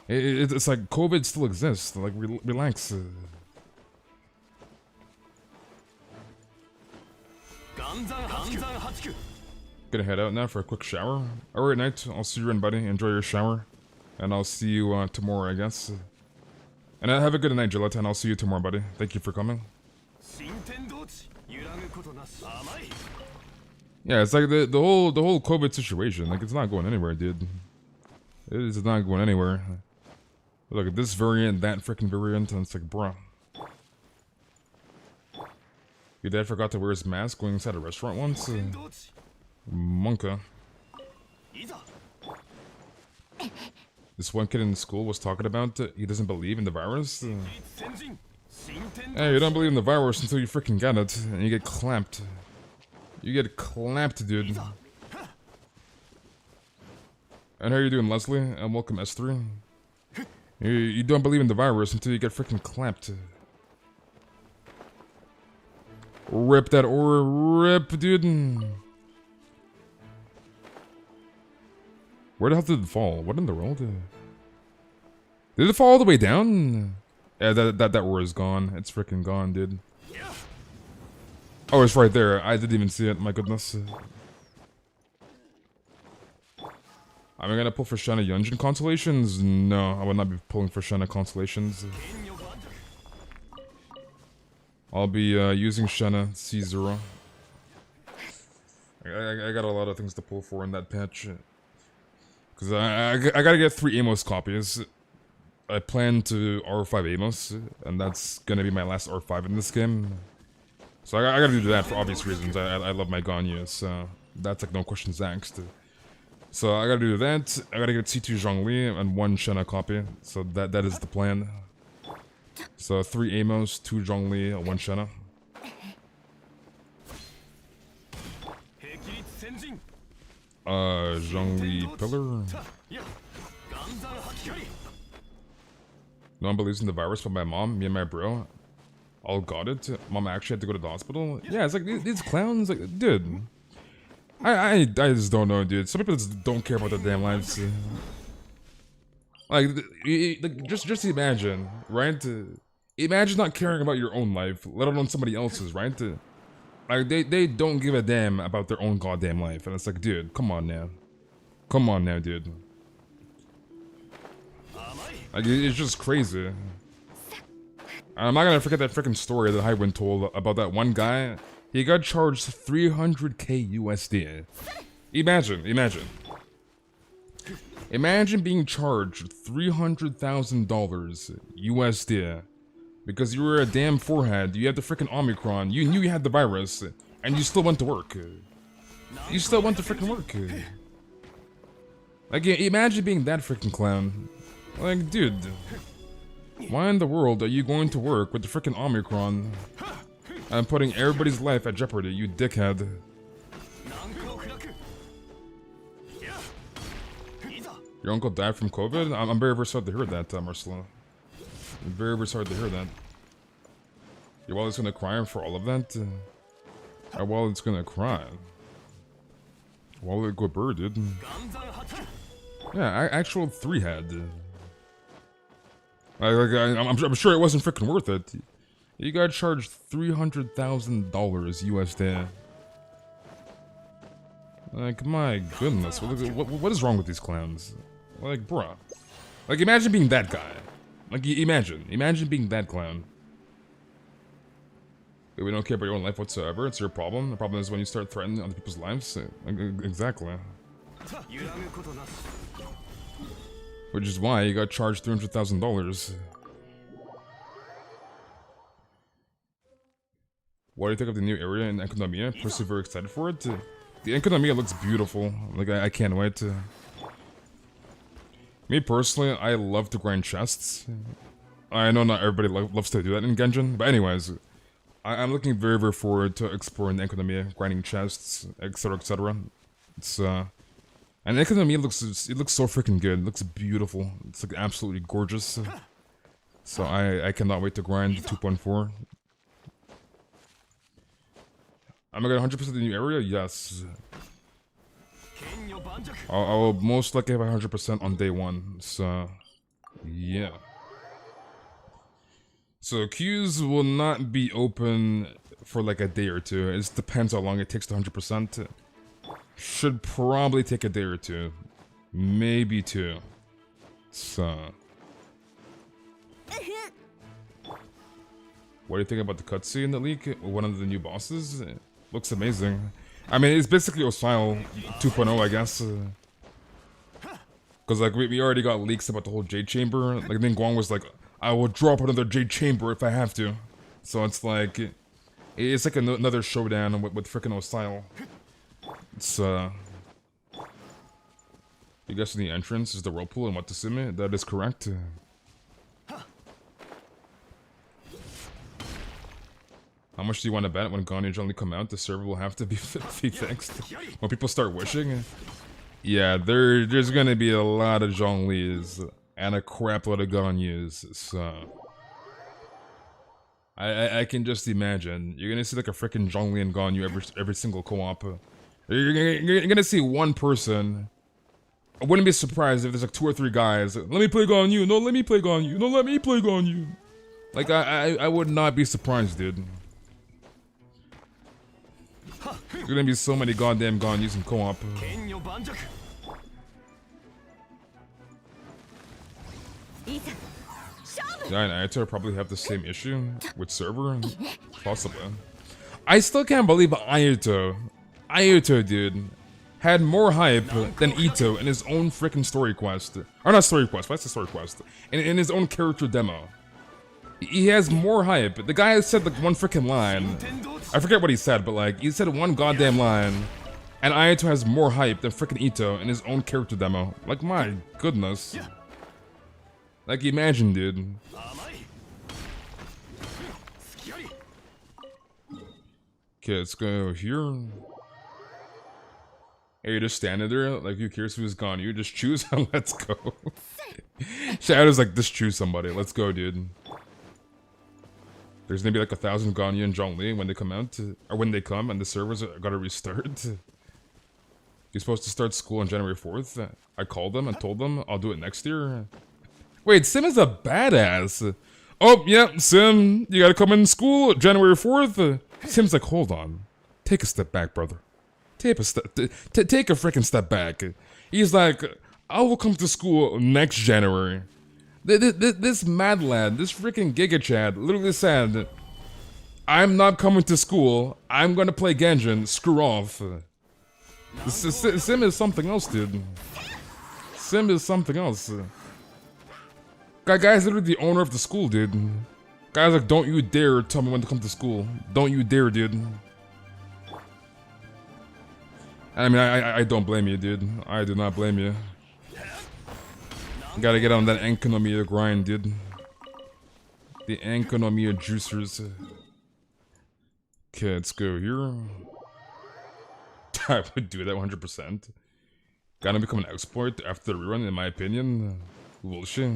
it's like COVID still exists. Like, relax. gonna head out now for a quick shower. Alright, night. I'll see you in, buddy. Enjoy your shower. And I'll see you tomorrow, I guess. And have a good night, Gillette, and I'll see you tomorrow, buddy. Thank you for coming. Yeah, it's like the whole COVID situation. Like, it's not going anywhere, dude. It is not going anywhere. Look at this variant, that freaking variant, and it's like, bruh. Your dad forgot to wear his mask going inside a restaurant once? Monka. This one kid in school was talking about he doesn't believe in the virus. Hey, you don't believe in the virus until you freaking get it, and you get clamped. You get clamped, dude. And how are you doing, Leslie? And welcome, S3. You don't believe in the virus until you get freaking clamped. Rip that or rip, dude. Where the hell did it fall? What in the world? Did it fall all the way down? Yeah, that ore is gone. It's freaking gone, dude. Oh, it's right there. I didn't even see it. My goodness. Am I gonna pull for Shana Yunjin constellations? No, I will not be pulling for Shana constellations. I'll be using Shana C0. I got a lot of things to pull for in that patch. Because I gotta get 3 Amos copies. I plan to R5 Amos, and that's gonna be my last R5 in this game. So I gotta do that for obvious reasons. I love my Ganyu, so that's like no questions asked. So I gotta do that. I gotta get C2 Zhongli and 1 Shena copy. So that is the plan. So 3 Amos, 2 Zhongli, and 1 Shena. Zhongli Pillar. No one believes in the virus but my mom, me and my bro. All got it. Mom actually had to go to the hospital. Yeah, it's like these clowns, like, dude. I just don't know, dude. Some people just don't care about their damn lives. Like, just imagine, right? Imagine not caring about your own life, let alone somebody else's, right? Like, they don't give a damn about their own goddamn life. And it's like, dude, come on now. Come on now, dude. Like, it's just crazy. I'm not gonna forget that freaking story that Highwind told about that one guy. He got charged 300k USD. Imagine. Imagine being charged $300,000 USD because you were a damn forehead, you had the freaking Omicron, you knew you had the virus, and you still went to work. You still went to freaking work. Like, imagine being that freaking clown. Like, dude, why in the world are you going to work with the freaking Omicron and putting everybody's life at jeopardy, you dickhead? Your uncle died from COVID? I'm very, very sorry to hear that, Marcelo. I'm very, very sorry to hear that. Your wallet's gonna cry for all of that? Our wallet's gonna cry. Wallet go bird, dude. Yeah, actual 3-head. I'm sure it wasn't freaking worth it. You got charged $300,000 USD. Like, my goodness, what is wrong with these clowns? Like, bruh. Like, imagine being that guy. Like, imagine being that clown. We don't care about your own life whatsoever, it's your problem. The problem is when you start threatening other people's lives. Exactly. Which is why you got charged $300,000. What do you think of the new area in Economia? Personally very excited for it. The Economia looks beautiful. Like, I can't wait. Me personally, I love to grind chests. I know not everybody loves to do that in Genshin, but anyways, I'm looking very, very forward to exploring the Economia, grinding chests, etc., etc. It's and Economia looks so freaking good. It looks beautiful. It's like absolutely gorgeous. So I cannot wait to grind 2.4. Am I gonna 100% the new area? Yes. I will most likely have 100% on day 1. So yeah. So queues will not be open for like a day or two. It just depends how long it takes to 100%. Should probably take a day or two. Maybe two. So... What do you think about the cutscene in the leak? One of the new bosses? It looks amazing. I mean, it's basically Osile 2.0, I guess. Because, like, we already got leaks about the whole Jade Chamber. Like, then Guang was like, I will drop another Jade Chamber if I have to. So it's like... It's like another showdown with frickin' Osile. It's, You guys in the entrance is the whirlpool and what to submit? That is correct. How much do you want to bet when Ganyu only come out? The server will have to be fixed. When people start wishing? Yeah, there's gonna be a lot of Zhongli's and a crap load of Ganyus, so... I can just imagine. You're gonna see like a freaking Zhongli and Ganyu every single co-op. You're gonna see one person. I wouldn't be surprised if there's like 2 or 3 guys. Let me play Ganyu. No, let me play Ganyu. No, let me play Ganyu. Like, I would not be surprised, dude. There's gonna be so many goddamn Ganyus in co-op. Yeah, and Ayato probably have the same issue with server. Possibly. I still can't believe Ayato, dude, had more hype than Ito in his own freaking story quest. Or not story quest, what's the story quest? In his own character demo. He has more hype. The guy said like one freaking line. I forget what he said, but like, he said one goddamn line. And Ayato has more hype than freaking Ito in his own character demo. Like, my goodness. Like, imagine, dude. Okay, let's go here. Hey, you're just standing there, like, who cares who's gone? You just choose and let's go. Shadow's like, just choose somebody. Let's go, dude. There's gonna be like 1,000 Ganyu and Zhongli when they come out, or when they come and the servers are gotta restart. You're supposed to start school on January 4th. I called them and told them I'll do it next year. Wait, Sim is a badass. Oh, yeah, Sim, you gotta come in school January 4th. Sim's like, hold on. Take a step back, brother. Take a freaking step back. He's like, I will come to school next January. This mad lad, this freaking Giga Chad, literally said, I'm not coming to school. I'm gonna play Genshin. Screw off. Sim is something else, dude. Sim is something else. Guy's literally the owner of the school, dude. Guy's like, don't you dare tell me when to come to school. Don't you dare, dude. I mean, I don't blame you, dude. I do not blame you. Gotta get on that Enkonomiya grind, dude. The Enkonomiya juicers. Okay, let's go here. I would do that 100%. Gotta become an exploit after the rerun, in my opinion. Bullshit.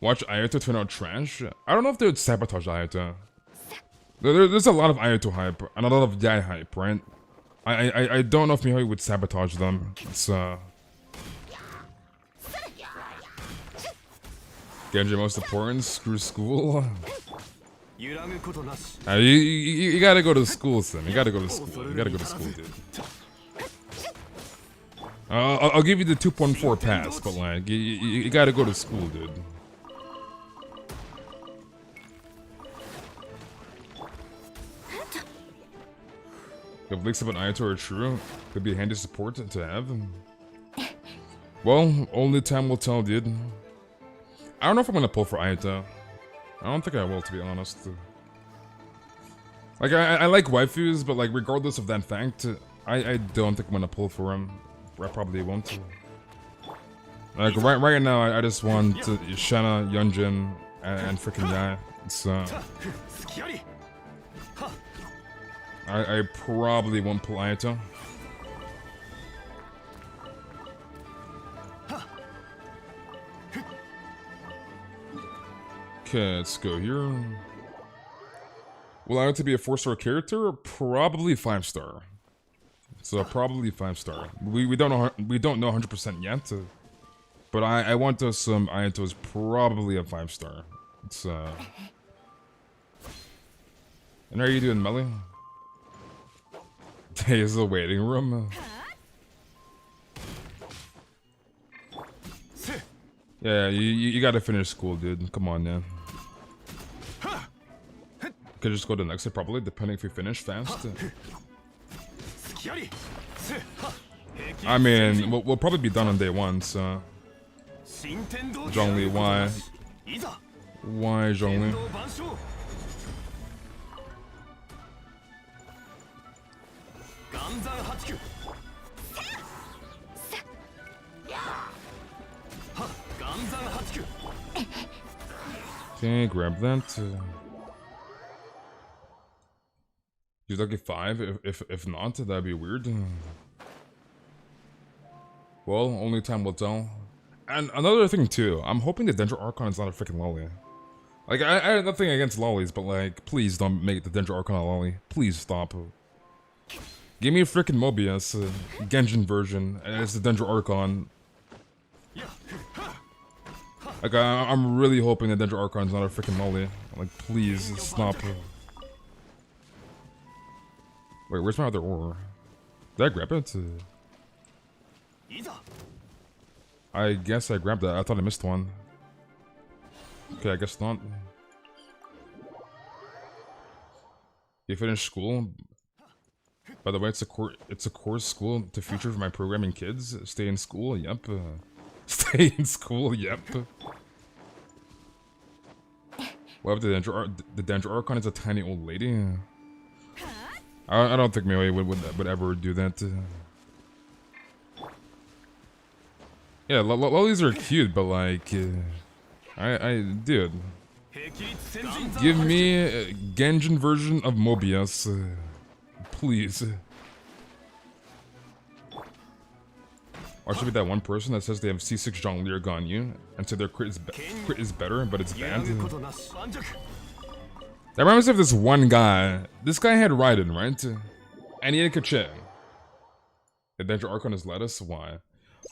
Watch Ayato turn out trash. I don't know if they would sabotage Ayato. There's a lot of Ayato hype and a lot of Yai hype, right? I don't know if Mihoyo would sabotage them. It's Genji most important. Screw school. You gotta go to school, Sim. You gotta go to school. You gotta go to school, dude. I'll give you the 2.4 pass, but like, you gotta go to school, dude. If leaks about Ayato are true, could be a handy support to have. Well, only time will tell, dude. I don't know if I'm gonna pull for Ayato. I don't think I will, to be honest. Like, I like waifus, but like, regardless of that fact, I don't think I'm gonna pull for him. I probably won't. Like, right now, I just want Shanna, Yunjin, and freaking Yai. It's, I probably won't pull Ayato. Okay, let's go here. Will Ayato be a 4-star character? Probably 5-star. So probably 5-star. We don't know 100% yet, but I want to assume Ayato is probably a 5-star. It's And how are you doing, Melly? There's a waiting room. Yeah, you gotta finish school, dude. Come on, man. Could just go to the next day, probably, depending if you finish fast. I mean, we'll probably be done on day one, so. Zhongli, why? Why, Zhongli? Okay, grab that. You're lucky 5. If not, that'd be weird. Well, only time will tell. And another thing too, I'm hoping the Dendro Archon is not a freaking lolly. Like, I have nothing against lollies, but like, please don't make the Dendro Archon a lolly. Please stop. Give me a freaking Mobius, Genshin version, and it's the Dendro Archon. Like, I'm really hoping the Dendro Archon is not a freaking lolly. Like, please stop. Wait, where's my other ore? Did I grab it? I guess I grabbed that. I thought I missed one. Okay, I guess not. You finished school? By the way, it's a course school to future for my programming kids. Stay in school? Yep. Stay in school? Yep. What if the Dendro Archon is a tiny old lady? I don't think Melee would ever do that. Yeah, lollies are cute, but like, dude, give me a Genshin version of Mobius, please. Or should be that one person that says they have C6 Zhongli or Ganyu, and so their crit is better, but it's bad. That reminds me of this one guy. This guy had Raiden, right? And he had Kacheng. The Dendro Archon is lettuce? Why?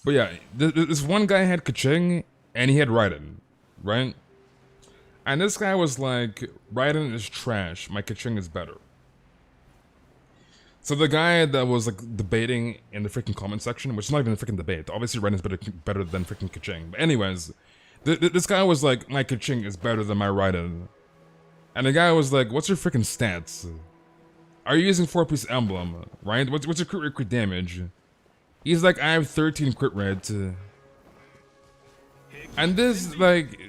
But yeah, this one guy had Kacheng, and he had Raiden, right? And this guy was like, Raiden is trash, my Kacheng is better. So the guy that was like debating in the freaking comment section, which is not even a freaking debate, obviously Raiden is better than freaking Kacheng. But anyways, this guy was like, my Kacheng is better than my Raiden. And the guy was like, what's your freaking stats? Are you using 4-piece emblem, right? What's your crit damage? He's like, I have 13 crit rate. And this, like,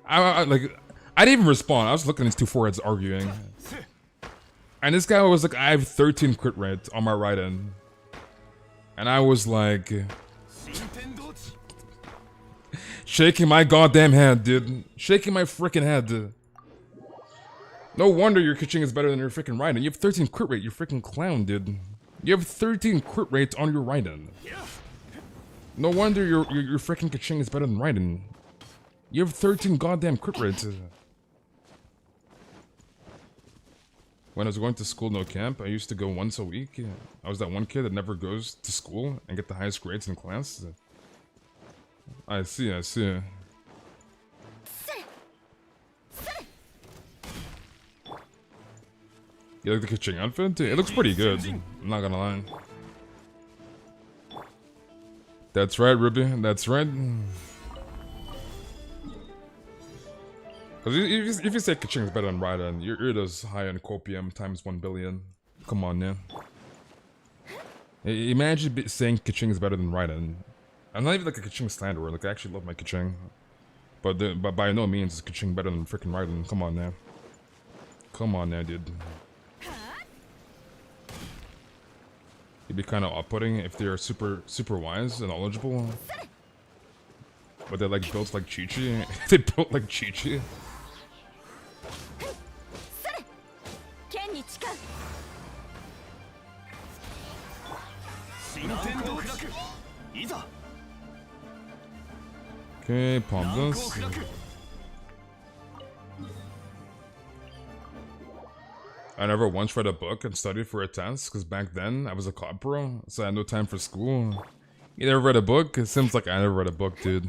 I didn't even respond. I was looking at these two foreheads arguing. And this guy was like, I have 13 crit rate on my Raiden. And I was like, shaking my goddamn head, dude. Shaking my freaking head. No wonder your Kaching is better than your freaking Raiden. You have 13 crit rate, you freaking clown, dude. You have 13 crit rate on your Raiden. No wonder your freaking Kaching is better than Raiden. You have 13 goddamn crit rate. When I was going to school, no camp, I used to go once a week. I was that one kid that never goes to school and get the highest grades in class. I see, I see. You like the Kaching outfit? It looks pretty good, I'm not gonna lie. That's right, Ruby, that's right. Cause if you say Kaching is better than Raiden, your ear does high on copium times 1 billion. Come on, man. Imagine saying Kaching is better than Raiden. I'm not even like a Kaching slanderer, like I actually love my Kaching. But by no means is Kaching better than freaking Raiden. Come on now. Come on now, dude. It'd be kind of off-putting if they're super wise and knowledgeable. But they're like built like Chi-Chi. They built like Chi-Chi. Okay, palm this. I never once read a book and studied for a test, because back then I was a COD pro, so I had no time for school. You never read a book? It seems like I never read a book, dude.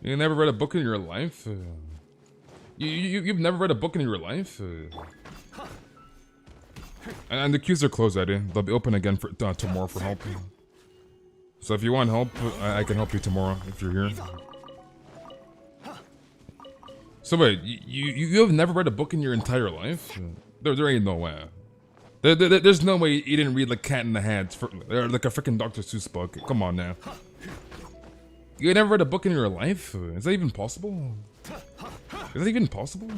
You never read a book in your life? You've never read a book in your life? And the queues are closed already. They'll be open again for tomorrow for help. So if you want help, I can help you tomorrow if you're here. So wait, you have never read a book in your entire life? There ain't no way. There's no way you didn't read like Cat in the Hat, or like a freaking Dr. Seuss book. Come on now. You never read a book in your life? Is that even possible? Is that even possible?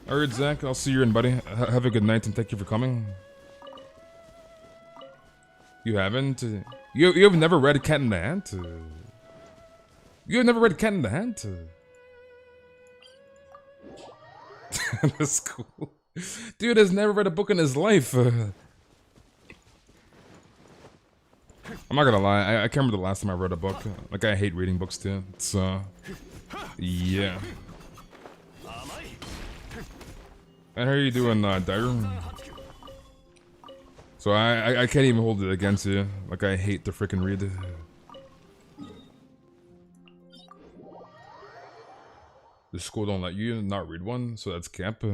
Alright, Zach, I'll see you in, buddy. Have a good night and thank you for coming. You haven't? You have never read Cat in the Hat? You have never read Cat in the Hat? That's cool. Dude has never read a book in his life. I'm not gonna lie, I can't remember the last time I read a book. Like, I hate reading books too. It's, yeah. And how are you doing, Dire? So I can't even hold it against you. Like, I hate to freaking read. The school don't let you not read one, so that's cap.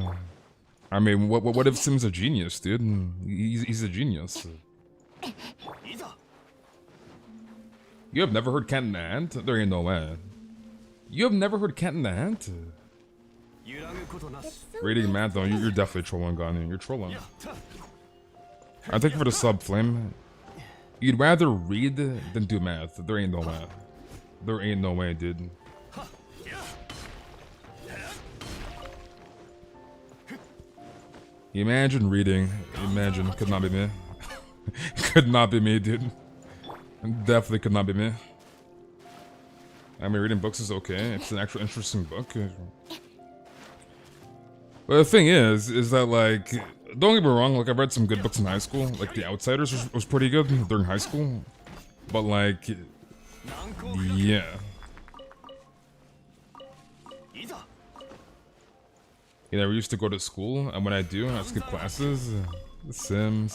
I mean, what if Sim's a genius, dude? He's a genius. You have never heard Cat in the Hat? There ain't no way. You have never heard Cat in the Hat? Reading math though, you're definitely trolling, Ganyu. You're trolling. I thank you for the sub, Flame. You'd rather read than do math. There ain't no way. There ain't no way, dude. Imagine reading. Imagine. Could not be me. Could not be me, dude. Definitely could not be me. I mean, reading books is okay. It's an actual interesting book. But the thing is that, like, don't get me wrong, like, I've read some good books in high school. Like, The Outsiders was pretty good during high school. But, like, yeah. You know, we used to go to school, and when I do, I skip classes. Sim.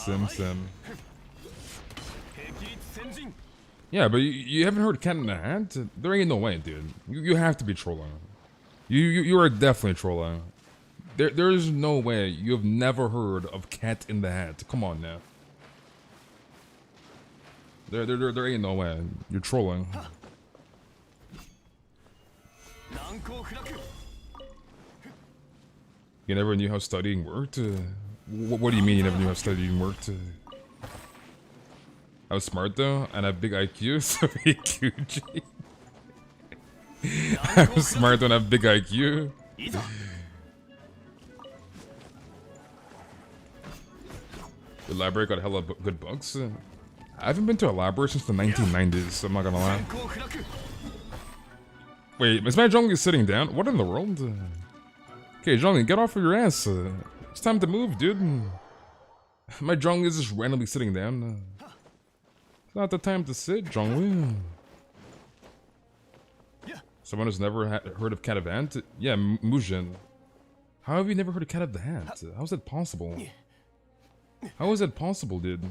Yeah, but you haven't heard Cat in the Hat? There ain't no way, dude. You have to be trolling. You are definitely trolling. There's no way you have never heard of Cat in the Hat. Come on now. There ain't no way. You're trolling. You never knew how studying worked? What do you mean you never knew how studying worked? I was smart though, and I have big IQ, so QG. I was smart and I have big IQ. The library got hella good books. I haven't been to a library since the 1990s, so I'm not gonna lie. Wait, is my Zhongli sitting down? What in the world? Okay, Zhongli, get off of your ass. It's time to move, dude. My Zhongli is just randomly sitting down. It's not the time to sit, Zhongli. Someone who's never heard of Cat of the Hat? Yeah, Mujin. How have you never heard of Cat of the Hat? How is that possible? How is that possible, dude?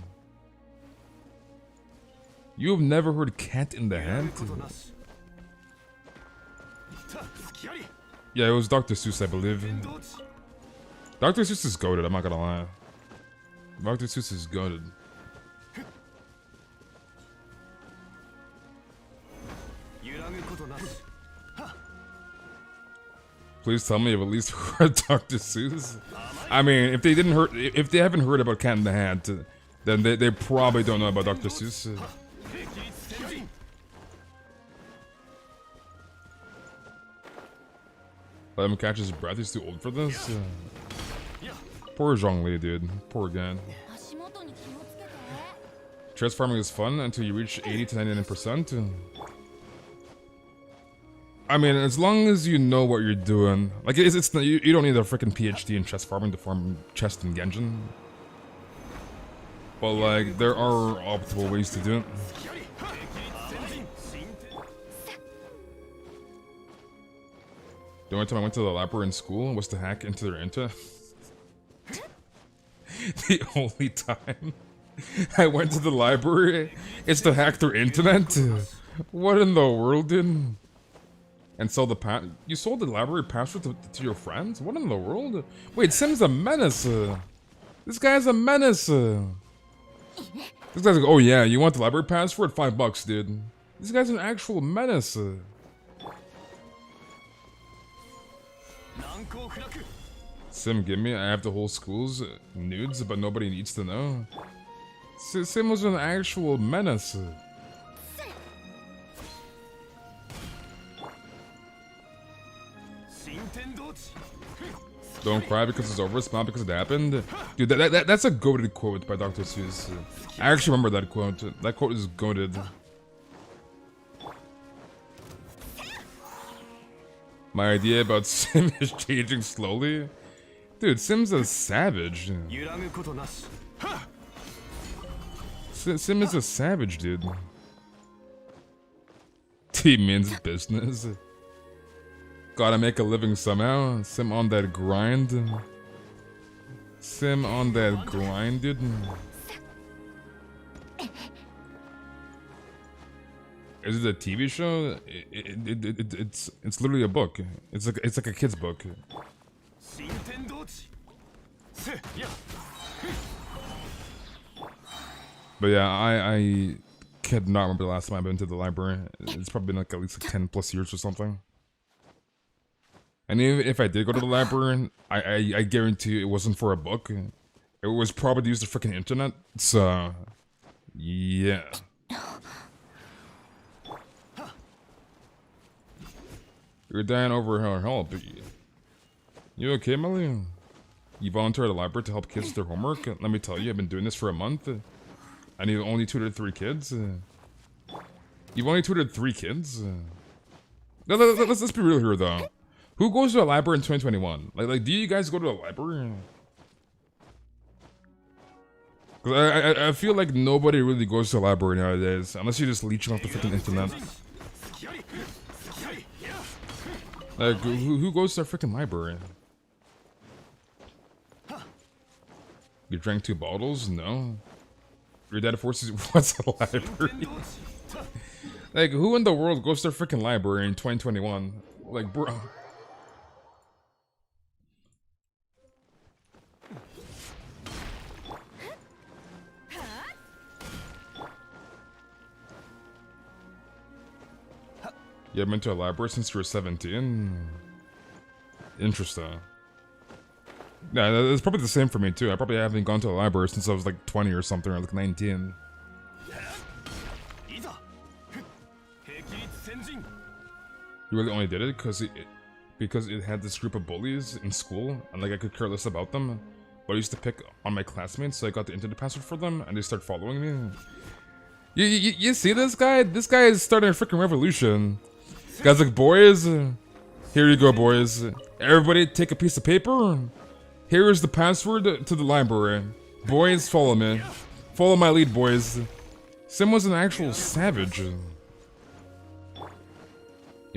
You have never heard Cat in the Hat? Yeah, it was Dr. Seuss, I believe. Dr. Seuss is goated, I'm not gonna lie. Dr. Seuss is goated. Please tell me you've at least heard Dr. Seuss. I mean, if they haven't heard about Cat in the Hat, then they probably don't know about Dr. Seuss. Let him catch his breath, he's too old for this. Poor Zhongli, dude. Poor guy. Chess farming is fun until you reach 80 to 99%. I mean, as long as you know what you're doing. Like, it's not, you don't need a freaking PhD in chess farming to farm chess in Genshin. But, like, there are optimal ways to do it. The only time I went to the library in school was to hack into their internet. The only time I went to the library is to hack their internet? What in the world, dude? And sell the you sold the library password to your friends? What in the world? Wait, Sim's a menace. This guy's a menace. This guy's like, oh yeah, you want the library password? $5, dude. This guy's an actual menace. Sim, give me. I have the whole school's nudes, but nobody needs to know. Sim was an actual menace. Don't cry because it's over, smile because it happened. Dude, that's a goated quote by Dr. Seuss. I actually remember that quote. That quote is goated. My idea about Sim is changing slowly. Dude, Sim's a savage. Sim is a savage, dude. He means business. Gotta make a living somehow. Sim on that grind. Sim on that grind, dude. Is it a TV show? It's literally a book. It's like a kid's book. But yeah, I cannot remember the last time I've been to the library. It's probably been like at least like 10 plus years or something. And even if I did go to the library, I guarantee it wasn't for a book. It was probably to use the freaking internet. So, yeah. You're dying over her help. You okay, Melly? You volunteer at a library to help kids with their homework? Let me tell you, I've been doing this for a month. And you've only tutored 3 kids? You've only tutored 3 kids? Let's be real here, though. Who goes to a library in 2021? Like, do you guys go to a library? Cause I feel like nobody really goes to a library nowadays, unless you're just leeching off the freaking internet. Like, who goes to a freaking library? You drank 2 bottles? No. Your dad forces you. What's a library? Like, who in the world goes to a freaking library in 2021? Like, bro. You haven't been to a library since you were 17? Interesting. Yeah, it's probably the same for me too. I probably haven't gone to a library since I was like 20 or something, or like 19. You really only did it because it had this group of bullies in school, and like I could care less about them. But I used to pick on my classmates, so I got the internet password for them, and they started following me. You see this guy? This guy is starting a freaking revolution. Guys like, boys, here you go, boys. Everybody take a piece of paper. Here is the password to the library. Boys, follow me. Follow my lead, boys. Sim was an actual savage. You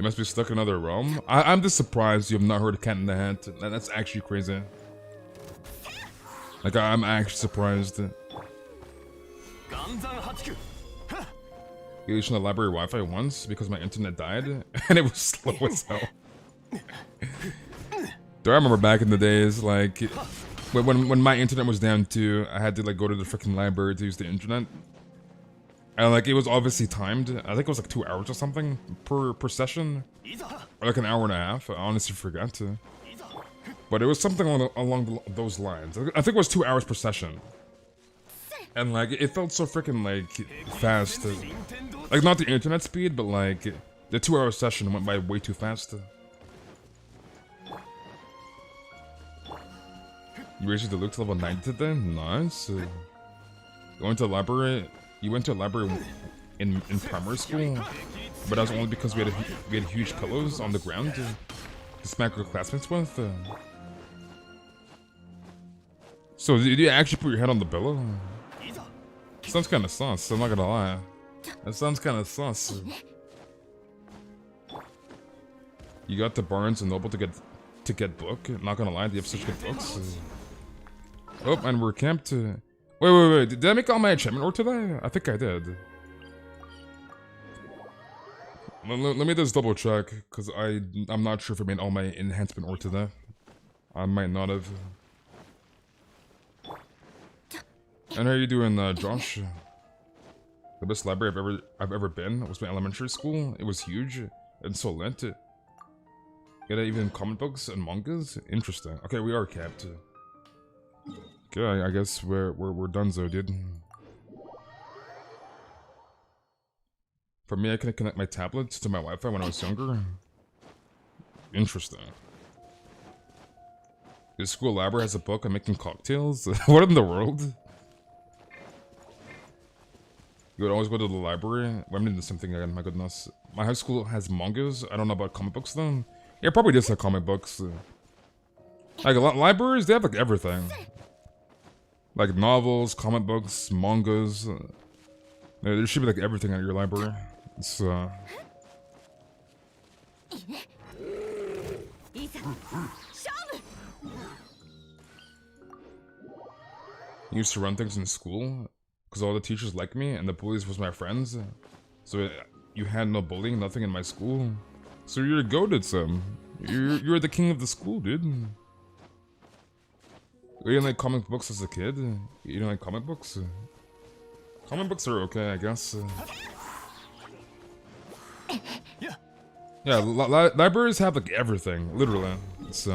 must be stuck in another realm. I'm just surprised you have not heard of Cat in the Hat. That's actually crazy. Like, I'm actually surprised. You used the library Wi-Fi once because my internet died, and it was slow as hell. Do I remember back in the days, like, when my internet was down too, I had to like go to the freaking library to use the internet. And like, it was obviously timed. I think it was like 2 hours or something per session. Or like an hour and a half, I honestly forgot. But it was something along those lines. I think it was 2 hours per session. And like, it felt so freaking like fast. Like, not the internet speed, but like, the 2 hour session went by way too fast. You raised the Luke to level 90 today? Nice. You went to the library? You went to a library in primary school? But that was only because we had huge pillows on the ground to smack our classmates with? So, did you actually put your head on the pillow? Sounds kinda sus, I'm not gonna lie. That sounds kinda sus. You got to Barnes and Noble to get book? Not gonna lie, do you have such good books? Oh, and we're camped. Wait, did I make all my achievement work today? I think I did. Let me just double check, because I'm not sure if I made all my enhancement ore to that. I might not have. And how you doing, Josh? The best library I've ever been was my elementary school. It was huge and so lit. You had even comic books and mangas. Interesting. Okay, we are capped. Okay, I guess we're donezo, dude. For me, I couldn't connect my tablet to my Wi-Fi when I was younger. Interesting. Your school library has a book on making cocktails? What in the world? You would always go to the library? Well, I'm doing the same thing again, my goodness. My high school has mangas. I don't know about comic books though. Yeah, probably just like comic books. Like, libraries, they have like everything. Like novels, comic books, mangas. There should be like everything at your library. It's I used to run things in school because all the teachers liked me and the bullies was my friends. So you had no bullying, nothing in my school. So you're goated, Sam. You're the king of the school, dude. You didn't like comic books as a kid? You didn't like comic books? Comic books are okay, I guess. Yeah, libraries have like everything, literally. It's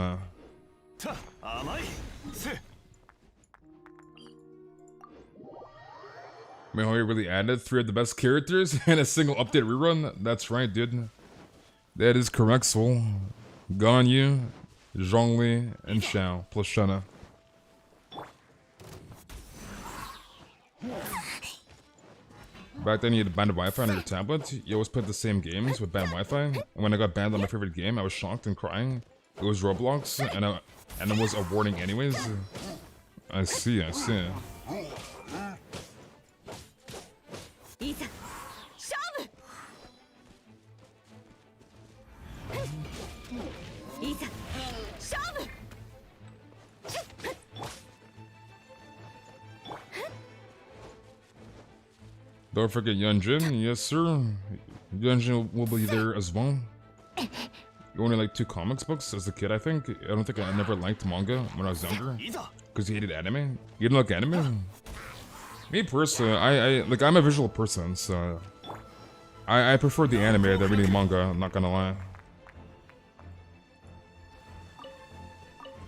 Mihoyo really added 3 of the best characters in a single update rerun? That's right, dude. That is correct, Soul. Ganyu, Zhongli, and Xiao, plus Shana. Back then you had banned Wi-Fi on your tablet. You always played the same games with banned Wi-Fi. And when I got banned on my favorite game, I was shocked and crying. It was Roblox, and it was a warning anyways. I see, I see. Don't forget Yunjin, yes sir. Yunjin will be there as well. You only like 2 comics books as a kid, I think. I don't think I never liked manga when I was younger. Because you hated anime? You didn't like anime? Me personally, I'm a visual person, so I prefer the anime than reading manga, I'm not gonna lie.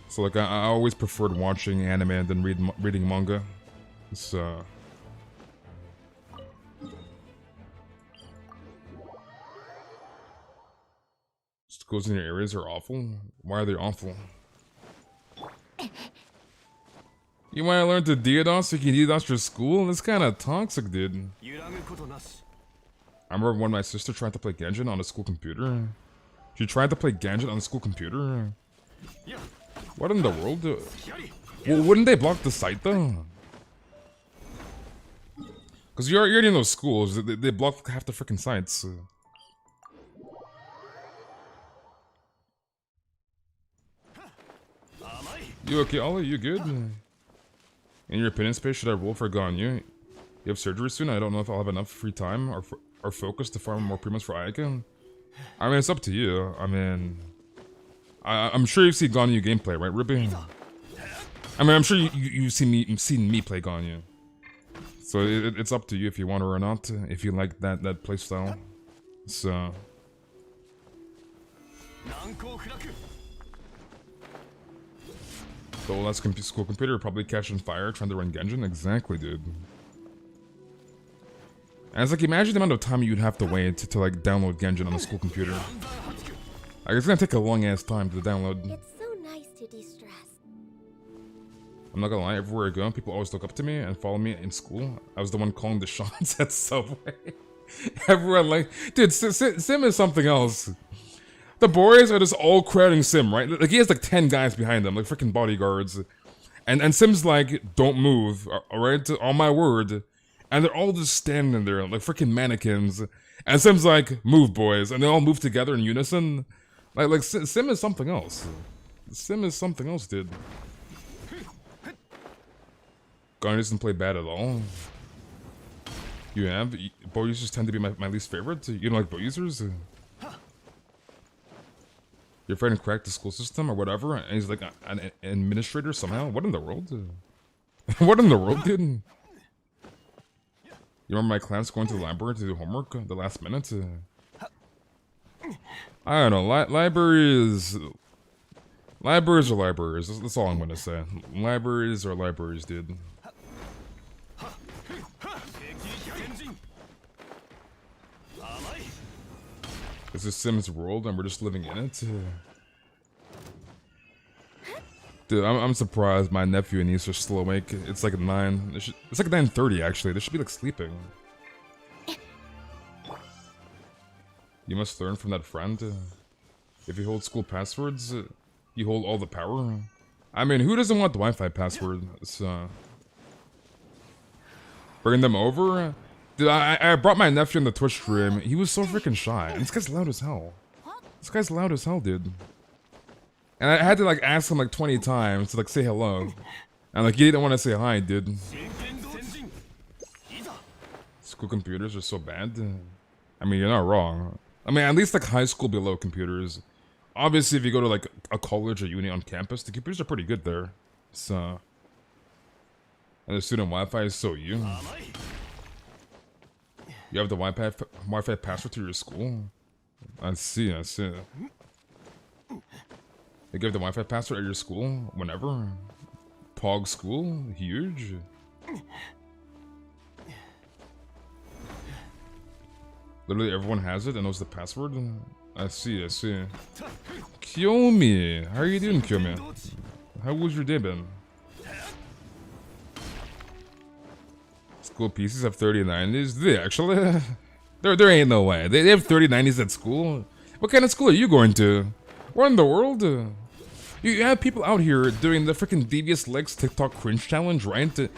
So like I always preferred watching anime than reading manga. So schools in your areas are awful? Why are they awful? You wanna learn to DDoS so you can DDoS your school? That's kinda toxic, dude. I remember when my sister tried to play Genshin on a school computer. She tried to play Genshin on a school computer? What in the world? Well, wouldn't they block the site though? Cause you're already in those schools, they block half the freaking sites. You okay, Ollie? You good? In your opinion, Space, should I roll for Ganyu? You have surgery soon? I don't know if I'll have enough free time or focus to farm more premiums for Ayaka. I mean, it's up to you. I mean, I'm sure you've seen Ganyu gameplay, right, Ruby? I mean, I'm sure you've seen me play Ganyu. So it's up to you if you want to or not. If you like that playstyle. So. The old school computer probably catching fire trying to run Genshin. Exactly, dude. And it's like, imagine the amount of time you'd have to wait to like download Genshin on a school computer. Like, it's gonna take a long ass time to download. It's so nice to de-stress. I'm not gonna lie, everywhere I go, people always look up to me and follow me in school. I was the one calling the shots at Subway. Everyone like, dude, Sim is something else. The boys are just all crowding Sim, right? Like, he has like 10 guys behind him, like freaking bodyguards. And Sim's like, don't move, alright? On my word. And they're all just standing there, like freaking mannequins. And Sim's like, move, boys. And they all move together in unison. Like Sim is something else. Sim is something else, dude. Ganyu doesn't play bad at all. You have? Bow users tend to be my least favorite. You don't like bow users? Your friend cracked the school system or whatever, and he's like an administrator somehow? What in the world? What in the world, dude? You remember my class going to the library to do homework the last minute? I don't know. Libraries are libraries. That's all I'm gonna say. Libraries are libraries, dude. It's a Sims world and we're just living in it. Dude, I'm surprised my nephew and niece are still awake. It's like 9. It's like 9:30 actually. They should be like sleeping. You must learn from that friend. If you hold school passwords, you hold all the power. I mean, who doesn't want the Wi-Fi password? So, bring them over. Dude, I brought my nephew in the Twitch stream. He was so freaking shy. And this guy's loud as hell. This guy's loud as hell, dude. And I had to like ask him like 20 times to like say hello. And like he didn't want to say hi, dude. School computers are so bad. I mean, you're not wrong. I mean, at least like high school below computers. Obviously, if you go to like a college or uni on campus, the computers are pretty good there. So, and the student Wi-Fi is so you. You have the Wi-Fi password to your school? I see, I see. They give the Wi-Fi password at your school whenever? Pog school? Huge? Literally everyone has it and knows the password? I see, I see. Kiyomi! How are you doing, Kiyomi? How was your day been? School PCs have 3090s? Do they actually? There ain't no way. They have 3090s at school? What kind of school are you going to? What in the world? You have people out here doing the freaking devious legs TikTok cringe challenge, right?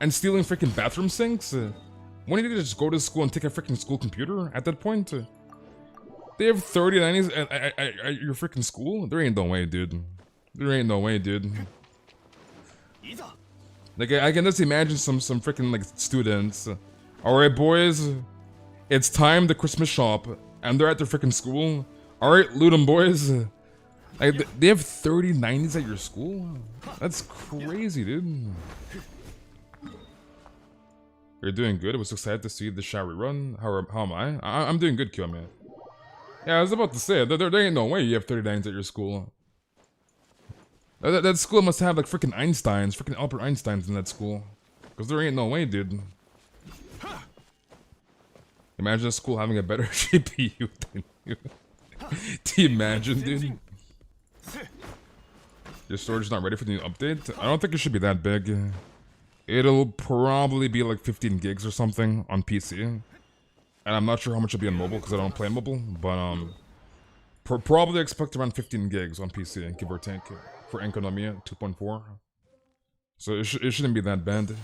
And stealing freaking bathroom sinks? Why don't you just go to school and take a freaking school computer at that point? They have 3090s at your freaking school? There ain't no way, dude. There ain't no way, dude. Like, I can just imagine some freaking, like, students. Alright, boys. It's time to Christmas shop. And they're at their freaking school. Alright, loot 'em, boys. Like, they have 3090s at your school? That's crazy, dude. You're doing good. I was excited to see the shower run. How am I? I'm doing good, Kiyomi. Yeah, I was about to say, there ain't no way you have 3090s at your school. That school must have like freaking Einsteins, freaking Albert Einsteins in that school. Because there ain't no way, dude. Imagine a school having a better GPU than you. Do you imagine, dude? Your storage is not ready for the new update? I don't think it should be that big. It'll probably be like 15 gigs or something on PC. And I'm not sure how much it'll be on mobile because I don't play mobile. But probably expect around 15 gigs on PC, give or take. For Enkonomiya 2.4. So it shouldn't be that bad.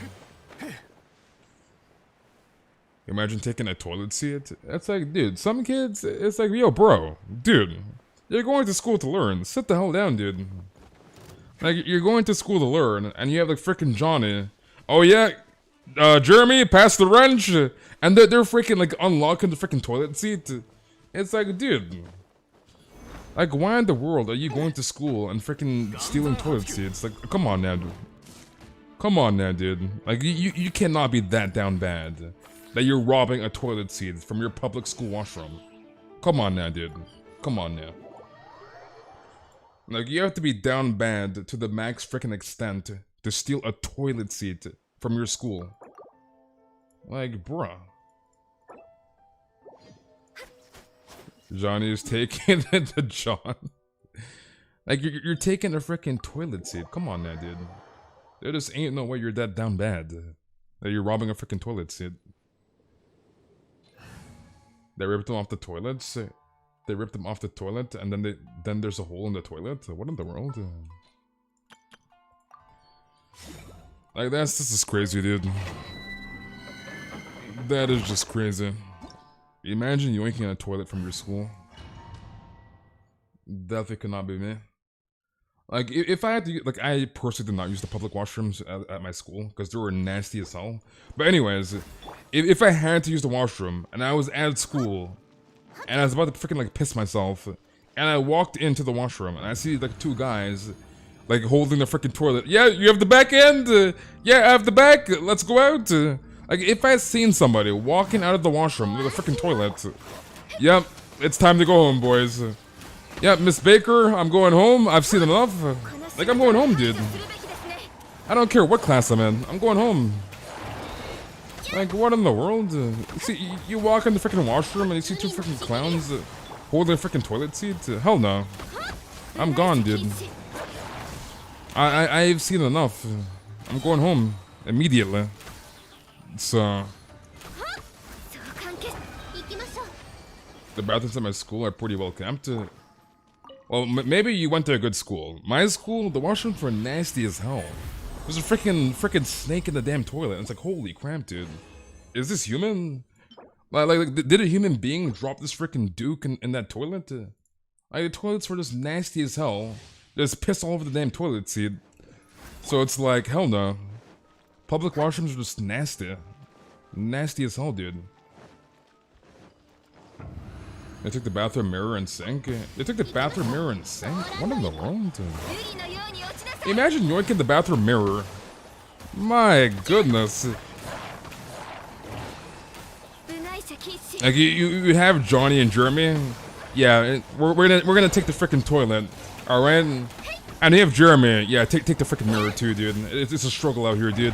Imagine taking a toilet seat. It's like, dude, some kids, it's like, yo, bro, dude, you're going to school to learn. Sit the hell down, dude. Like, you're going to school to learn, and you have like freaking Johnny. Oh yeah, Jeremy, pass the wrench. And they're freaking like unlocking the freaking toilet seat. It's like, dude. Like, why in the world are you going to school and freaking stealing toilet seats? Like, come on now, dude. Come on now, dude. Like, you cannot be that down bad that you're robbing a toilet seat from your public school washroom. Come on now, dude. Come on now. Like, you have to be down bad to the max freaking extent to steal a toilet seat from your school. Like, bruh. Johnny is taking the John. Like, you're taking a freaking toilet seat. Come on now, dude. There just ain't no way you're that down bad that you're robbing a freaking toilet seat. They ripped them off the toilets. They ripped them off the toilet, and then there's a hole in the toilet. What in the world? Like, this is crazy, dude. That is just crazy. Imagine yoinking a toilet from your school. Definitely could not be me. Like, if I had to, like, I personally did not use the public washrooms at my school, because they were nasty as hell. But anyways, if I had to use the washroom, and I was at school, and I was about to freaking, like, piss myself and I walked into the washroom, and I see like two guys, like holding the freaking toilet. Yeah, you have the back end. Yeah, I have the back. Let's go out. Like if I had seen somebody walking out of the washroom with a freaking toilet, yep, it's time to go home, boys. Yeah, Miss Baker, I'm going home. I've seen enough. Like I'm going home, dude. I don't care what class I'm in. I'm going home. Like what in the world? You see, you walk in the freaking washroom and you see two freaking clowns holding a freaking toilet seat. Hell no. I'm gone, dude. I've seen enough. I'm going home immediately. So the bathrooms at my school are pretty well kept. Well, maybe you went to a good school. My school, the washrooms were nasty as hell. There's a freaking snake in the damn toilet. It's like, holy crap, dude. Is this human? Like did a human being drop this freaking duke in that toilet? Like, the toilets were just nasty as hell. There's piss all over the damn toilet seat. So it's like, hell no. Public washrooms are just nasty. Nasty as hell, dude. They took the bathroom mirror and sink. They took the bathroom mirror and sink? What in the world? Imagine yoinking the bathroom mirror. My goodness. Like you have Johnny and Jeremy. Yeah, we're gonna take the freaking toilet. All right. And you have Jeremy. Yeah, take the freaking mirror too, dude. It's a struggle out here, dude.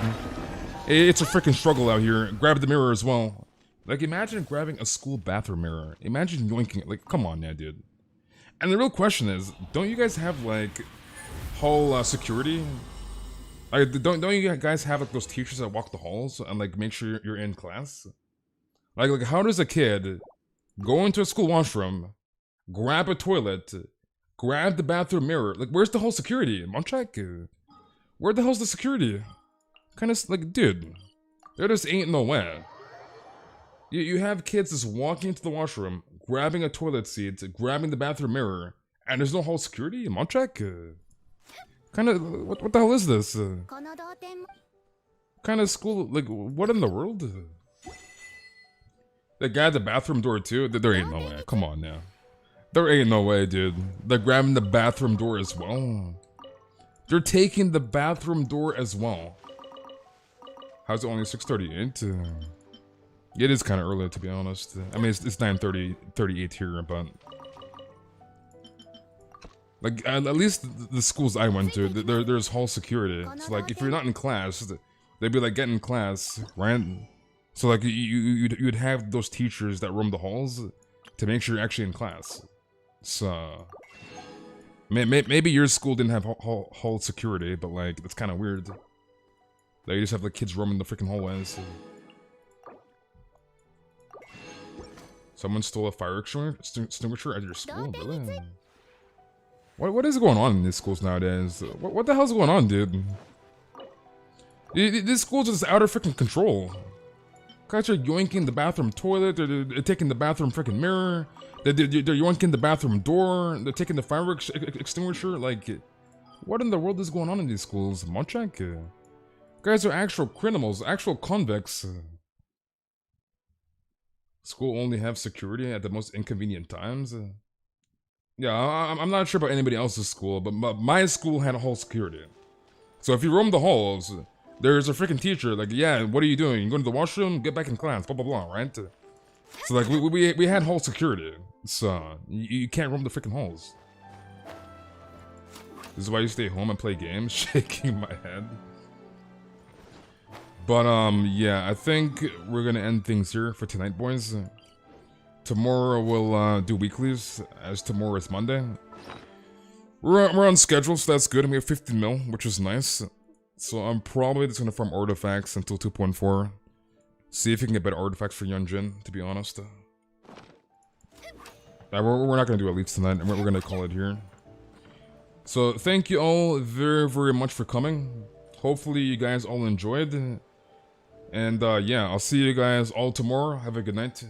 It's a freaking struggle out here. Grab the mirror as well. Like, imagine grabbing a school bathroom mirror. Imagine yoinking it. Like, come on now, dude. And the real question is, don't you guys have, like, hall security? Like, don't you guys have, like, those teachers that walk the halls and, like, make sure you're in class? Like, how does a kid go into a school washroom, grab a toilet, grab the bathroom mirror? Like, where's the whole security? Monchak? Where the hell's the security? Kind of, like, dude, there just ain't no way. You have kids just walking into the washroom, grabbing a toilet seat, grabbing the bathroom mirror, and there's no whole security? Monchak? Kind of, what the hell is this? Kind of school, like, what in the world? The guy at the bathroom door too? There ain't no way, come on now. There ain't no way, dude. They're grabbing the bathroom door as well. They're taking the bathroom door as well. How's it only 6:38? It is kind of early, to be honest. I mean, it's 9:38 here, but like at least the schools I went to, there's hall security. So like, if you're not in class, they'd be like, get in class, right? So like, you'd have those teachers that roam the halls to make sure you're actually in class. So maybe your school didn't have hall security, but like, that's kind of weird. Like, you just have like kids roaming the freaking hallways. Someone stole a fire extinguisher at your school, really? What is going on in these schools nowadays? What the hell's going on, dude? These schools are just out of freaking control. Guys are yoinking the bathroom toilet, they're taking the bathroom freaking mirror, they're yoinking the bathroom door, they're taking the fireworks extinguisher. Like, what in the world is going on in these schools? Monchak? Guys are actual criminals, actual convicts. School only have security at the most inconvenient times. Yeah, I'm not sure about anybody else's school, but my school had a whole security. So if you roam the halls, there's a freaking teacher, like, yeah, what are you doing? You going to the washroom? Get back in class, blah, blah, blah, right? So, like, we had hall security. So, you can't roam the freaking halls. This is why you stay home and play games, shaking my head. But, yeah, I think we're gonna end things here for tonight, boys. Tomorrow we'll, do weeklies, as tomorrow is Monday. We're on schedule, so that's good, and we have 15 mil, which is nice. So I'm probably just gonna farm artifacts until 2.4. See if we can get better artifacts for Yunjin, to be honest. We're not gonna do elites tonight, and we're gonna call it here. So thank you all very, very much for coming. Hopefully you guys all enjoyed. And yeah, I'll see you guys all tomorrow. Have a good night.